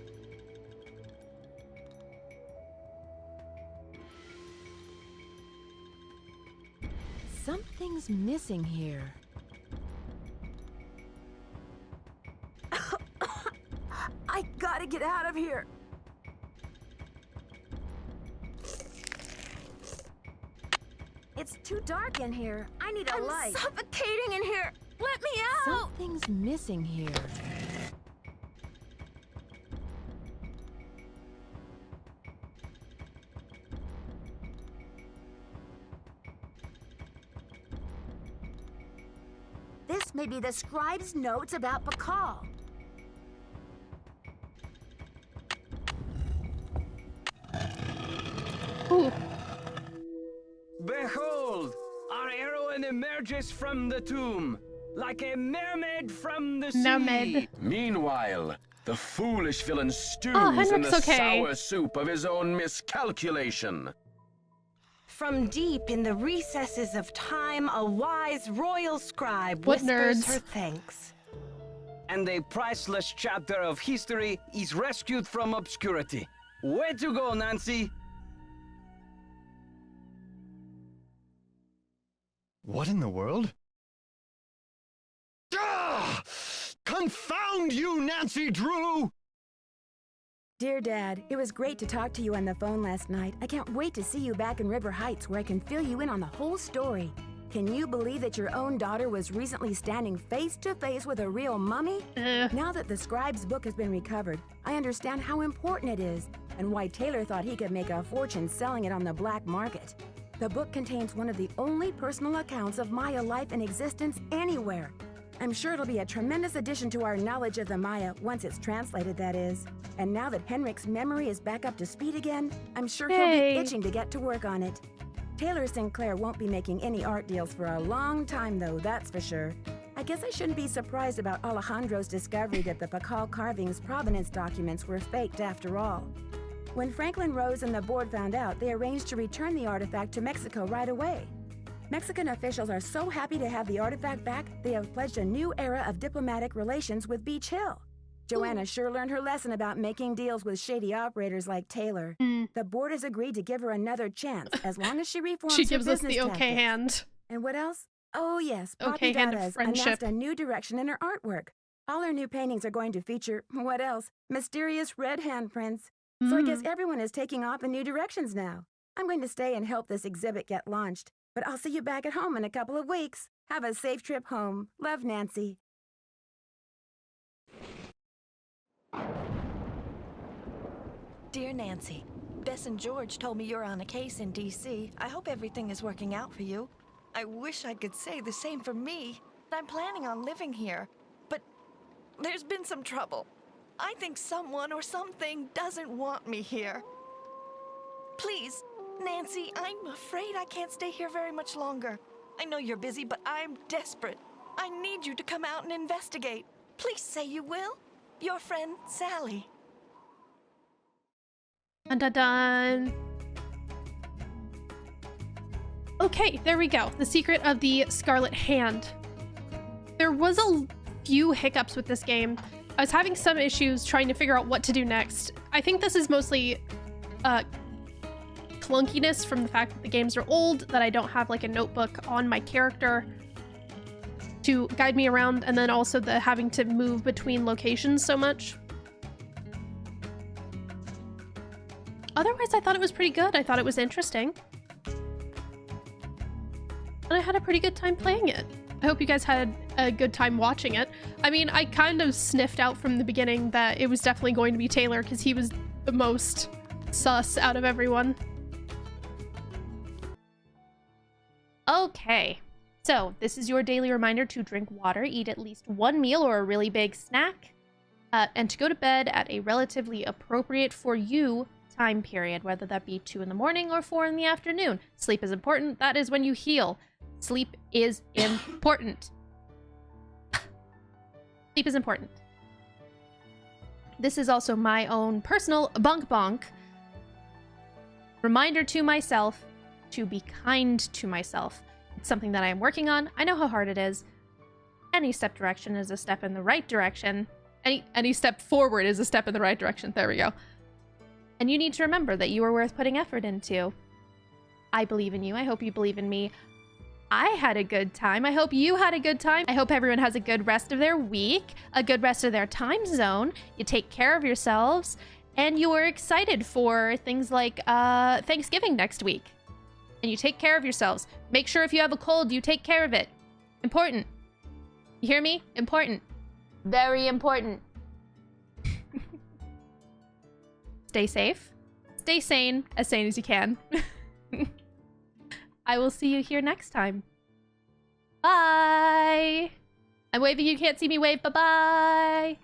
Something's missing here. I gotta get out of here. It's too dark in here. I need a light. I'm suffocating in here. Let me out. Something's missing here. This may be the scribe's notes about Bacall. Ooh. Behold! Our heroine emerges from the tomb, like a mermaid from the sea. Meanwhile, the foolish villain stews in the sour soup of his own miscalculation. From deep in the recesses of time, a wise royal scribe whispers her thanks. And a priceless chapter of history is rescued from obscurity. Way to go, Nancy! What in the world? Ah! Confound you, Nancy Drew! Dear Dad, it was great to talk to you on the phone last night. I can't wait to see you back in River Heights where I can fill you in on the whole story. Can you believe that your own daughter was recently standing face to face with a real mummy? Now that the scribe's book has been recovered, I understand how important it is and why Taylor thought he could make a fortune selling it on the black market. The book contains one of the only personal accounts of Maya life in existence anywhere. I'm sure it'll be a tremendous addition to our knowledge of the Maya, once it's translated, that is. And now that Henrik's memory is back up to speed again, I'm sure he'll be itching to get to work on it. Taylor Sinclair won't be making any art deals for a long time, though, that's for sure. I guess I shouldn't be surprised about Alejandro's discovery that the Bacall carving's provenance documents were faked after all. When Franklin Rose and the board found out, they arranged to return the artifact to Mexico right away. Mexican officials are so happy to have the artifact back, they have pledged a new era of diplomatic relations with Beach Hill. Joanna sure learned her lesson about making deals with shady operators like Taylor. The board has agreed to give her another chance, as long as she reforms her business tactics. She gives us the okay hand. And what else? Oh yes, okay hand of friendship. Announced a new direction in her artwork. All her new paintings are going to feature, what else? Mysterious red handprints. So I guess everyone is taking off in new directions now. I'm going to stay and help this exhibit get launched. But I'll see you back at home in a couple of weeks. Have a safe trip home. Love, Nancy. Dear Nancy, Bess and George told me you're on a case in D.C. I hope everything is working out for you. I wish I could say the same for me. I'm planning on living here, but there's been some trouble. I think someone or something doesn't want me here. Please, Nancy, I'm afraid I can't stay here very much longer. I know you're busy, but I'm desperate. I need you to come out and investigate. Please say you will. Your friend, Sally. Dun dun dun. Okay, there we go. The secret of the Scarlet Hand. There was a few hiccups with this game. I was having some issues trying to figure out what to do next. I think this is mostly clunkiness from the fact that the games are old, that I don't have like a notebook on my character to guide me around, and then also the having to move between locations so much. Otherwise, I thought it was pretty good. I thought it was interesting. And I had a pretty good time playing it. I hope you guys had a good time watching it. I mean, I kind of sniffed out from the beginning that it was definitely going to be Taylor because he was the most sus out of everyone. Okay, so this is your daily reminder to drink water, eat at least one meal or a really big snack, and to go to bed at a relatively appropriate for you time period, whether that be 2 in the morning or 4 in the afternoon. Sleep is important. That is when you heal. Sleep is important. Sleep is important. This is also my own personal bonk reminder to myself to be kind to myself. It's something that I am working on. I know how hard it is. Any step direction is a step in the right direction. Any step forward is a step in the right direction. There we go. And you need to remember that you are worth putting effort into. I believe in you. I hope you believe in me. I had a good time. I hope you had a good time. I hope everyone has a good rest of their week, a good rest of their time zone. You take care of yourselves, and you are excited for things like Thanksgiving next week. And you take care of yourselves. Make sure if you have a cold, you take care of it. Important. You hear me? Important. Very important. Stay safe. Stay sane as you can. I will see you here next time. Bye! I'm waving, you can't see me wave. Bye-bye!